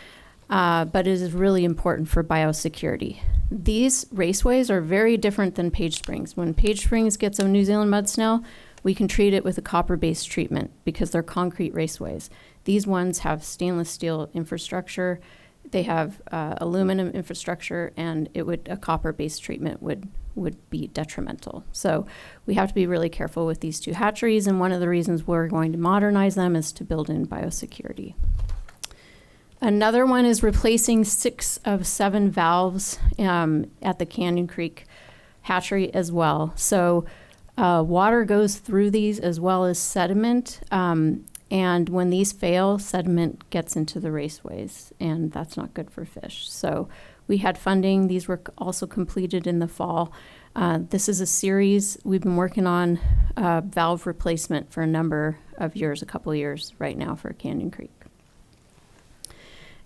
but it is really important for biosecurity. These raceways are very different than Page Springs. When Page Springs gets a New Zealand mud snail, we can treat it with a copper-based treatment because they're concrete raceways. These ones have stainless steel infrastructure. They have aluminum infrastructure, and a copper-based treatment would be detrimental. So we have to be really careful with these 2 hatcheries, and one of the reasons we're going to modernize them is to build in biosecurity. Another one is replacing 6 of 7 valves at the Canyon Creek hatchery as well. So water goes through these as well as sediment. And when these fail, sediment gets into the raceways, and that's not good for fish. So we had funding. These were also completed in the fall. This is a series we've been working on valve replacement for a number of years, a couple of years right now for Canyon Creek.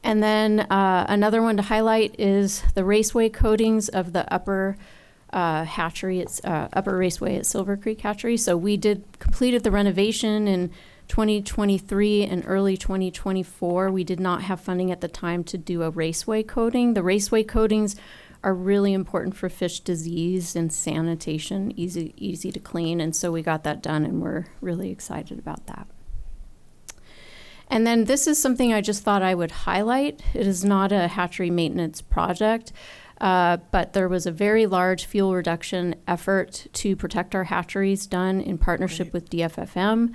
And then another one to highlight is the raceway coatings of the upper hatchery. It's upper raceway at Silver Creek Hatchery. So we completed the renovation in 2023 and early 2024. We did not have funding at the time to do a raceway coating. The raceway coatings are really important for fish disease and sanitation, easy to clean, and so we got that done, and we're really excited about that. And then this is something I just thought I would highlight. It is not a hatchery maintenance project, but there was a very large fuel reduction effort to protect our hatcheries done in partnership with DFFM.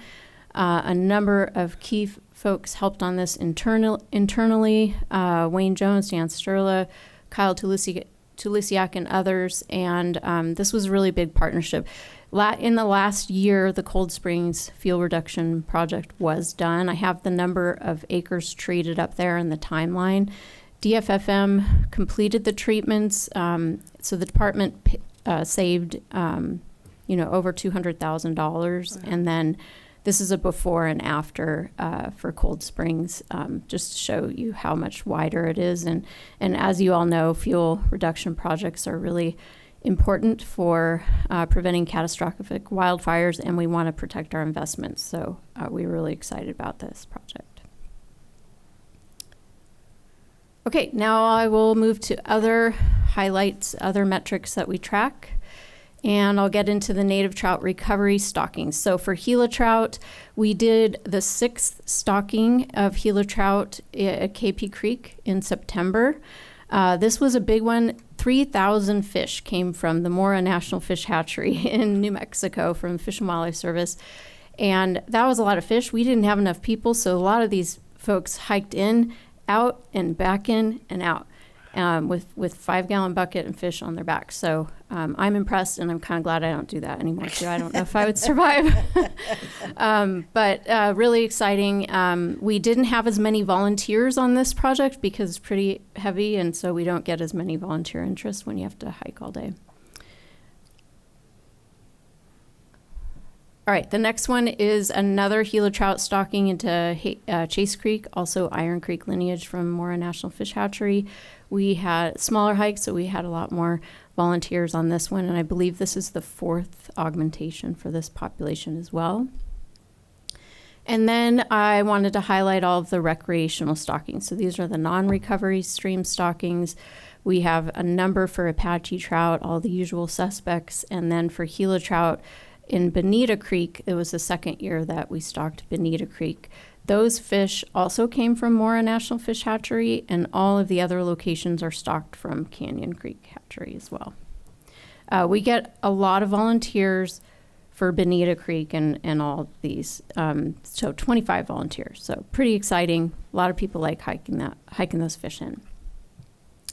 A number of key folks helped on this internally, Wayne Jones, Dan Sterla, Kyle Tulisiak, and others, and this was a really big partnership. In the last year, the Cold Springs fuel reduction project was done. I have the number of acres treated up there in the timeline. DFFM completed the treatments, so the department saved over $200,000, and then this is a before and after for Cold Springs, just to show you how much wider it is. And as you all know, fuel reduction projects are really important for preventing catastrophic wildfires, and we want to protect our investments. So we're really excited about this project. Okay, now I will move to other highlights, other metrics that we track. And I'll get into the native trout recovery stockings. So for Gila trout, we did the 6th stocking of Gila trout at KP Creek in September. This was a big one. 3,000 fish came from the Mora National Fish Hatchery in New Mexico from Fish and Wildlife Service. And that was a lot of fish. We didn't have enough people, so a lot of these folks hiked in, out, and back in and out. With 5-gallon bucket and fish on their back. So I'm impressed, and I'm kind of glad I don't do that anymore too. I don't know if I would survive. But really exciting. We didn't have as many volunteers on this project because it's pretty heavy, and so we don't get as many volunteer interest when you have to hike all day. All right, the next one is another Gila trout stocking into Chase Creek, also Iron Creek lineage from Mora National Fish Hatchery. We had smaller hikes, so we had a lot more volunteers on this one, and I believe this is the 4th augmentation for this population as well. And then I wanted to highlight all of the recreational stockings. So these are the non-recovery stream stockings. We have a number for Apache trout, all the usual suspects, and then for Gila trout in Bonita Creek, it was the 2nd year that we stocked Bonita Creek. Those fish also came from Mora National Fish Hatchery, and all of the other locations are stocked from Canyon Creek Hatchery as well. We get a lot of volunteers for Bonita Creek and all these, so 25 volunteers. So pretty exciting. A lot of people like hiking those fish in.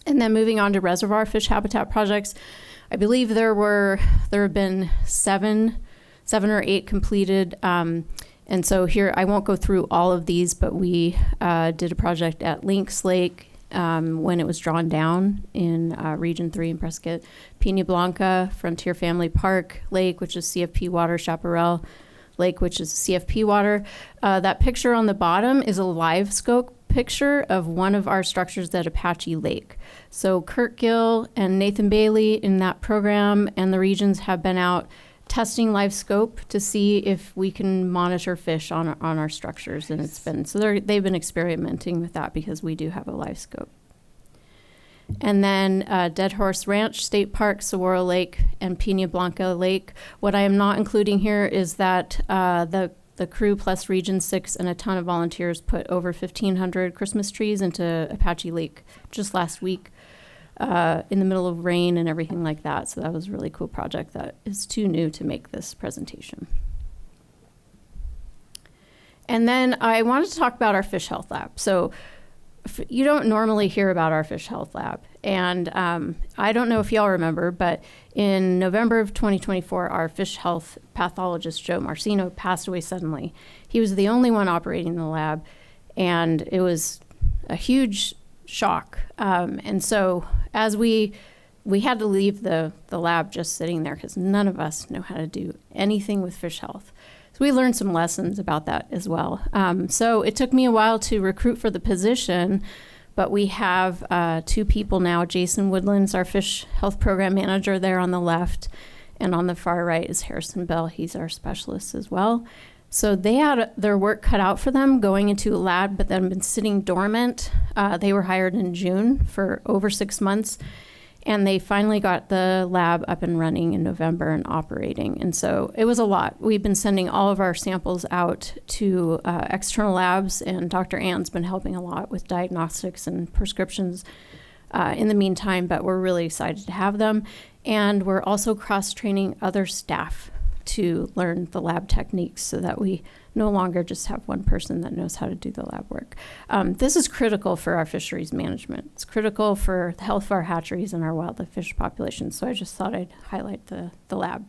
And then moving on to reservoir fish habitat projects, I believe there have been seven or eight completed. And so here, I won't go through all of these, but we did a project at Lynx Lake when it was drawn down in Region 3 in Prescott, Pina Blanca, Frontier Family Park Lake, which is CFP water, Chaparral Lake, which is CFP water. That picture on the bottom is a live scope picture of one of our structures at Apache Lake. So Kurt Gill and Nathan Bailey in that program and the regions have been out testing live scope to see if we can monitor fish on our structures, and it's been, so they've been experimenting with that because we do have a live scope. And then Dead Horse Ranch State Park, Saguaro Lake, and Pina Blanca Lake. What I am not including here is that the crew plus Region 6 and a ton of volunteers put over 1,500 Christmas trees into Apache Lake just last week. In the middle of rain and everything like that. So that was a really cool project that is too new to make this presentation. And then I wanted to talk about our fish health lab. So you don't normally hear about our fish health lab. And I don't know if y'all remember, but in November of 2024, our fish health pathologist, Joe Marcino, passed away suddenly. He was the only one operating the lab, and it was a huge shock. And so as we had to leave the lab just sitting there because none of us know how to do anything with fish health. So we learned some lessons about that as well. So it took me a while to recruit for the position, but we have 2 people now. Jason Woodland's our fish health program manager there on the left, and on the far right is Harrison Bell. He's our specialist as well. So they had their work cut out for them going into a lab, but then been sitting dormant. They were hired in June for over 6 months, and they finally got the lab up and running in November and operating. And so it was a lot. We've been sending all of our samples out to external labs, and Dr. Ann's been helping a lot with diagnostics and prescriptions in the meantime, but we're really excited to have them. And we're also cross-training other staff to learn the lab techniques so that we no longer just have one person that knows how to do the lab work. This is critical for our fisheries management. It's critical for the health of our hatcheries and our wildlife fish populations. So I just thought I'd highlight the lab.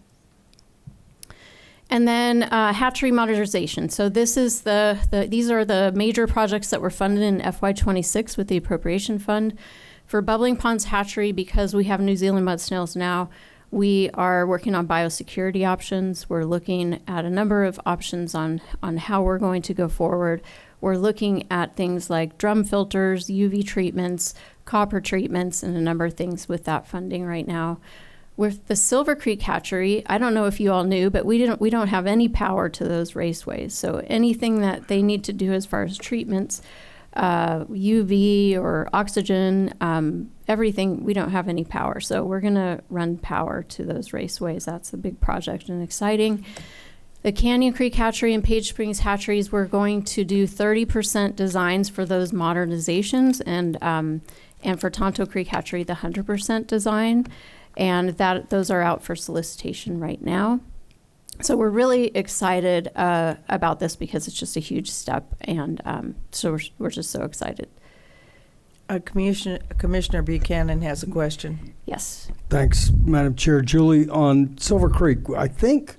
And then hatchery modernization. So this is these are the major projects that were funded in FY26 with the appropriation fund. For Bubbling Ponds Hatchery, because we have New Zealand mud snails now, we are working on biosecurity options. We're looking at a number of options on how we're going to go forward. We're looking at things like drum filters, UV treatments, copper treatments, and a number of things with that funding right now. With the Silver Creek Hatchery, I don't know if you all knew, but we don't have any power to those raceways. So anything that they need to do as far as treatments, UV or oxygen, everything, we don't have any power. So we're going to run power to those raceways. That's a big project and exciting. The Canyon Creek Hatchery and Page Springs Hatcheries, we're going to do 30% designs for those modernizations, and for Tonto Creek Hatchery, the 100% design. And those are out for solicitation right now. So we're really excited about this because it's just a huge step, and so we're just so excited. Commissioner Buchanan has a question. Yes. Thanks, Madam Chair. Julie, on Silver Creek, I think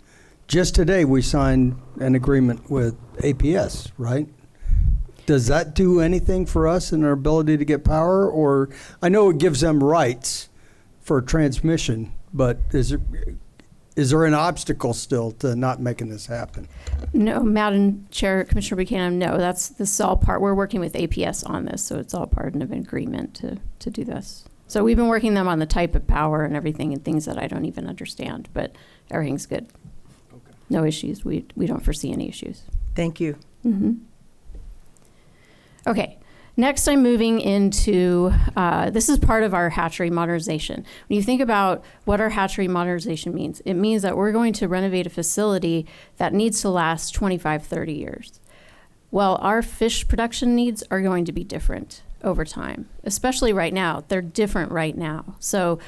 just today we signed an agreement with APS, right? Does that do anything for us in our ability to get power? Or I know it gives them rights for transmission, but is there an obstacle still to not making this happen? No, Madam Chair, Commissioner Buchanan, no, this is all part, we're working with APS on this, so it's all part of an agreement to do this. So we've been working them on the type of power and everything and things that I don't even understand, but everything's good. Okay. No issues. We don't foresee any issues. Thank you. Mm-hmm. Okay. Next, I'm moving into, this is part of our hatchery modernization. When you think about what our hatchery modernization means, it means that we're going to renovate a facility that needs to last 25, 30 years. Well, our fish production needs are going to be different over time, especially right now. They're different right now. So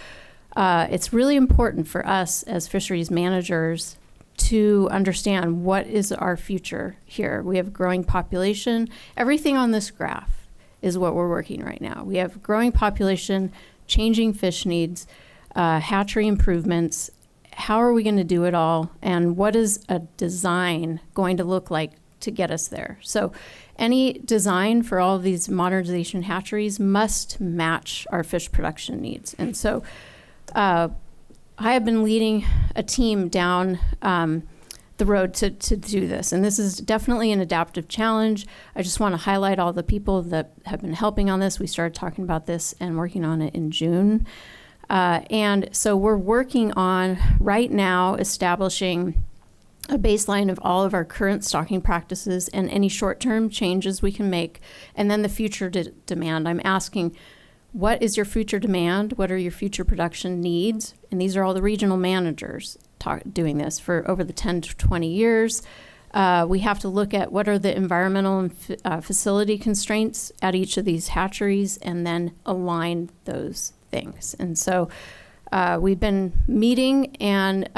it's really important for us as fisheries managers to understand what is our future here. We have a growing population. Everything on this graph is what we're working right now. We have growing population, changing fish needs, hatchery improvements. How are we going to do it all? And what is a design going to look like to get us there? So any design for all of these modernization hatcheries must match our fish production needs. And so I have been leading a team down the road to do this. And this is definitely an adaptive challenge. I just want to highlight all the people that have been helping on this. We started talking about this and working on it in June. And so we're working on right now establishing a baseline of all of our current stocking practices and any short-term changes we can make, and then the future demand. I'm asking, what is your future demand? What are your future production needs? And these are all the regional managers doing this for over the 10 to 20 years. We have to look at what are the environmental and facility constraints at each of these hatcheries and then align those things. And so we've been meeting and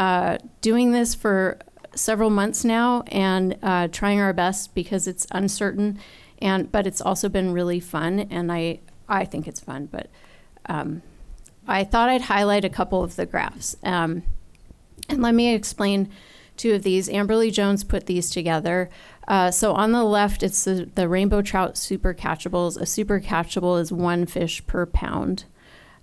doing this for several months now and trying our best because it's uncertain, but it's also been really fun, and I think it's fun. But I thought I'd highlight a couple of the graphs. And let me explain two of these. Amberly Jones put these together. So on the left, it's the rainbow trout super catchables. A super catchable is 1 fish per pound.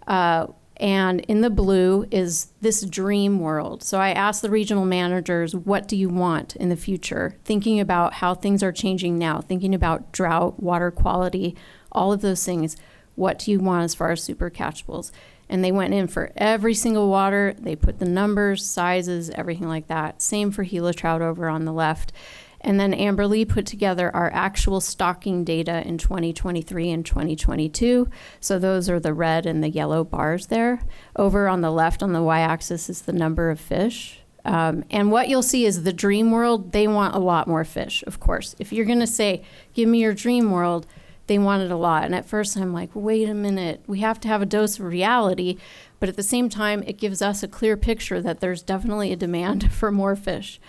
And in the blue is this dream world. So I asked the regional managers, what do you want in the future? Thinking about how things are changing now, thinking about drought, water quality, all of those things. What do you want as far as super catchables? And they went in for every single water. They put the numbers, sizes, everything like that. Same for Gila trout over on the left. And then Amberly put together our actual stocking data in 2023 and 2022. So those are the red and the yellow bars there. Over on the left on the y-axis is the number of fish. And what you'll see is the dream world, they want a lot more fish, of course. If you're going to say, give me your dream world, they wanted a lot. And at first I'm like, wait a minute, we have to have a dose of reality. But at the same time, it gives us a clear picture that there's definitely a demand for more fish.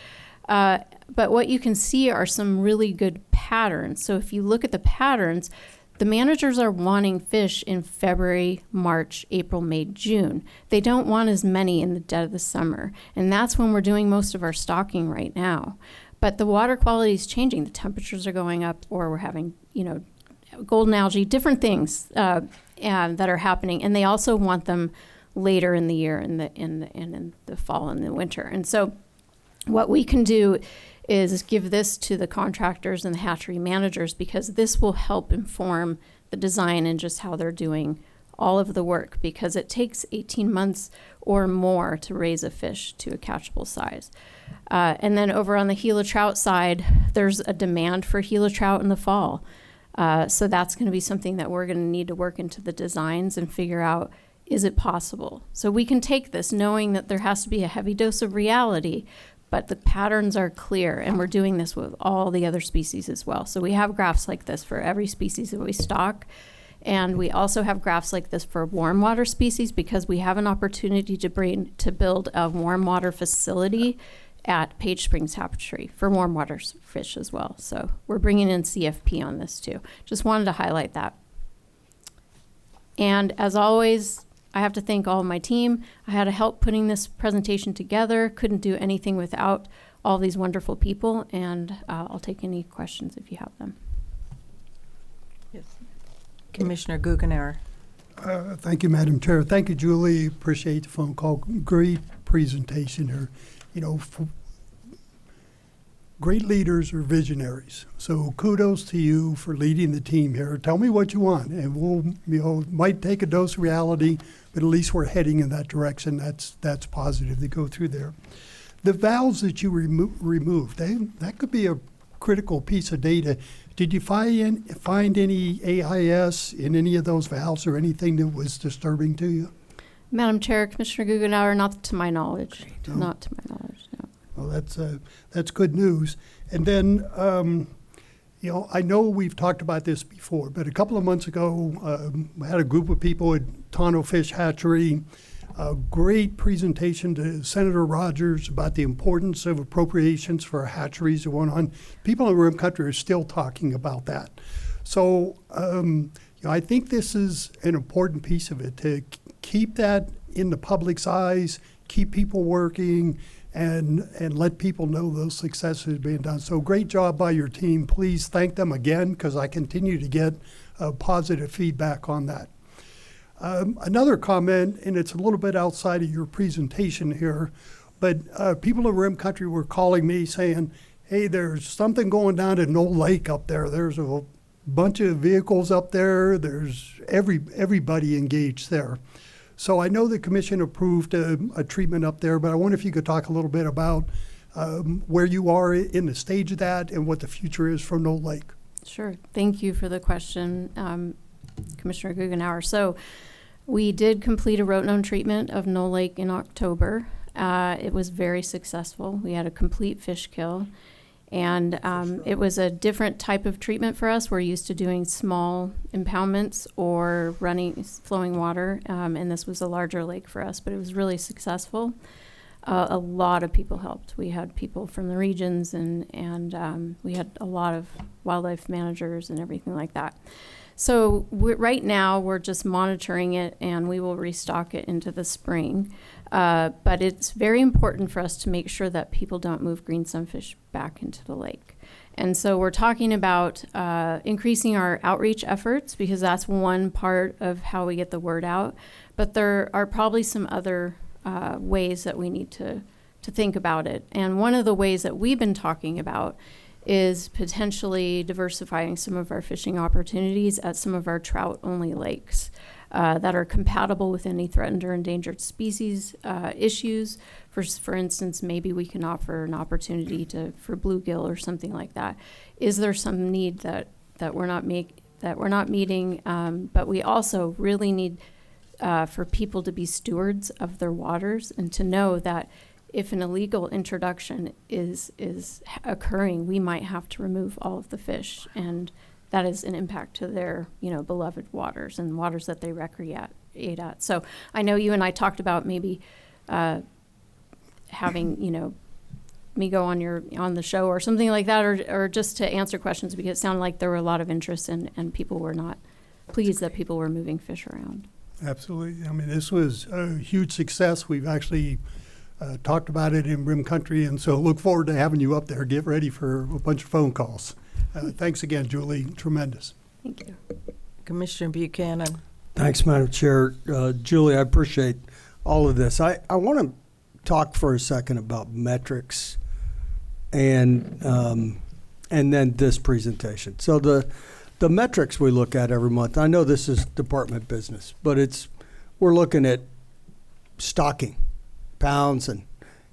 But what you can see are some really good patterns. So if you look at the patterns, the managers are wanting fish in February, March, April, May, June. They don't want as many in the dead of the summer. And that's when we're doing most of our stocking right now. But the water quality is changing. The temperatures are going up, or we're having, golden algae, different things that are happening. And they also want them later in the year, in the fall and the winter. And so what we can do is give this to the contractors and the hatchery managers, because this will help inform the design and just how they're doing all of the work, because it takes 18 months or more to raise a fish to a catchable size. And then over on the Gila trout side, there's a demand for Gila trout in the fall. So that's going to be something that we're going to need to work into the designs and figure out, is it possible? So we can take this knowing that there has to be a heavy dose of reality, but the patterns are clear, and we're doing this with all the other species as well. So we have graphs like this for every species that we stock, and we also have graphs like this for warm water species, because we have an opportunity to build a warm water facility at Page Springs Hatchery for warm water fish as well. So we're bringing in CFP on this too. Just wanted to highlight that. And as always, I have to thank all of my team. I had to help putting this presentation together. Couldn't do anything without all these wonderful people, and I'll take any questions if you have them. Yes. Commissioner Guggenauer. Thank you, Madam Chair. Thank you, Julie. Appreciate the phone call. Great presentation here. You know, great leaders are visionaries. So kudos to you for leading the team here. Tell me what you want, and we'll, might take a dose of reality, but at least we're heading in that direction. That's positive to go through there. The valves that you removed, that could be a critical piece of data. Did you find any AIS in any of those valves or anything that was disturbing to you? Madam Chair, Commissioner Guggenauer, not to my knowledge. No. Not to my knowledge, no. Well, that's good news. And then, you know, I know we've talked about this before, but a couple of months ago, I had a group of people at Tonto Fish Hatchery. A great presentation to Senator Rogers about the importance of appropriations for hatcheries that went on. People in the Rim Country are still talking about that. So you know, I think this is an important piece of it, to keep that in the public's eyes, keep people working, and let people know those successes being done. So great job by your team. Please thank them again, because I continue to get positive feedback on that. Another comment, and it's a little bit outside of your presentation here, but people in Rim Country were calling me saying, hey, there's something going down at Knoll Lake up there. There's a bunch of vehicles up there. There's everybody engaged there. So I know the commission approved a treatment up there, but I wonder if you could talk a little bit about where you are in the stage of that and what the future is for Knoll Lake. Sure. Thank you for the question, Commissioner Guggenauer. So we did complete a rotenone treatment of Knoll Lake in October. It was very successful. We had a complete fish kill. And it was a different type of treatment for us. We're used to doing small impoundments or flowing water, and this was a larger lake for us, but it was really successful. A lot of people helped. We had people from the regions, and we had a lot of wildlife managers and everything like that. So right now, we're just monitoring it, and we will restock it into the spring. But it's very important for us to make sure that people don't move green sunfish back into the lake. And so we're talking about increasing our outreach efforts, because that's one part of how we get the word out. But there are probably some other ways that we need to think about it. And one of the ways that we've been talking about is potentially diversifying some of our fishing opportunities at some of our trout-only lakes that are compatible with any threatened or endangered species issues. For instance, maybe we can offer an opportunity for bluegill or something like that. Is there some need that we're not meeting? But we also really need for people to be stewards of their waters and to know that if an illegal introduction is occurring, we might have to remove all of the fish, and that is an impact to their, beloved waters and waters that they recreate at. So I know you and I talked about maybe having, me go on the show or something like that, or just to answer questions, because it sounded like there were a lot of interest and people were not pleased that people were moving fish around. Absolutely. I mean, this was a huge success. We've actually talked about it in Rim Country, and so look forward to having you up there. Get ready for a bunch of phone calls. Thanks again, Julie. Tremendous. Thank you. Commissioner Buchanan. Thanks, Madam Chair. Julie, I appreciate all of this. I want to talk for a second about metrics and then this presentation. So the metrics we look at every month, I know this is department business, but we're looking at stocking, pounds and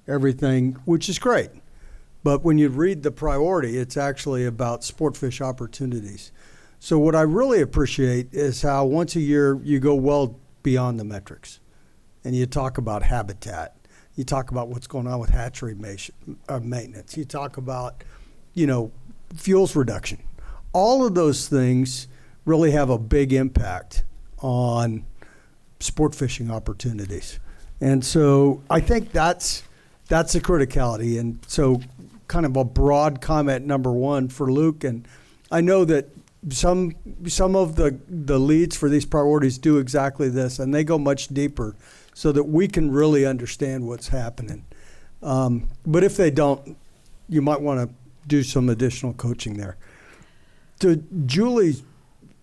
everything, which is great. But when you read the priority, it's actually about sport fish opportunities. So what I really appreciate is how once a year you go well beyond the metrics and you talk about habitat. You talk about what's going on with hatchery maintenance. You talk about, fuels reduction. All of those things really have a big impact on sport fishing opportunities. And so I think that's a criticality. And so kind of a broad comment, number one, for Luke. And I know that some of the leads for these priorities do exactly this, and they go much deeper so that we can really understand what's happening. But if they don't, you might want to do some additional coaching there. To Julie's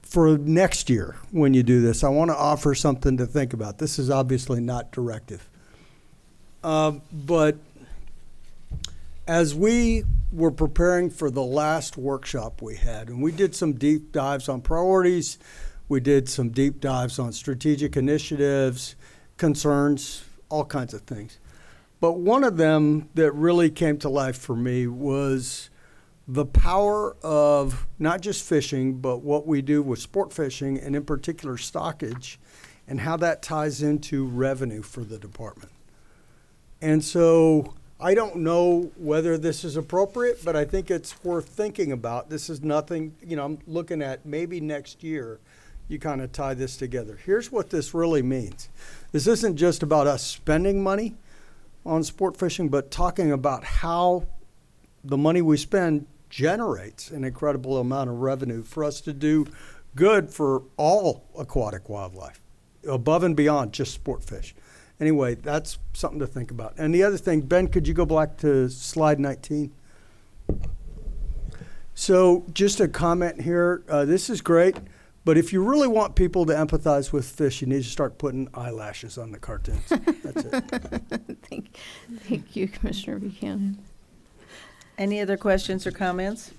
for next year when you do this, I want to offer something to think about. This is obviously not directive. But as we were preparing for the last workshop we had, and we did some deep dives on priorities, we did some deep dives on strategic initiatives, concerns, all kinds of things. But one of them that really came to life for me was the power of not just fishing, but what we do with sport fishing, and in particular stockage, and how that ties into revenue for the department. And so I don't know whether this is appropriate, but I think it's worth thinking about. This is nothing, I'm looking at maybe next year you kind of tie this together. Here's what this really means. This isn't just about us spending money on sport fishing, but talking about how the money we spend generates an incredible amount of revenue for us to do good for all aquatic wildlife, above and beyond just sport fish. Anyway, that's something to think about. And the other thing, Ben, could you go back to slide 19? So just a comment here. This is great, but if you really want people to empathize with fish, you need to start putting eyelashes on the cartoons. That's it. Thank you, Commissioner Buchanan. Any other questions or comments?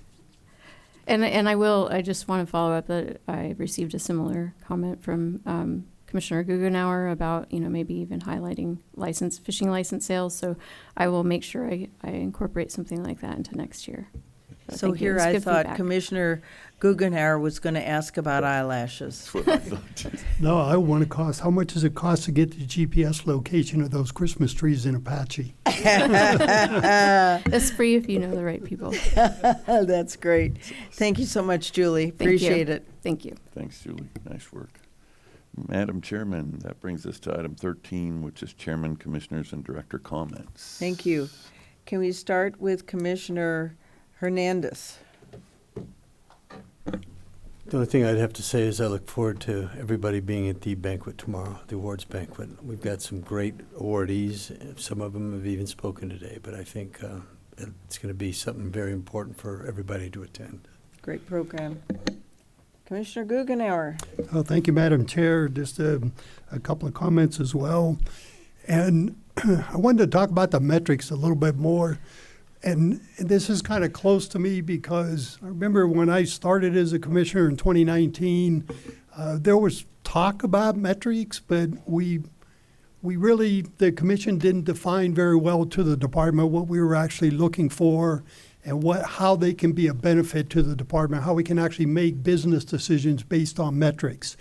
And I just want to follow up that I received a similar comment from Commissioner Guggenauer about, maybe even highlighting fishing license sales. So I will make sure I incorporate something like that into next year. So here I thought Commissioner Guggenauer was going to ask about eyelashes. No, I want to cost. How much does it cost to get the GPS location of those Christmas trees in Apache? That's free if you know the right people. That's great. Thank you so much, Julie. Appreciate it. Thank you. Thanks, Julie. Nice work. Madam Chairman, that brings us to item 13, which is Chairman, Commissioners, and Director comments. Thank you. Can we start with Commissioner Hernandez? The only thing I'd have to say is I look forward to everybody being at the banquet tomorrow, the awards banquet. We've got some great awardees. Some of them have even spoken today, but I think it's going to be something very important for everybody to attend. Great program. Commissioner Guggenauer. Oh, thank you, Madam Chair. Just a couple of comments as well. And I wanted to talk about the metrics a little bit more. And this is kind of close to me because I remember when I started as a commissioner in 2019, there was talk about metrics, but we really, the commission didn't define very well to the department what we were actually looking for and how they can be a benefit to the department, how we can actually make business decisions based on metrics.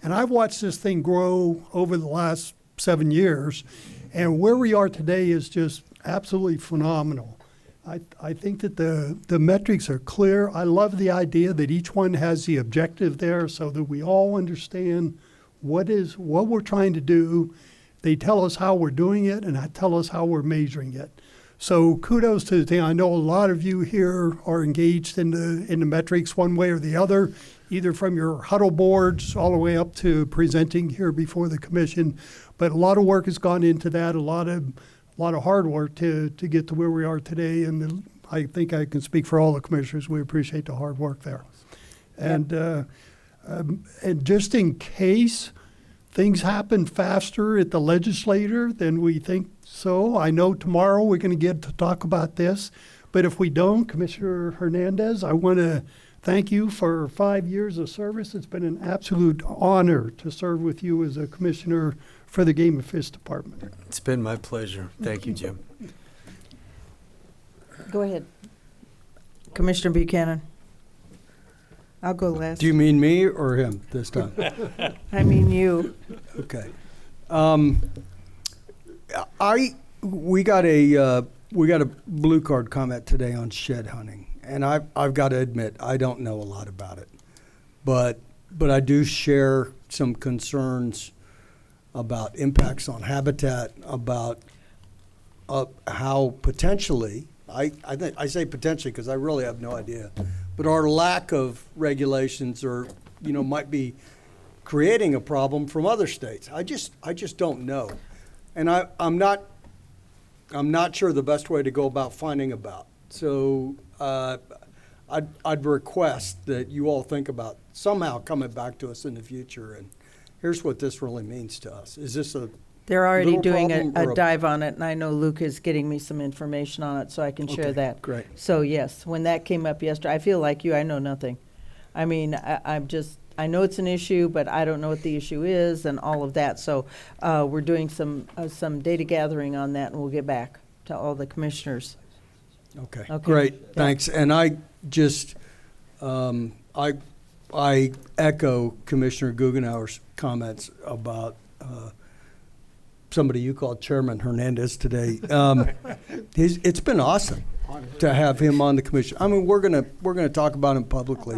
And I've watched this thing grow over the last 7 years, and where we are today is just absolutely phenomenal. I think that the metrics are clear. I love the idea that each one has the objective there so that we all understand what we're trying to do. They tell us how we're doing it and tell us how we're measuring it. So kudos to the team. I know a lot of you here are engaged in the metrics one way or the other, either from your huddle boards all the way up to presenting here before the commission. But a lot of work has gone into that, a lot of hard work to get to where we are today. And I think I can speak for all the commissioners. We appreciate the hard work there. And just in case things happen faster at the legislature than we think so, I know tomorrow we're going to get to talk about this. But if we don't, Commissioner Hernandez, I want to thank you for 5 years of service. It's been an absolute honor to serve with you as a commissioner for the Game and Fish Department. It's been my pleasure. Thank you, Jim. Go ahead. Commissioner Buchanan. I'll go last. Do you mean me or him this time? I mean you. Okay. We got a blue card comment today on shed hunting, and I've got to admit I don't know a lot about it, but I do share some concerns about impacts on habitat, about how potentially I say potentially because I really have no idea, but our lack of regulations might be creating a problem from other states. I just don't know, and I'm not sure the best way to go about finding about. So I'd request that you all think about somehow coming back to us in the future, and here's what this really means to us. Is this a They're already little doing problem or a dive on it, and I know Luke is getting me some information on it, so I can share Okay, that. great. So yes, when that came up yesterday, I feel like you, I know nothing. I mean, I know it's an issue, but I don't know what the issue is and all of that. So we're doing some data gathering on that, and we'll get back to all the commissioners. Okay, Okay. great, Yeah. thanks. And I just, I echo Commissioner Guggenauer's comments about somebody you called Chairman Hernandez today. It's been awesome to have him on the commission. I mean, we're gonna talk about him publicly,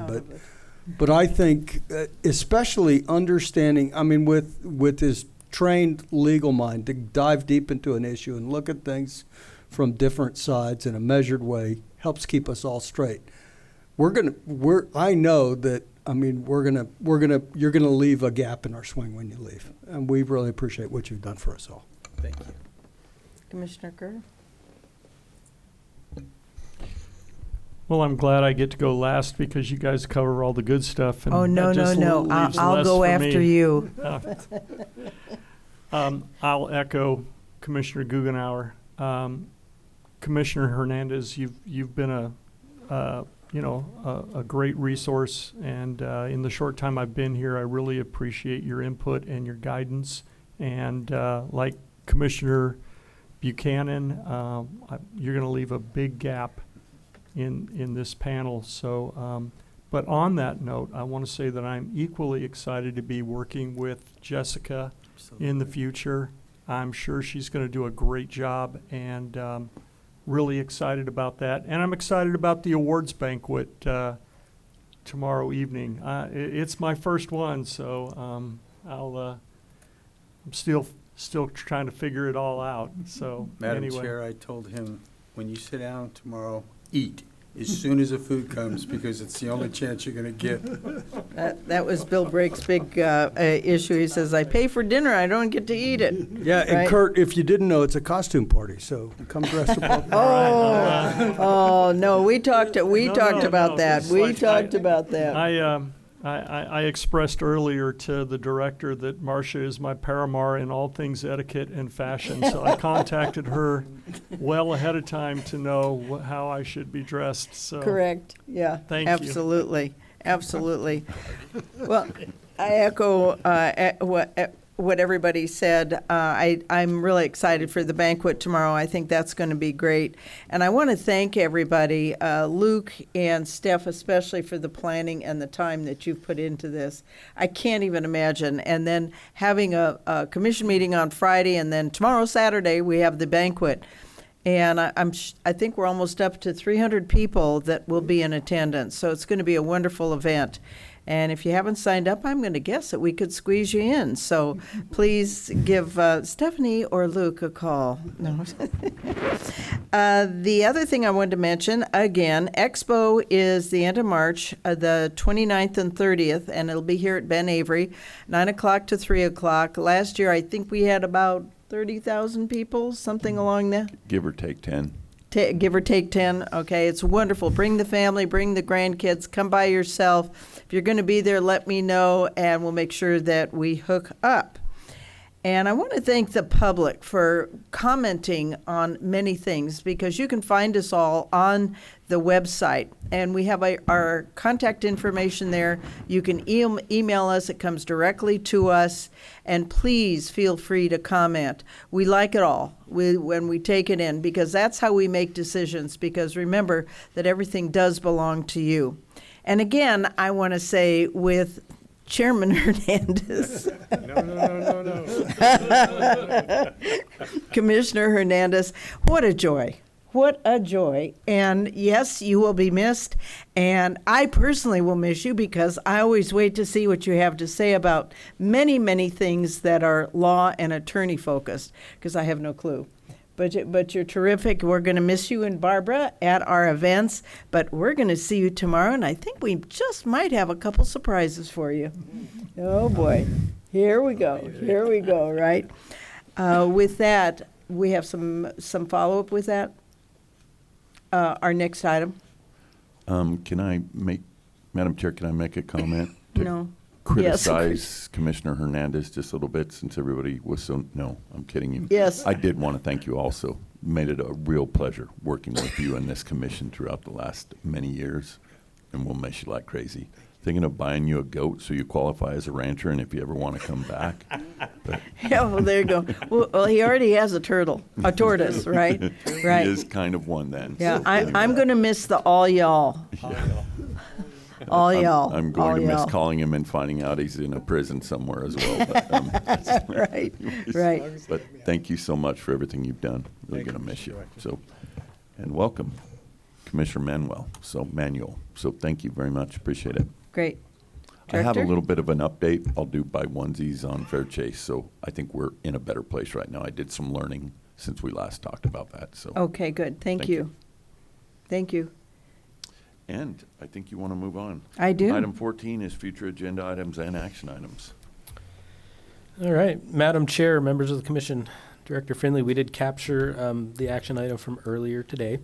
but I think especially understanding, I mean, with his trained legal mind to dive deep into an issue and look at things from different sides in a measured way helps keep us all straight. I know that, I mean, you're gonna leave a gap in our swing when you leave. And we really appreciate what you've done for us all. Thank you. Commissioner Kerr? Well, I'm glad I get to go last because you guys cover all the good stuff. And Oh, no, that just no. leaves I'll less go for after me. you. I'll echo Commissioner Guggenauer. Commissioner Hernandez, you've been a great resource, and in the short time I've been here, I really appreciate your input and your guidance. And like Commissioner Buchanan, you're going to leave a big gap in this panel. So, but on that note, I want to say that I'm equally excited to be working with Jessica in the future. I'm sure she's going to do a great job, and really excited about that. And I'm excited about the awards banquet tomorrow evening. It's my first one, so I'm still trying to figure it all out. So Madam anyway. Chair, I told him, when you sit down tomorrow, eat as soon as the food comes, because it's the only chance you're going to get. That was Bill Brake's big issue. He says, I pay for dinner, I don't get to eat it. Yeah, and Right? Kurt, if you didn't know, it's a costume party, so come dressed up. Oh, no, we talked about that. It's We like talked about that. I expressed earlier to the director that Marcia is my paramour in all things etiquette and fashion, so I contacted her well ahead of time to know how I should be dressed. So Correct, yeah. Thank you. Absolutely, absolutely. Well, I echo what everybody said. I'm really excited for the banquet tomorrow. I think that's going to be great. And I want to thank everybody, Luke and Steph especially, for the planning and the time that you've put into this. I can't even imagine. And then having a commission meeting on Friday, and then tomorrow, Saturday, we have the banquet. And I think we're almost up to 300 people that will be in attendance. So it's going to be a wonderful event. And if you haven't signed up, I'm going to guess that we could squeeze you in. So please give Stephanie or Luke a call. No. The other thing I wanted to mention, again, Expo is the end of March, the 29th and 30th, and it'll be here at Ben Avery, 9 o'clock to 3 o'clock. Last year, I think we had about 30,000 people, something along that. Give or take 10. Give or take 10. Okay, it's wonderful. Bring the family, bring the grandkids, come by yourself. If you're going to be there, let me know, and we'll make sure that we hook up. And I want to thank the public for commenting on many things, because you can find us all on the website, and we have our contact information there. You can email us. It comes directly to us, and please feel free to comment. We like it all when we take it in, because that's how we make decisions, because remember that everything does belong to you. And again, I want to say with Chairman Hernandez. No. Commissioner Hernandez, what a joy. What a joy. And yes, you will be missed. And I personally will miss you, because I always wait to see what you have to say about many, many things that are law and attorney focused, because I have no clue. But you're terrific. We're going to miss you and Barbara at our events, but we're going to see you tomorrow, and I think we just might have a couple surprises for you. Oh, boy. Here we go. Here we go, right? With that, we have some follow-up with that. Our next item. Can I make, Madam Chair, can I make a comment? No. Criticize Commissioner Hernandez just a little bit since everybody was so, no, I'm kidding you. Yes. I did want to thank you also. Made it a real pleasure working with you and this commission throughout the last many years, and we'll miss you like crazy. Thinking of buying you a goat so you qualify as a rancher, and if you ever want to come back. But Yeah, well, there you go. Well, he already has a tortoise, right? Right. He is kind of one then. Yeah, so I'm anyway. going to miss the all y'all. All y'all. I'm going all to miss y'all. calling him and finding out he's in a prison somewhere as well. But, Right, right. But thank you so much for everything you've done. Really going to miss you. So, and welcome, Commissioner Manuel. So thank you very much. Appreciate it. Great. I have a Director? little bit of an update. I'll do by onesies on Fair Chase. So I think we're in a better place right now. I did some learning since we last talked about that. So. Okay, good. Thank you. Thank you. And I think you want to move on. I do. Item 14 is future agenda items and action items. All right, Madam Chair, members of the commission, Director Finley, we did capture the action item from earlier today.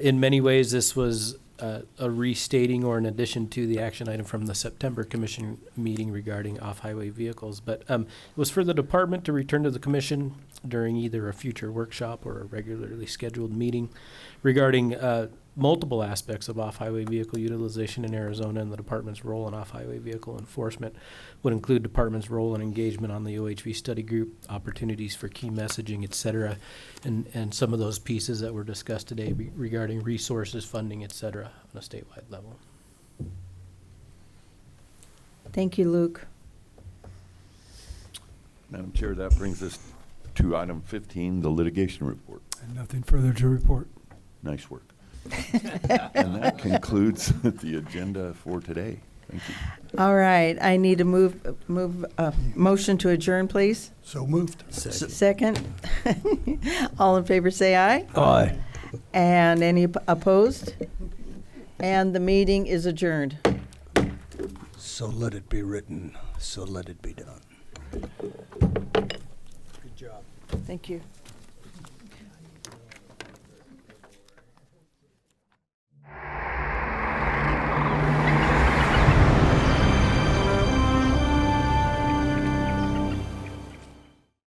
In many ways, this was a restating or an addition to the action item from the September commission meeting regarding off-highway vehicles. But it was for the department to return to the commission during either a future workshop or a regularly scheduled meeting regarding multiple aspects of off-highway vehicle utilization in Arizona, and the department's role in off-highway vehicle enforcement would include department's role and engagement on the OHV study group, opportunities for key messaging, et cetera, and some of those pieces that were discussed today regarding resources, funding, et cetera, on a statewide level. Thank you, Luke. Madam Chair, that brings us to item 15, the litigation report. And nothing further to report. Nice work. And that concludes the agenda for today. Thank you. All right, I need to motion to adjourn, please. So moved. Second. All in favor, say aye. Aye. And any opposed? And the meeting is adjourned. So let it be written, so let it be done. Good job. Thank you.